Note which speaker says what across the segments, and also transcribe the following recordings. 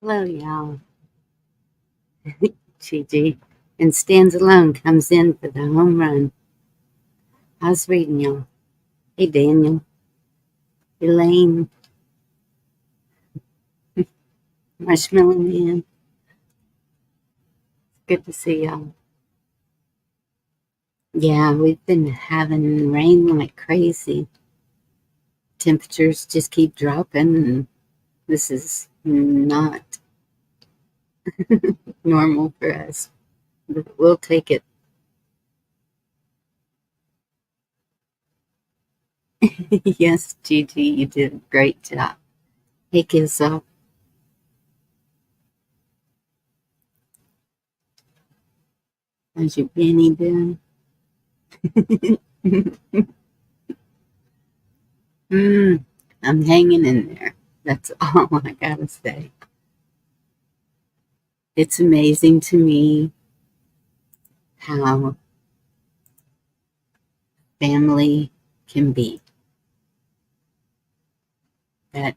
Speaker 1: Hello, y'all. Gigi. And Stands Alone comes in for the home run. I was reading y'all. Hey, Daniel. Elaine. Marshmallow Man. Good to see y'all. Yeah, we've been having rain like crazy. Temperatures just keep dropping, and this is not normal for us. But we'll take it. Yes, Gigi, you did a great job. Hey, Kizzo. How's your Benny doing? Mm, I'm hanging in there. That's all I gotta say. It's amazing to me how family can be. That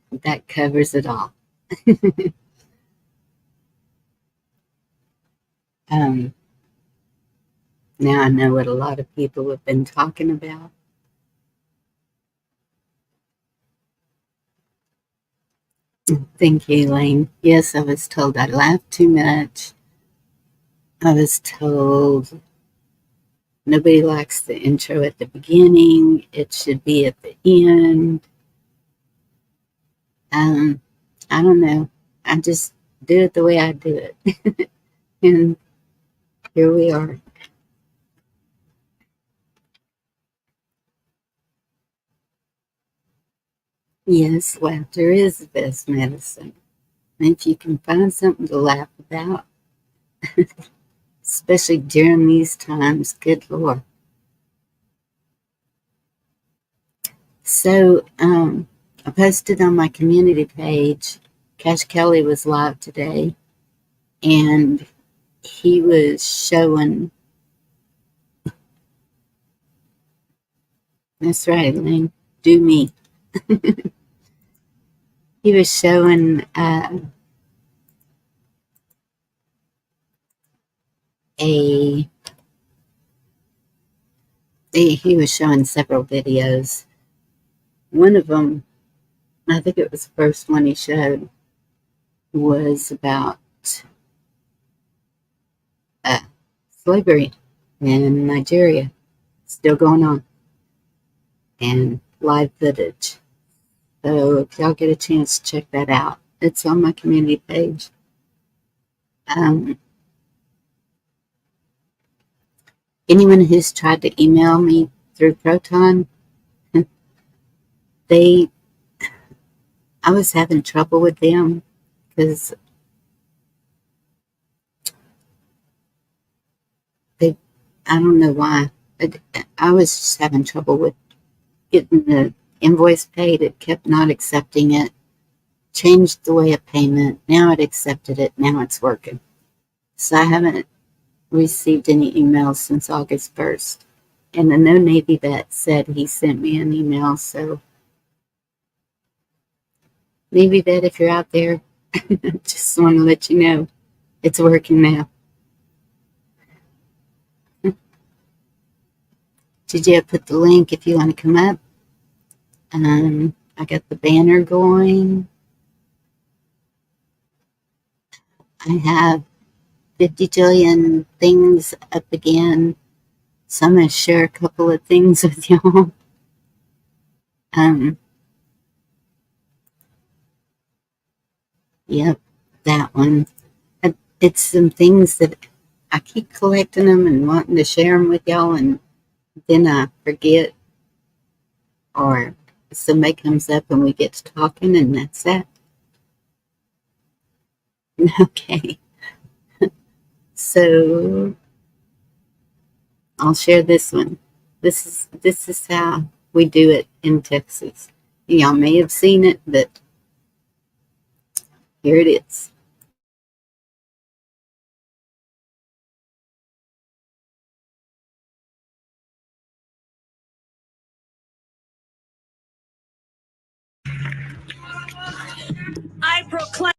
Speaker 1: covers it all. Um, Now I know what a lot of people have been talking about. Thank you, Elaine. Yes, I was told I laughed too much. I was told nobody likes the intro at the beginning. It should be at the end. Um, I don't know. I just do it the way I do it. And here we are. Yes, laughter is the best medicine. And if you can find something to laugh about, especially during these times, good Lord. So, I posted on my community page, Cash Kelly was live today, and he was showing, that's right, Elaine, do me. He was showing a, he was showing several videos. One of them, I think it was the first one he showed, was about uh, slavery in Nigeria, still going on, and live footage. So if y'all get a chance, check that out. It's on my community page. Um, Anyone who's tried to email me through Proton, they, I was having trouble with them because they, I don't know why. I was just having trouble with getting the invoice paid. It kept not accepting it. Changed the way of payment. Now it accepted it. Now it's working. So I haven't received any emails since August 1st. And the No Navy vet said he sent me an email. So, Navy vet, if you're out there, just want to let you know it's working now. Did you put the link if you want to come up? I got the banner going. I have 50 jillion things up again. So I'm going to share a couple of things with y'all. Um, yep, that one. It's some things that I keep collecting them and wanting to share them with y'all, and then I forget, or somebody comes up and we get to talking, and that's that. Okay, so I'll share this one. This is how we do it in Texas. Y'all may have seen it, but here it is. I proclaim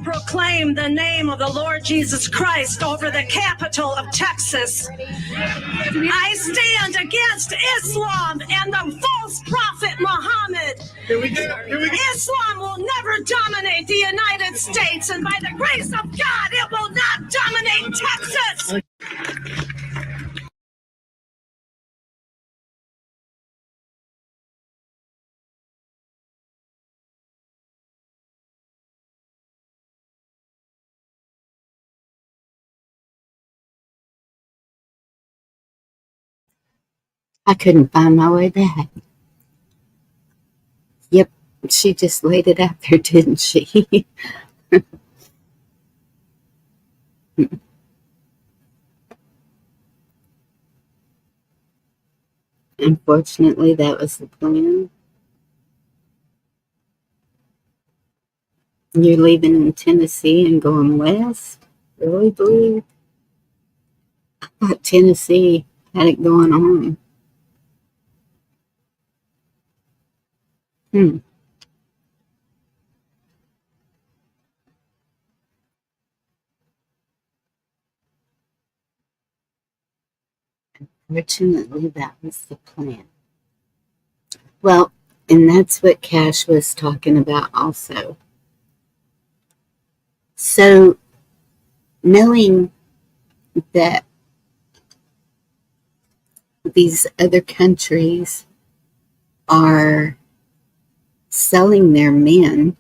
Speaker 2: proclaim the name of the Lord Jesus Christ over the capital of Texas. I stand against Islam and the false prophet Muhammad. Islam will never dominate the United States, and by the grace of God, it will not dominate Texas.
Speaker 1: I couldn't find my way back. Yep, she just laid it out there, didn't she? Unfortunately, that was the plan. You're leaving Tennessee and going west? Really, Blue? I thought Tennessee had it going on. Hmm. Fortunately, that was the plan. Well, and that's what Cash was talking about also. So, knowing that these other countries are selling their men,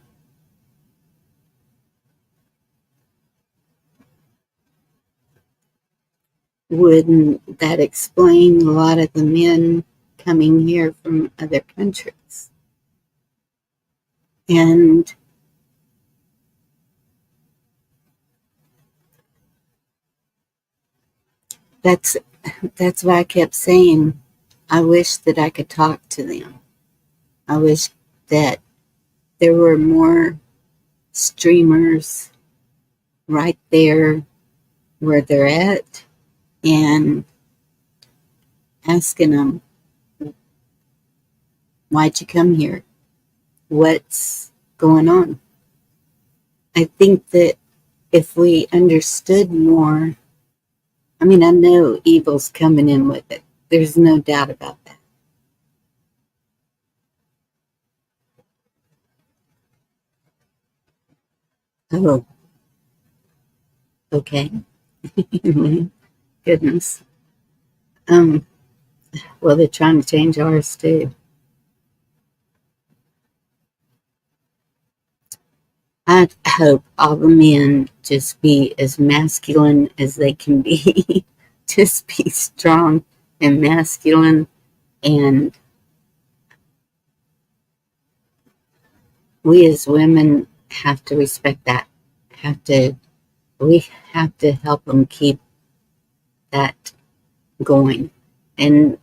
Speaker 1: wouldn't that explain a lot of the men coming here from other countries? And that's why I kept saying I wish that I could talk to them. I wish that there were more streamers right there where they're at and asking them, why'd you come here? What's going on? I think that if we understood more, I mean, I know evil's coming in with it. There's no doubt about that. Oh, okay. Goodness. Um, well, they're trying to change ours too. I hope all the men just be as masculine as they can be. Just be strong and masculine, and we as women have to respect that. Have to we have to help them keep that going. And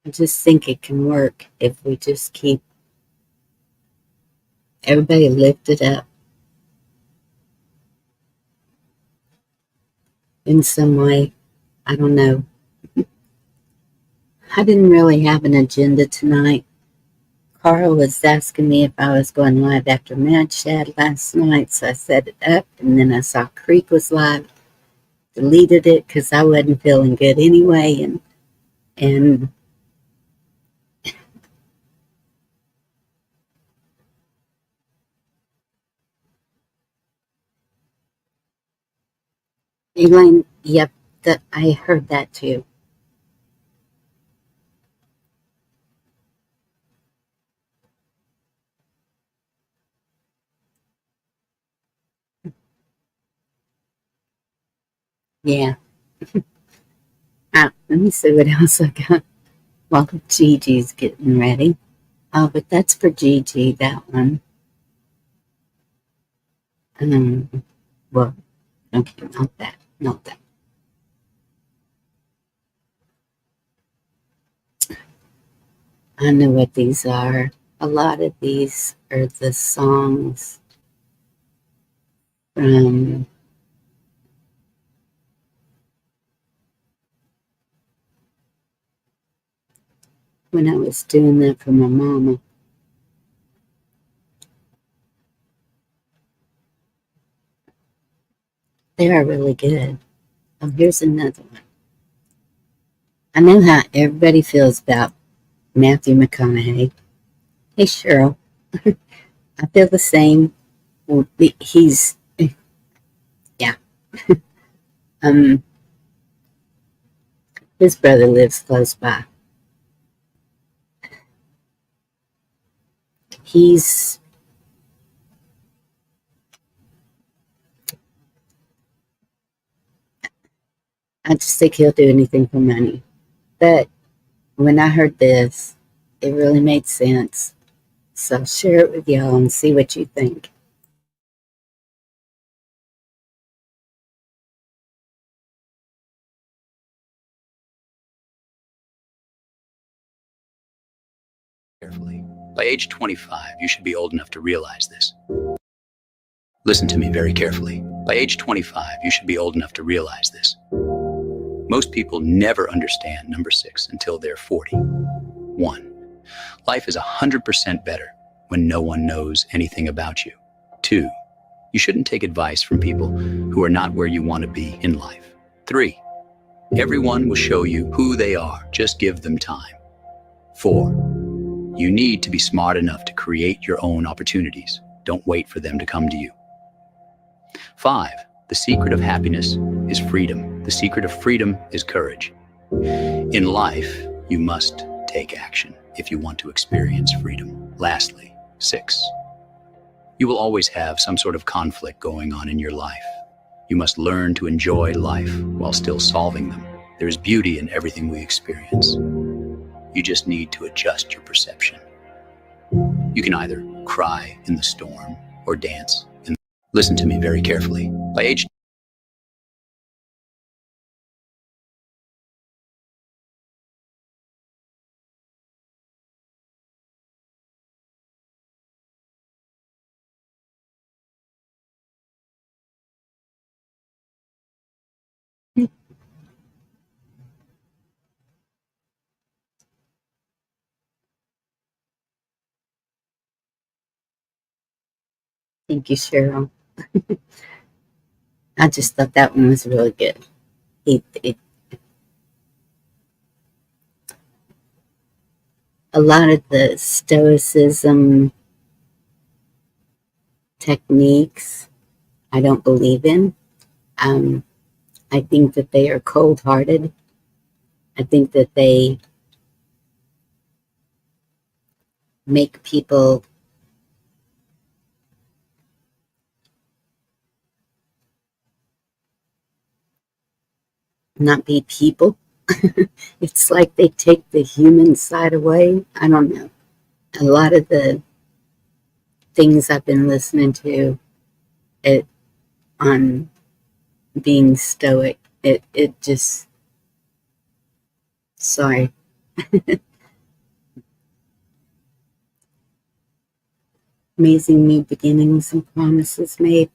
Speaker 1: I just think it can work if we just keep everybody lifted up in some way. I don't know. I didn't really have an agenda tonight. Carl was asking me if I was going live after Mad Shad last night, so I set it up, and then I saw Creek was live, deleted it because I wasn't feeling good anyway, and Elaine, yep, I heard that too. Yeah. Let me see what else I got while Gigi's getting ready. Oh, but that's for Gigi, that one. Well, okay, not that, not that. I know what these are. A lot of these are the songs from when I was doing that for my mama. They are really good. Oh, here's another one. I know how everybody feels about Matthew McConaughey. Hey, Cheryl. I feel the same. Well, he's, yeah. Um, his brother lives close by. He's, I just think he'll do anything for money. But when I heard this, it really made sense. So I'll share it with y'all and see what you think.
Speaker 3: Carefully. By age 25, you should be old enough to realize this. Listen to me very carefully. By age 25, you should be old enough to realize this. Most people never understand number 6 until they're 40. 1. Life is 100% better when no one knows anything about you. 2. You shouldn't take advice from people who are not where you want to be in life. 3. Everyone will show you who they are. Just give them time. 4. You need to be smart enough to create your own opportunities. Don't wait for them to come to you. 5. The secret of happiness is freedom. The secret of freedom is courage. In life, you must take action if you want to experience freedom. Lastly, 6. You will always have some sort of conflict going on in your life. You must learn to enjoy life while still solving them. There is beauty in everything we experience. You just need to adjust your perception. You can either cry in the storm or dance. Listen to me very carefully. By age
Speaker 1: Thank you, Cheryl. I just thought that one was really good. It a lot of the stoicism techniques I don't believe in. Um, I think that they are cold-hearted. I think that they make people not be people. It's like they take the human side away. I don't know. A lot of the things I've been listening to it on being stoic, it just, sorry. Amazing new beginnings and promises made,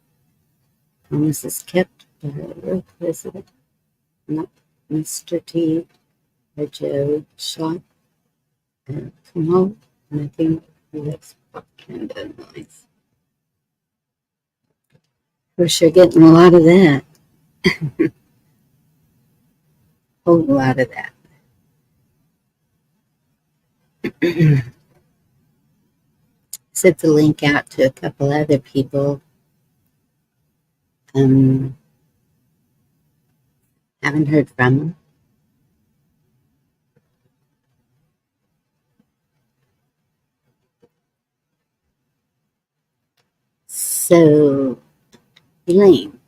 Speaker 1: promises kept by the real president, not Mr. T or Joe Shot and promote, and I think that's propaganda noise. We're sure getting a lot of that. Whole lot of that. Sent the link out to a couple other people. Haven't heard from them. So, Elaine,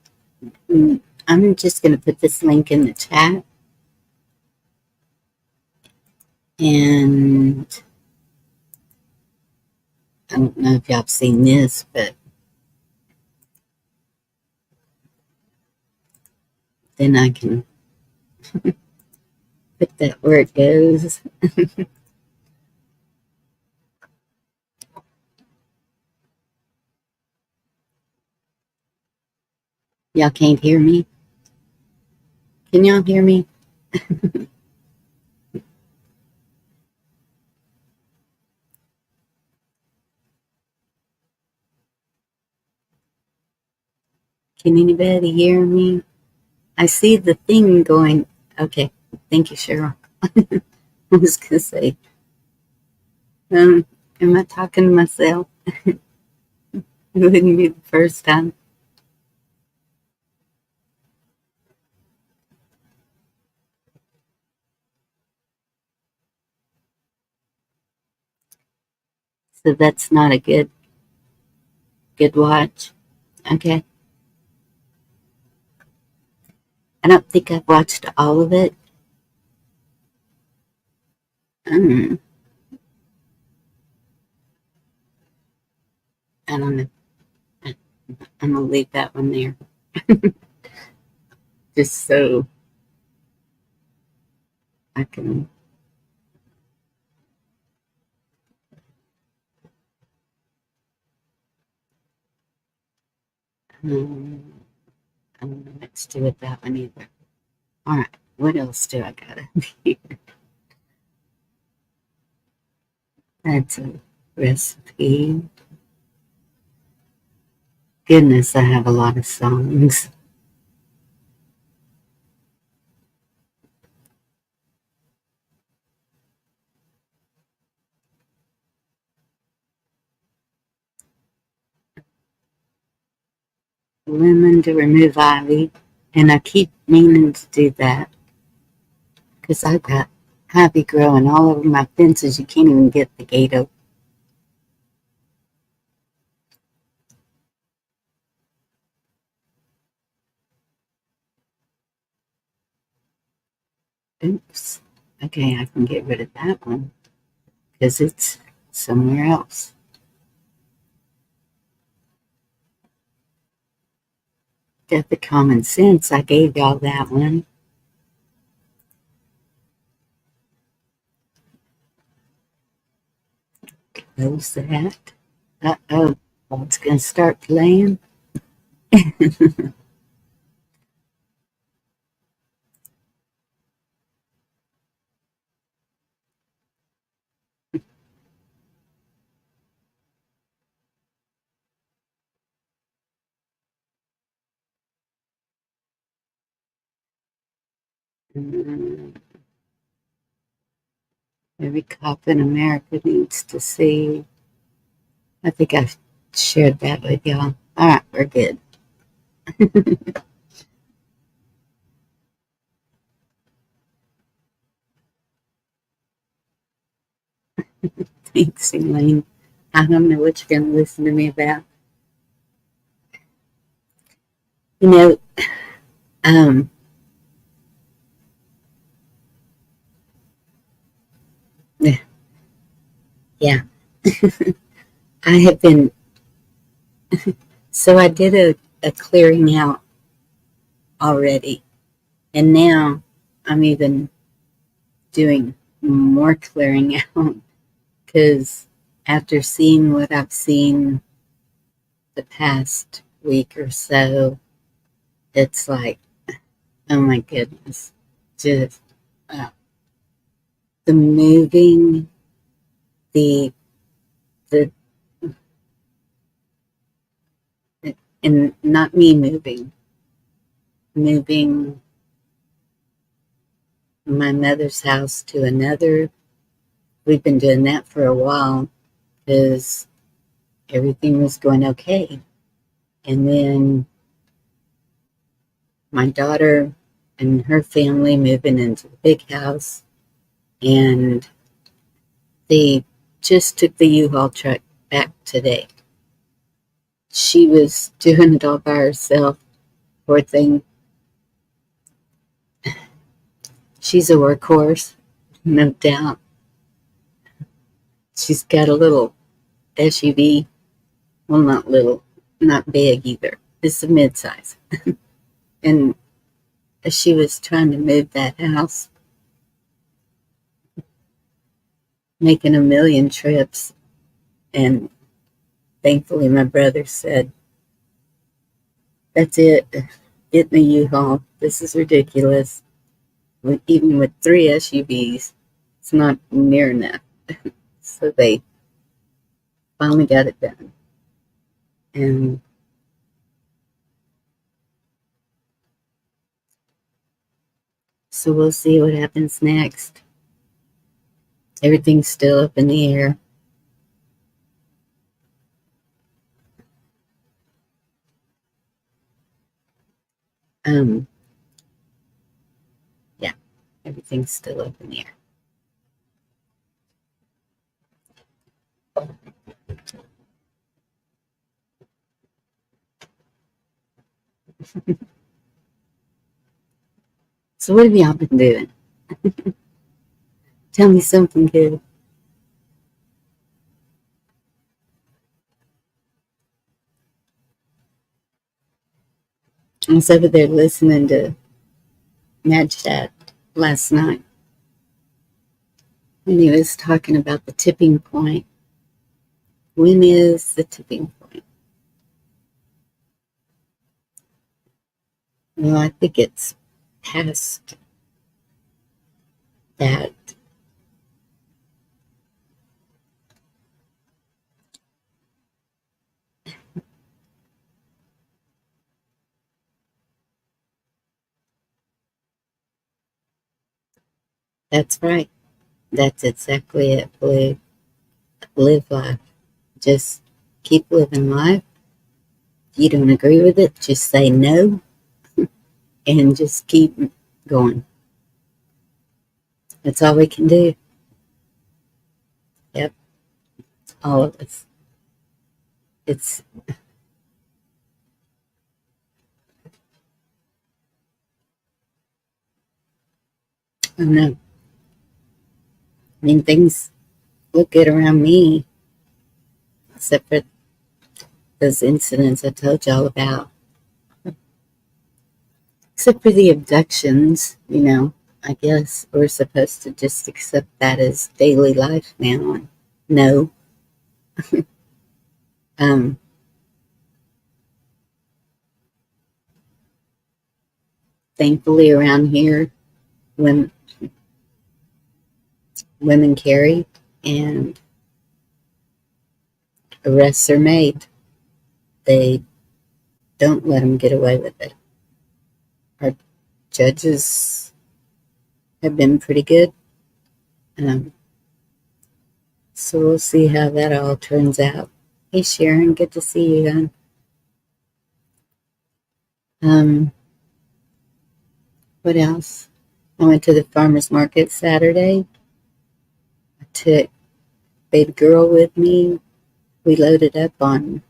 Speaker 1: I'm just going to put this link in the chat. And I don't know if y'all have seen this, but then I can put that where it goes. Y'all can't hear me? Can y'all hear me? Can anybody hear me? I see the thing going. Okay, thank you, Cheryl. I was going to say, am I talking to myself? It wouldn't be the first time. So that's not a good watch. Okay. I don't think I've watched all of it. I don't know. I'm gonna leave that one there, just so I can. I don't know what to do with that one either. All right, what else do I gotta? That's a recipe. Goodness, I have a lot of songs. Lemon to remove ivy, and I keep meaning to do that because I've got ivy growing all over my fences. You can't even get the gate open. Oops. Okay, I can get rid of that one because it's somewhere else. Got the common sense. I gave y'all that one. Close that. Uh-oh. It's going to start playing. Every cop in America needs to see. I think I've shared that with y'all. All right, we're good. Thanks, Elaine. I don't know what you're going to listen to me about. You know, um, yeah, I have been. So I did a clearing out already, and now I'm even doing more clearing out because after seeing what I've seen the past week or so, it's like, oh my goodness, just uh, the moving, the the and not me moving my mother's house to another. We've been doing that for a while because everything was going okay. And then my daughter and her family moving into the big house, and they just took the U-Haul truck back today. She was doing it all by herself, poor thing. She's a workhorse, no doubt. She's got a little SUV. Well, not little, not big either. It's a midsize. And she was trying to move that house, making a million trips. And thankfully, my brother said, that's it. Get in the U-Haul. This is ridiculous. Even with 3 SUVs, it's not near enough. So they finally got it done. And So we'll see what happens next. Everything's still up in the air. Yeah, everything's still up in the air. So what have y'all been doing? Tell me something good. I was over there listening to Mad Chat last night, and he was talking about the tipping point. When is the tipping point? Well, I think it's past that. That's right. That's exactly it, Blue. Live life. Just keep living life. If you don't agree with it, just say no and just keep going. That's all we can do. Yep. All of us. It's, I don't know. I mean, things look good around me, except for those incidents I told y'all about. Except for the abductions, I guess we're supposed to just accept that as daily life now. No. um, Thankfully, around here, when women carry and arrests are made, they don't let them get away with it. Our judges have been pretty good. So we'll see how that all turns out. Hey Sharon, good to see you again. What else? I went to the farmer's market Saturday. I took baby girl with me. We loaded up on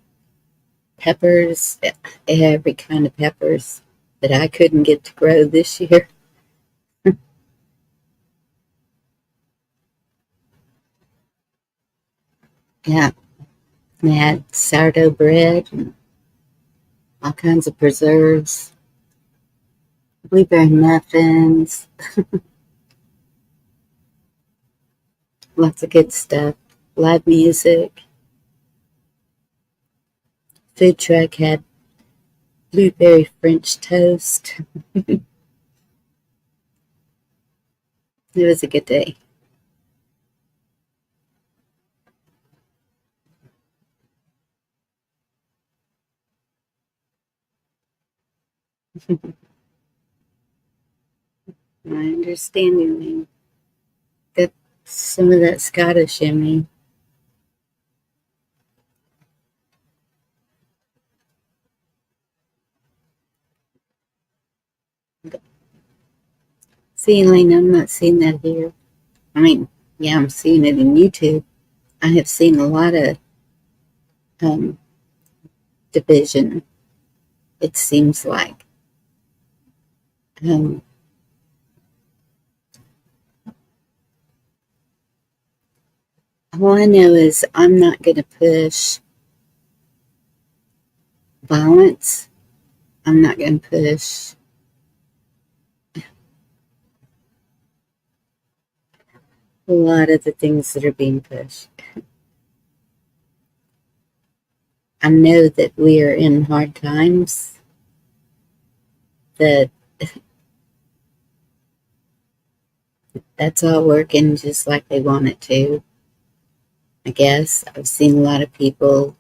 Speaker 1: peppers, every kind of peppers that I couldn't get to grow this year. Yeah, they had sourdough bread and all kinds of preserves, blueberry muffins, lots of good stuff, live music. Food truck had blueberry French toast. It was a good day. I understand you, man. Got some of that Scottish in me. See, Elaine, I'm not seeing that here. I mean, yeah, I'm seeing it in YouTube. I have seen a lot of division, it seems like. All I know is I'm not going to push violence. I'm not going to push a lot of the things that are being pushed. I know that we are in hard times, that that's all working just like they want it to. I guess I've seen a lot of people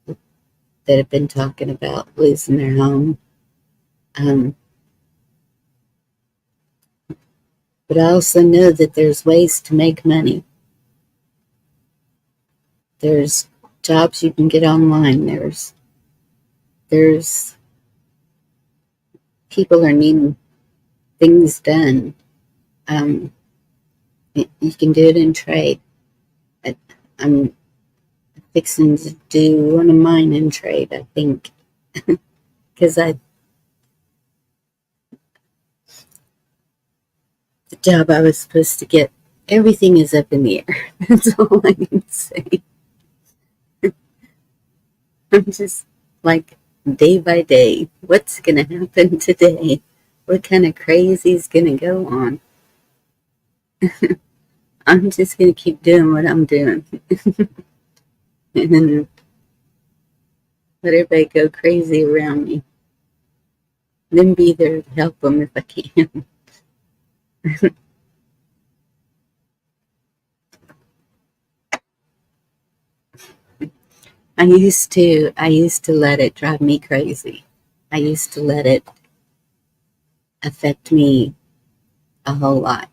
Speaker 1: that have been talking about losing their home. But I also know that there's ways to make money. There's jobs you can get online. There's people are needing things done. You can do it in trade. I'm fixing to do one of mine in trade, I think, because the job I was supposed to get, everything is up in the air. That's all I can say. I'm just like day by day, what's going to happen today? What kind of crazy is going to go on? I'm just going to keep doing what I'm doing. And then let everybody go crazy around me. Then be there to help them if I can. I used to let it drive me crazy. I used to let it affect me a whole lot.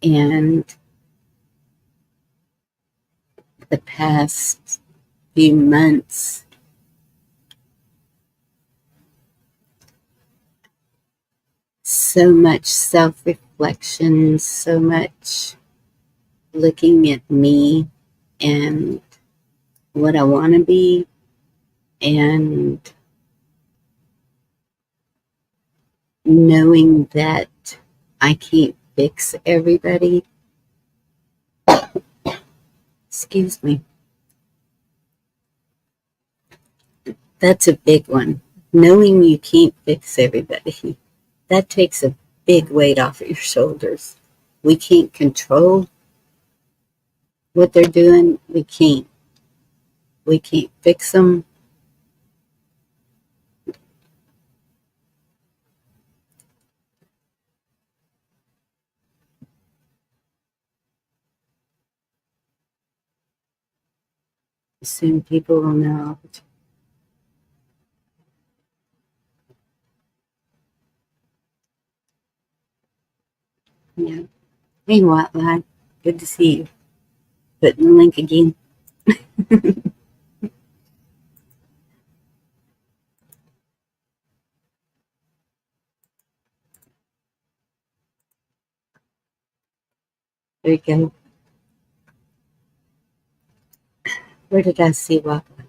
Speaker 1: And the past few months, so much self-reflection, so much looking at me and what I want to be, and knowing that I can't fix everybody. Excuse me. That's a big one. Knowing you can't fix everybody. That takes a big weight off of your shoulders. We can't control what they're doing. We can't fix them. Soon people will know. Yeah. Hey, Wildlife. Good to see you. Putting the link again. There you go. Where did I see Wildlife?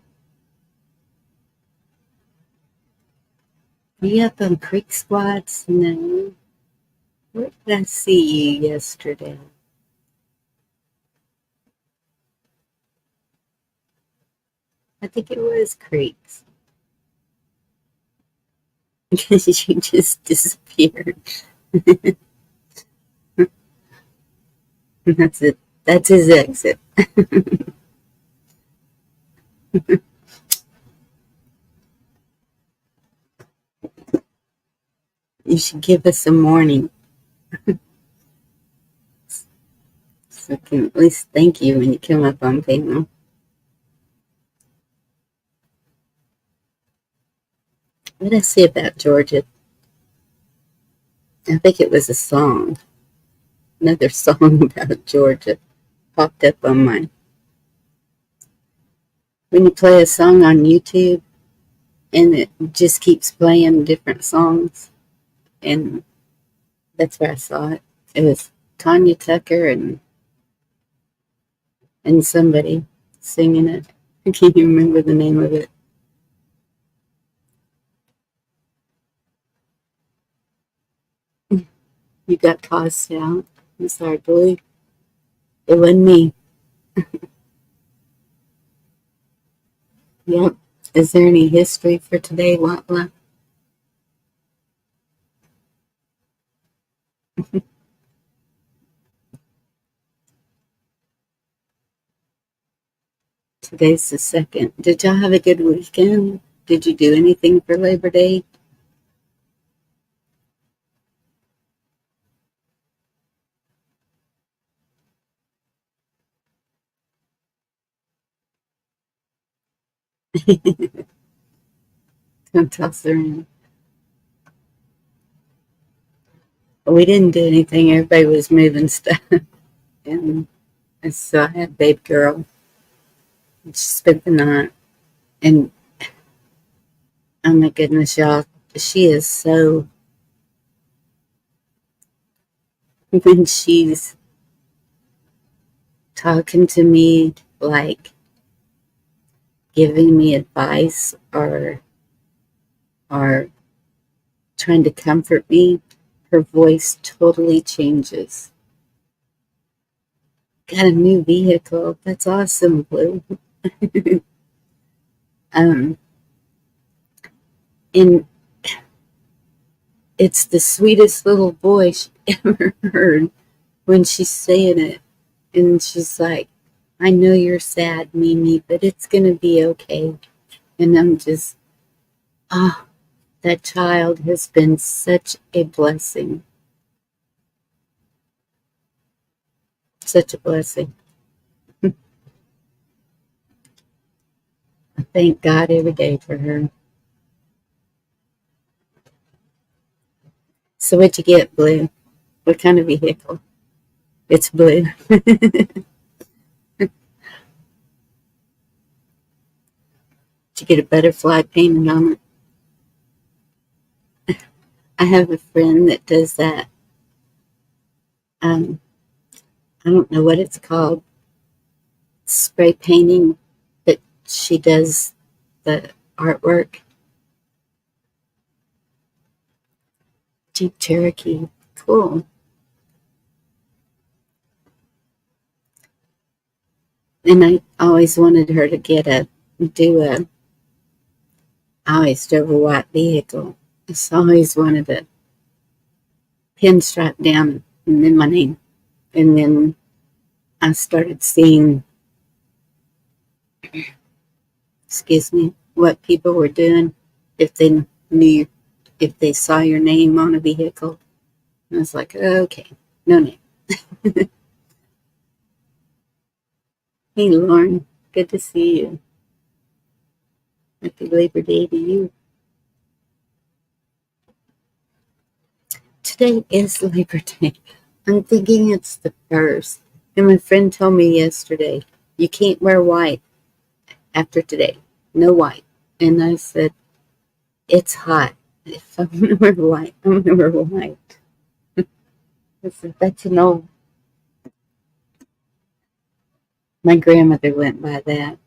Speaker 1: Are you up on Creek Squads? No. Where did I see you yesterday? I think it was Creeks. Because you just disappeared. That's it. That's his exit. You should give us a warning. So I can at least thank you when you come up on panel. What did I say about Georgia? I think it was a song. Another song about Georgia popped up on mine. When you play a song on YouTube and it just keeps playing different songs, and that's where I saw it. It was Tanya Tucker and somebody singing it. I can't even remember the name of it. You got tossed out. I'm sorry, Blue. It wasn't me. Yep. Is there any history for today, Watla? Today's the 2nd. Did y'all have a good weekend? Did you do anything for Labor Day? Don't toss her in. we didn't do anything. Everybody was moving stuff. And so I had baby girl. She spent the night. And oh my goodness, y'all, she is so, when she's talking to me, like giving me advice or trying to comfort me, her voice totally changes. Got a new vehicle. That's awesome, Blue. And it's the sweetest little voice ever heard when she's saying it. And she's like, I know you're sad, Mimi, but it's going to be okay. And I'm just, oh, that child has been such a blessing. Such a blessing. I thank God every day for her. So what'd you get, Blue? What kind of vehicle? It's blue. Did you get a butterfly painted on it? I have a friend that does that. I don't know what it's called. Spray painting, but she does the artwork. Jeep Cherokee. Cool. And I always wanted her to I always drove a white vehicle. I always wanted a pinstripe down and then my name. And then I started seeing, what people were doing if they saw your name on a vehicle. And I was like, okay, no name. Hey, Lauren, good to see you. Happy Labor Day to you. Today is Labor Day. I'm thinking it's the 1st. And my friend told me yesterday, you can't wear white after today. No white. And I said, it's hot. If I'm going to wear white, I'm going to wear white. I said, that's an old. My grandmother went by that.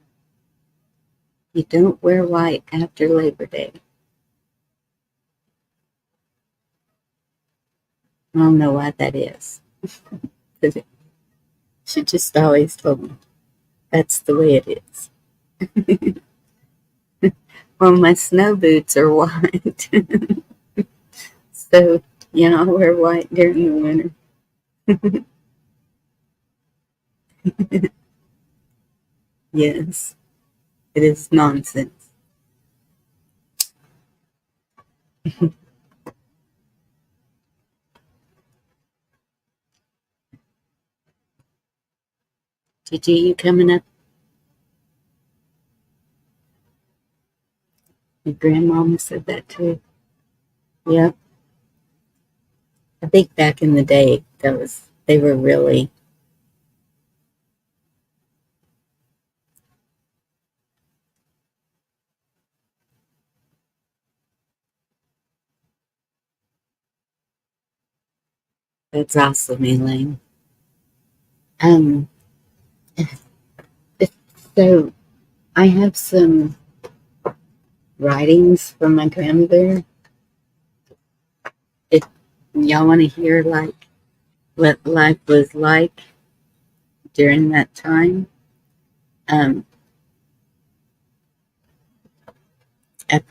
Speaker 1: You don't wear white after Labor Day. I don't know why that is. She just always told me that's the way it is. Well, my snow boots are white. So, I wear white during the winter. Yes, it is nonsense. Gigi, you coming up? My grandmama said that too. Yep. I think back in the day, they were really. That's awesome, Elaine. So I have some writings from my grandmother. If y'all want to hear what life was like during that time, I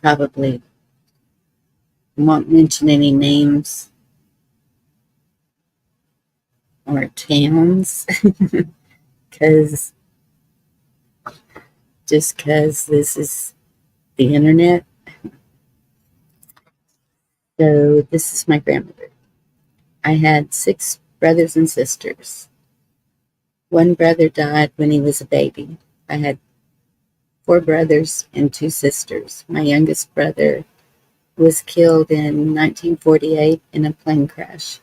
Speaker 1: probably won't mention any names or towns because this is the internet. So this is my grandmother. I had 6 brothers and sisters. One brother died when he was a baby. I had 4 brothers and 2 sisters. My youngest brother was killed in 1948 in a plane crash.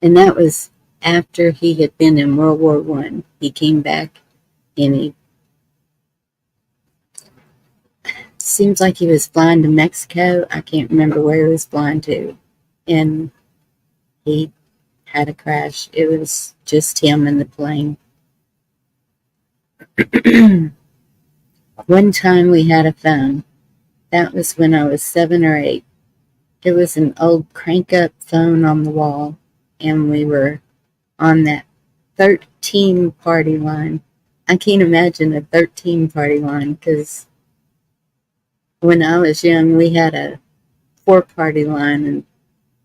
Speaker 1: And that was after he had been in World War One. He came back and he seems like he was flying to Mexico. I can't remember where he was flying to. And he had a crash. It was just him in the plane. One time we had a phone. That was when I was 7 or 8. It was an old crank-up phone on the wall, and we were on that 13 party line. I can't imagine a 13 party line, because when I was young, we had a 4-party line, and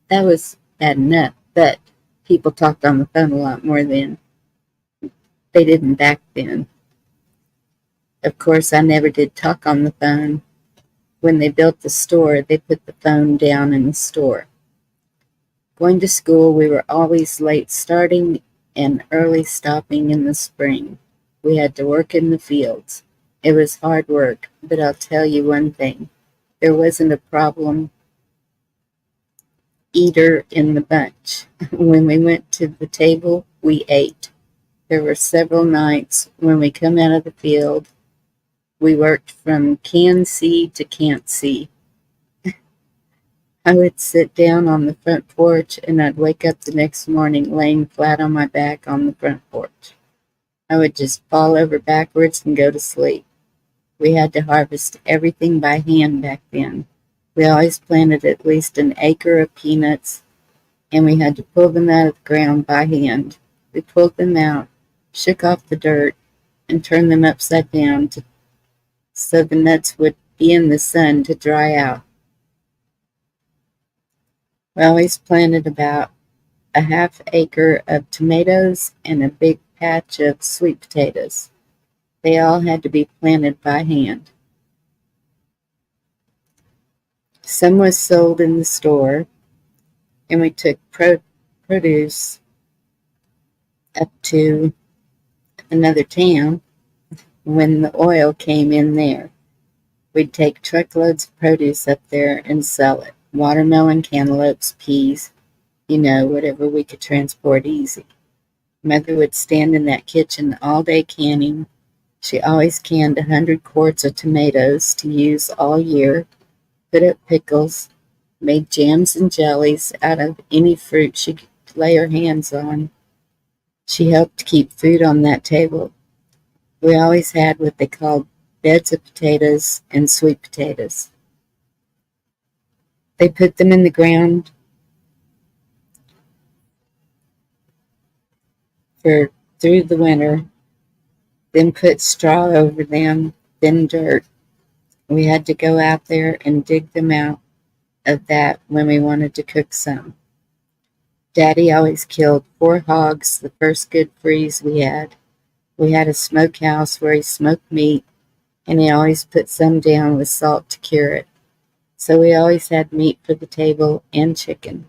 Speaker 1: that was bad enough, but people talked on the phone a lot more then. They didn't back then. Of course, I never did talk on the phone. When they built the store, they put the phone down in the store. Going to school, we were always late starting and early stopping in the spring. We had to work in the fields. It was hard work, but I'll tell you one thing. There wasn't a problem eater in the bunch. When we went to the table, we ate. There were several nights when we come out of the field, we worked from can see to can't see. I would sit down on the front porch and I'd wake up the next morning laying flat on my back on the front porch. I would just fall over backwards and go to sleep. We had to harvest everything by hand back then. We always planted at least an acre of peanuts, and we had to pull them out of the ground by hand. We pulled them out, shook off the dirt, and turned them upside down so the nuts would be in the sun to dry out. We always planted about a half acre of tomatoes and a big patch of sweet potatoes. They all had to be planted by hand. Some was sold in the store, and we took produce up to another town when the oil came in there. We'd take truckloads of produce up there and sell it. Watermelon, cantaloupes, peas, whatever we could transport easy. Mother would stand in that kitchen all day canning. She always canned 100 quarts of tomatoes to use all year, put up pickles, made jams and jellies out of any fruit she could lay her hands on. She helped keep food on that table. We always had what they called beds of potatoes and sweet potatoes. They put them in the ground through the winter, then put straw over them, then dirt. We had to go out there and dig them out of that when we wanted to cook some. Daddy always killed 4 hogs the first good freeze we had. We had a smokehouse where he smoked meat, and he always put some down with salt to cure it. So we always had meat for the table and chicken.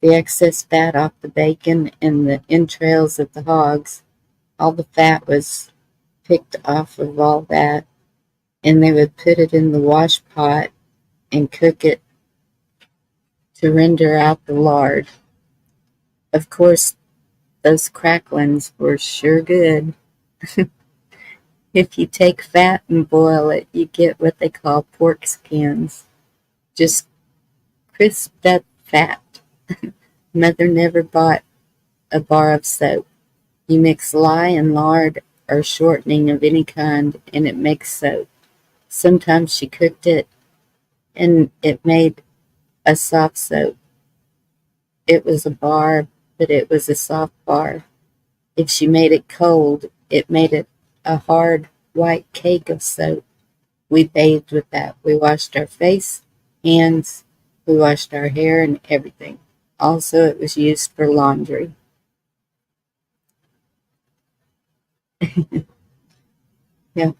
Speaker 1: The excess fat off the bacon and the entrails of the hogs, all the fat was picked off of all that, and they would put it in the wash pot and cook it to render out the lard. Of course, those cracklings were sure good. If you take fat and boil it, you get what they call pork skins. Just crisped up fat. Mother never bought a bar of soap. You mix lye and lard or shortening of any kind, and it makes soap. Sometimes she cooked it, and it made a soft soap. It was a bar, but it was a soft bar. If she made it cold, it made it a hard white cake of soap. We bathed with that. We washed our face, hands, we washed our hair and everything. Also, it was used for laundry. Yeah.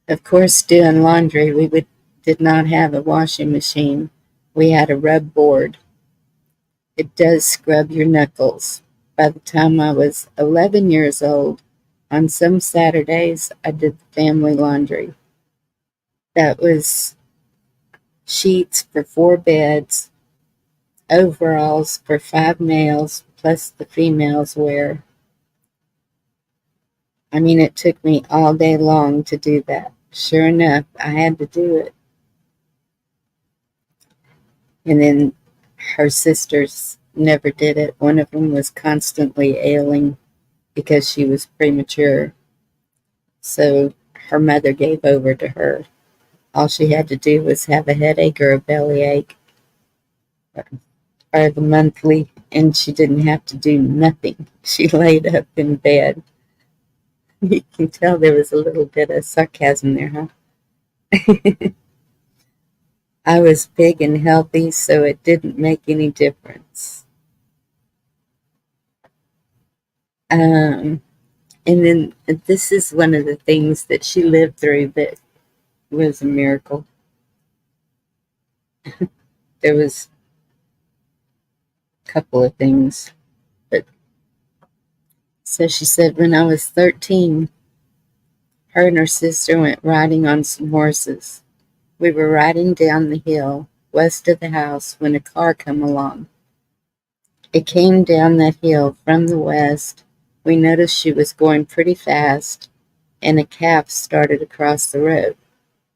Speaker 1: Of course, doing laundry, did not have a washing machine. We had a rub board. It does scrub your knuckles. By the time I was 11 years old, on some Saturdays, I did the family laundry. That was sheets for 4 beds, overalls for 5 males plus the females wear. I mean, it took me all day long to do that. Sure enough, I had to do it. And then her sisters never did it. One of them was constantly ailing because she was premature. So her mother gave over to her. All she had to do was have a headache or a bellyache or the monthly, and she didn't have to do nothing. She laid up in bed. You can tell there was a little bit of sarcasm there, huh? I was big and healthy, so it didn't make any difference. And then this is one of the things that she lived through that was a miracle. There was a couple of things, but so she said when I was 13, her and her sister went riding on some horses. We were riding down the hill west of the house when a car come along. It came down that hill from the west. We noticed she was going pretty fast, and a calf started across the road.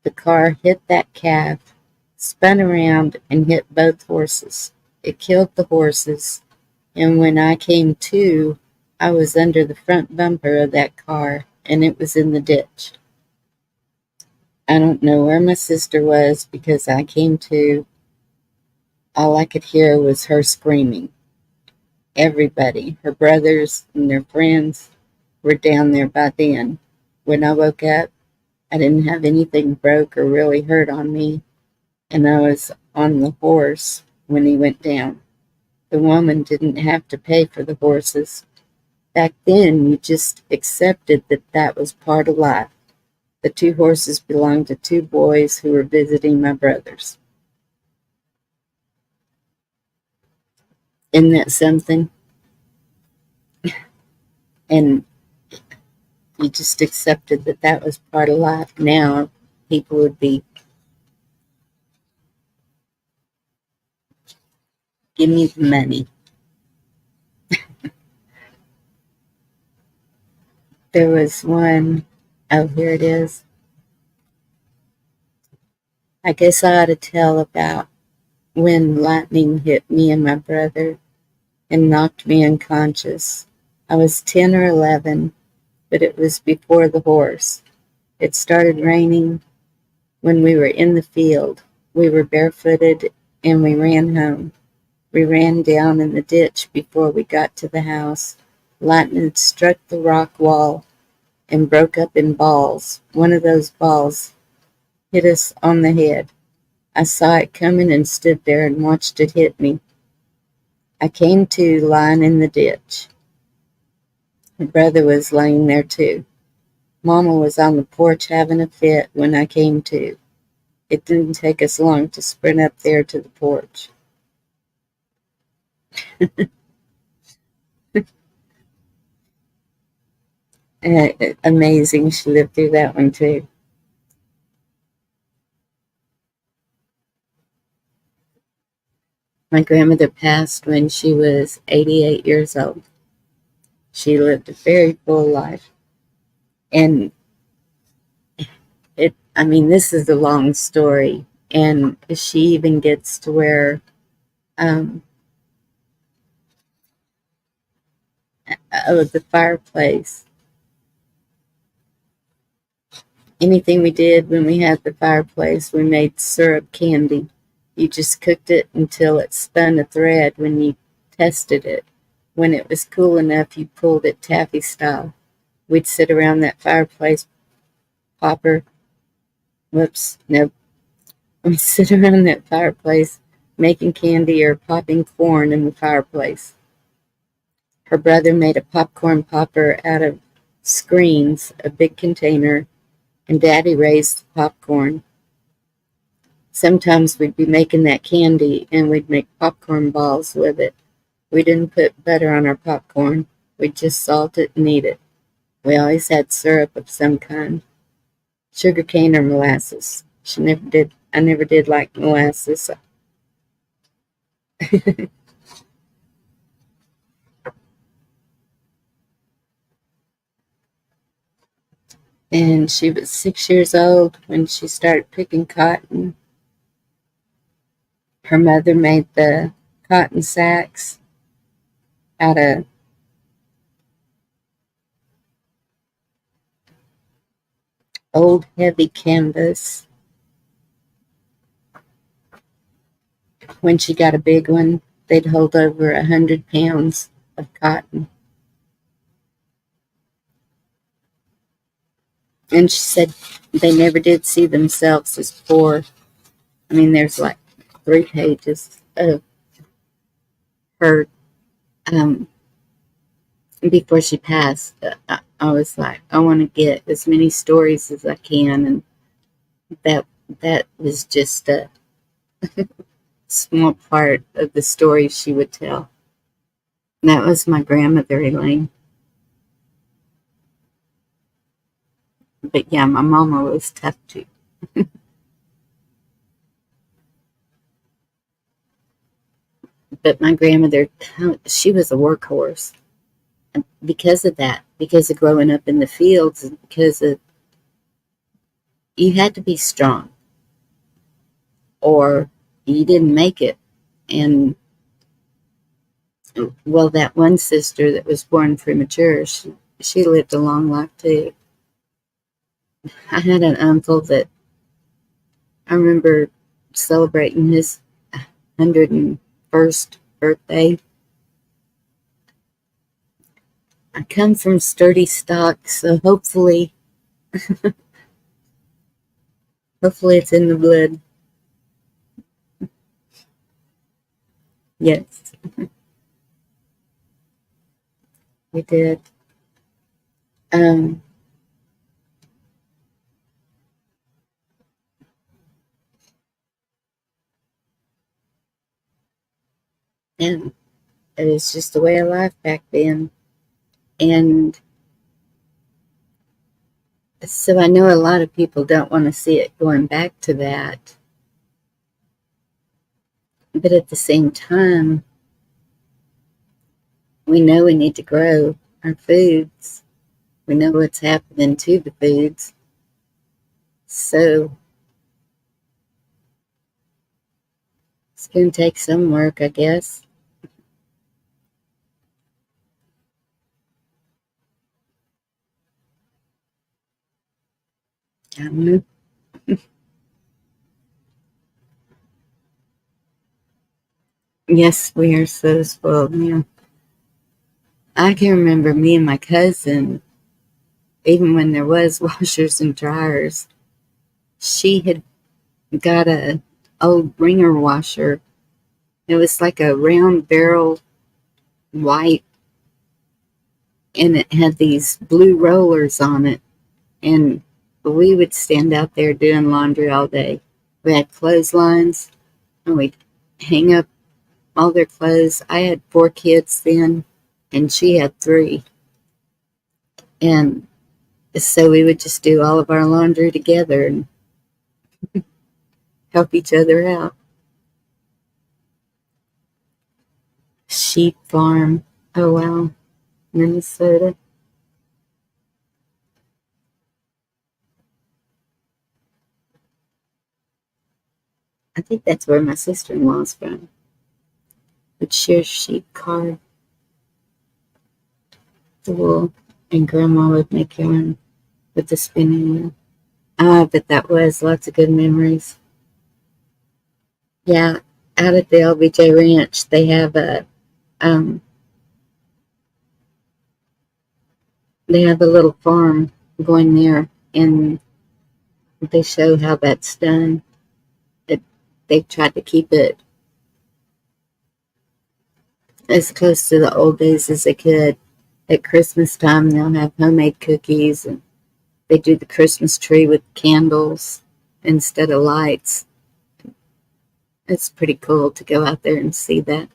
Speaker 1: The car hit that calf, spun around, and hit both horses. It killed the horses, and when I came to, I was under the front bumper of that car, and it was in the ditch. I don't know where my sister was because I came to. All I could hear was her screaming. Everybody, her brothers and their friends, were down there by then. When I woke up, I didn't have anything broke or really hurt on me, and I was on the horse when he went down. The woman didn't have to pay for the horses. Back then, you just accepted that that was part of life. The 2 horses belonged to 2 boys who were visiting my brothers. Isn't that something? And you just accepted that that was part of life. Now, people would be, give me the money. There was one, oh, here it is. I guess I ought to tell about when lightning hit me and my brother and knocked me unconscious. I was 10 or 11, but it was before the horse. It started raining when we were in the field. We were barefooted and we ran home. We ran down in the ditch before we got to the house. Lightning struck the rock wall and broke up in balls. One of those balls hit us on the head. I saw it coming and stood there and watched it hit me. I came to lying in the ditch. My brother was laying there too. Mama was on the porch having a fit when I came to. It didn't take us long to sprint up there to the porch. Amazing, she lived through that one too. My grandmother passed when she was 88 years old. She lived a very full life. And this is a long story. And she even gets to where, the fireplace. Anything we did when we had the fireplace, we made syrup candy. You just cooked it until it spun a thread when you tested it. When it was cool enough, you pulled it taffy style. We'd sit around that fireplace popper. Whoops, nope. We'd sit around that fireplace making candy or popping corn in the fireplace. Her brother made a popcorn popper out of screens, a big container, and Daddy raised the popcorn. Sometimes we'd be making that candy and we'd make popcorn balls with it. We didn't put butter on our popcorn. We'd just salt it and eat it. We always had syrup of some kind. Sugar cane or molasses. I never did like molasses. And she was 6 years old when she started picking cotton. Her mother made the cotton sacks out of old heavy canvas. When she got a big one, they'd hold over 100 pounds of cotton. And she said they never did see themselves as poor. I mean, there's like 3 pages of her, before she passed. I was like, I want to get as many stories as I can, and that was just a small part of the stories she would tell. And that was my grandmother, Elaine. But yeah, my mama was tough too. But my grandmother, she was a workhorse. And because of that, because of growing up in the fields, because of, you had to be strong or you didn't make it. And well, that one sister that was born premature, she lived a long life too. I had an uncle that I remember celebrating his 101st birthday. I come from sturdy stock, so hopefully it's in the blood. Yes, we did. Um, and it was just the way of life back then. And so I know a lot of people don't want to see it going back to that. But at the same time, we know we need to grow our foods. We know what's happening to the foods. So it's going to take some work, I guess. I don't know. Yes, we are so spoiled now. I can remember me and my cousin, even when there was washers and dryers, she had got a old ringer washer. It was like a round barrel, white, and it had these blue rollers on it. And we would stand out there doing laundry all day. We had clotheslines, and we'd hang up all their clothes. I had 4 kids then, and she had 3. And so we would just do all of our laundry together and help each other out. Sheep farm. Oh, wow. Minnesota. I think that's where my sister-in-law's from. Would share sheep card, the wool, and grandma would make yarn with the spinning wheel. Ah, but that was lots of good memories. Yeah, out at the LBJ Ranch, um, they have a little farm going there, and they show how that's done. It, they've tried to keep it as close to the old days as they could. At Christmas time, they'll have homemade cookies, and they do the Christmas tree with candles instead of lights. It's pretty cool to go out there and see that.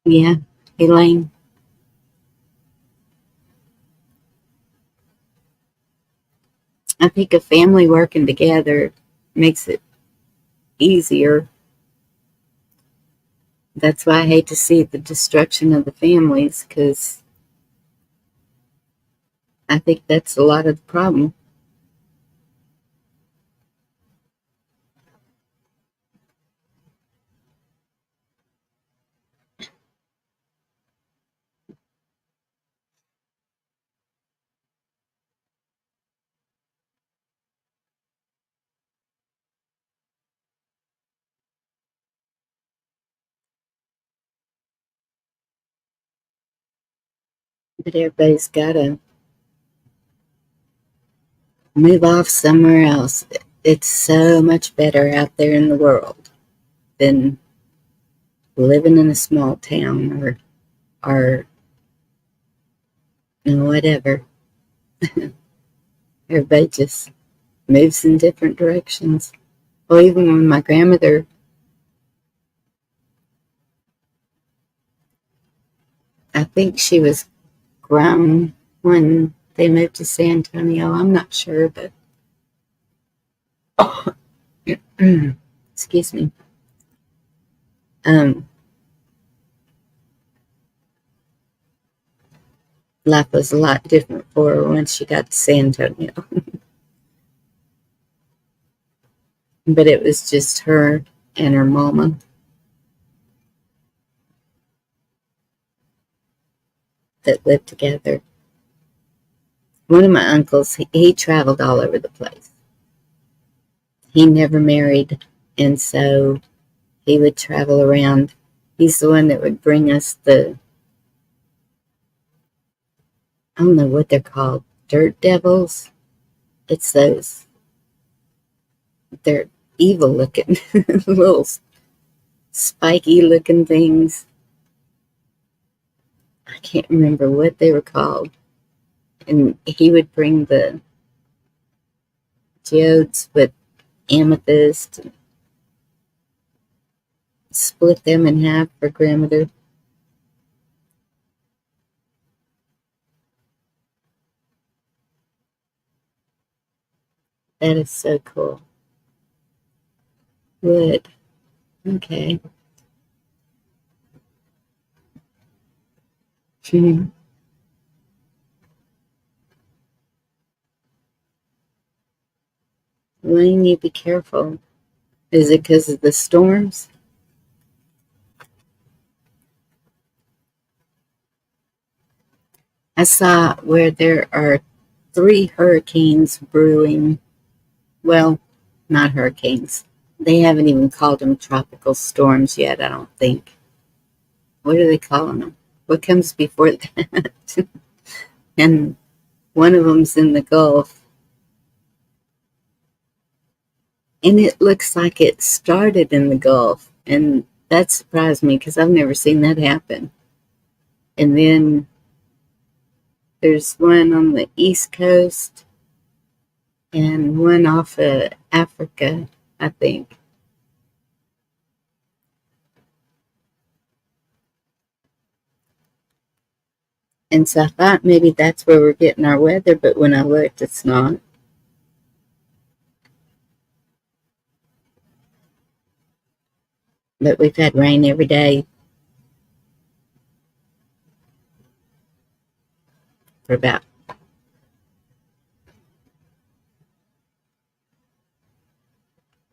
Speaker 1: Yeah, Elaine. I think a family working together makes it easier. That's why I hate to see the destruction of the families, because I think that's a lot of the problem. But everybody's got to move off somewhere else. It's so much better out there in the world than living in a small town or whatever. Everybody just moves in different directions. Well, even when my grandmother, I think she was grown when they moved to San Antonio. I'm not sure, but excuse me. Um, Life was a lot different for her once she got to San Antonio. But it was just her and her mama that lived together. One of my uncles, he traveled all over the place. He never married, and so he would travel around. He's the one that would bring us I don't know what they're called, dirt devils. It's those, they're evil looking, little spiky looking things. I can't remember what they were called. And he would bring the geodes with amethyst and split them in half for grandmother. That is so cool. Wood. Okay. Wayne, you be careful. Is it because of the storms? I saw where there are 3 hurricanes brewing. Well, not hurricanes. They haven't even called them tropical storms yet, I don't think. What are they calling them? What comes before that? And one of them's in the Gulf. And it looks like it started in the Gulf. And that surprised me because I've never seen that happen. And then there's one on the East Coast and one off of Africa, I think. And so I thought maybe that's where we're getting our weather, but when I looked, it's not. But we've had rain every day for about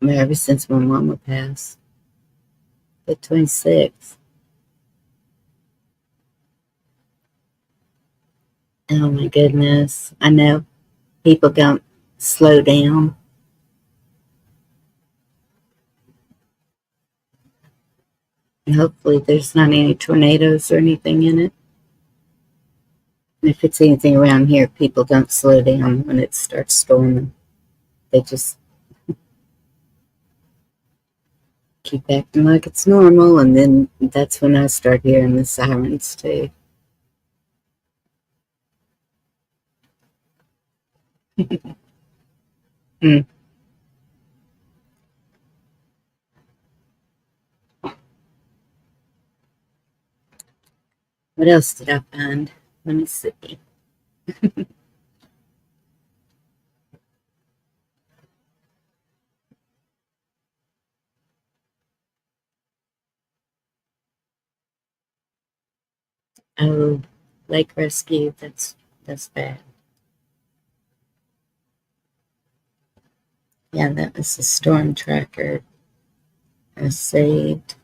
Speaker 1: ever since my mama passed, the 26th. Oh my goodness. I know people don't slow down. And hopefully there's not any tornadoes or anything in it. And if it's anything around here, people don't slow down when it starts storming. They just keep acting like it's normal, and then that's when I start hearing the sirens too. Hmm. What else did I find? Let me see. Oh, lake rescue. That's bad. Yeah, that was the storm tracker I saved.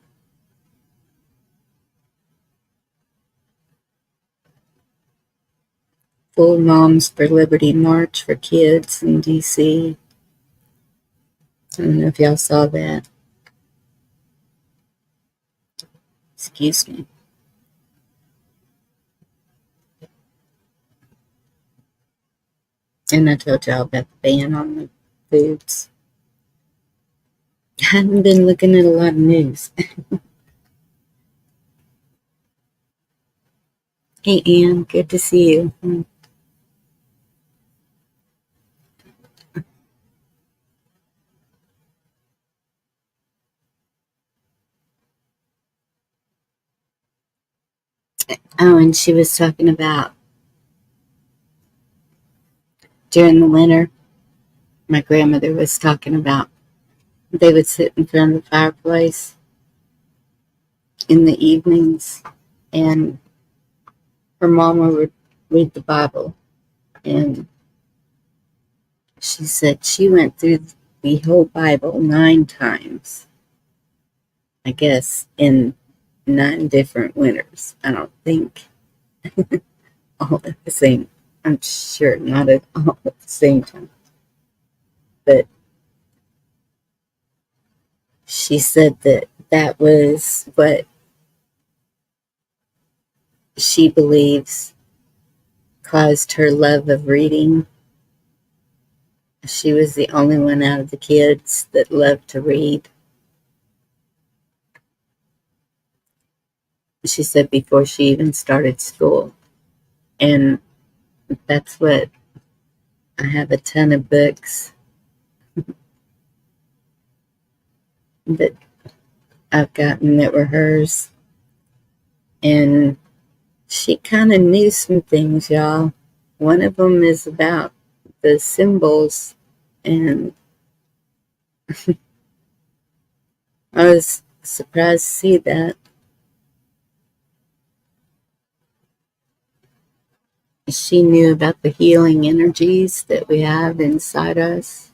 Speaker 1: Full Moms for Liberty March for kids in DC. I don't know if y'all saw that. Excuse me. And I told y'all about the ban on the foods. I haven't been looking at a lot of news. Hey, Ann, good to see you. Oh, and she was talking about during the winter, my grandmother was talking about they would sit in front of the fireplace in the evenings, and her mama would read the Bible. And she said she went through the whole Bible 9 times, I guess, in 9 different winters. I don't think all at the same, I'm sure not at all at the same time. But she said that that was what she believes caused her love of reading. She was the only one out of the kids that loved to read. She said before she even started school. And that's what I have a ton of books that I've gotten that were hers. And she kind of knew some things, y'all. One of them is about the symbols, and I was surprised to see that. She knew about the healing energies that we have inside us.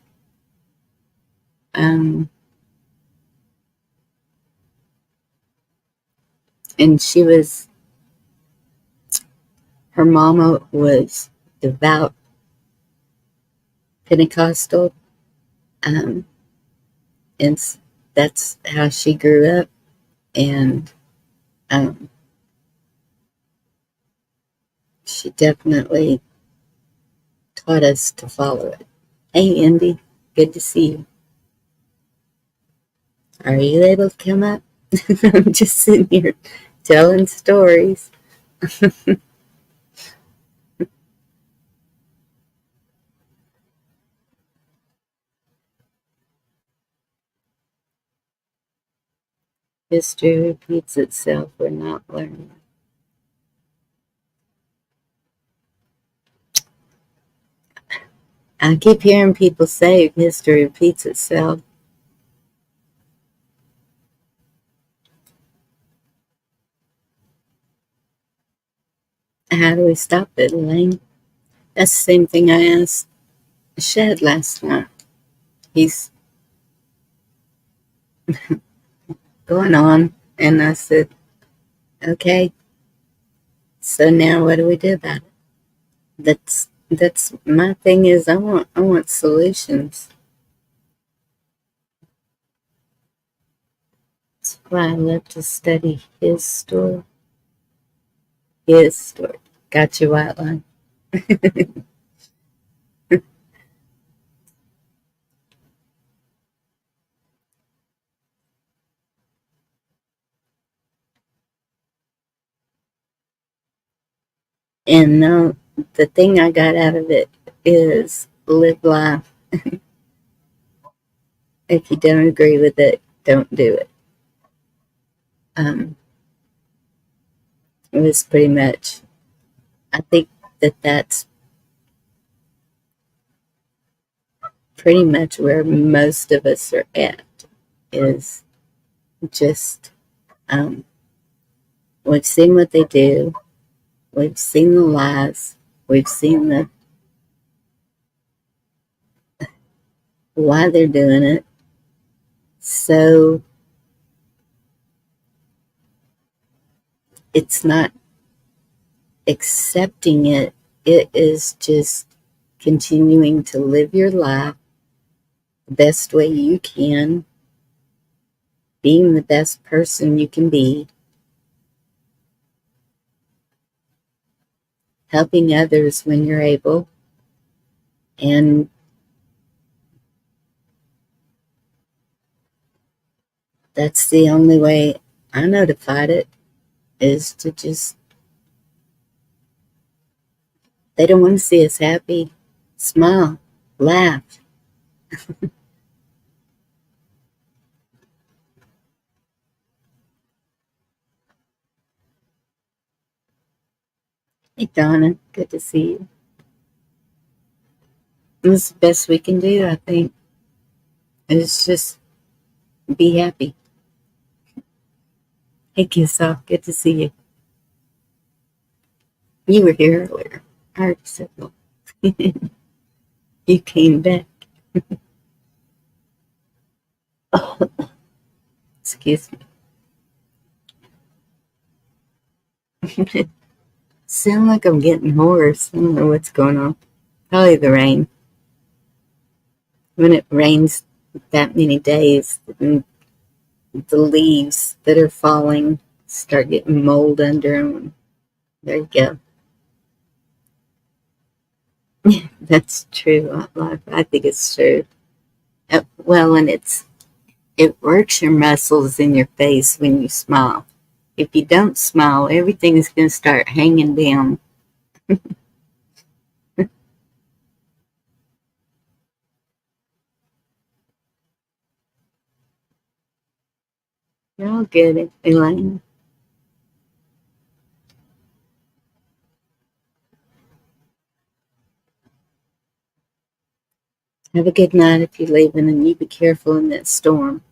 Speaker 1: And her mama was devout Pentecostal, and that's how she grew up, and she definitely taught us to follow it. Hey, Indy, good to see you. Are you able to come up? I'm just sitting here telling stories. History repeats itself. We're not learning. I keep hearing people say history repeats itself. How do we stop it, Elaine? That's the same thing I asked Shed last night. He's going on, and I said, okay, so now what do we do about it? That's my thing is I want solutions. That's why I love to study his story. His story. Got you, White Line. And no, the thing I got out of it is live life. If you don't agree with it, don't do it. It was pretty much, I think that's pretty much where most of us are at, is just, we've seen what they do. We've seen the lies. We've seen the why they're doing it. So it's not accepting it. It is just continuing to live your life the best way you can, being the best person you can be, helping others when you're able, and that's the only way I know to fight it, is to just, they don't want to see us happy. Smile, laugh. Hey, Donna, good to see you. It's the best we can do, I think, is just be happy. Hey, Kiss Off, good to see you. You were here earlier. I heard you said no. You came back. Oh, excuse me. Sound like I'm getting hoarse. I don't know what's going on. Probably the rain. When it rains that many days, the leaves that are falling start getting mold under them. There you go. That's true. I think it's true. Well, and it works your muscles in your face when you smile. If you don't smile, everything's going to start hanging down. You're all good, Elaine. Have a good night if you're leaving, and you be careful in that storm.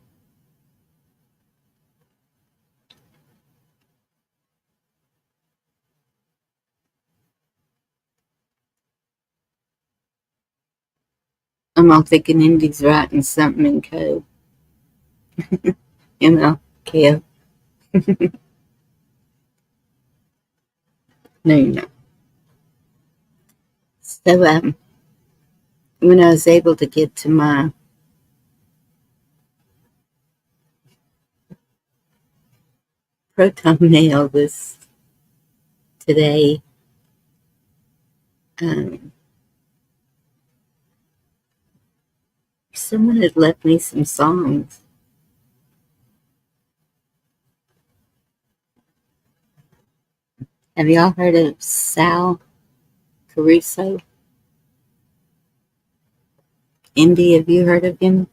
Speaker 1: I'm all thinking Indy's writing something in code. Kev. No, you're not. So, when I was able to get to my proton mail this today, someone had left me some songs. Have y'all heard of Sal Caruso? Indy, have you heard of him?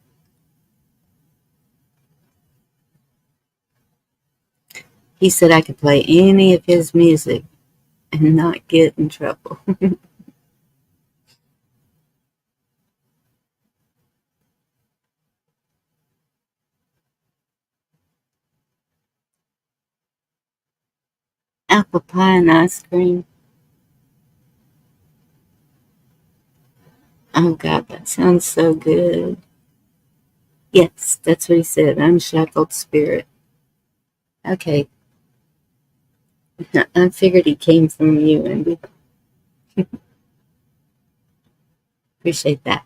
Speaker 1: He said I could play any of his music and not get in trouble. Apple pie and ice cream. Oh God, that sounds so good. Yes, that's what he said. Unshackled spirit. Okay. I figured he came from you, and we appreciate that.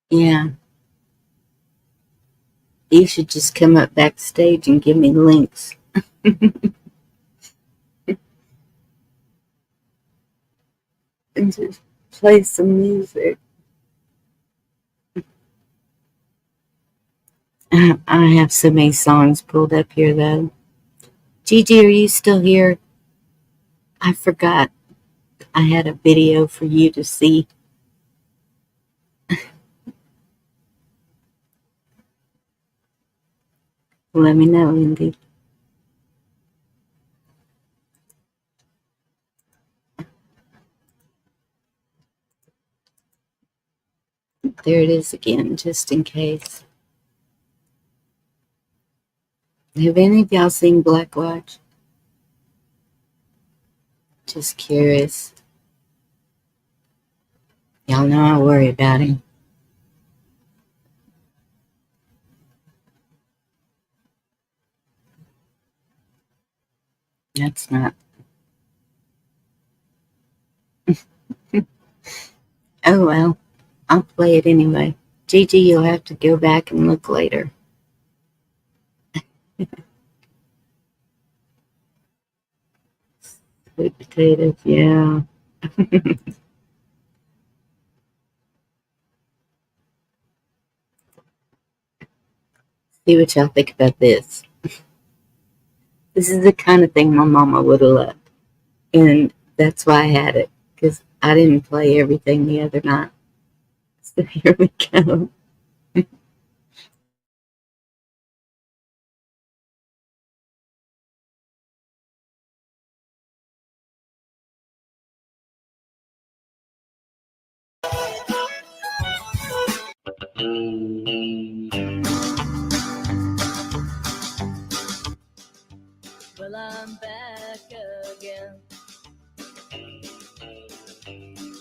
Speaker 1: Yeah. You should just come up backstage and give me links. And just play some music. I have so many songs pulled up here, though. Gigi, are you still here? I forgot I had a video for you to see. Let me know, Indy. There it is again, just in case. Have any of y'all seen Black Watch? Just curious. Y'all know I worry about him. That's not. Oh well, I'll play it anyway. Gigi, you'll have to go back and look later. Sweet potatoes, yeah. See what y'all think about this. This is the kind of thing my mama would have loved. And that's why I had it. Because I didn't play everything the other night. So here we go.
Speaker 2: Well, I'm back again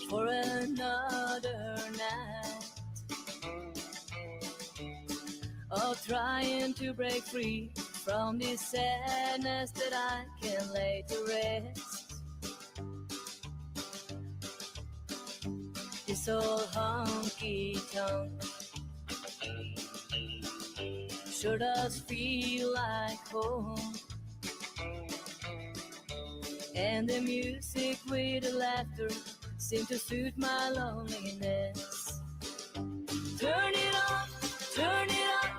Speaker 2: for another night of trying to break free from this sadness that I can lay to rest. This old honky-tonk sure does feel like home. And the music with the laughter seem to suit my loneliness. Turn it up, turn it up,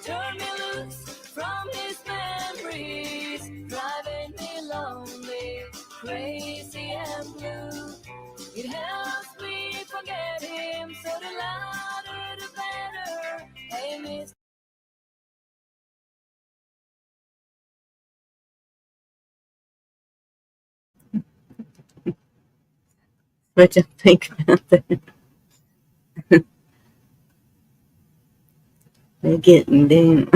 Speaker 2: turn me loose from his memories, driving me lonely, crazy and blue. It helps me forget him, so the louder the better. Hey, miss.
Speaker 1: What y'all think about that? They're getting down.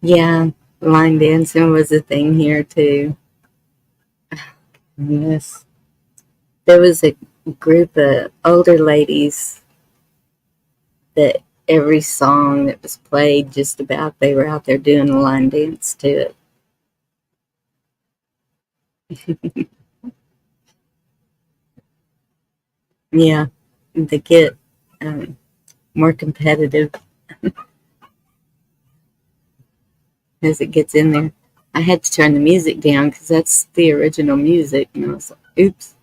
Speaker 1: Yeah, line dancing was a thing here too. Yes. There was a group of older ladies that every song that was played just about they were out there doing a line dance to it. Yeah, they get more competitive as it gets in there. I had to turn the music down because that's the original music, and I was like, oops.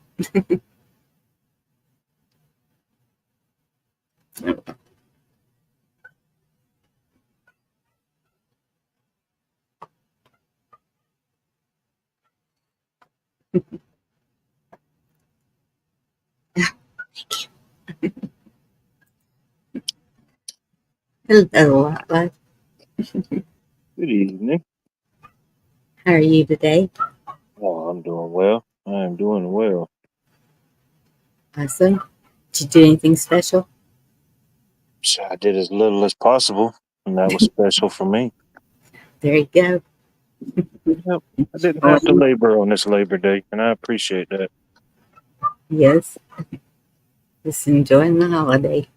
Speaker 1: Hello, Atlas.
Speaker 4: Good evening.
Speaker 1: How are you today?
Speaker 4: Oh, I'm doing well. I am doing well.
Speaker 1: Awesome. Did you do anything special?
Speaker 4: So I did as little as possible, and that was special for me.
Speaker 1: There you go.
Speaker 4: Yep. I didn't
Speaker 1: Oh,
Speaker 4: have to labor on this Labor Day, and I appreciate that.
Speaker 1: yes. Just enjoying the holiday.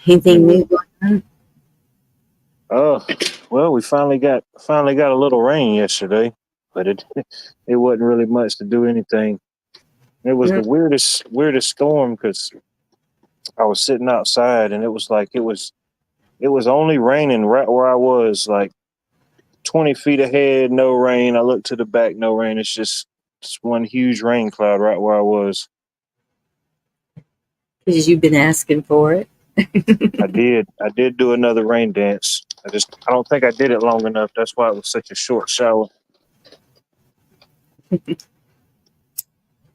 Speaker 1: Anything new going on?
Speaker 4: Oh, well, we finally got a little rain yesterday, but it wasn't really much to do anything. It was the weirdest storm because I was sitting outside, and it was like it was only raining right where I was, like 20 feet ahead, no rain. I looked to the back, no rain. It's just one huge rain cloud right where I was.
Speaker 1: Because you've been asking for it.
Speaker 4: I did do another rain dance. I don't think I did it long enough. That's why it was such a short shower.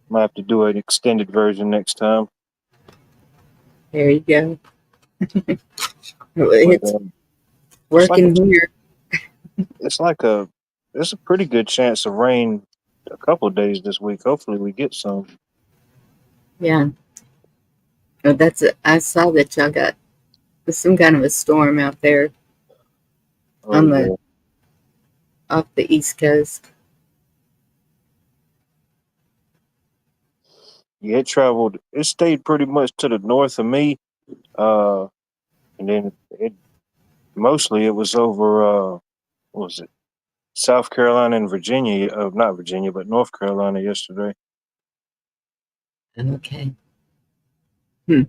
Speaker 4: Might have to do an extended version next time.
Speaker 1: There you go.
Speaker 4: But
Speaker 1: It's
Speaker 4: it's like
Speaker 1: working here.
Speaker 4: it's like a there's a pretty good chance of rain a couple of days this week. Hopefully, we get some.
Speaker 1: Yeah. Oh, I saw that y'all got some kind of a storm out there
Speaker 4: Oh
Speaker 1: on the
Speaker 4: yeah,
Speaker 1: off the East Coast.
Speaker 4: yeah. It traveled. It stayed pretty much to the north of me. Uh, and then it mostly it was over. What was it? South Carolina and Virginia. Not Virginia, but North Carolina yesterday.
Speaker 1: Okay. Hmm.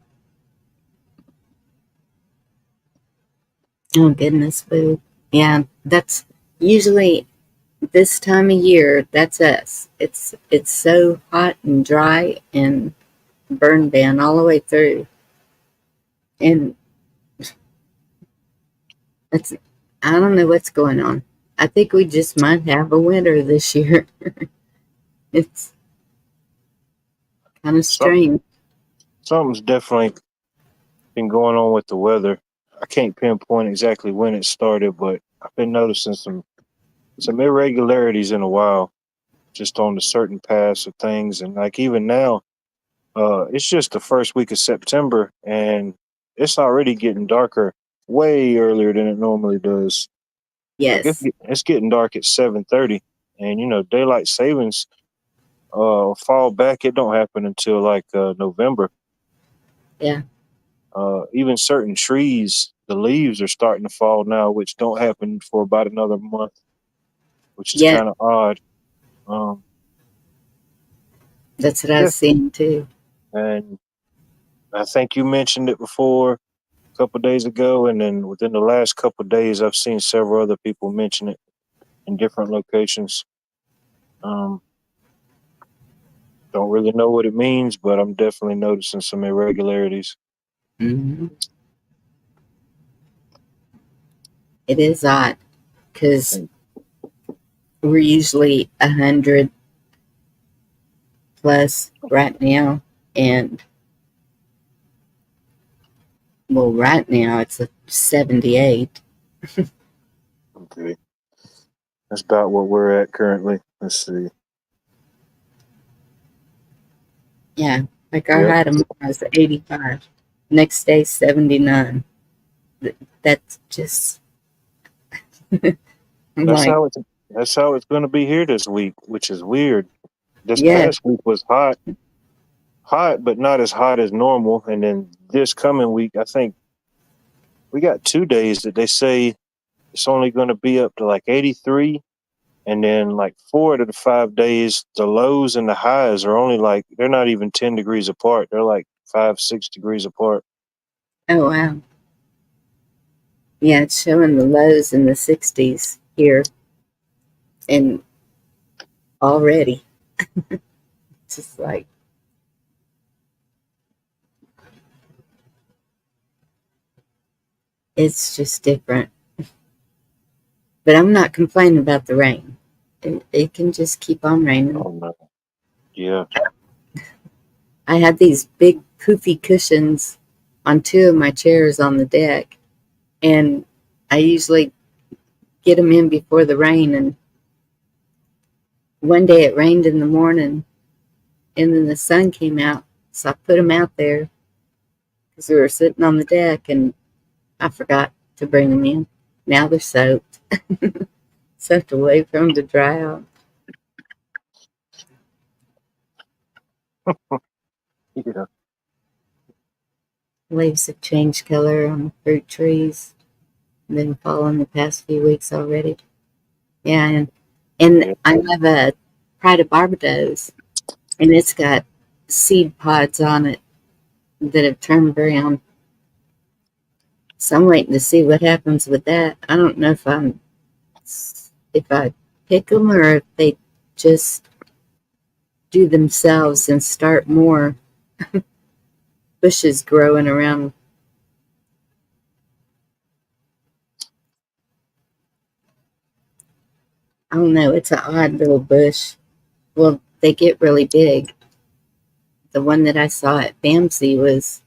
Speaker 1: Oh goodness, boo. Yeah, that's usually this time of year. That's us. It's so hot and dry and burn ban all the way through, and it's I don't know what's going on. I think we just might have a winter this year. It's kind of
Speaker 4: Some,
Speaker 1: strange.
Speaker 4: something's definitely been going on with the weather. I can't pinpoint exactly when it started, but I've been noticing some irregularities in a while, just on the certain paths of things, and like even now, it's just the first week of September, and it's already getting darker way earlier than it normally does. Like
Speaker 1: Yes.
Speaker 4: it's getting dark at 7:30, and daylight savings fall back. It don't happen until like November.
Speaker 1: Yeah.
Speaker 4: Even certain trees, the leaves are starting to fall now, which don't happen for about another month, which is
Speaker 1: Yeah.
Speaker 4: kind of odd. Um,
Speaker 1: That's what I
Speaker 4: yeah,
Speaker 1: was seeing too.
Speaker 4: and I think you mentioned it before a couple of days ago, and then within the last couple of days, I've seen several other people mention it in different locations. Um, don't really know what it means, but I'm definitely noticing some irregularities.
Speaker 1: Hmm. It is odd because
Speaker 4: And
Speaker 1: we're usually 100 plus right now, and well, right now it's a 78.
Speaker 4: okay, that's about what we're at currently. Let's see.
Speaker 1: Yeah, like our
Speaker 4: Yep,
Speaker 1: high tomorrow is 85. Next day 79. That's just I'm
Speaker 4: that's
Speaker 1: like,
Speaker 4: how it's that's how it's going to be here this week, which is weird. This
Speaker 1: yeah,
Speaker 4: past week was hot, but not as hot as normal. And then this coming week, I think we got 2 days that they say it's only going to be up to like 83. And then like 4 to 5 days, the lows and the highs are only like, they're not even 10 degrees apart. They're like 5, 6 degrees apart.
Speaker 1: oh wow, yeah, it's showing the lows in the 60s here, and already it's just like it's just different. But I'm not complaining about the rain. It can just keep on raining.
Speaker 4: Oh no. Yeah.
Speaker 1: I had these big poofy cushions on two of my chairs on the deck, and I usually get them in before the rain. And one day it rained in the morning, and then the sun came out, so I put them out there because we were sitting on the deck, and I forgot to bring them in. Now they're soaked, so I have to wait for them to dry out.
Speaker 4: Yeah.
Speaker 1: Leaves have changed color on the fruit trees. Been falling the past few weeks already. Yeah, and
Speaker 4: Yeah.
Speaker 1: I have a Pride of Barbados, and it's got seed pods on it that have turned brown. So I'm waiting to see what happens with that. I don't know if I pick them or if they just do themselves and start more bushes growing around. I don't know. It's an odd little bush. Well, they get really big. The one that I saw at Bamsey was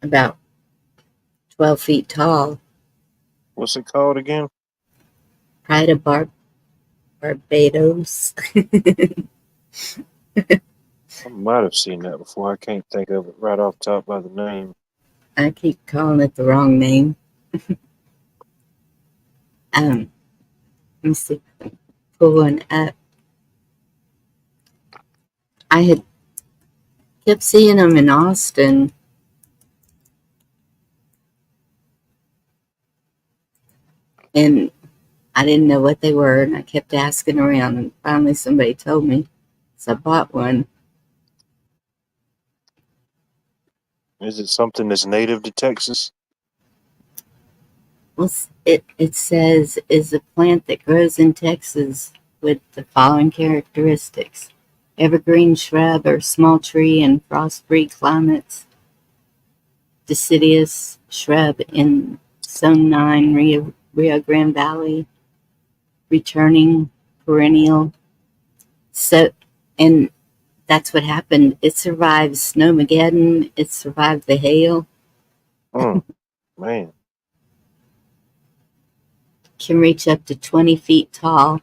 Speaker 1: about 12 feet tall.
Speaker 4: What's it called again?
Speaker 1: Pride of Barbados.
Speaker 4: I might have seen that before. I can't think of it right off top by the name.
Speaker 1: I keep calling it the wrong name. Let me see if I can pull one up. I had kept seeing them in Austin. And I didn't know what they were, and I kept asking around, and finally somebody told me. So I bought one.
Speaker 4: Is it something that's native to Texas?
Speaker 1: Well, it says is a plant that grows in Texas with the following characteristics: evergreen shrub or small tree in frost-free climates, deciduous shrub in Zone 9 Rio Grande Valley, returning perennial. So, and that's what happened. It survived Snowmageddon. It survived the hail.
Speaker 4: Man.
Speaker 1: Can reach up to 20 feet tall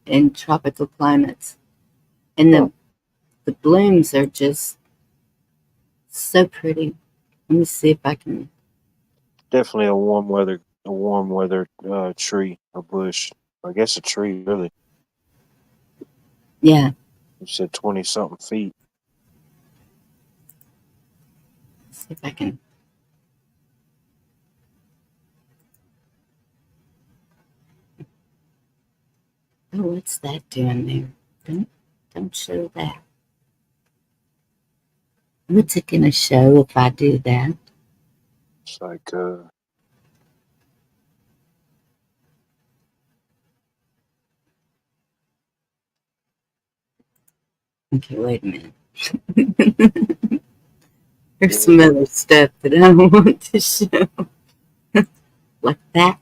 Speaker 1: in tropical climates. And the blooms are just so pretty. Let me see if I can.
Speaker 4: Definitely a warm weather tree, a bush. I guess a tree, really.
Speaker 1: Yeah.
Speaker 4: You said 20 something feet.
Speaker 1: Let's see if I can. Oh, what's that doing there? Don't show that. What's it gonna show if I do that?
Speaker 4: It's like
Speaker 1: Okay, wait a minute. There's some other stuff that I don't want to show. Like that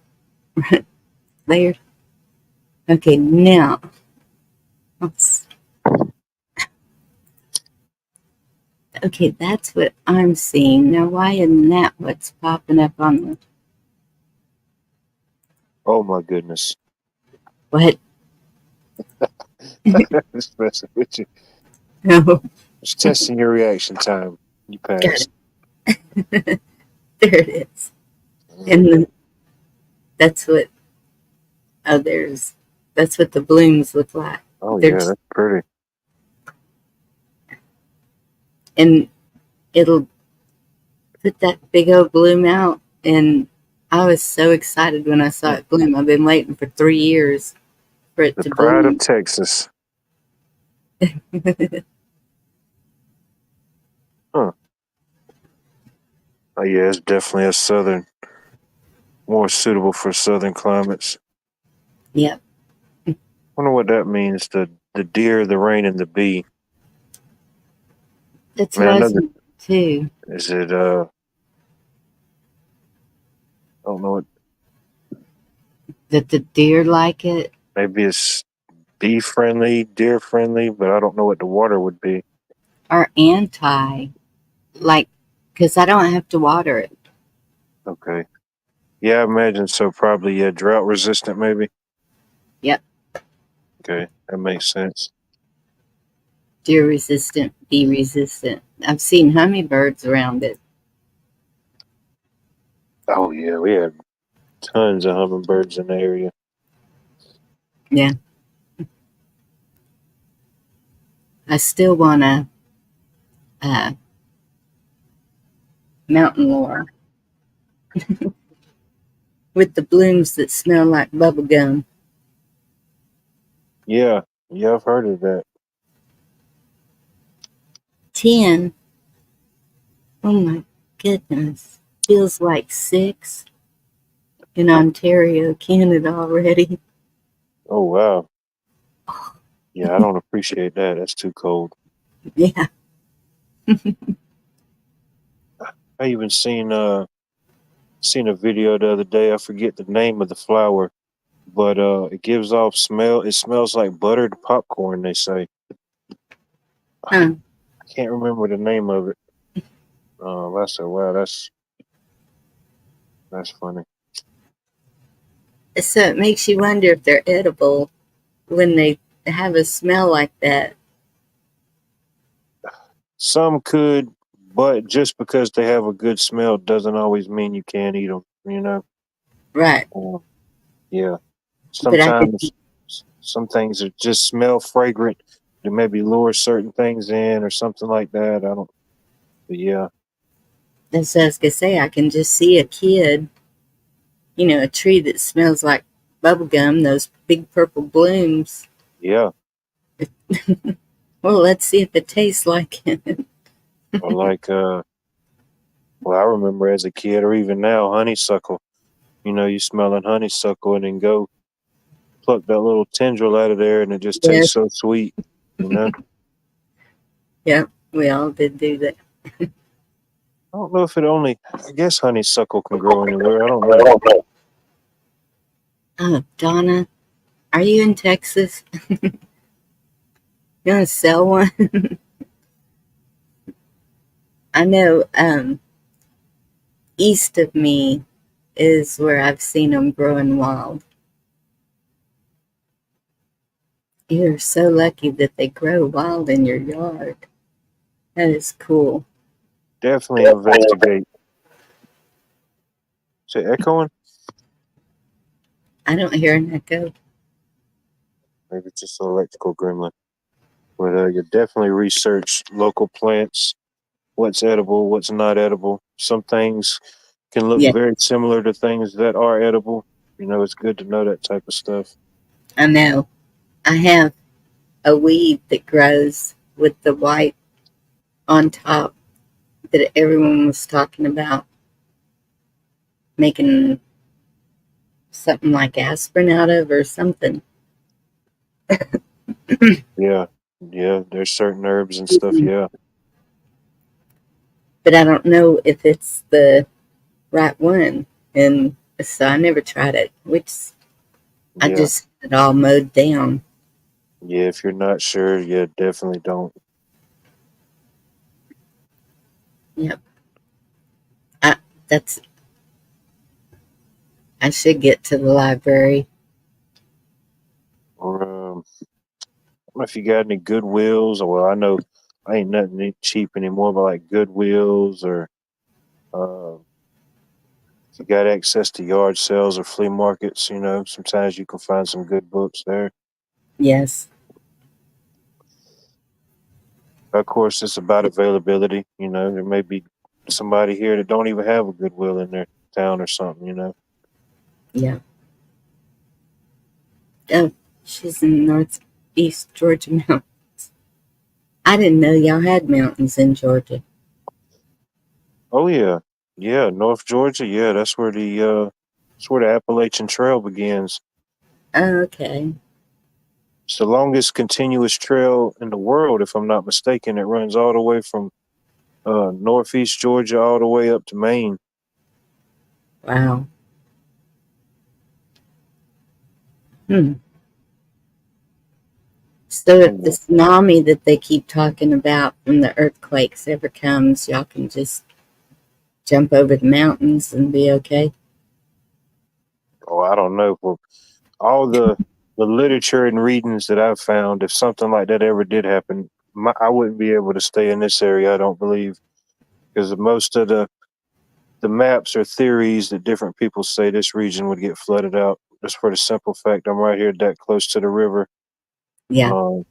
Speaker 1: right there. Okay, now okay, that's what I'm seeing. Now why isn't that what's popping up on the
Speaker 4: oh my goodness.
Speaker 1: what?
Speaker 4: Just messing with you.
Speaker 1: No,
Speaker 4: Just testing your reaction time. You
Speaker 1: got
Speaker 4: passed.
Speaker 1: it. There it is. And then that's what that's what the blooms look like.
Speaker 4: Oh yeah,
Speaker 1: There's
Speaker 4: that's pretty.
Speaker 1: and it'll put that big old bloom out, and I was so excited when I saw it bloom. I've been waiting for 3 years for it
Speaker 4: The
Speaker 1: to
Speaker 4: pride of
Speaker 1: bloom.
Speaker 4: Texas. Huh. Oh yeah, it's definitely more suitable for southern climates.
Speaker 1: Yep,
Speaker 4: Wonder what that means. The deer, the rain, and the bee.
Speaker 1: that's
Speaker 4: I
Speaker 1: what
Speaker 4: mean,
Speaker 1: I
Speaker 4: I know
Speaker 1: was thinking too.
Speaker 4: is it I don't know what,
Speaker 1: That the deer like it,
Speaker 4: maybe it's bee friendly, deer friendly, but I don't know what the water would be.
Speaker 1: or anti, like, because I don't have to water it.
Speaker 4: Okay. Yeah, I imagine so. Probably, yeah, drought resistant, maybe.
Speaker 1: Yep,
Speaker 4: Okay, that makes sense.
Speaker 1: deer resistant, bee resistant. I've seen hummingbirds around it.
Speaker 4: Oh yeah, we had tons of hummingbirds in the area.
Speaker 1: Yeah, I still want a uh, mountain laurel with the blooms that smell like bubble gum.
Speaker 4: Yeah, yeah, I've heard of that.
Speaker 1: 10. Oh my goodness. Feels like 6 in Ontario, Canada already.
Speaker 4: Oh wow. Yeah, I don't appreciate that. That's too cold.
Speaker 1: Yeah.
Speaker 4: I even seen a video the other day. I forget the name of the flower, but it gives off smell. It smells like buttered popcorn. They say.
Speaker 1: Huh.
Speaker 4: I can't remember the name of it. I said, wow, that's That's funny.
Speaker 1: So it makes you wonder if they're edible when they have a smell like that.
Speaker 4: Some could, but just because they have a good smell doesn't always mean you can't eat them.
Speaker 1: Right.
Speaker 4: Yeah.
Speaker 1: But I could
Speaker 4: Sometimes some things that just smell fragrant to maybe lure certain things in or something like that. I don't. But yeah,
Speaker 1: That's what I was gonna say. I can just see a kid, a tree that smells like bubble gum, those big purple blooms.
Speaker 4: yeah.
Speaker 1: Well, let's see if it tastes like it.
Speaker 4: Or like well, I remember as a kid or even now, honeysuckle. You smelling honeysuckle and then go pluck that little tendril out of there and it just tastes
Speaker 1: Yes.
Speaker 4: so sweet. You know.
Speaker 1: Yep. We all did do that.
Speaker 4: I don't know if it only. I guess honeysuckle can grow anywhere. I don't know.
Speaker 1: Oh, Donna, are you in Texas? You want to sell one? I know east of me is where I've seen them growing wild. You're so lucky that they grow wild in your yard. That is cool.
Speaker 4: Definitely investigate. Is it echoing?
Speaker 1: I don't hear an echo.
Speaker 4: Maybe it's just an electrical gremlin. But you definitely research local plants, what's edible, what's not edible. Some things can look
Speaker 1: Yeah,
Speaker 4: very similar to things that are edible. It's good to know that type of stuff.
Speaker 1: I know. I have a weed that grows with the white on top that everyone was talking about making something like aspirin out of or something.
Speaker 4: Yeah, yeah. There's certain herbs and stuff. Yeah,
Speaker 1: But I don't know if it's the right one. And so I never tried it, which I
Speaker 4: yeah,
Speaker 1: just had it all mowed down.
Speaker 4: yeah. If you're not sure, yeah, definitely don't.
Speaker 1: Yep. I, that's, I should get to the library.
Speaker 4: Or I don't know if you got any Goodwills. Well, I know I ain't nothing cheap anymore, but like Goodwills or uh, if you got access to yard sales or flea markets, sometimes you can find some good books there.
Speaker 1: Yes.
Speaker 4: Of course, it's about availability. There may be somebody here that don't even have a Goodwill in their town or something.
Speaker 1: Yeah. Oh, she's in northeast Georgia mountains. I didn't know y'all had mountains in Georgia.
Speaker 4: Oh yeah, yeah, North Georgia. Yeah, that's where the Appalachian Trail begins.
Speaker 1: Oh, okay.
Speaker 4: It's the longest continuous trail in the world, if I'm not mistaken. It runs all the way from northeast Georgia all the way up to Maine.
Speaker 1: Wow. Hmm. So if the
Speaker 4: And,
Speaker 1: tsunami that they keep talking about from the earthquakes ever comes, y'all can just jump over the mountains and be okay.
Speaker 4: oh, I don't know. Well, all the literature and readings that I've found, if something like that ever did happen, I wouldn't be able to stay in this area. I don't believe because most of the maps or theories that different people say this region would get flooded out. Just for the simple fact I'm right here that close to the river.
Speaker 1: Yeah.
Speaker 4: Um,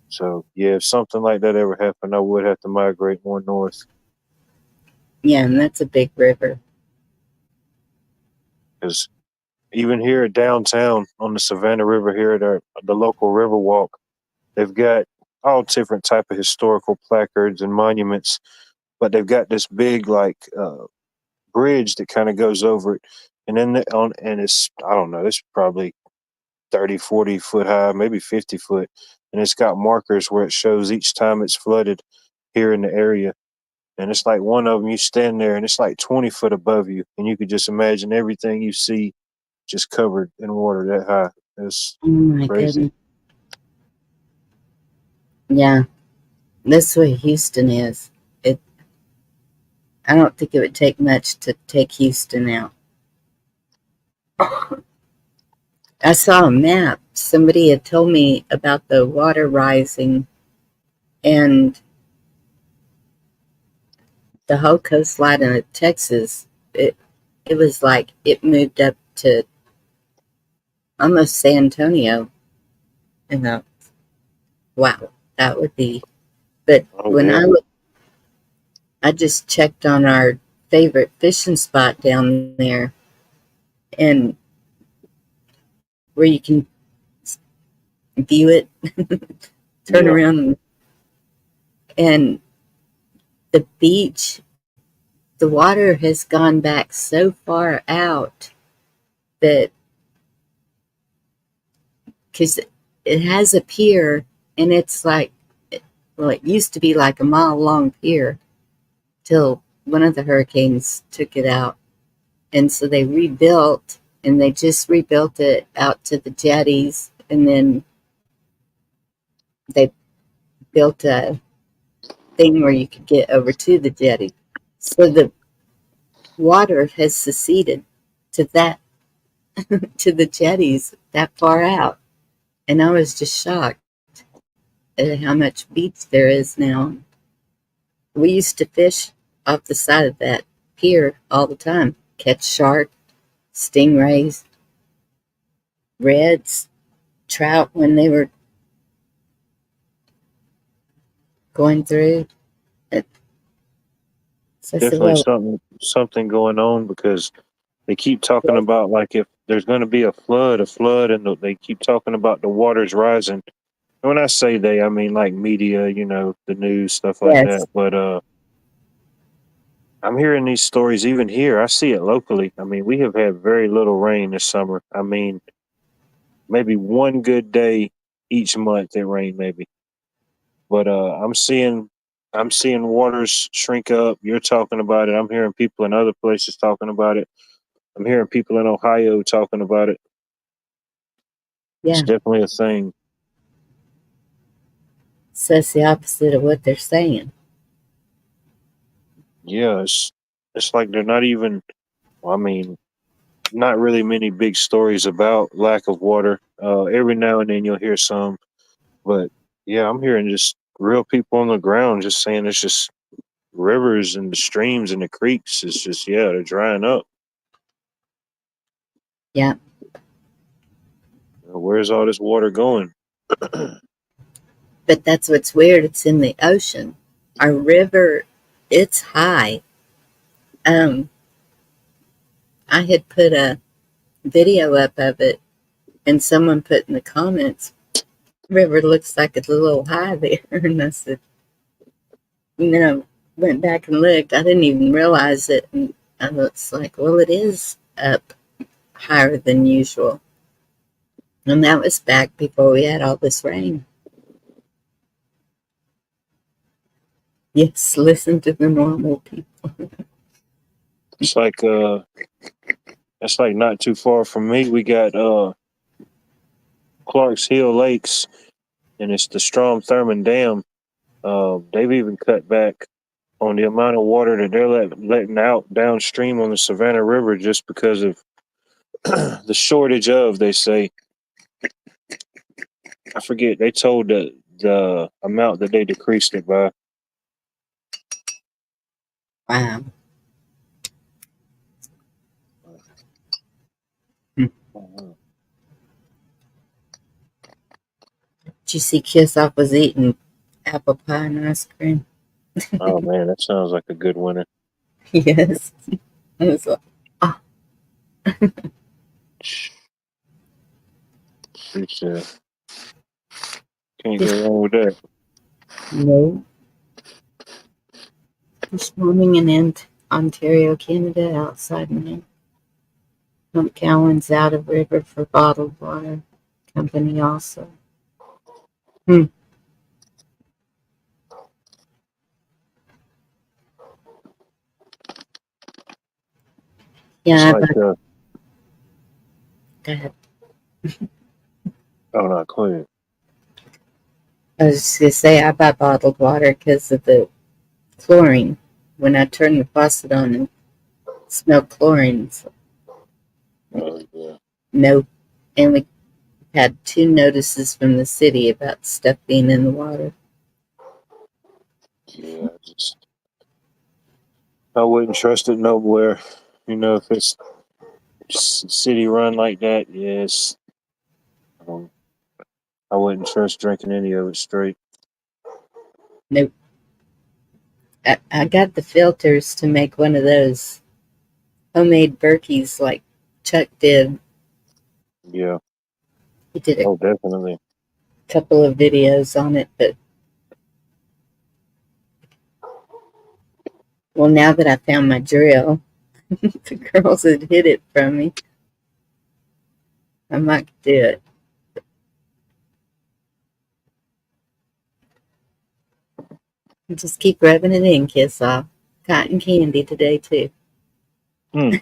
Speaker 4: so yeah, if something like that ever happened, I would have to migrate more north
Speaker 1: Yeah, and that's a big river.
Speaker 4: because even here at downtown on the Savannah River here at the local river walk, they've got all different type of historical placards and monuments, but they've got this big like bridge that kind of goes over it, and then and it's I don't know, it's probably 30, 40 foot high, maybe 50 foot, and it's got markers where it shows each time it's flooded here in the area. And it's like one of them, you stand there and it's like 20 foot above you, and you could just imagine everything you see just covered in water that high. It's
Speaker 1: Oh my
Speaker 4: crazy.
Speaker 1: goodness. Yeah, that's where Houston is. It. I don't think it would take much to take Houston out. I saw a map. Somebody had told me about the water rising, and the whole coastline of Texas. It was like it moved up to almost San Antonio. And wow, that would be. But
Speaker 4: Oh
Speaker 1: when
Speaker 4: yeah.
Speaker 1: I just checked on our favorite fishing spot down there, and where you can view it, turn
Speaker 4: Yeah.
Speaker 1: around, and the beach, the water has gone back so far out that because it has a pier, and it's like, well, it used to be like a mile long pier till one of the hurricanes took it out. And so they rebuilt, and they just rebuilt it out to the jetties, and then they built a thing where you could get over to the jetty. So the water has seceded to that, to the jetties that far out. And I was just shocked at how much beach there is now. We used to fish off the side of that pier all the time, catch shark, stingrays, reds, trout when they were going through. So I said,
Speaker 4: Definitely
Speaker 1: well,
Speaker 4: something going on, because they keep talking about, like, if there's going to be a flood, and they keep talking about the waters rising. And when I say they, I mean like media, the news, stuff like
Speaker 1: yes,
Speaker 4: that. But I'm hearing these stories even here. I see it locally. I mean, we have had very little rain this summer. I mean, maybe one good day each month it rained, maybe. But I'm seeing waters shrink up. You're talking about it. I'm hearing people in other places talking about it. I'm hearing people in Ohio talking about it. It's
Speaker 1: yeah.
Speaker 4: definitely a thing.
Speaker 1: So it's the opposite of what they're saying.
Speaker 4: Yeah, it's like they're not even. Well, I mean, not really many big stories about lack of water. Every now and then you'll hear some, but yeah, I'm hearing just real people on the ground just saying it's just rivers and the streams and the creeks. It's just, yeah, they're drying up.
Speaker 1: Yeah.
Speaker 4: Where's all this water going?
Speaker 1: But that's what's weird. It's in the ocean. Our river, it's high. Um, I had put a video up of it, and someone put in the comments, river looks like it's a little high there. And I said, went back and looked. I didn't even realize it. And I was like, well, it is up higher than usual. And that was back before we had all this rain. Yes, listen to the normal people.
Speaker 4: It's like it's like not too far from me. We got Clark's Hill Lakes, and it's the Strom Thurmond Dam. They've even cut back on the amount of water that they're letting out downstream on the Savannah River, just because of the shortage of, they say. I forget, they told the amount that they decreased it by.
Speaker 1: Wow. Did you see Kiss Off was eating apple pie and ice cream?
Speaker 4: Oh man, that sounds like a good winner.
Speaker 1: Yes. I was like, oh,
Speaker 4: It's, can't go wrong with that.
Speaker 1: no. This morning in Ontario, Canada, outside my Pump gallons out of river for bottled water company also. Hmm.
Speaker 4: It's
Speaker 1: Yeah,
Speaker 4: like
Speaker 1: but go ahead.
Speaker 4: oh no, go ahead.
Speaker 1: I was just gonna say I buy bottled water because of the chlorine. when I turned the faucet on and smelled chlorine. So,
Speaker 4: Yeah.
Speaker 1: no, and we had 2 notices from the city about stuff being in the water.
Speaker 4: Yeah, I wouldn't trust it nowhere. If it's city run like that, yes. I wouldn't trust drinking any of it straight.
Speaker 1: Nope. I got the filters to make one of those homemade Berkeys like Chuck did.
Speaker 4: Yeah.
Speaker 1: He did a
Speaker 4: Oh, definitely.
Speaker 1: couple of videos on it, but well, now that I found my drill, the girls had hid it from me. I might do it. Just keep rubbing it in, kiss off. Cotton candy today, too.
Speaker 4: Hmm.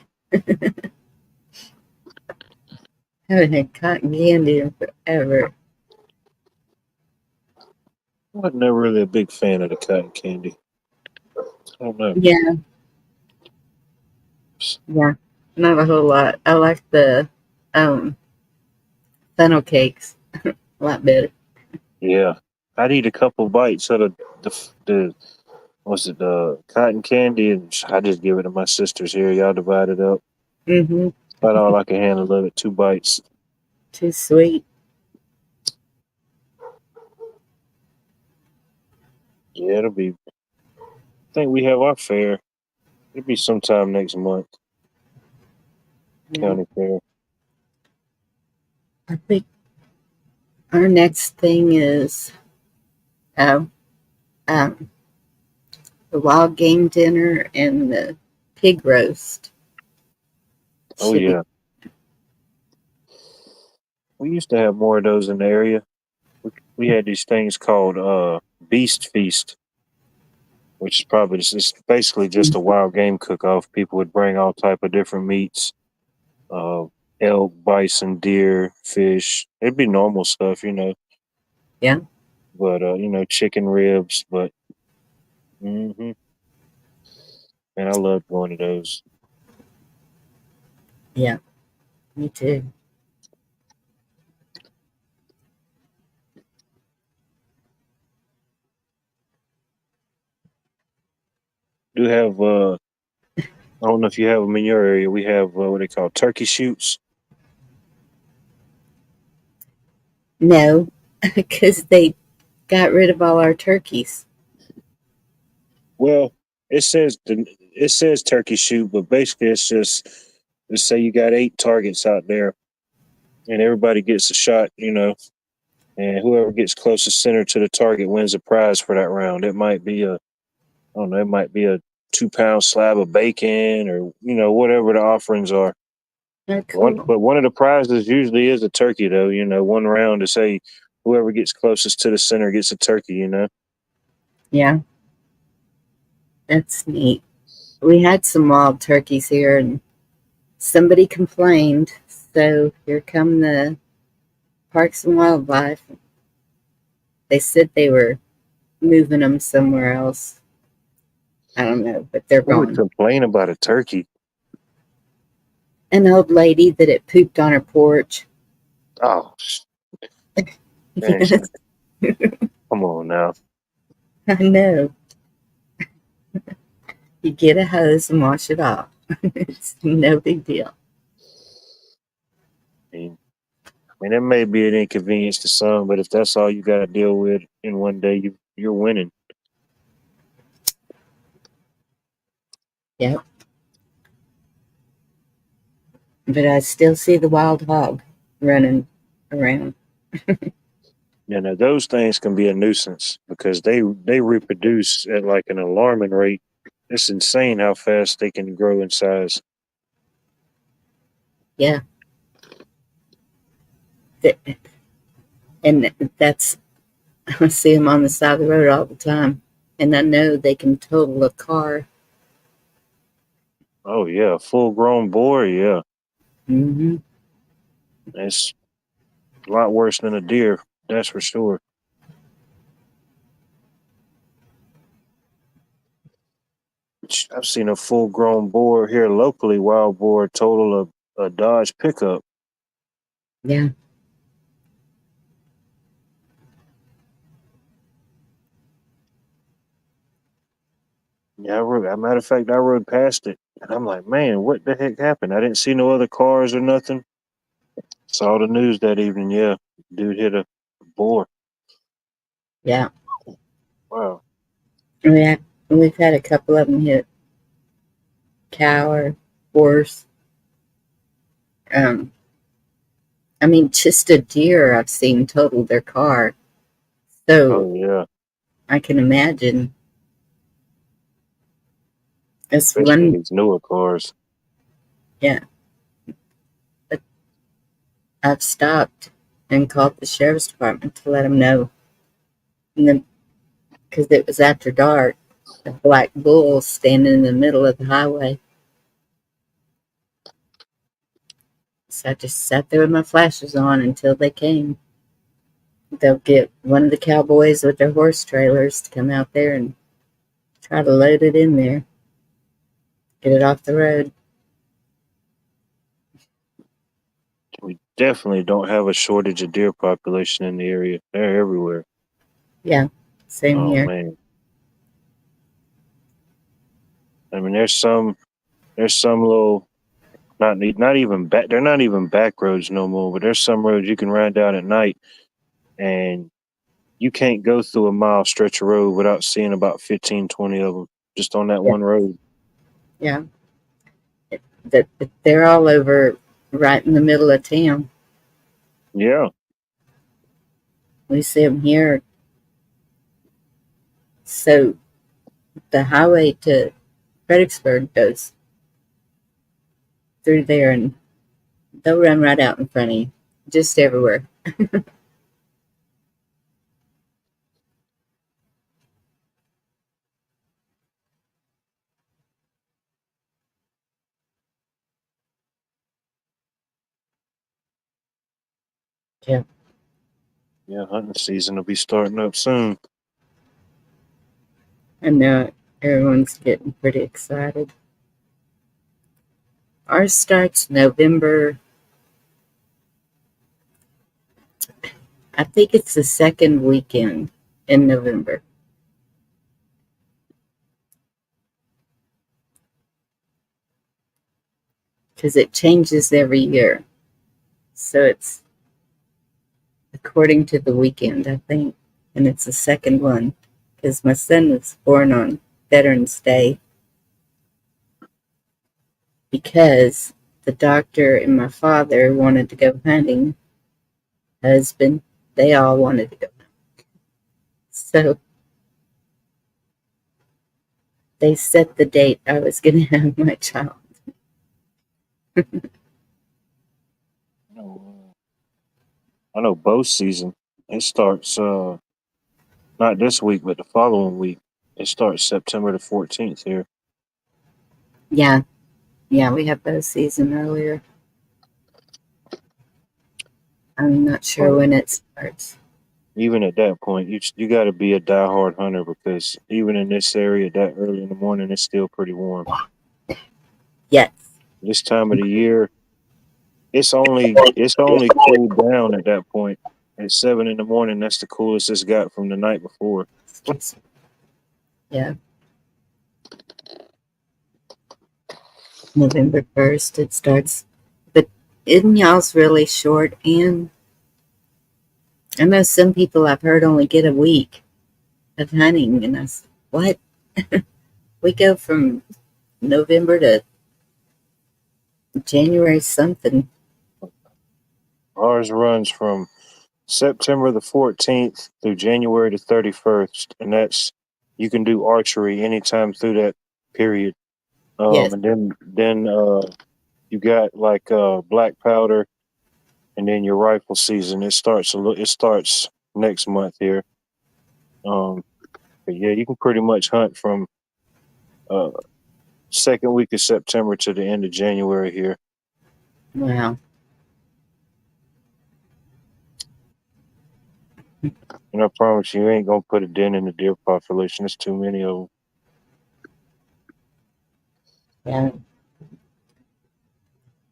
Speaker 1: Haven't had cotton candy in forever.
Speaker 4: I was never really a big fan of the cotton candy. I don't know.
Speaker 1: Yeah, not a whole lot. I like the um, funnel cakes a lot better.
Speaker 4: Yeah. I'd eat a couple bites of the was it the cotton candy, and I just give it to my sisters here. Y'all divide it up.
Speaker 1: Mm-hmm.
Speaker 4: About all I can handle of it, 2 bites.
Speaker 1: Too sweet.
Speaker 4: Yeah, it'll be. I think we have our fair. It'll be sometime next month.
Speaker 1: Yeah.
Speaker 4: County fair.
Speaker 1: I think our next thing is uh, um, the wild game dinner and the pig roast.
Speaker 4: Oh
Speaker 1: Should be.
Speaker 4: yeah, we used to have more of those in the area. We had these things called Beast Feast, which is probably it's basically just a wild game cook-off. People would bring all type of different meats, uh, elk, bison, deer, fish. It'd be normal stuff.
Speaker 1: Yeah,
Speaker 4: But chicken ribs. But man, I love going to those.
Speaker 1: yeah, me too.
Speaker 4: Do have I don't know if you have them in your area. We have what they call turkey shoots.
Speaker 1: No, because they got rid of all our turkeys.
Speaker 4: Well, it says turkey shoot, but basically it's just let's say you got 8 targets out there, and everybody gets a shot, and whoever gets closest center to the target wins a prize for that round. It might be I don't know, it might be a 2 pound slab of bacon or whatever the offerings are.
Speaker 1: Oh, cool.
Speaker 4: But one of the prizes usually is a turkey, though. One round to say whoever gets closest to the center gets a turkey.
Speaker 1: Yeah, that's neat. We had some wild turkeys here, and somebody complained. So here come the Parks and Wildlife. They said they were moving them somewhere else. I don't know, but they're
Speaker 4: Who would
Speaker 1: gone.
Speaker 4: complain about a turkey?
Speaker 1: An old lady that had pooped on her porch.
Speaker 4: Oh, man,
Speaker 1: Yes,
Speaker 4: come on now.
Speaker 1: I know. You get a hose and wash it off. It's no big deal.
Speaker 4: I mean, it may be an inconvenience to some, but if that's all you got to deal with in one day, you're winning.
Speaker 1: Yep. But I still see the wild hog running around.
Speaker 4: Now those things can be a nuisance because they reproduce at like an alarming rate. It's insane how fast they can grow in size.
Speaker 1: Yeah. And that's, I see them on the side of the road all the time. And I know they can total a car.
Speaker 4: Oh yeah, full grown boar, yeah,
Speaker 1: Mm-hmm.
Speaker 4: it's a lot worse than a deer. That's for sure. I've seen a full grown boar here locally, wild boar, total of a Dodge pickup.
Speaker 1: Yeah.
Speaker 4: Yeah, as a matter of fact, I rode past it, and I'm like, man, what the heck happened? I didn't see no other cars or nothing. Saw the news that evening. Yeah, dude hit a boar.
Speaker 1: Yeah.
Speaker 4: Wow.
Speaker 1: We've had a couple of them hit cow or horse. I mean, just a deer I've seen total their car. So
Speaker 4: Oh yeah,
Speaker 1: I can imagine. It's
Speaker 4: especially
Speaker 1: one,
Speaker 4: these newer cars.
Speaker 1: yeah. But I've stopped and called the sheriff's department to let them know. And then, because it was after dark, a black bull standing in the middle of the highway. So I just sat there with my flashes on until they came. They'll get one of the cowboys with their horse trailers to come out there and try to load it in there, get it off the road.
Speaker 4: We definitely don't have a shortage of deer population in the area. They're everywhere.
Speaker 1: Yeah, same
Speaker 4: Oh
Speaker 1: here.
Speaker 4: man. I mean, there's some little not even back. They're not even back roads no more. But there's some roads you can ride down at night, and you can't go through a mile stretch of road without seeing about 15, 20 of them just on that
Speaker 1: Yeah,
Speaker 4: one road.
Speaker 1: yeah. They're all over right in the middle of town.
Speaker 4: Yeah.
Speaker 1: We see them here. So the highway to Fredericksburg goes through there, and they'll run right out in front of you, just everywhere. Yeah,
Speaker 4: Yeah, hunting season will be starting up soon.
Speaker 1: I know everyone's getting pretty excited. Ours starts November. I think it's the second weekend in November because it changes every year. So it's according to the weekend, I think, and it's the second one because my son was born on Veterans Day because the doctor and my father wanted to go hunting. Husband, they all wanted to go. So they set the date I was going to have my child.
Speaker 4: I know bow season. It starts not this week, but the following week. It starts September the 14th here.
Speaker 1: Yeah, yeah, we have bow season earlier. I'm not sure
Speaker 4: But
Speaker 1: when it starts.
Speaker 4: even at that point, you got to be a diehard hunter because even in this area, that early in the morning, it's still pretty warm.
Speaker 1: Yes.
Speaker 4: This time of the year, it's only cooled down at that point. At 7 in the morning, that's the coolest it's got from the night before.
Speaker 1: Excuse me. Yeah, November 1st it starts. But isn't y'all's really short? And I know some people I've heard only get a week of hunting, and I said, what? We go from November to January something.
Speaker 4: Ours runs from September the 14th through January the 31st, and that's you can do archery anytime through that period.
Speaker 1: Yes.
Speaker 4: And then you got like black powder, and then your rifle season. It starts next month here. Um, but yeah, you can pretty much hunt from uh second week of September to the end of January here.
Speaker 1: Wow.
Speaker 4: And I promise you ain't gonna put a dent in the deer population. There's too many of them.
Speaker 1: Yeah.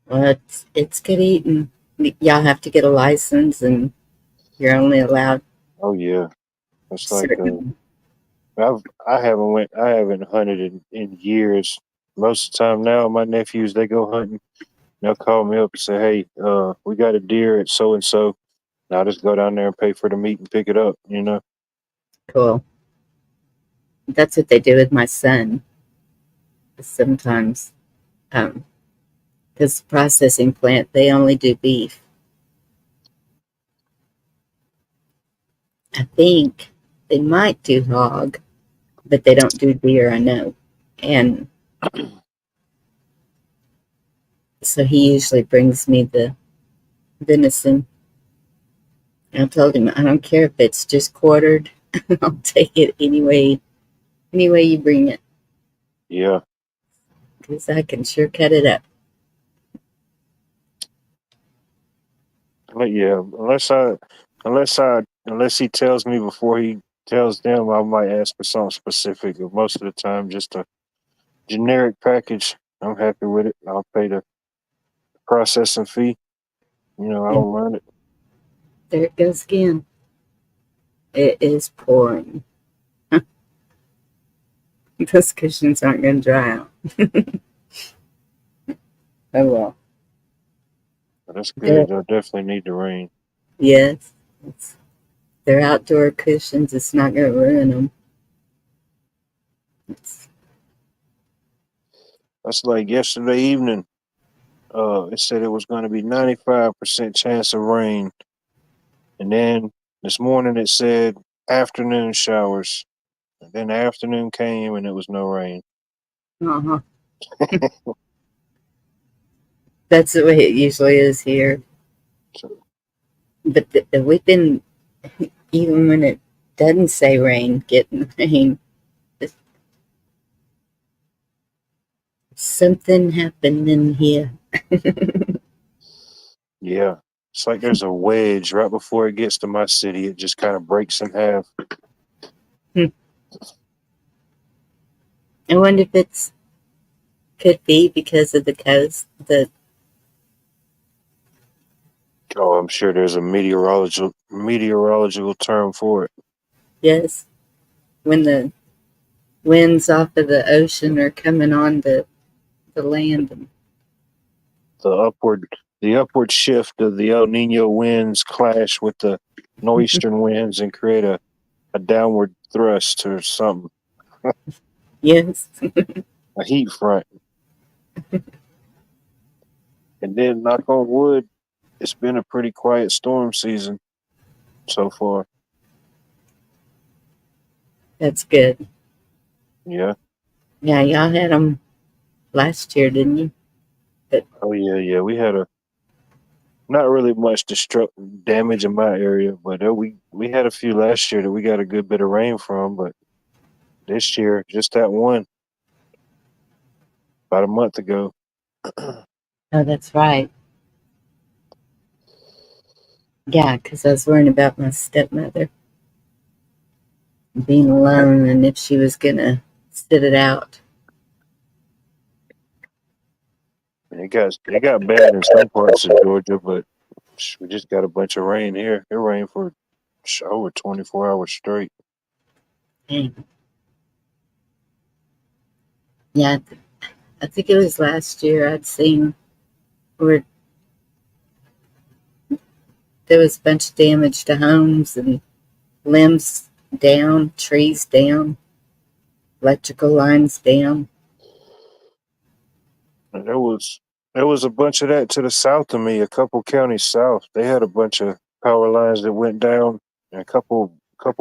Speaker 1: Well, it's good eating. Y'all have to get a license, and you're only allowed
Speaker 4: Oh yeah, it's like
Speaker 1: certain.
Speaker 4: I haven't hunted in years. Most of the time now, my nephews they go hunting. They'll call me up and say, "Hey, we got a deer at so and so." I'll just go down there and pay for the meat and pick it up. You know.
Speaker 1: Cool. That's what they do with my son. Sometimes, because the processing plant they only do beef. I think they might do hog, but they don't do deer. I know, and so he usually brings me the venison. I told him I don't care if it's just quartered. I'll take it any way you bring it,
Speaker 4: Yeah.
Speaker 1: because I can sure cut it up.
Speaker 4: But yeah, unless he tells me before he tells them, I might ask for something specific. But most of the time, just a generic package. I'm happy with it. I'll pay the processing fee. You know, I
Speaker 1: Yeah,
Speaker 4: don't mind it.
Speaker 1: there it goes again. It is pouring. Those cushions aren't going to dry out. Oh well.
Speaker 4: But that's
Speaker 1: They're,
Speaker 4: good. They'll definitely need the rain.
Speaker 1: yes, they're outdoor cushions. It's not going to ruin them. It's,
Speaker 4: That's like yesterday evening. It said it was going to be 95% chance of rain, and then this morning it said afternoon showers. And then the afternoon came and it was no rain.
Speaker 1: uh-huh. That's the way it usually is here.
Speaker 4: So
Speaker 1: But we've been, even when it doesn't say rain, getting rain. Something happened in here.
Speaker 4: yeah, it's like there's a wedge right before it gets to my city. It just kind of breaks in half.
Speaker 1: I wonder if it's could be because of the coast. The
Speaker 4: Oh, I'm sure there's a meteorological term for it.
Speaker 1: yes, when the winds off of the ocean are coming on the land. And,
Speaker 4: The upward the upward shift of the El Nino winds clash with the northeastern winds and create a downward thrust or something.
Speaker 1: yes,
Speaker 4: A heat front. And then knock on wood, it's been a pretty quiet storm season so far.
Speaker 1: that's good.
Speaker 4: Yeah.
Speaker 1: Yeah, y'all had them last year, didn't you? But
Speaker 4: Oh yeah, yeah. We had a not really much damage in my area, but we had a few last year that we got a good bit of rain from. But this year, just that one about a month ago.
Speaker 1: oh, that's right. Yeah, because I was worrying about my stepmother being alone and if she was gonna sit it out.
Speaker 4: It got bad in some parts of Georgia, but we just got a bunch of rain here. It rained for over 24 hours straight.
Speaker 1: Dang. Yeah, I think it was last year I'd seen where there was a bunch of damage to homes and limbs down, trees down, electrical lines down.
Speaker 4: And there was a bunch of that to the south of me, a couple counties south. They had a bunch of power lines that went down, and a couple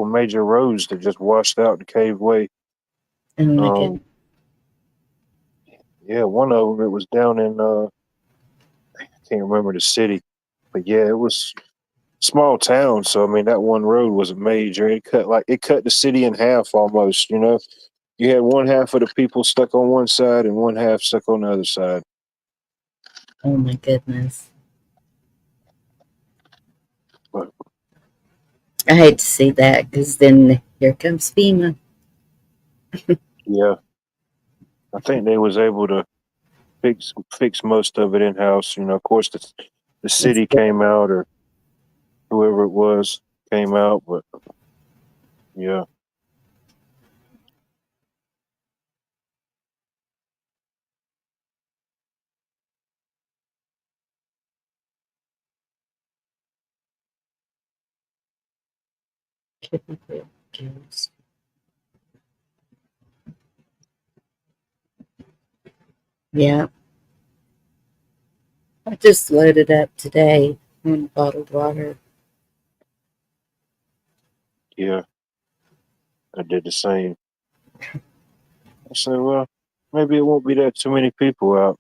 Speaker 4: major roads that just washed out and caved away.
Speaker 1: Oh my
Speaker 4: Um,
Speaker 1: goodness.
Speaker 4: yeah, one of them it was down in I can't remember the city, but yeah, it was small town. So I mean, that one road was major. It cut the city in half almost. You know, you had one half of the people stuck on one side and one half stuck on the other side.
Speaker 1: Oh my goodness.
Speaker 4: But
Speaker 1: I hate to see that because then here comes FEMA.
Speaker 4: yeah, I think they was able to. fix most of it in house. Of course the
Speaker 1: It's
Speaker 4: city came out, or whoever it was came out, but yeah,
Speaker 1: good. Yeah, I just loaded up today on bottled water.
Speaker 4: yeah, I did the same. I said, well, maybe it won't be that too many people out.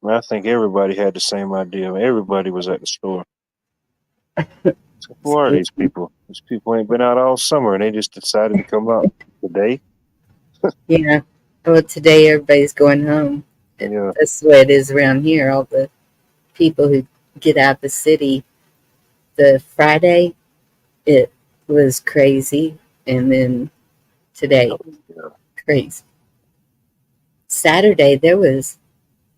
Speaker 4: I think everybody had the same idea. Everybody was at the store. So who are
Speaker 1: Excuse
Speaker 4: these
Speaker 1: me.
Speaker 4: people? These people ain't been out all summer, and they just decided to come out today.
Speaker 1: Yeah. Well, today everybody's going home.
Speaker 4: Yeah,
Speaker 1: That's the way it is around here. All the people who get out of the city. The Friday, it was crazy. And then today,
Speaker 4: yeah.
Speaker 1: crazy. Saturday, there was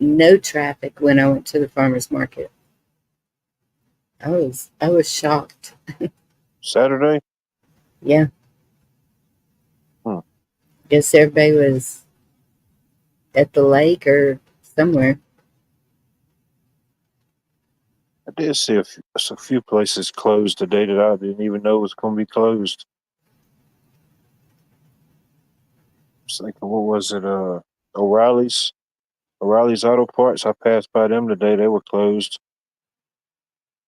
Speaker 1: no traffic when I went to the farmer's market. I was shocked.
Speaker 4: Saturday.
Speaker 1: Yeah.
Speaker 4: Hmm.
Speaker 1: Guess everybody was at the lake or somewhere.
Speaker 4: I did see a few places closed today that I didn't even know was going to be closed. It's like, what was it? O'Reilly's. O'Reilly's Auto Parts. I passed by them today. They were closed.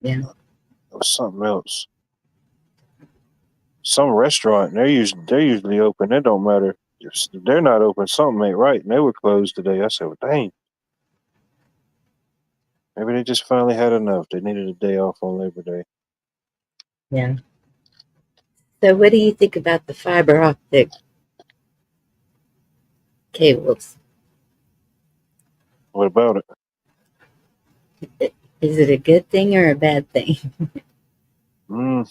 Speaker 1: Yeah.
Speaker 4: It was something else. Some restaurant. They're usually open. It don't matter. If they're not open, something ain't right. And they were closed today. I said, well, dang. Maybe they just finally had enough. They needed a day off on Labor Day.
Speaker 1: Yeah. So, what do you think about the fiber optic cables?
Speaker 4: What about it?
Speaker 1: Is it a good thing or a bad thing?
Speaker 4: Mm,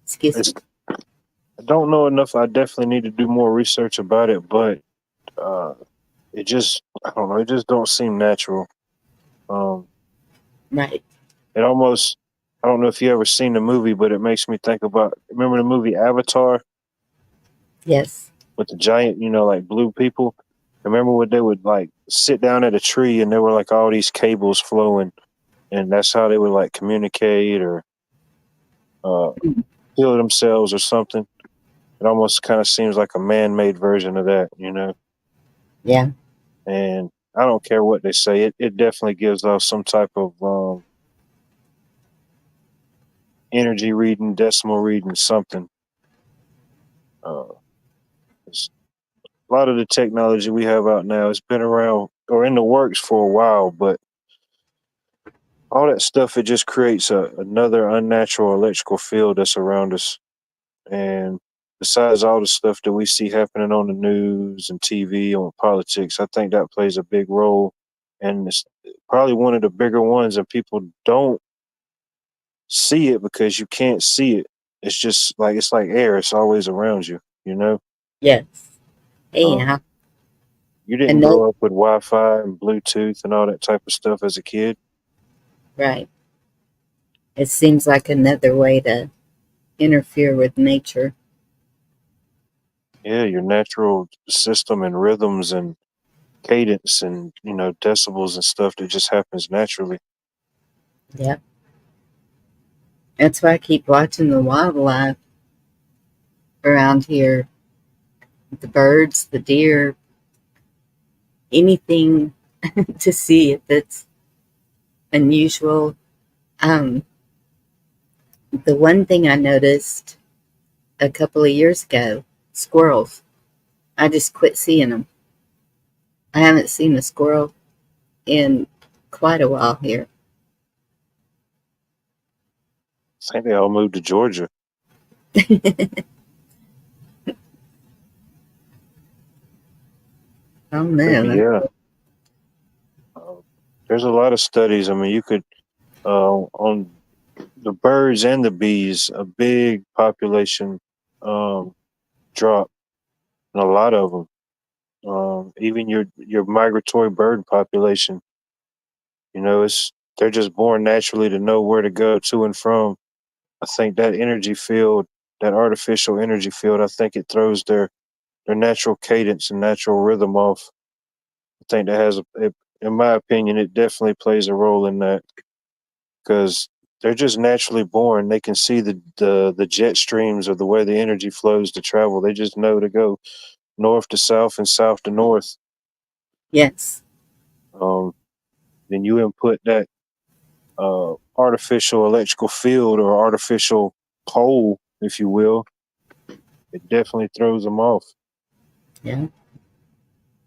Speaker 1: Excuse
Speaker 4: it's,
Speaker 1: me.
Speaker 4: I don't know enough. I definitely need to do more research about it, but uh, I don't know. It just don't seem natural. Um,
Speaker 1: Right.
Speaker 4: it almost, I don't know if you ever seen the movie, but it makes me think about, remember the movie Avatar
Speaker 1: Yes.
Speaker 4: with the giant, like blue people? Remember when they would like sit down at a tree and there were like all these cables flowing, and that's how they would like communicate or uh, heal themselves or something. It almost kind of seems like a man-made version of that.
Speaker 1: Yeah.
Speaker 4: And I don't care what they say. It definitely gives off some type of energy reading, decimal reading, something. Uh, it's- a lot of the technology we have out now has been around or in the works for a while, but all that stuff, it just creates another unnatural electrical field that's around us. And besides all the stuff that we see happening on the news and TV on politics, I think that plays a big role. And it's probably one of the bigger ones, and people don't see it because you can't see it. It's like air. It's always around you.
Speaker 1: Yes.
Speaker 4: Um,
Speaker 1: Anyhow,
Speaker 4: you didn't
Speaker 1: and that,
Speaker 4: grow up with Wi-Fi and Bluetooth and all that type of stuff as a kid.
Speaker 1: right. It seems like another way to interfere with nature.
Speaker 4: Yeah, your natural system and rhythms and cadence and decibels and stuff that just happens naturally.
Speaker 1: Yep. That's why I keep watching the wildlife around here. The birds, the deer, anything to see if it's unusual. Um, the one thing I noticed a couple of years ago, squirrels. I just quit seeing them. I haven't seen a squirrel in quite a while here.
Speaker 4: I think they all moved to Georgia.
Speaker 1: I don't
Speaker 4: But
Speaker 1: know.
Speaker 4: yeah, uh, there's a lot of studies. I mean, you could on the birds and the bees, a big population um, drop, and a lot of them. Even your migratory bird population. They're just born naturally to know where to go to and from. I think that energy field, that artificial energy field, I think it throws their natural cadence and natural rhythm off. I think in my opinion, it definitely plays a role in that because they're just naturally born. They can see the jet streams of the way the energy flows to travel. They just know to go north to south and south to north.
Speaker 1: Yes.
Speaker 4: Um, then you input that artificial electrical field or artificial pole, if you will, it definitely throws them off.
Speaker 1: Yeah.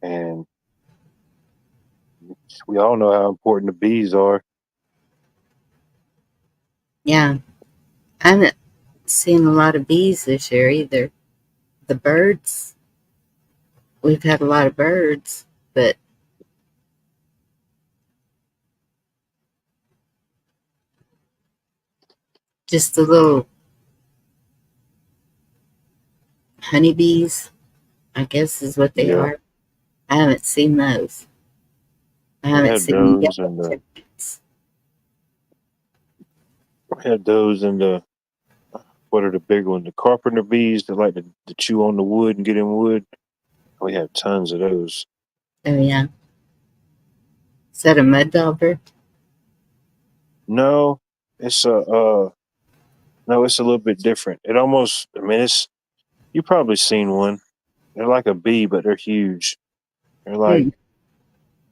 Speaker 4: And we all know how important the bees are.
Speaker 1: Yeah. I haven't seen a lot of bees this year either. The birds, we've had a lot of birds, but just the little honeybees, I guess is what they
Speaker 4: Yeah,
Speaker 1: are. I haven't seen those. I
Speaker 4: we
Speaker 1: haven't
Speaker 4: had
Speaker 1: seen
Speaker 4: those
Speaker 1: yellow
Speaker 4: and the
Speaker 1: jackets.
Speaker 4: we had those and the what are the big ones? The carpenter bees that like to chew on the wood and get in wood. We had tons of those.
Speaker 1: Oh yeah. Is that a mud dauber?
Speaker 4: No, it's a no, it's a little bit different. It almost, I mean, it's you probably seen one. They're like a bee, but they're huge. They're like
Speaker 1: Hmm.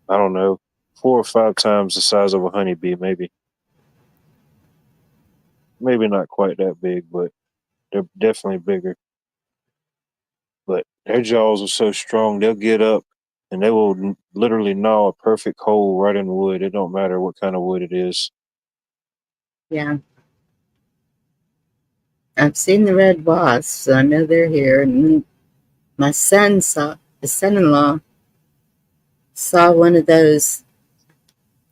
Speaker 4: I don't know, 4 or 5 times the size of a honeybee, maybe. Maybe not quite that big, but they're definitely bigger. But their jaws are so strong, they'll get up and they will literally gnaw a perfect hole right in wood. It don't matter what kind of wood it is.
Speaker 1: Yeah. I've seen the red wasps, so I know they're here. And my the son-in-law saw one of those.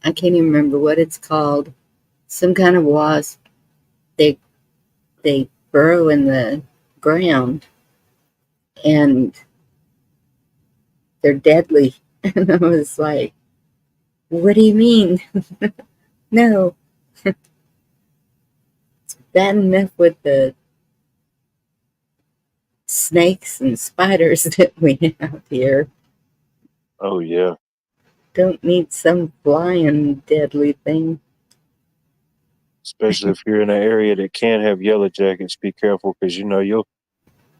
Speaker 1: I can't even remember what it's called. Some kind of wasp. They they burrow in the ground and they're deadly. And I was like, "What do you mean? No, bad enough with the snakes and spiders that we have here.
Speaker 4: Oh yeah.
Speaker 1: Don't need some flying deadly thing."
Speaker 4: Especially if you're in an area that can have yellow jackets, be careful because you'll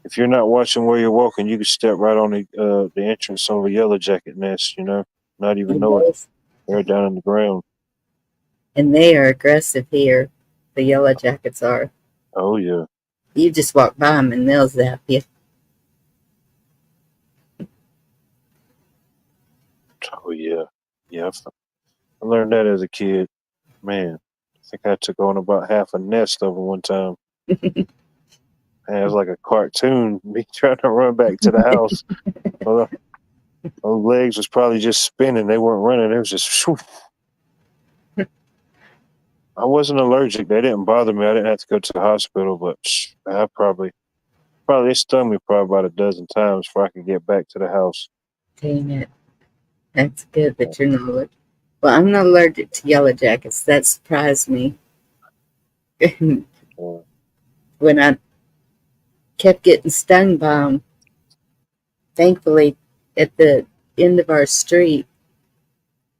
Speaker 4: if you're not watching where you're walking, you can step right on the entrance of a yellow jacket nest. Not even
Speaker 1: And
Speaker 4: know it.
Speaker 1: those
Speaker 4: They're down in the ground.
Speaker 1: and they are aggressive here. The yellow jackets are.
Speaker 4: Oh yeah.
Speaker 1: You just walk by them and they'll zap you.
Speaker 4: Oh yeah. Yeah. I learned that as a kid. Man, I think I took on about half a nest of them one time. And it was like a cartoon. Me trying to run back to the house. Well, those legs was probably just spinning. They weren't running. It was just. I wasn't allergic. They didn't bother me. I didn't have to go to the hospital, but I probably it stung me probably about a dozen times before I could get back to the house.
Speaker 1: Dang it. That's good that you're not allergic. Well, I'm not allergic to yellow jackets. That surprised me.
Speaker 4: Uh,
Speaker 1: When I kept getting stung by them, thankfully, at the end of our street,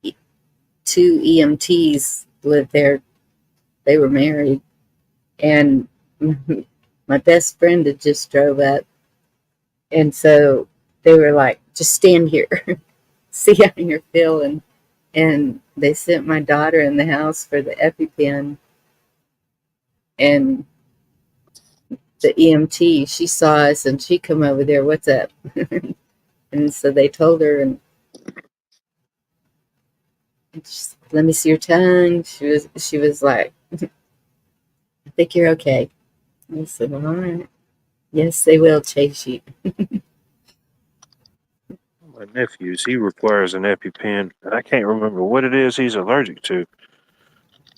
Speaker 1: 2 EMTs lived there. They were married. And my best friend had just drove up. And so they were like, just stand here, see how you're feeling. And they sent my daughter in the house for the EpiPen. And the EMT, she saw us and she come over there, what's up? And so they told her, and she, let me see your tongue. She was like, I think you're okay. I said, all right. Yes, they will chase you.
Speaker 4: my nephew's he requires an EpiPen. I can't remember what it is he's allergic to.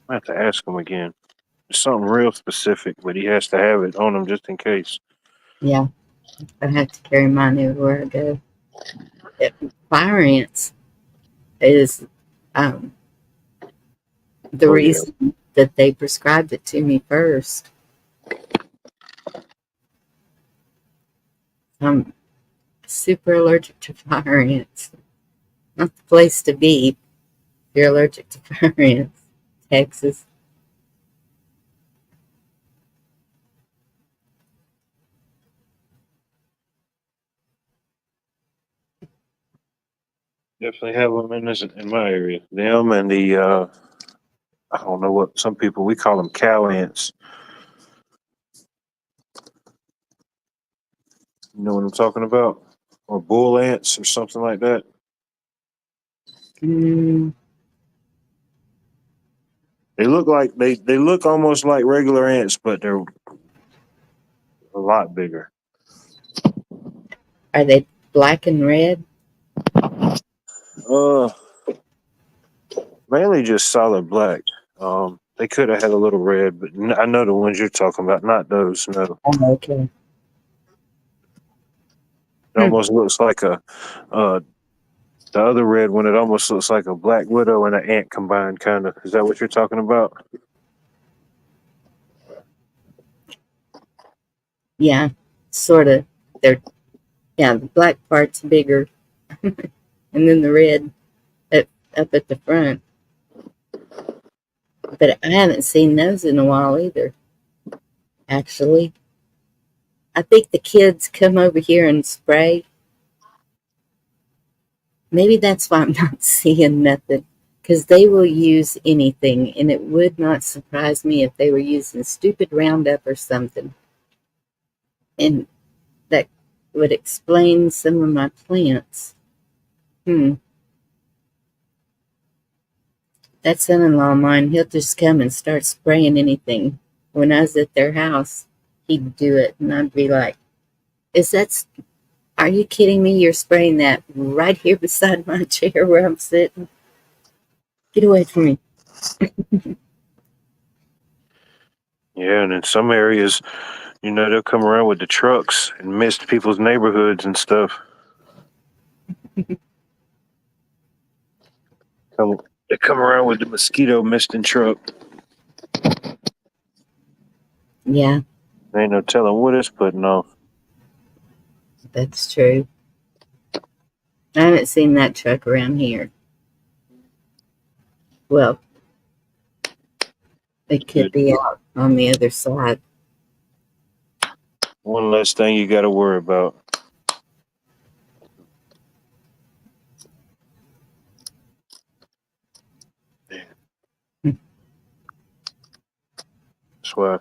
Speaker 4: I have to ask him again. It's something real specific, but he has to have it on him just in case.
Speaker 1: Yeah, I have to carry mine everywhere I go. Fire ants is um, the
Speaker 4: Oh yeah,
Speaker 1: reason that they prescribed it to me first. I'm super allergic to fire ants. Not the place to be if you're allergic to fire ants. Texas.
Speaker 4: definitely have them in my area. Them and the I don't know what some people we call them cow ants. You know what I'm talking about? Or bull ants or something like that.
Speaker 1: Mm,
Speaker 4: They look like they look almost like regular ants, but they're a lot bigger.
Speaker 1: are they black and red?
Speaker 4: Uh, Mainly just solid black. They could have had a little red, but I know the ones you're talking about. Not those. No,
Speaker 1: Oh, okay.
Speaker 4: it almost looks like a uh the other red one. It almost looks like a black widow and an ant combined, kind of. Is that what you're talking about?
Speaker 1: Yeah, sort of. They're yeah, the black part's bigger, and then the red up, up at the front. But I haven't seen those in a while either. Actually, I think the kids come over here and spray. Maybe that's why I'm not seeing nothing. Because they will use anything, and it would not surprise me if they were using stupid Roundup or something. And that would explain some of my plants. Hmm. That son-in-law of mine, he'll just come and start spraying anything. When I was at their house, he'd do it, and I'd be like, "Is that? Are you kidding me? You're spraying that right here beside my chair where I'm sitting? Get away from me!"
Speaker 4: Yeah, and in some areas, they'll come around with the trucks and mist people's neighborhoods and stuff. Come, they come around with the mosquito misting truck.
Speaker 1: Yeah,
Speaker 4: There ain't no telling what it's putting off.
Speaker 1: that's true. I haven't seen that truck around here. Well, it could
Speaker 4: Good.
Speaker 1: be out on the other side.
Speaker 4: One less thing you got to worry about. That's why,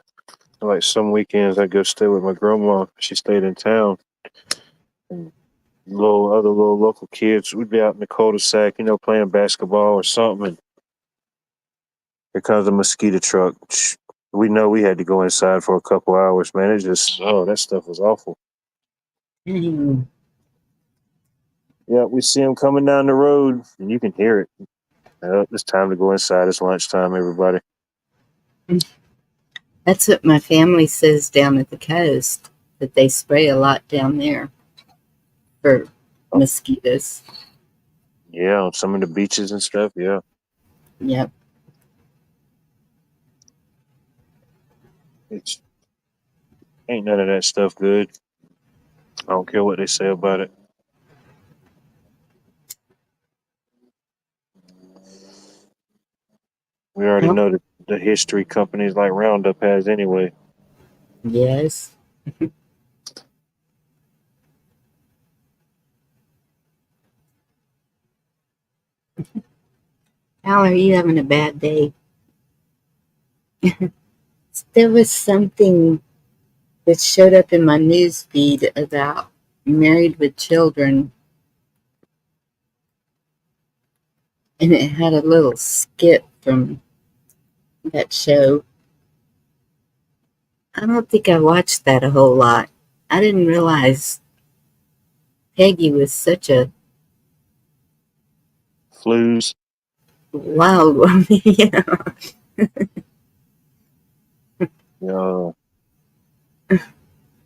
Speaker 4: like some weekends, I go stay with my grandma. She stayed in town. And little local kids, we'd be out in the cul-de-sac, playing basketball or something. And here comes a mosquito truck. We know we had to go inside for a couple hours, man. It just, that stuff was awful.
Speaker 1: Mm.
Speaker 4: Yeah, we see them coming down the road, and you can hear it. It's time to go inside. It's lunchtime, everybody.
Speaker 1: That's what my family says down at the coast, that they spray a lot down there for mosquitoes.
Speaker 4: Yeah, on some of the beaches and stuff. Yeah,
Speaker 1: Yep.
Speaker 4: it's ain't none of that stuff good. I don't care what they say about it. We already
Speaker 1: Oh,
Speaker 4: know the history companies like Roundup has anyway.
Speaker 1: yes. Al, are you having a bad day? There was something that showed up in my news feed about Married with Children, and it had a little skit from that show. I don't think I watched that a whole lot. I didn't realize Peggy was such a
Speaker 4: Flues.
Speaker 1: wild woman. Yeah.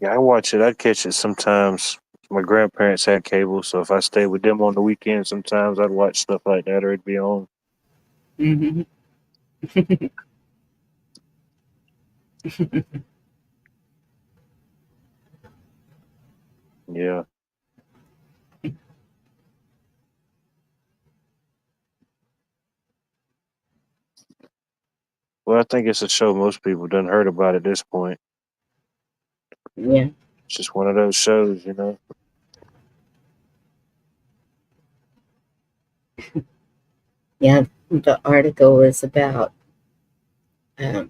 Speaker 4: Yeah, I watch it. I'd catch it sometimes. my grandparents had cable, so if I stayed with them on the weekend, sometimes I'd watch stuff like that, or it'd be on.
Speaker 1: Mm-hmm.
Speaker 4: Yeah. Well, I think it's a show most people done heard about at this point.
Speaker 1: Yeah.
Speaker 4: It's just one of those shows, you know.
Speaker 1: Yeah. The article was about that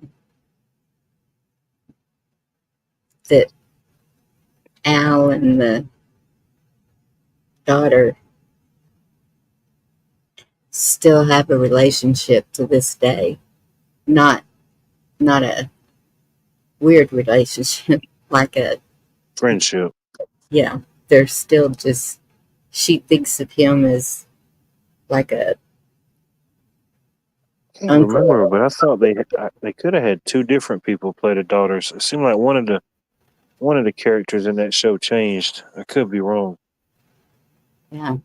Speaker 1: Al and the daughter still have a relationship to this day. Not a weird relationship, like a,
Speaker 4: Friendship.
Speaker 1: yeah, they're still just, she thinks of him as like a
Speaker 4: I can't
Speaker 1: uncle.
Speaker 4: remember, but I thought they could have had two different people play the daughters. It seemed like one of the characters in that show changed. I could be wrong.
Speaker 1: Yeah.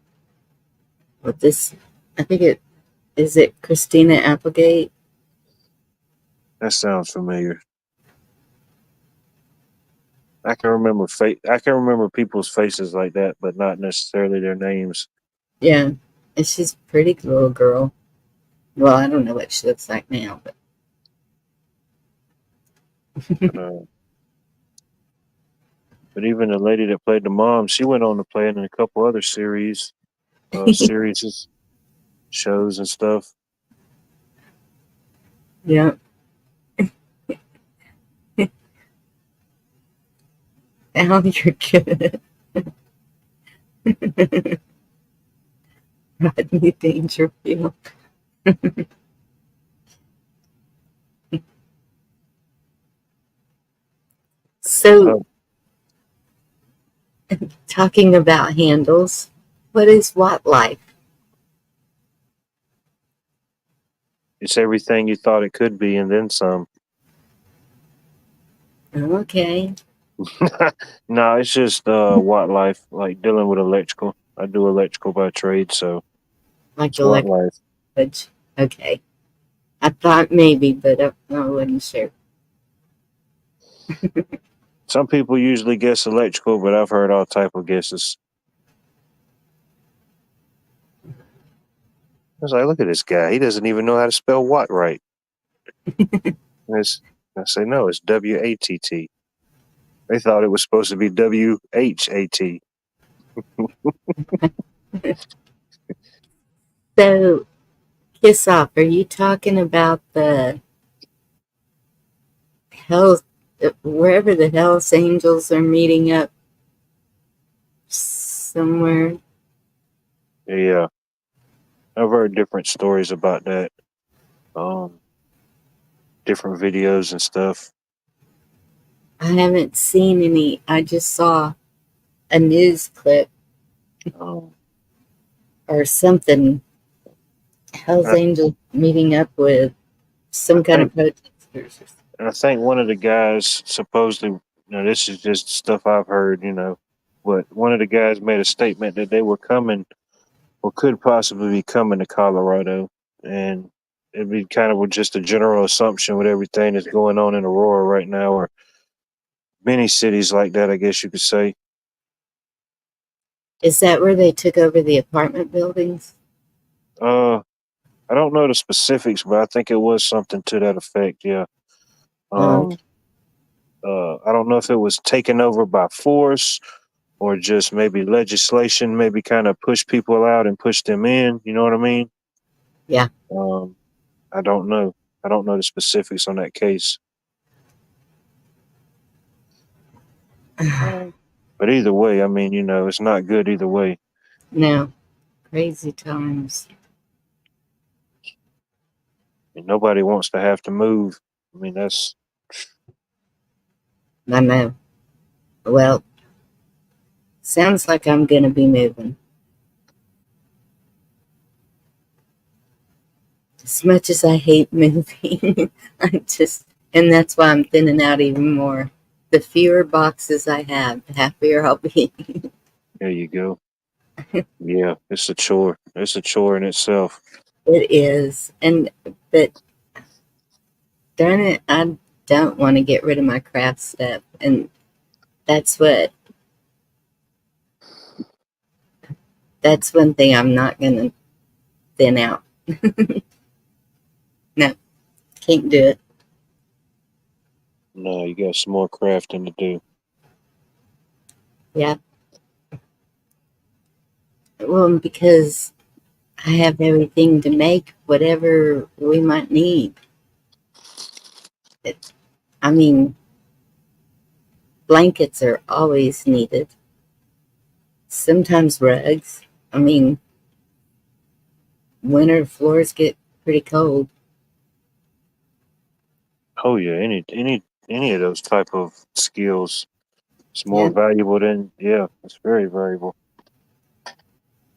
Speaker 1: But this, I think it Christina Applegate?
Speaker 4: That sounds familiar. I can remember people's faces like that, but not necessarily their names.
Speaker 1: Yeah. And she's a pretty little girl. Well, I don't know what she looks like now, but
Speaker 4: Uh, but even the lady that played the mom, she went on to play in a couple other series, shows and stuff.
Speaker 1: yeah. Al, you're good. Rodney Dangerfield. So,
Speaker 4: Uh,
Speaker 1: talking about handles, what is Watt Life?
Speaker 4: it's everything you thought it could be, and then some.
Speaker 1: Okay.
Speaker 4: No, it's just Watt Life, like dealing with electrical. I do electrical by trade, so
Speaker 1: Like
Speaker 4: it's Watt
Speaker 1: electric.
Speaker 4: Life.
Speaker 1: Okay. I thought maybe, but I wasn't sure.
Speaker 4: Some people usually guess electrical, but I've heard all type of guesses. I was like, look at this guy. He doesn't even know how to spell Watt right. I say, no, it's WATT. They thought it was supposed to be WHAT.
Speaker 1: So, Kiss Off, are you talking about the Hell, wherever the Hells Angels are meeting up somewhere?
Speaker 4: Yeah, I've heard different stories about that. Different videos and stuff.
Speaker 1: I haven't seen any. I just saw a news clip
Speaker 4: Um,
Speaker 1: or something. Hell's
Speaker 4: I,
Speaker 1: Angels meeting up with
Speaker 4: I
Speaker 1: some kind
Speaker 4: think
Speaker 1: of protesters.
Speaker 4: I think one of the guys supposedly, this is just stuff I've heard, but one of the guys made a statement that they were coming or could possibly be coming to Colorado, and it'd be kind of just a general assumption with everything that's going on in Aurora right now, or many cities like that, I guess you could say.
Speaker 1: Is that where they took over the apartment buildings?
Speaker 4: Uh, I don't know the specifics, but I think it was something to that effect. Yeah.
Speaker 1: Okay.
Speaker 4: Um, I don't know if it was taken over by force or just maybe legislation, maybe kind of push people out and push them in. You know what I mean?
Speaker 1: Yeah.
Speaker 4: Um, I don't know. I don't know the specifics on that case. But either way, I mean, it's not good either way.
Speaker 1: No. Crazy times.
Speaker 4: And nobody wants to have to move. I mean,
Speaker 1: I know. Well, sounds like I'm going to be moving. As much as I hate moving, and that's why I'm thinning out even more. The fewer boxes I have, the happier I'll be.
Speaker 4: There you go. Yeah, it's a chore. It's a chore in itself.
Speaker 1: It is. But darn it, I don't want to get rid of my craft stuff. And that's what, that's one thing I'm not going to thin out. No, can't do it.
Speaker 4: No, you got some more crafting to do.
Speaker 1: Yeah. Well, because I have everything to make whatever we might need. I mean, blankets are always needed. Sometimes rugs. I mean, winter floors get pretty cold.
Speaker 4: Oh yeah, any of those type of skills, it's more
Speaker 1: Yeah.
Speaker 4: valuable than it's very valuable.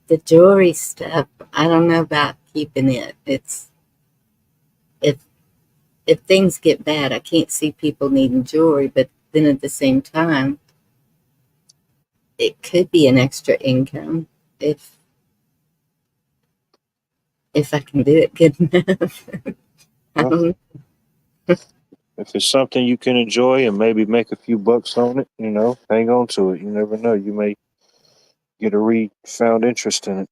Speaker 1: The jewelry stuff, I don't know about keeping it. It's if if things get bad, I can't see people needing jewelry, but then at the same time, it could be an extra income if I can do it good enough. I
Speaker 4: Well,
Speaker 1: don't,
Speaker 4: if it's something you can enjoy and maybe make a few bucks on it, hang on to it. You never know. You may get a found interest in it.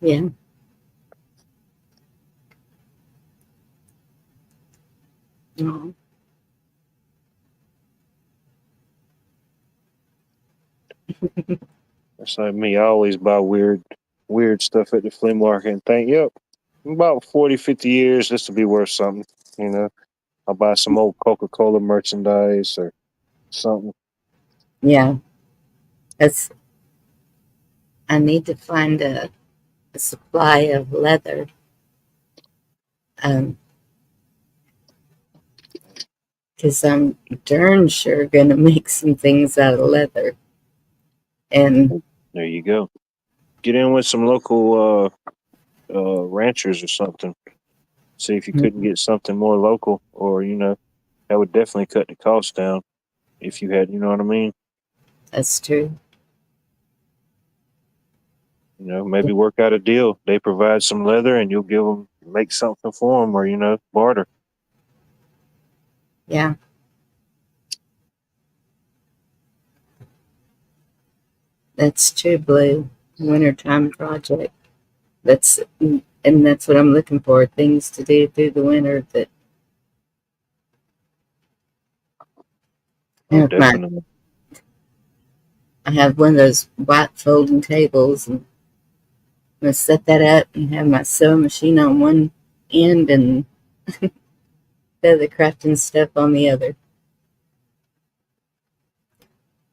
Speaker 1: yeah. No.
Speaker 4: That's like me. I always buy weird stuff at the flea market and think, yep, in about 40, 50 years, this will be worth something. You know, I'll buy some old Coca-Cola merchandise or something.
Speaker 1: Yeah. That's I need to find a supply of leather. Because I'm darn sure gonna make some things out of leather. And
Speaker 4: There you go. Get in with some local ranchers or something. See if you couldn't get something more local, or that would definitely cut the cost down if you had, you know what I mean.
Speaker 1: that's true.
Speaker 4: Maybe work out a deal. They provide some leather, and you'll make something for them, or barter.
Speaker 1: Yeah. That's true, Blue. Wintertime project. That's what I'm looking for. Things to do through the winter that
Speaker 4: Oh,
Speaker 1: have my
Speaker 4: definitely.
Speaker 1: I have one of those white folding tables, and I'm gonna set that up and have my sewing machine on one end and feather crafting stuff on the other.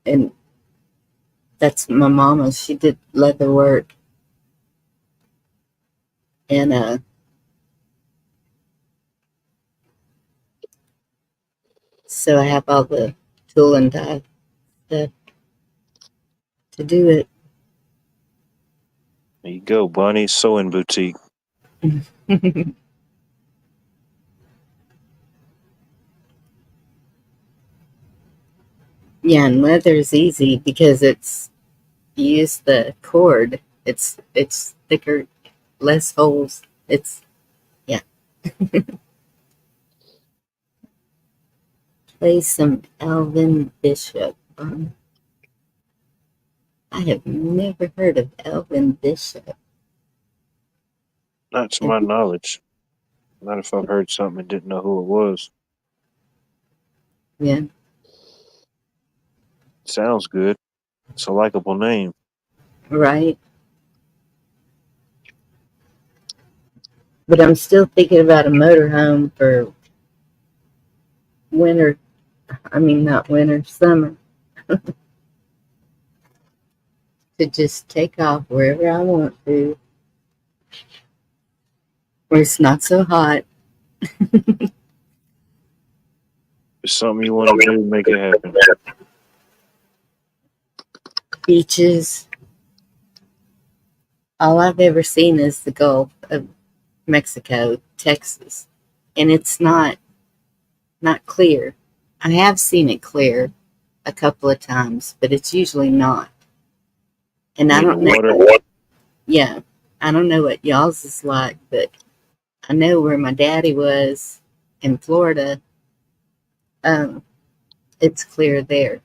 Speaker 1: And that's my mama. She did leather work, and so I have all the tool and die stuff to do it.
Speaker 4: There you go, Bonnie's Sewing Boutique.
Speaker 1: Yeah, and leather's easy because you use the cord. It's thicker, less holes. It's yeah. Play some Elvin Bishop. I have never heard of Elvin Bishop.
Speaker 4: Not to my knowledge. Not if I've heard something and didn't know who it was.
Speaker 1: Yeah,
Speaker 4: Sounds good. It's a likable name.
Speaker 1: right. But I'm still thinking about a motorhome for winter. I mean, not winter, summer. To just take off wherever I want to, where it's not so hot.
Speaker 4: If it's something you want to do, make it happen.
Speaker 1: Beaches. All I've ever seen is the Gulf of Mexico, Texas, and it's not clear. I have seen it clear a couple of times, but it's usually not. And I
Speaker 4: mean,
Speaker 1: don't
Speaker 4: the
Speaker 1: know.
Speaker 4: water.
Speaker 1: Yeah, I don't know what y'all's is like, but I know where my daddy was in Florida. It's clear there.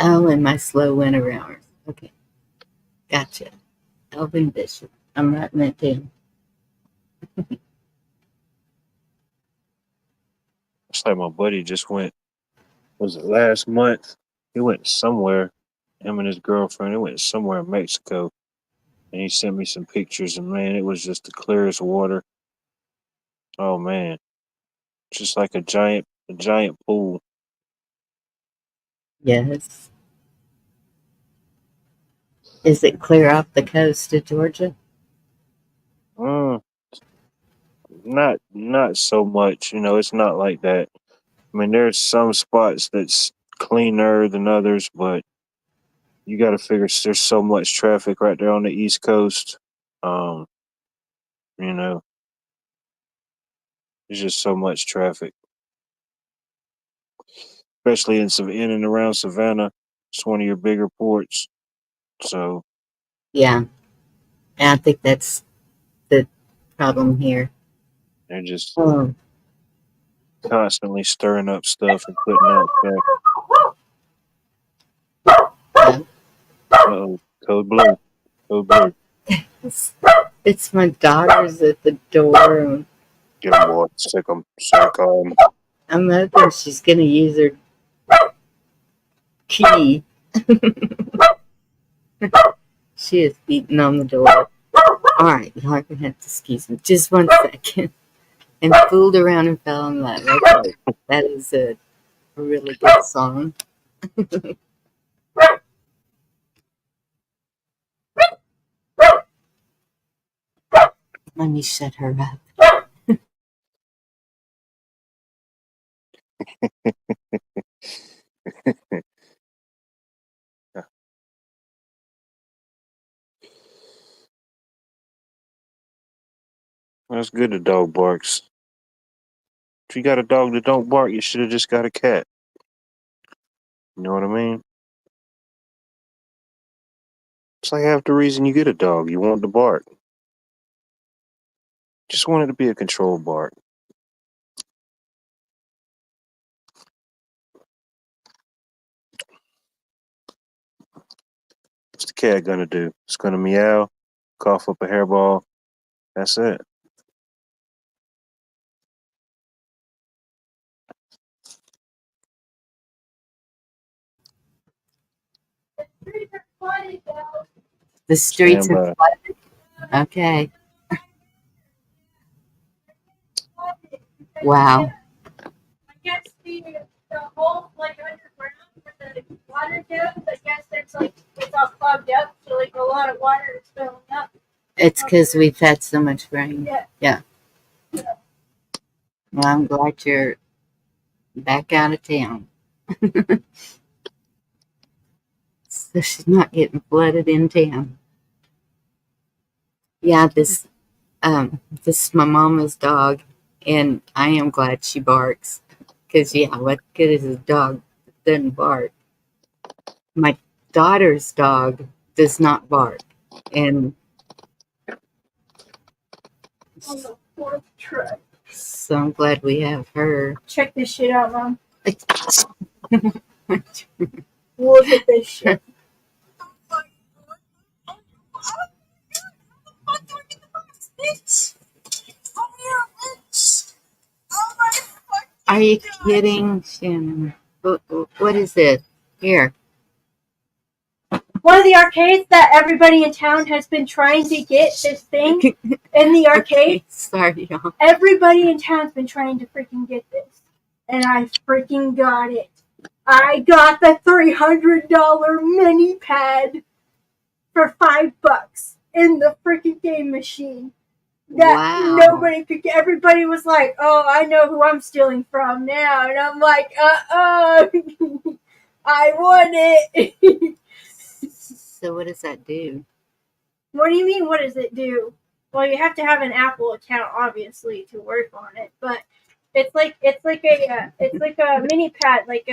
Speaker 1: Oh, and my slow winter hours. Okay, gotcha. Elvin Bishop. I'm writing that down.
Speaker 4: It's like my buddy just went. Was it last month? He went somewhere. Him and his girlfriend. They went somewhere in Mexico, and he sent me some pictures. And man, it was just the clearest water. Oh man, just like a giant pool.
Speaker 1: Yes. Is it clear off the coast of Georgia?
Speaker 4: Mm, not so much. It's not like that. I mean, there's some spots that's cleaner than others, but you got to figure there's so much traffic right there on the East Coast. Um, you know, there's just so much traffic, especially in and around Savannah. It's one of your bigger ports, so
Speaker 1: Yeah, I think that's the problem here.
Speaker 4: they're just
Speaker 1: Oh,
Speaker 4: constantly stirring up stuff and putting out stuff.
Speaker 1: yeah.
Speaker 4: Uh-oh, code blue, code blue.
Speaker 1: It's my daughter's at the door.
Speaker 4: Get 'em, boy. Sick 'em. Sick 'em.
Speaker 1: I'm hoping she's going to use her key. She is beating on the door. All right, y'all are going to have to excuse me just 1 second. And fooled around and fell in love. Okay, that is a really good song. Let me shut her up.
Speaker 4: That's good. The dog barks. If you got a dog that don't bark, you should have just got a cat. You know what I mean? It's like half the reason you get a dog. You want to bark. Just want it to be a controlled bark. What's the cat gonna do? It's gonna meow, cough up a hairball. That's it.
Speaker 1: The streets
Speaker 4: Stand
Speaker 1: are
Speaker 4: by.
Speaker 1: flooded. Okay. Wow.
Speaker 2: I guess the hole like underground for the water depth, I guess it's all clogged up, so like a lot of water is filling up.
Speaker 1: It's because we've had so much rain.
Speaker 2: Yeah.
Speaker 1: Well, I'm glad you're back out of town. So she's not getting flooded in town. Yeah, this is my mama's dog, and I am glad she barks. Because yeah, what good is a dog that doesn't bark? My daughter's dog does not bark, and
Speaker 2: On the fourth try.
Speaker 1: so I'm glad we have her.
Speaker 2: Check this shit out, Mom. Look at this shit.
Speaker 1: Are you kidding, Shannon? What is it? Here.
Speaker 2: One of the arcades that everybody in town has been trying to get this thing in the arcade.
Speaker 1: Okay, sorry, y'all.
Speaker 2: Everybody in town's been trying to freaking get this. And I freaking got it. I got the $300 mini pad for $5 in the freaking game machine. That
Speaker 1: Wow.
Speaker 2: nobody could get. Everybody was like, oh, I know who I'm stealing from now. And I'm like, I want it.
Speaker 1: So what does that do?
Speaker 2: What do you mean, what does it do? Well, you have to have an Apple account, obviously, to work on it. But it's like a mini pad, like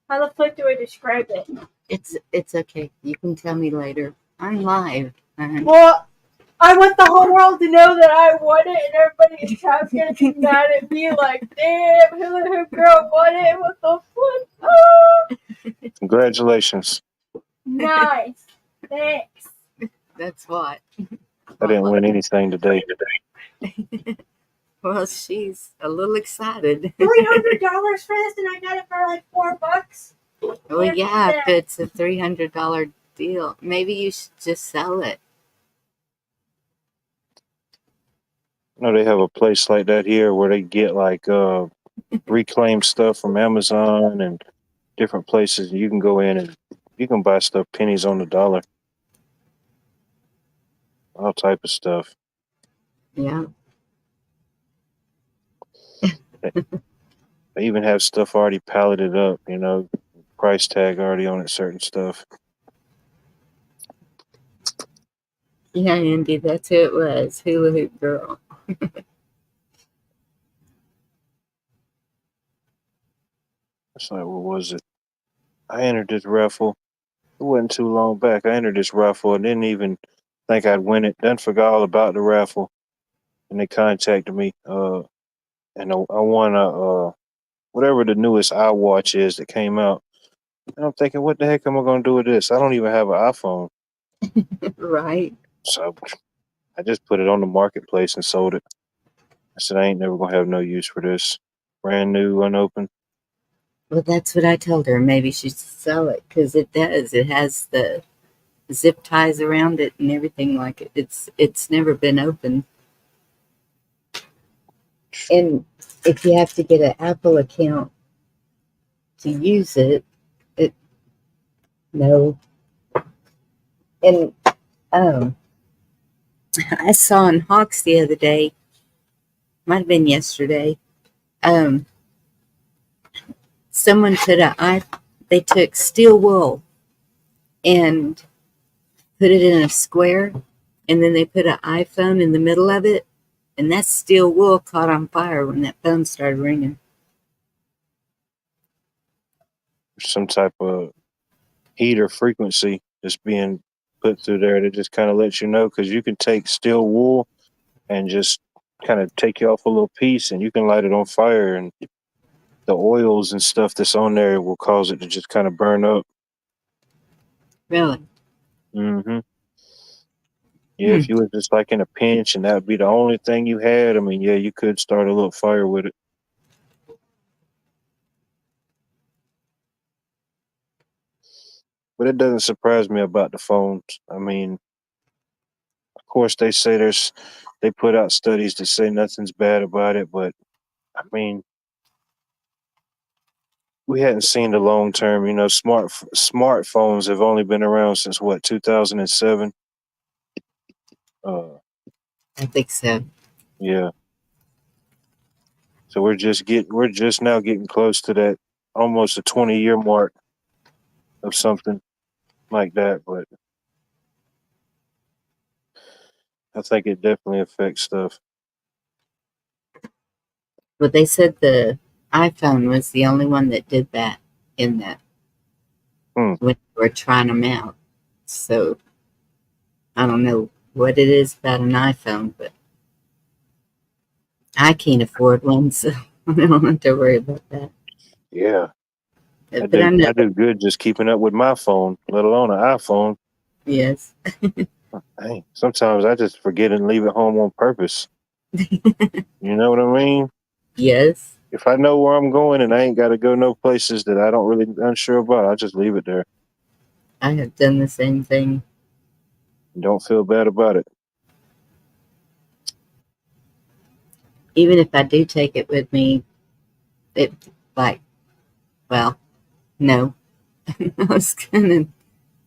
Speaker 5: How the fuck do I describe it?
Speaker 1: It's okay. You can tell me later. I'm live.
Speaker 5: Well, I want the whole world to know that I won it, and everybody in chat's gonna be mad at me. Like, damn, hula hoop girl won it. What the fuck? Oh,
Speaker 4: Congratulations.
Speaker 5: nice. Thanks.
Speaker 1: That's what.
Speaker 4: I didn't win anything today.
Speaker 1: Well, she's a little excited.
Speaker 5: $300 for this, and I got it for like $4.
Speaker 1: Well, yeah, if it's a $300 deal, maybe you should just sell it.
Speaker 4: No, they have a place like that here where they get like reclaimed stuff from Amazon and different places. You can go in and you can buy stuff pennies on the dollar. All type of stuff.
Speaker 1: Yeah.
Speaker 4: They even have stuff already palleted up, you know, price tag already on it, certain stuff.
Speaker 1: Yeah, Andy, that's who it was. Hula Hoop Girl.
Speaker 4: It's like, what was it? I entered this raffle. It wasn't too long back. I entered this raffle and didn't even think I'd win it. Then forgot all about the raffle. And they contacted me. And I won a whatever the newest iWatch is that came out. And I'm thinking, what the heck am I going to do with this? I don't even have an iPhone.
Speaker 1: Right.
Speaker 4: So I just put it on the marketplace and sold it. I said, I ain't never going to have no use for this. Brand new, unopened.
Speaker 1: Well, that's what I told her. Maybe she should sell it because it does. It has the zip ties around it and everything like it. It's never been opened. And if you have to get an Apple account to use it, no. And I saw in Hawks the other day, might have been yesterday, someone they took steel wool and put it in a square, and then they put an iPhone in the middle of it, and that steel wool caught on fire when that phone started ringing.
Speaker 4: Some type of heat or frequency that's being put through there that just kind of lets you know, because you can take steel wool and just kind of take you off a little piece and you can light it on fire, and the oils and stuff that's on there will cause it to just kind of burn up.
Speaker 1: Really?
Speaker 4: Mm-hmm. Yeah, if you were just like in a pinch and that would be the only thing you had, I mean, yeah, you could start a little fire with it. But it doesn't surprise me about the phones. I mean, of course, they put out studies that say nothing's bad about it, but I mean, we hadn't seen the long term. You know, smartphones have only been around since what, 2007.
Speaker 1: I think so.
Speaker 4: Yeah. So we're just now getting close to that, almost a 20-year mark of something like that. But I think it definitely affects stuff.
Speaker 1: But they said the iPhone was the only one that did that in that when they were trying them out. So I don't know what it is about an iPhone, but I can't afford one, so I don't have to worry about that.
Speaker 4: Yeah. I
Speaker 1: But I know.
Speaker 4: do good just keeping up with my phone, let alone an iPhone.
Speaker 1: Yes.
Speaker 4: Dang, sometimes I just forget and leave it home on purpose. You know what I mean?
Speaker 1: Yes.
Speaker 4: If I know where I'm going and I ain't got to go no places that I don't really unsure about, I just leave it there.
Speaker 1: I have done the same thing.
Speaker 4: Don't feel bad about it.
Speaker 1: Even if I do take it with me, it no. I was gonna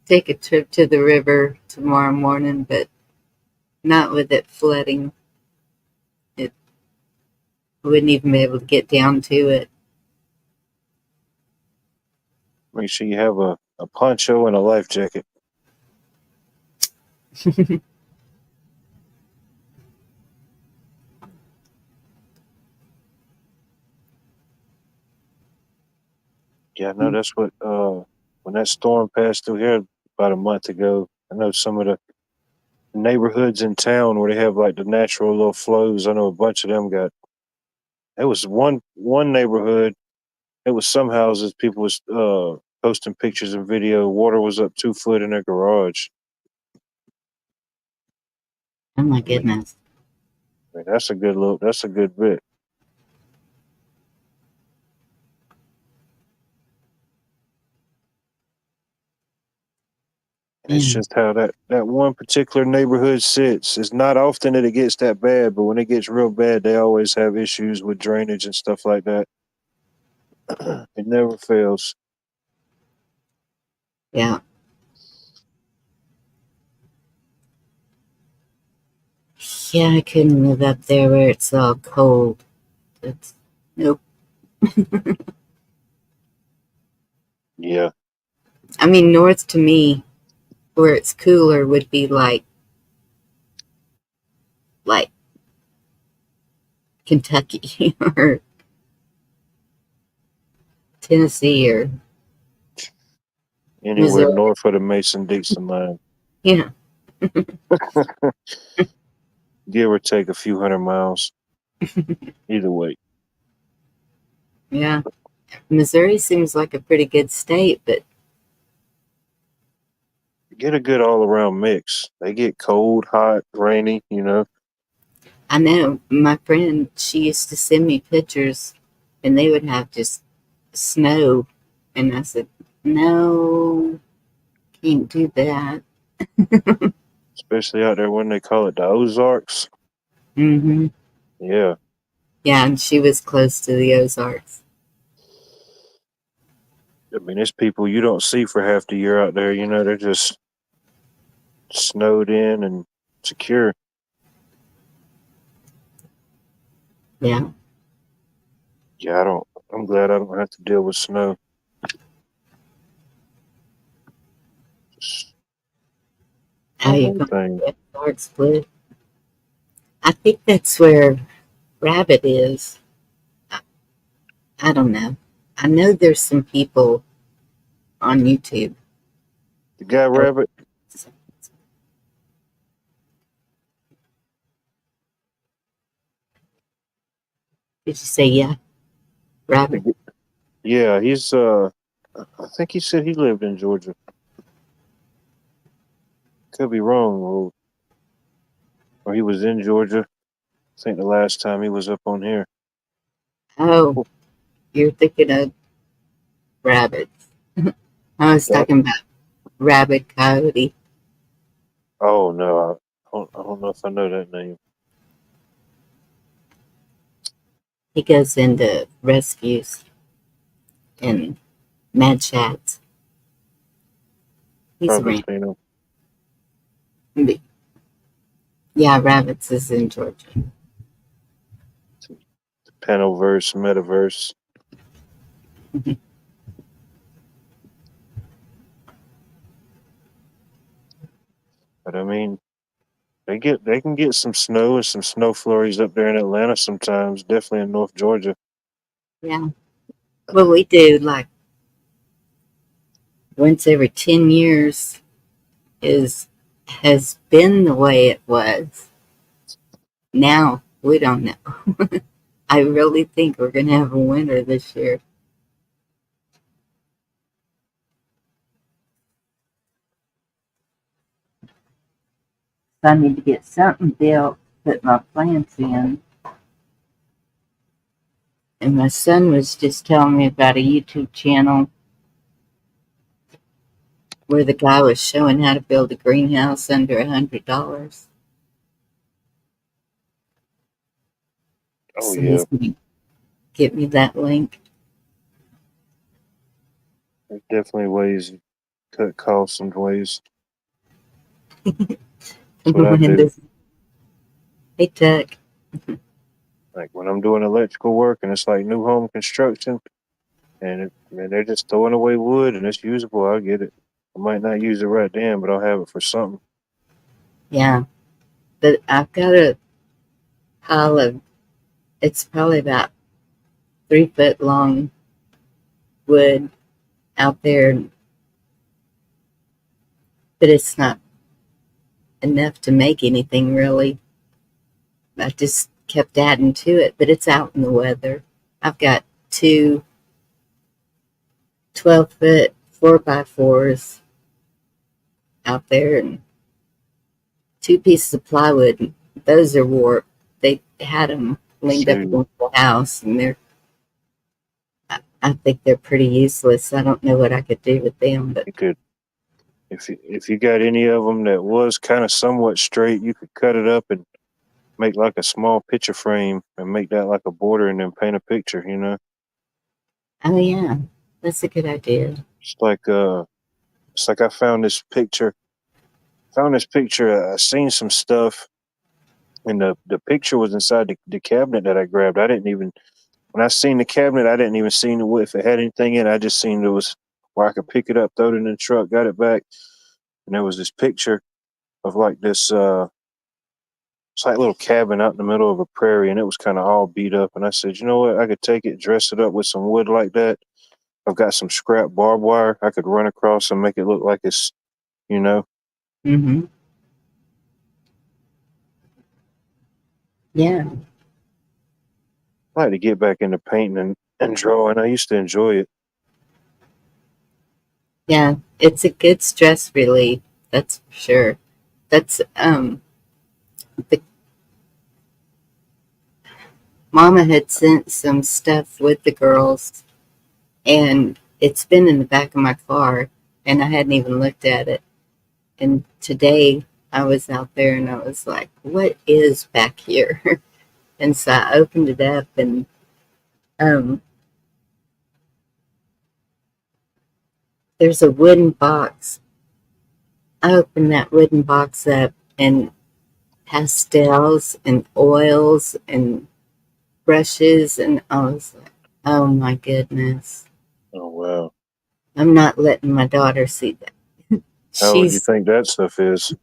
Speaker 1: take a trip to the river tomorrow morning, but not with it flooding. I wouldn't even be able to get down to it.
Speaker 4: Make sure you have a poncho and a life jacket. Yeah, I know that's what when that storm passed through here about a month ago, I know some of the neighborhoods in town where they have like the natural little flows, I know a bunch of them got it was one neighborhood, it was some houses people was posting pictures and video, water was up 2 foot in their garage.
Speaker 1: Oh my
Speaker 4: I mean,
Speaker 1: goodness.
Speaker 4: that's a good look, that's a good bit. And it's
Speaker 1: Man.
Speaker 4: just how that one particular neighborhood sits. It's not often that it gets that bad, but when it gets real bad, they always have issues with drainage and stuff like that. It never fails.
Speaker 1: Yeah. Yeah, I couldn't live up there where it's all cold. It's nope.
Speaker 4: Yeah.
Speaker 1: I mean, north to me, where it's cooler, would be like Kentucky or Tennessee or
Speaker 4: Anywhere
Speaker 1: Missouri.
Speaker 4: north of the Mason Dixon line,
Speaker 1: Yeah,
Speaker 4: give or take a few hundred miles. Either way,
Speaker 1: yeah. Missouri seems like a pretty good state, but
Speaker 4: get a good all around mix. They get cold, hot, rainy, you know.
Speaker 1: I know my friend, she used to send me pictures and they would have just snow. And I said, no, can't do that.
Speaker 4: Especially out there when they call it the Ozarks.
Speaker 1: Hmm.
Speaker 4: Yeah.
Speaker 1: Yeah, and she was close to the Ozarks.
Speaker 4: I mean, it's people you don't see for half the year out there, you know, they're just snowed in and secure.
Speaker 1: Yeah.
Speaker 4: Yeah, I'm glad I don't have to deal with snow. Just
Speaker 1: How
Speaker 4: one
Speaker 1: you
Speaker 4: more
Speaker 1: going
Speaker 4: thing.
Speaker 1: to the Ozarks, Blue? I think that's where Rabbit is. I don't know. I know there's some people on YouTube.
Speaker 4: The guy
Speaker 1: Or,
Speaker 4: rabbit,
Speaker 1: did you say yeah? Rabbit?
Speaker 4: yeah, he's I think he said he lived in Georgia. Could be wrong, or he was in Georgia. I think the last time he was up on here.
Speaker 1: Oh, you're thinking of rabbits. I was
Speaker 4: Yep.
Speaker 1: talking about Rabbit Coyote.
Speaker 4: Oh no, I don't know if I know that name.
Speaker 1: He goes into rescues and mad chats. He's
Speaker 4: Probably
Speaker 1: around.
Speaker 4: seen him.
Speaker 1: Yeah, Rabbits is in Georgia.
Speaker 4: Panoverse, Metaverse. But I mean, they can get some snow and some snow flurries up there in Atlanta sometimes. Definitely in North Georgia.
Speaker 1: Yeah. Well, we do like once every 10 years is has been the way it was. Now we don't know. I really think we're going to have a winter this year. So I need to get something built, put my plants in. And my son was just telling me about a YouTube channel where the guy was showing how to build a greenhouse under $100.
Speaker 4: Oh
Speaker 1: So
Speaker 4: yeah,
Speaker 1: he's going to get me that link.
Speaker 4: there's definitely ways to cut costs and ways. That's what I do.
Speaker 1: Hey, Tuck.
Speaker 4: Like when I'm doing electrical work and it's like new home construction, and man, they're just throwing away wood and it's usable. I'll get it. I might not use it right then, but I'll have it for something.
Speaker 1: Yeah, but I've got a pile of, it's probably about 3 foot long wood out there, but it's not enough to make anything really. I just kept adding to it, but it's out in the weather. I've got two 12-foot 4x4s out there and two pieces of plywood. Those are warped. They had them leaned up
Speaker 4: See,
Speaker 1: against the house, and I think they're pretty useless. I don't know what I could do with them, but
Speaker 4: you could, if you got any of them that was kind of somewhat straight, you could cut it up and make like a small picture frame and make that like a border and then paint a picture.
Speaker 1: oh yeah, that's a good idea.
Speaker 4: It's like I found this picture. I seen some stuff, and the picture was inside the cabinet that I grabbed. I didn't even when I seen the cabinet, I didn't even see if it had anything in it. I just seen it was where I could pick it up, throw it in the truck, got it back, and there was this picture of like this it's like a little cabin out in the middle of a prairie, and it was kind of all beat up. And I said, you know what? I could take it, dress it up with some wood like that. I've got some scrap barbed wire I could run across and make it look like it's, you know.
Speaker 1: Mm-hmm. Yeah,
Speaker 4: I like to get back into painting and drawing. I used to enjoy it.
Speaker 1: yeah, it's a good stress relief. That's for sure. That's the Mama had sent some stuff with the girls, and it's been in the back of my car, and I hadn't even looked at it. And today I was out there, and I was like, "What is back here?" And so I opened it up, and um, there's a wooden box. I opened that wooden box up, and pastels and oils and brushes, and I was like, "Oh my goodness."
Speaker 4: Oh wow.
Speaker 1: I'm not letting my daughter see that.
Speaker 4: How old do you
Speaker 1: She's
Speaker 4: think that stuff is?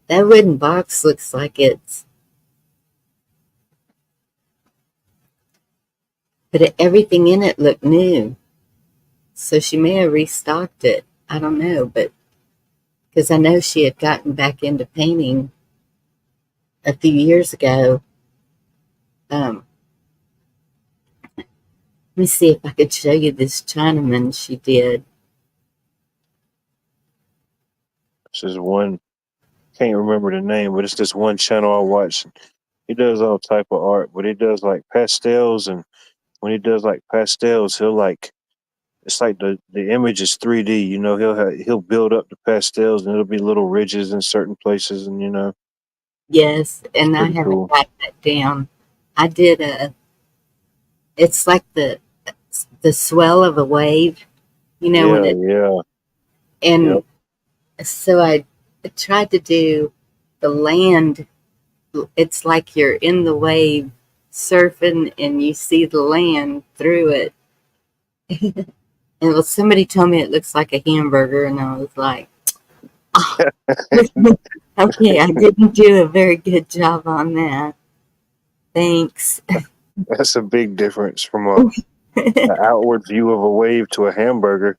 Speaker 1: That wooden box looks like everything in it looked new. So she may have restocked it. I don't know, but because I know she had gotten back into painting a few years ago. Um, Let me see if I could show you this Chinaman she did.
Speaker 4: This is one, can't remember the name, but it's this one channel I watch. He does all type of art, but he does like pastels, and when he does like pastels, he'll like it's like the image is 3D. He'll build up the pastels, and it'll be little ridges in certain places, and
Speaker 1: Yes,
Speaker 4: it's
Speaker 1: and I
Speaker 4: pretty
Speaker 1: haven't
Speaker 4: cool.
Speaker 1: got that down. I did it's like the swell of a wave, when
Speaker 4: Yeah,
Speaker 1: it,
Speaker 4: yeah,
Speaker 1: and
Speaker 4: yep.
Speaker 1: so I tried to do the land. It's like you're in the wave surfing and you see the land through it. And somebody told me it looks like a hamburger, and I was like, oh, okay, I didn't do a very good job on that. Thanks.
Speaker 4: That's a big difference from a outward view of a wave to a hamburger.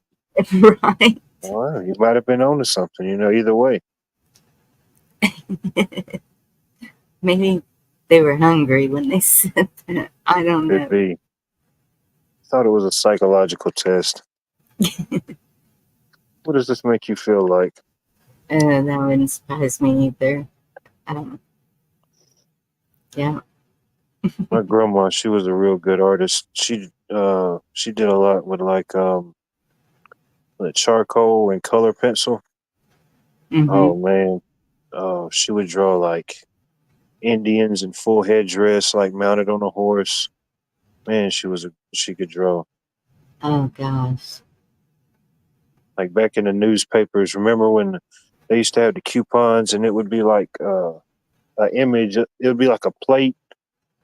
Speaker 1: Right?
Speaker 4: Well, you might have been onto something, either way.
Speaker 1: Maybe they were hungry when they said that. I don't
Speaker 4: Could
Speaker 1: know.
Speaker 4: be. Thought it was a psychological test. What does this make you feel like?
Speaker 1: That wouldn't surprise me either. Um, yeah.
Speaker 4: My grandma, she was a real good artist. She did a lot with like charcoal and color pencil.
Speaker 1: Mm-hmm.
Speaker 4: Oh man. She would draw like Indians in full headdress, like mounted on a horse. Man, she could draw.
Speaker 1: Oh gosh.
Speaker 4: Like back in the newspapers, remember when they used to have the coupons and it would be like an image, it would be like a plate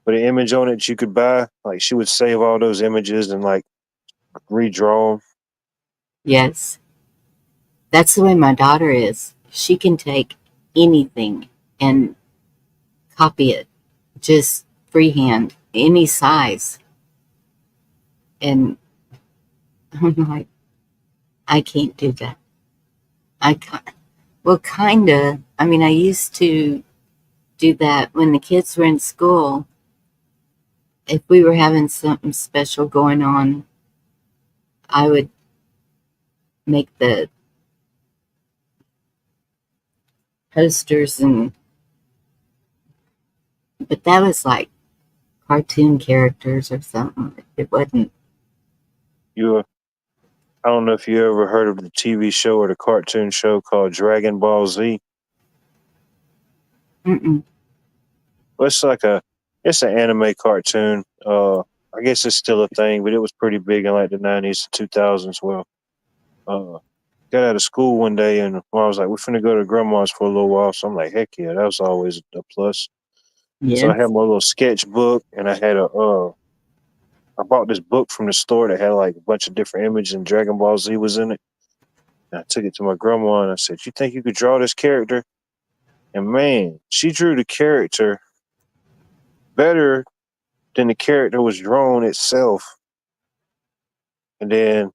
Speaker 4: with an image on it you could buy. Like she would save all those images and like redraw them.
Speaker 1: Yes. That's the way my daughter is. She can take anything and copy it just freehand, any size. And I'm like, I can't do that. I can't. Well, kinda. I mean, I used to do that when the kids were in school. If we were having something special going on, I would make the posters but that was like cartoon characters or something. It wasn't.
Speaker 4: You, I don't know if you ever heard of the TV show or the cartoon show called Dragon Ball Z.
Speaker 1: Mm-mm.
Speaker 4: Well, it's an anime cartoon. I guess it's still a thing, but it was pretty big in like the 90s, 2000s. Well, uh, got out of school one day and I was like, we're finna go to grandma's for a little while. So I'm like, heck yeah, that was always a plus. So I had
Speaker 1: Yes.
Speaker 4: my little sketchbook and I bought this book from the store that had like a bunch of different images and Dragon Ball Z was in it. And I took it to my grandma and I said, you think you could draw this character? And man, she drew the character better than the character was drawn itself. And then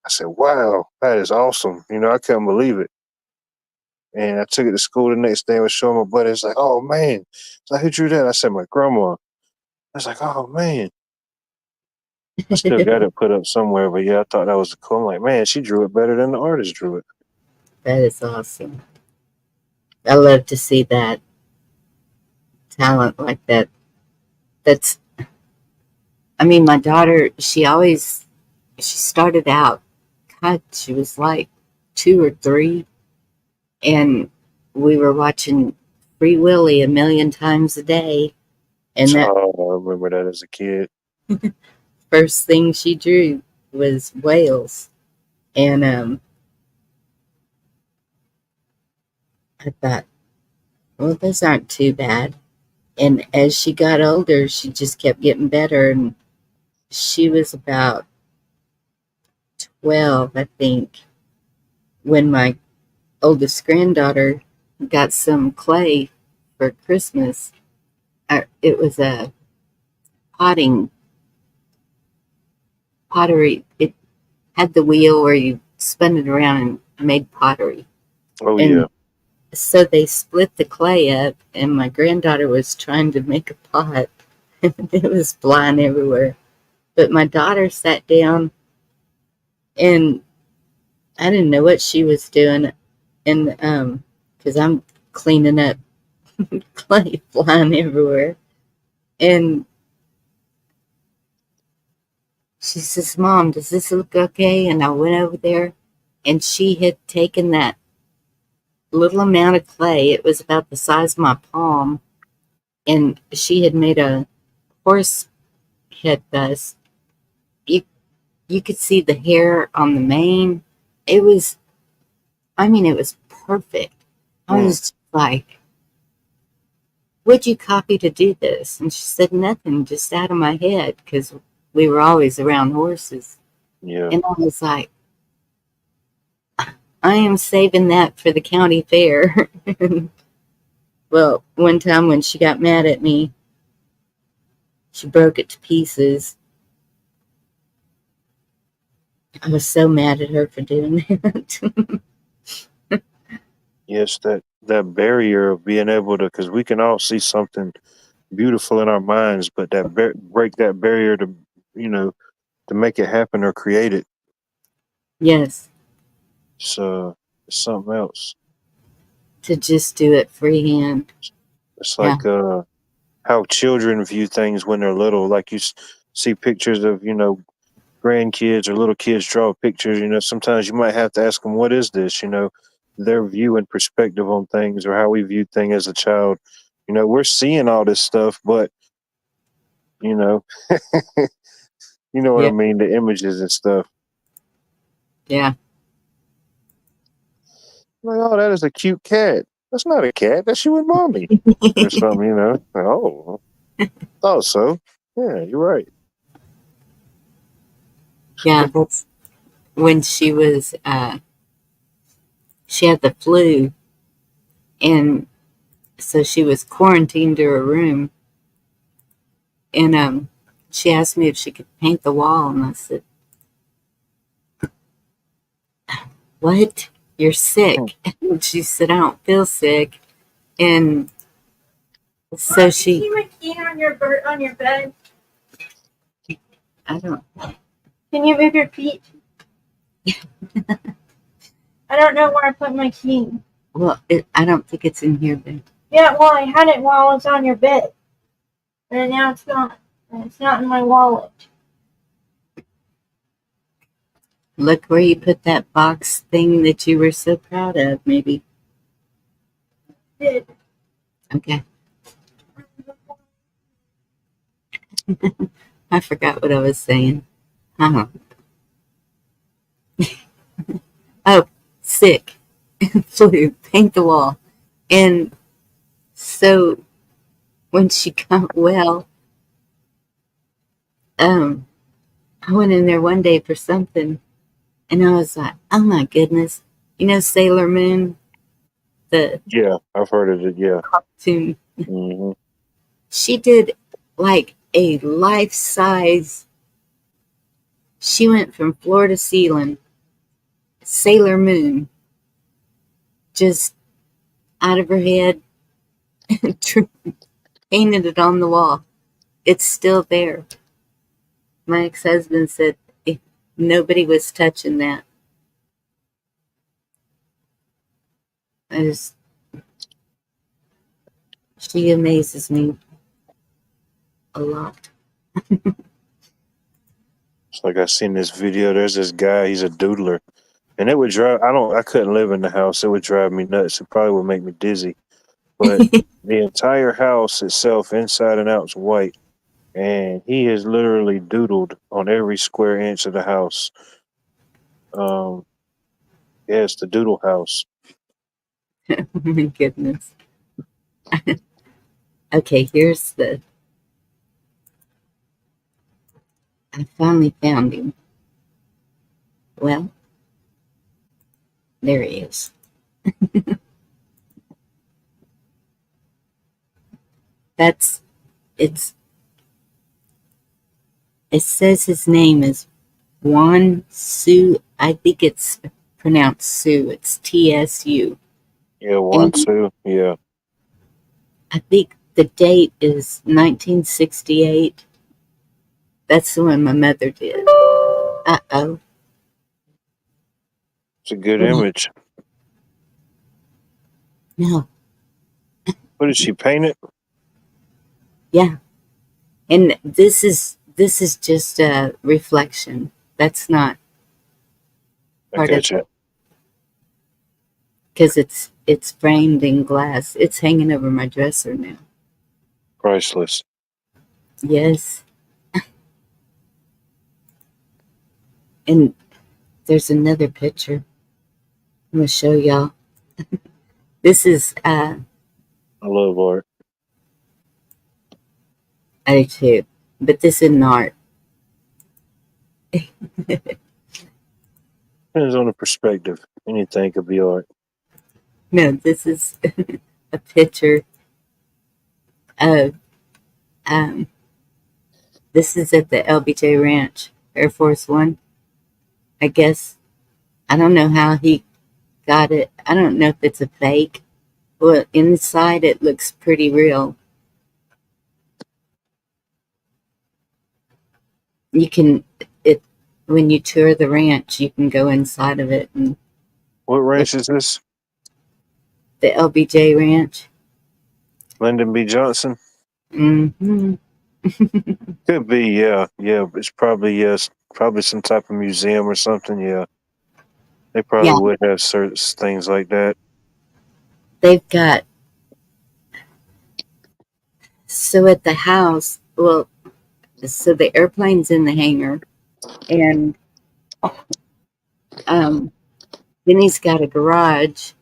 Speaker 4: I said, wow, that is awesome. I couldn't believe it. And I took it to school the next day and was showing my buddy. It's like, oh man. It's like, who drew that? I said, my grandma. I was like, oh man. I still got it put up somewhere, but yeah, I thought that was cool. I'm like, man, she drew it better than the artist drew it.
Speaker 1: That is awesome. I love to see that talent like that. That's, I mean, my daughter, she started out, God, she was like 2 or 3, and we were watching Free Willy a million times a day. And that
Speaker 4: Oh, I remember that as a kid.
Speaker 1: first thing she drew was whales. And I thought, well, those aren't too bad. And as she got older, she just kept getting better. And she was about 12, I think, when my oldest granddaughter got some clay for Christmas. It was a potting pottery. It had the wheel where you spun it around and made pottery.
Speaker 4: Oh yeah.
Speaker 1: And so they split the clay up, and my granddaughter was trying to make a pot. It was flying everywhere. But my daughter sat down, and I didn't know what she was doing. And because I'm cleaning up clay flying everywhere. And she says, Mom, does this look okay? And I went over there, and she had taken that little amount of clay. It was about the size of my palm. And she had made a horse head bust. You, you could see the hair on the mane. It was, I mean, it was perfect. I was just like, what'd you copy to do this? And she said, nothing, just out of my head, because we were always around horses.
Speaker 4: Yeah.
Speaker 1: And I was like, I am saving that for the county fair. Well, one time when she got mad at me, she broke it to pieces. I was so mad at her for doing that.
Speaker 4: Yes, that barrier of being able to, because we can all see something beautiful in our minds, but that break that barrier to, you know, to make it happen or create it.
Speaker 1: Yes,
Speaker 4: So it's something else.
Speaker 1: to just do it freehand.
Speaker 4: It's
Speaker 1: Yeah.
Speaker 4: like how children view things when they're little. Like you see pictures of, grandkids or little kids draw pictures. Sometimes you might have to ask them, "What is this?" Their view and perspective on things, or how we view things as a child. We're seeing all this stuff, but you know, you know what I
Speaker 1: Yeah.
Speaker 4: mean, the images and stuff.
Speaker 1: Yeah.
Speaker 4: Like, oh, that is a cute cat. That's not a cat. That's you and mommy, or something. Like, oh, thought so. Yeah, you're right.
Speaker 1: Yeah. That's when she had the flu, and so she was quarantined to her room, and she asked me if she could paint the wall, and I said, what? You're sick. And she said, I don't feel sick. And so
Speaker 5: Mom,
Speaker 1: she,
Speaker 5: you see my key on your bed?
Speaker 1: I don't,
Speaker 5: Can you move your feet? I don't know where I put my key.
Speaker 1: well, I don't think it's in here, but
Speaker 5: Yeah, well, I had it while I was on your bed. And now it's not. And it's not in my wallet.
Speaker 1: look where you put that box thing that you were so proud of, maybe.
Speaker 5: Did.
Speaker 1: Okay. I forgot what I was saying. Huh. Oh, sick. Flu. Paint the wall. And so when she got well, I went in there one day for something, and I was like, oh my goodness. You know Sailor Moon, the
Speaker 4: Yeah, I've heard of it. Yeah.
Speaker 1: cartoon?
Speaker 4: Hmm.
Speaker 1: She did like a life size, she went from floor to ceiling, Sailor Moon, just out of her head, and painted it on the wall. It's still there. My ex-husband said nobody was touching that. I just, she amazes me a lot.
Speaker 4: It's like I seen this video. There's this guy. He's a doodler, and it would drive. I couldn't live in the house. It would drive me nuts. It probably would make me dizzy. But the entire house itself, inside and out, is white, and he has literally doodled on every square inch of the house. Um, yeah, it's the Doodle House.
Speaker 1: Oh my goodness. Okay, here's the, I finally found him. Well, there he is. That's, it's, it says his name is Juan Su. I think it's pronounced Sue. It's TSU.
Speaker 4: Yeah,
Speaker 1: And
Speaker 4: Wansu. Yeah,
Speaker 1: I think the date is 1968. That's the one my mother did. Uh-oh.
Speaker 4: it's a good image.
Speaker 1: No.
Speaker 4: What did she paint it?
Speaker 1: Yeah. And this is just a reflection. That's not
Speaker 4: I
Speaker 1: part of
Speaker 4: got you.
Speaker 1: it because it's framed in glass. It's hanging over my dresser now.
Speaker 4: Priceless.
Speaker 1: Yes. And there's another picture. I'm gonna show y'all. This is
Speaker 4: I love art.
Speaker 1: I do too, but this isn't art.
Speaker 4: Depends on the perspective. Anything could be art.
Speaker 1: No, this is a picture of um. This is at the LBJ Ranch, Air Force One. I guess I don't know how he got it. I don't know if it's a fake. Well, inside it looks pretty real. You can it when you tour the ranch, you can go inside of it and
Speaker 4: What
Speaker 1: look
Speaker 4: ranch is this?
Speaker 1: the LBJ Ranch.
Speaker 4: Lyndon B. Johnson?
Speaker 1: Hmm.
Speaker 4: Could be, yeah. Yeah, it's probably, yes, probably some type of museum or something, yeah. They probably
Speaker 1: Yeah,
Speaker 4: would have certain things like that.
Speaker 1: they've got so at the house. Well, so the airplane's in the hangar, and um, then he's got a garage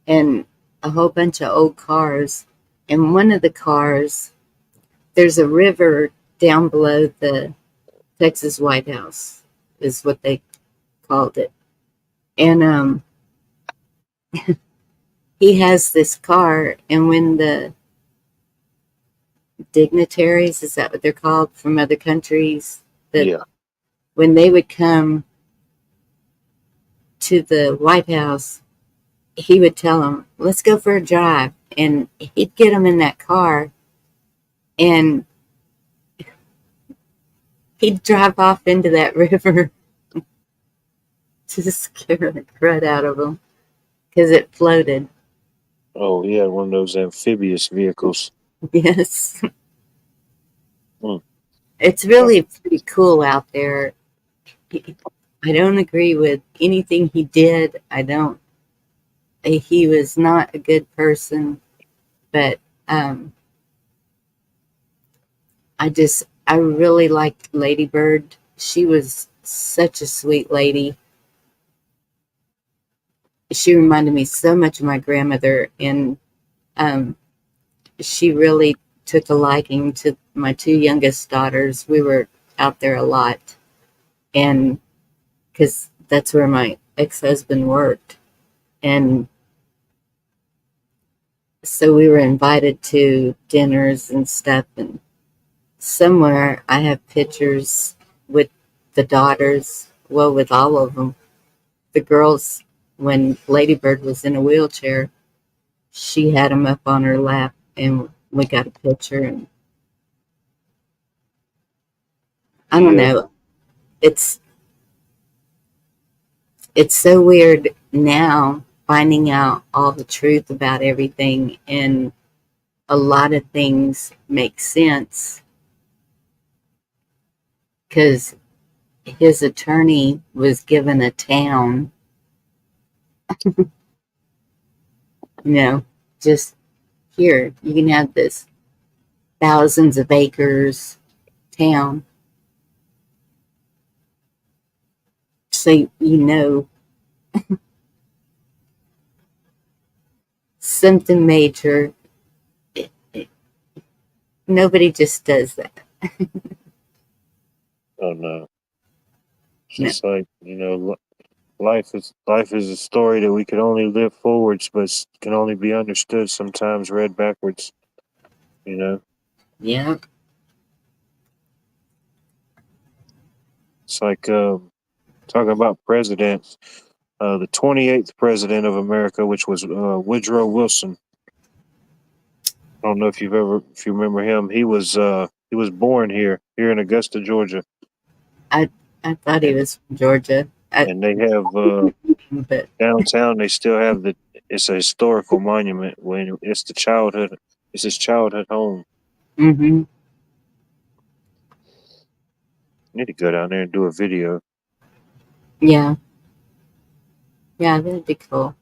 Speaker 1: and a whole bunch of old cars. And one of the cars, there's a river down below the Texas White House, is what they called it. And he has this car, and when the dignitaries, is that what they're called from other countries, that
Speaker 4: Yeah.
Speaker 1: when they would come to the White House, he would tell them, let's go for a drive. And he'd get them in that car and he'd drive off into that river to scare the crud out of them because it floated.
Speaker 4: Oh, he had one of those amphibious vehicles.
Speaker 1: Yes.
Speaker 4: Hmm.
Speaker 1: It's really pretty cool out there. I don't agree with anything he did. He was not a good person, but I really liked Lady Bird. She was such a sweet lady. She reminded me so much of my grandmother, and she really took a liking to my two youngest daughters. We were out there a lot, and because that's where my ex-husband worked, and so we were invited to dinners and stuff. And somewhere I have pictures with the daughters, well, with all of them. The girls, when Lady Bird was in a wheelchair, she had him up on her lap, and we got a picture. And I don't know. It's so weird now finding out all the truth about everything, and a lot of things make sense because his attorney was given a town, just here, you can have this thousands of acres town. So, something major. Nobody just does that.
Speaker 4: Oh no. It's
Speaker 1: No.
Speaker 4: just like, life is a story that we can only live forwards, but can only be understood sometimes read backwards.
Speaker 1: Yeah.
Speaker 4: It's like talking about presidents. The 28th president of America, which was Woodrow Wilson. I don't know if you remember him. He was born here in Augusta, Georgia.
Speaker 1: I thought he was from Georgia.
Speaker 4: And they have
Speaker 1: But
Speaker 4: downtown. They still have it's a historical monument. When it's his childhood home.
Speaker 1: mm-hmm.
Speaker 4: Need to go down there and do a video.
Speaker 1: Yeah, that'd be cool.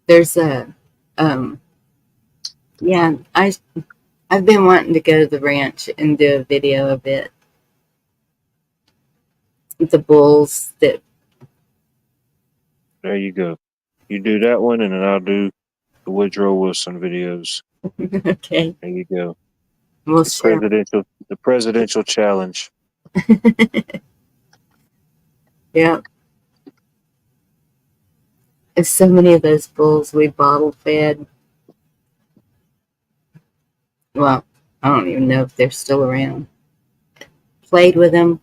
Speaker 1: There's yeah, I've been wanting to go to the ranch and do a video of it. The bulls that.
Speaker 4: There you go. You do that one, and then I'll do the Woodrow Wilson videos.
Speaker 1: Okay.
Speaker 4: There you go.
Speaker 1: We'll
Speaker 4: share. The presidential challenge.
Speaker 1: Yeah. There's so many of those bulls we bottle fed. Well, I don't even know if they're still around. Played with them,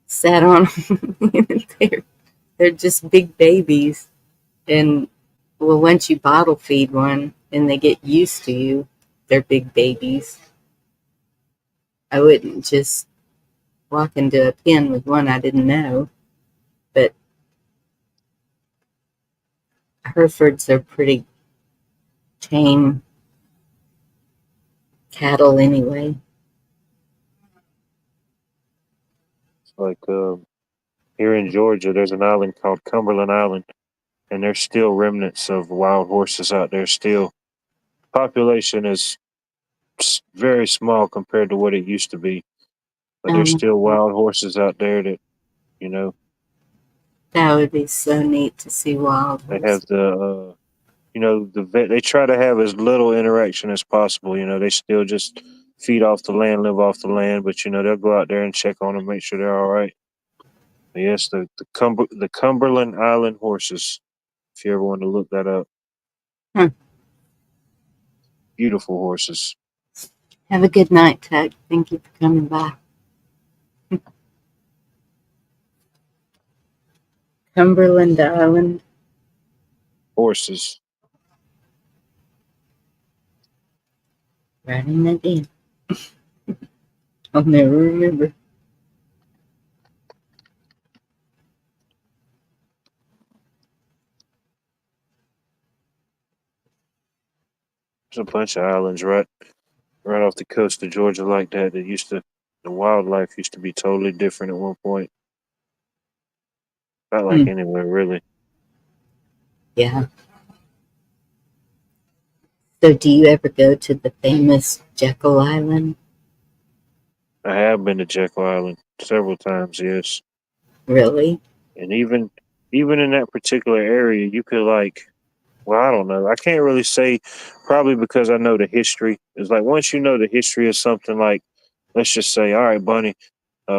Speaker 1: sat on them. they're just big babies. And, well, once you bottle feed one and they get used to you, they're big babies. I wouldn't just walk into a pen with one I didn't know. But Herefords are pretty tame cattle anyway.
Speaker 4: Like here in Georgia, there's an island called Cumberland Island, and there's still remnants of wild horses out there. Still, population is very small compared to what it used to be, but there's still wild horses out there that,
Speaker 1: That would be so neat to see wild horses.
Speaker 4: They have they try to have as little interaction as possible. They still just feed off the land, live off the land, but they'll go out there and check on them, make sure they're all right. But yes, the Cumberland Island horses. If you ever want to look that up, beautiful horses.
Speaker 1: Have a good night, Tuck. Thank you for coming by. Cumberland Island.
Speaker 4: Horses.
Speaker 1: Writing that down. I'll never remember.
Speaker 4: There's a bunch of islands right off the coast of Georgia like that. The wildlife used to be totally different at one point. Not like anywhere really.
Speaker 1: Yeah. So do you ever go to the famous Jekyll Island?
Speaker 4: I have been to Jekyll Island several times, yes.
Speaker 1: Really?
Speaker 4: And even in that particular area, you could well, I don't know. I can't really say, probably because I know the history. It's like once you know the history of something, like let's just say, all right, Bunny,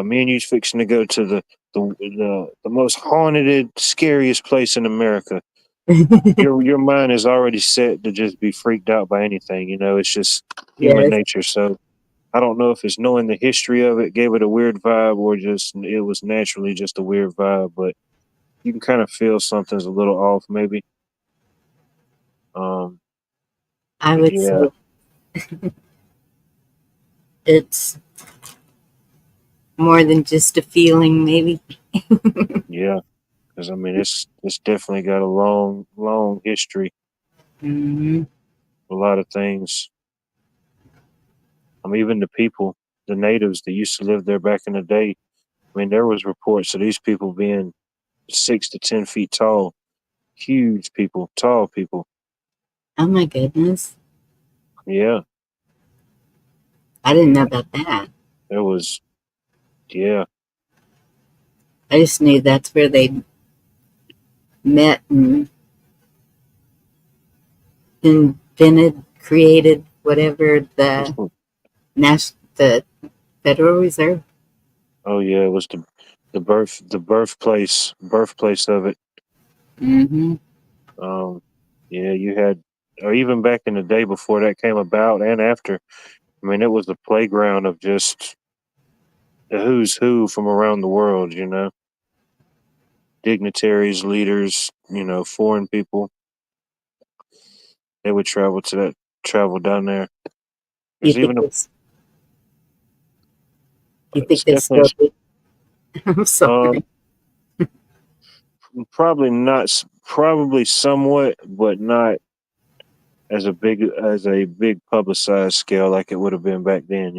Speaker 4: me and you's fixing to go to the most haunted, scariest place in America. Your mind is already set to just be freaked out by anything. It's just human
Speaker 1: Yes.
Speaker 4: nature. So I don't know if it's knowing the history of it gave it a weird vibe, or just it was naturally just a weird vibe. But you can kind of feel something's a little off, maybe.
Speaker 1: I would
Speaker 4: Yeah,
Speaker 1: say it's more than just a feeling, maybe.
Speaker 4: yeah. Because I mean, it's definitely got a long history.
Speaker 1: Mm-hmm.
Speaker 4: A lot of things. Even the people, the natives that used to live there back in the day. I mean, there was reports of these people being 6 to 10 feet tall, huge people, tall people.
Speaker 1: Oh my goodness.
Speaker 4: Yeah,
Speaker 1: I didn't know about that.
Speaker 4: there was. Yeah,
Speaker 1: I just knew that's where they met and invented, created whatever the Federal Reserve.
Speaker 4: oh yeah, it was the birthplace of it.
Speaker 1: Mm-hmm.
Speaker 4: Um, yeah, you had, or even back in the day before that came about and after. I mean, it was the playground of just the who's who from around the world. Dignitaries, leaders, foreign people. They would travel down there.
Speaker 1: You
Speaker 4: There's
Speaker 1: think
Speaker 4: even
Speaker 1: it's you
Speaker 4: it's
Speaker 1: think they
Speaker 4: definitely
Speaker 1: still do? I'm
Speaker 4: uh
Speaker 1: sorry.
Speaker 4: probably not probably somewhat, but not as a big publicized scale like it would have been back then.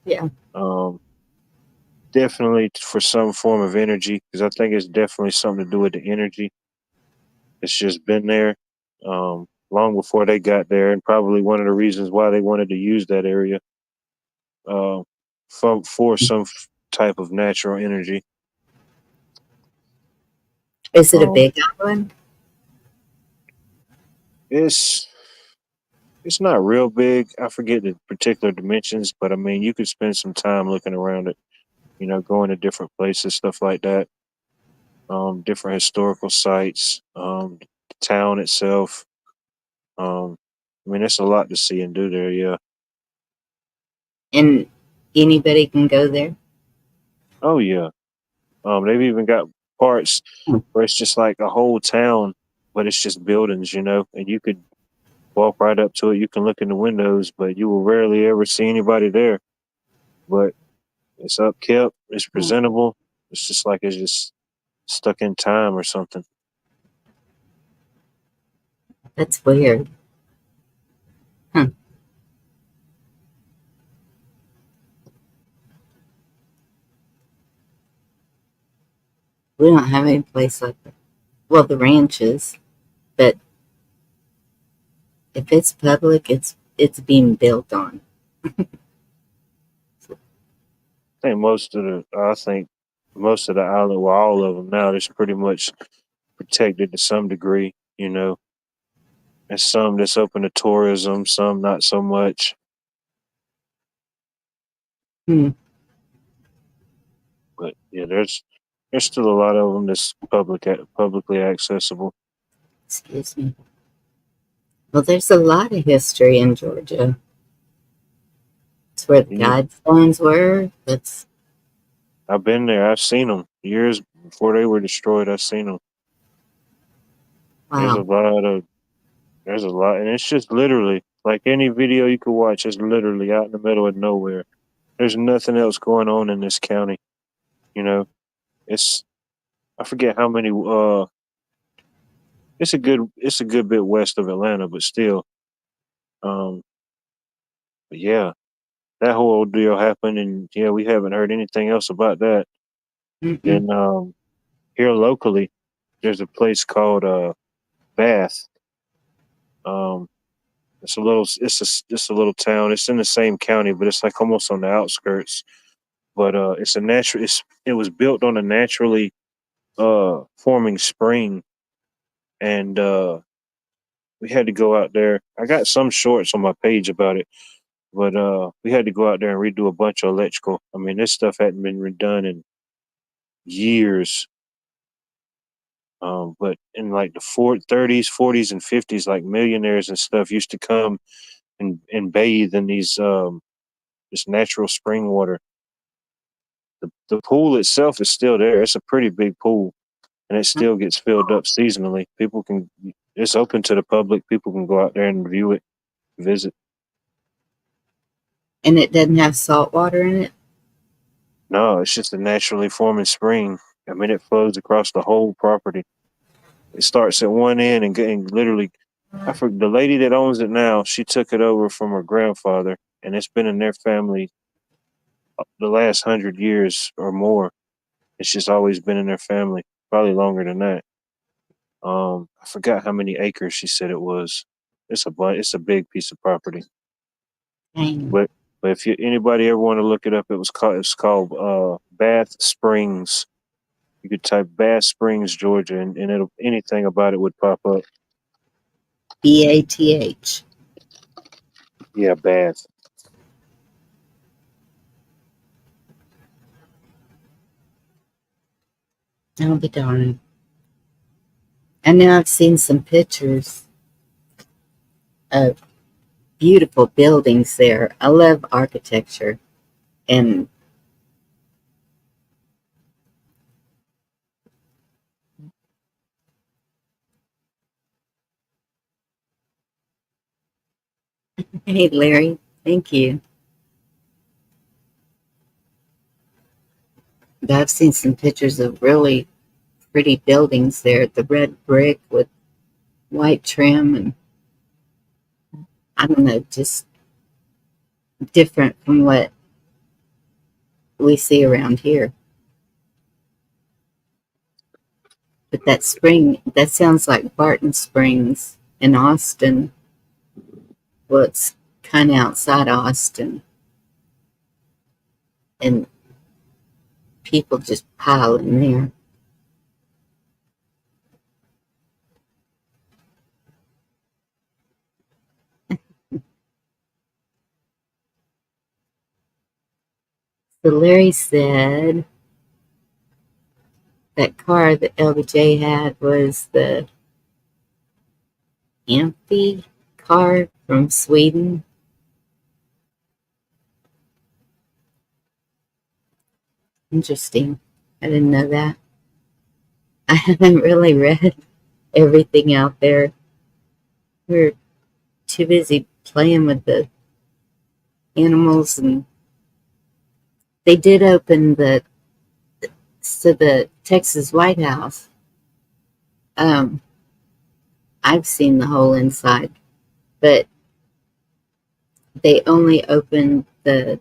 Speaker 1: Yeah.
Speaker 4: Um, definitely for some form of energy, because I think it's definitely something to do with the energy. It's just been there long before they got there, and probably one of the reasons why they wanted to use that area uh, for some type of natural energy.
Speaker 1: Is it a
Speaker 4: Um,
Speaker 1: big island?
Speaker 4: it's it's not real big. I forget the particular dimensions, but I mean, you could spend some time looking around it. Going to different places, stuff like that. Different historical sites, the town itself. I mean, it's a lot to see and do there. Yeah.
Speaker 1: And anybody can go there?
Speaker 4: Oh yeah. They've even got parts where it's just like a whole town, but it's just buildings, and you could walk right up to it. You can look in the windows, but you will rarely ever see anybody there. But it's upkept. It's presentable. It's just like it's just stuck in time or something.
Speaker 1: That's weird. Huh. We don't have any place like that. Well, the ranches, but if it's public, it's being built on.
Speaker 4: I think most of the island, well, all of them now, it's pretty much protected to some degree. There's some that's open to tourism, some not so much.
Speaker 1: Hmm.
Speaker 4: But yeah, there's still a lot of them that's publicly accessible.
Speaker 1: Excuse me. Well, there's a lot of history in Georgia. It's where the
Speaker 4: Yeah,
Speaker 1: guidestones were. That's
Speaker 4: I've been there. I've seen them before they were destroyed. I seen them. There's a
Speaker 1: Wow.
Speaker 4: there's a lot, and it's just literally like any video you could watch. It's literally out in the middle of nowhere. There's nothing else going on in this county. You know, it's I forget how many. It's a good bit west of Atlanta, but still. Um, but yeah, that whole deal happened, and yeah, we haven't heard anything else about that.
Speaker 1: Mm-mm.
Speaker 4: Then here locally, there's a place called Bath. Um, it's a little town. It's in the same county, but it's like almost on the outskirts. But it was built on a naturally forming spring, and we had to go out there. I got some shorts on my page about it, but we had to go out there and redo a bunch of electrical. I mean, this stuff hadn't been redone in years. But in like the 30s, 40s, and 50s, like millionaires and stuff used to come and bathe in these this natural spring water. The pool itself is still there. It's a pretty big pool, and it still gets filled up seasonally. It's open to the public. People can go out there and view it, visit.
Speaker 1: And it doesn't have salt water in it?
Speaker 4: No, it's just a naturally forming spring. I mean, it flows across the whole property. It starts at one end and literally, the lady that owns it now, she took it over from her grandfather, and it's been in their family the last 100 years or more. It's just always been in their family, probably longer than that. I forgot how many acres she said it was. It's a big piece of property.
Speaker 1: Dang.
Speaker 4: But if anybody ever want to look it up, it's called Bath Springs. You could type Bath Springs, Georgia, and anything about it would pop up.
Speaker 1: BATH.
Speaker 4: Yeah, Bath.
Speaker 1: I'll be darned. And now I've seen some pictures of beautiful buildings there. I love architecture. And hey, Larry, thank you. But I've seen some pictures of really pretty buildings there. The red brick with white trim, and I don't know, just different from what we see around here. But that spring, that sounds like Barton Springs in Austin. Well, it's kind of outside Austin, and people just pile in there. So Larry said that car that LBJ had was the Amphi car from Sweden. Interesting. I didn't know that. I haven't really read everything out there. We're too busy playing with the animals, and they did open the Texas White House. I've seen the whole inside, but they only opened the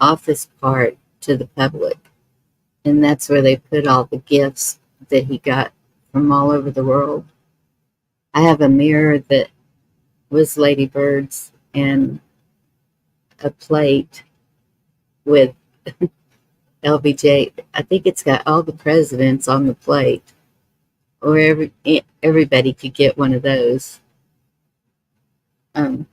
Speaker 1: office part to the public, and that's where they put all the gifts that he got from all over the world. I have a mirror that was ladybirds and a plate with LBJ. I think it's got all the presidents on the plate, or everybody could get one of those. Um,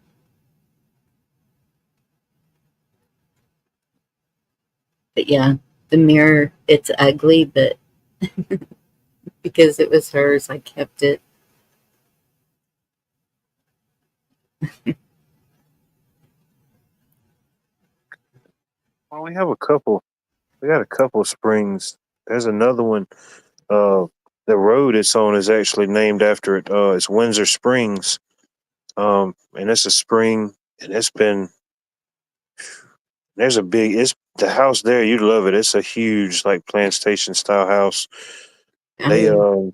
Speaker 1: but yeah, the mirror, it's ugly, but because it was hers, I kept it.
Speaker 4: Well, we got a couple springs there's another one. The road it's on is actually named after it. It's Windsor Springs. And it's a spring, and it's the house there. You'd love it. It's a huge, like, plantation style house. They,
Speaker 1: Oh,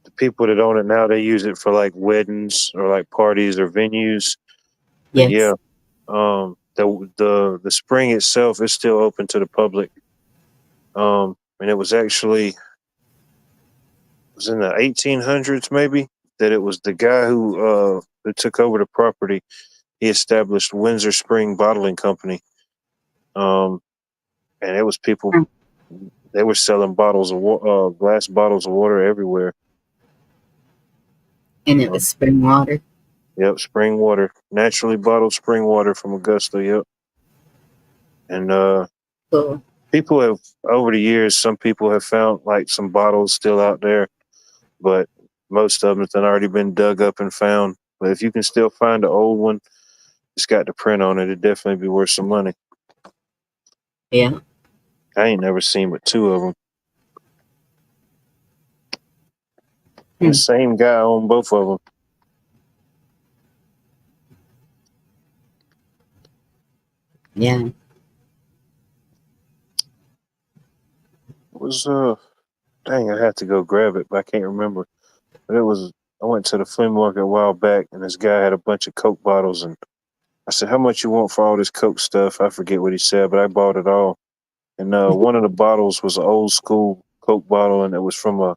Speaker 4: the people that own it now, they use it for like weddings or like parties or venues. But yeah,
Speaker 1: yes.
Speaker 4: the spring itself is still open to the public. And it was actually, it was in the 1800s maybe, that it was the guy who took over the property. He established Windsor Spring Bottling Company. Um, and it was people. They were selling glass bottles of water everywhere.
Speaker 1: And it
Speaker 4: Um,
Speaker 1: was spring water.
Speaker 4: yep, spring water, naturally bottled spring water from Augusta. Yep, and
Speaker 1: Cool.
Speaker 4: people have over the years. Some people have found like some bottles still out there, but most of them have already been dug up and found. But if you can still find an old one, it's got the print on it. It'd definitely be worth some money.
Speaker 1: Yeah.
Speaker 4: I ain't never seen but two of them. And the
Speaker 1: Hmm.
Speaker 4: same guy owned both of them.
Speaker 1: Yeah.
Speaker 4: It was dang, I had to go grab it, but I can't remember. But I went to the flea market a while back, and this guy had a bunch of Coke bottles, and I said, "How much you want for all this Coke stuff?" I forget what he said, but I bought it all. And one of the bottles was an old school Coke bottle, and it was from a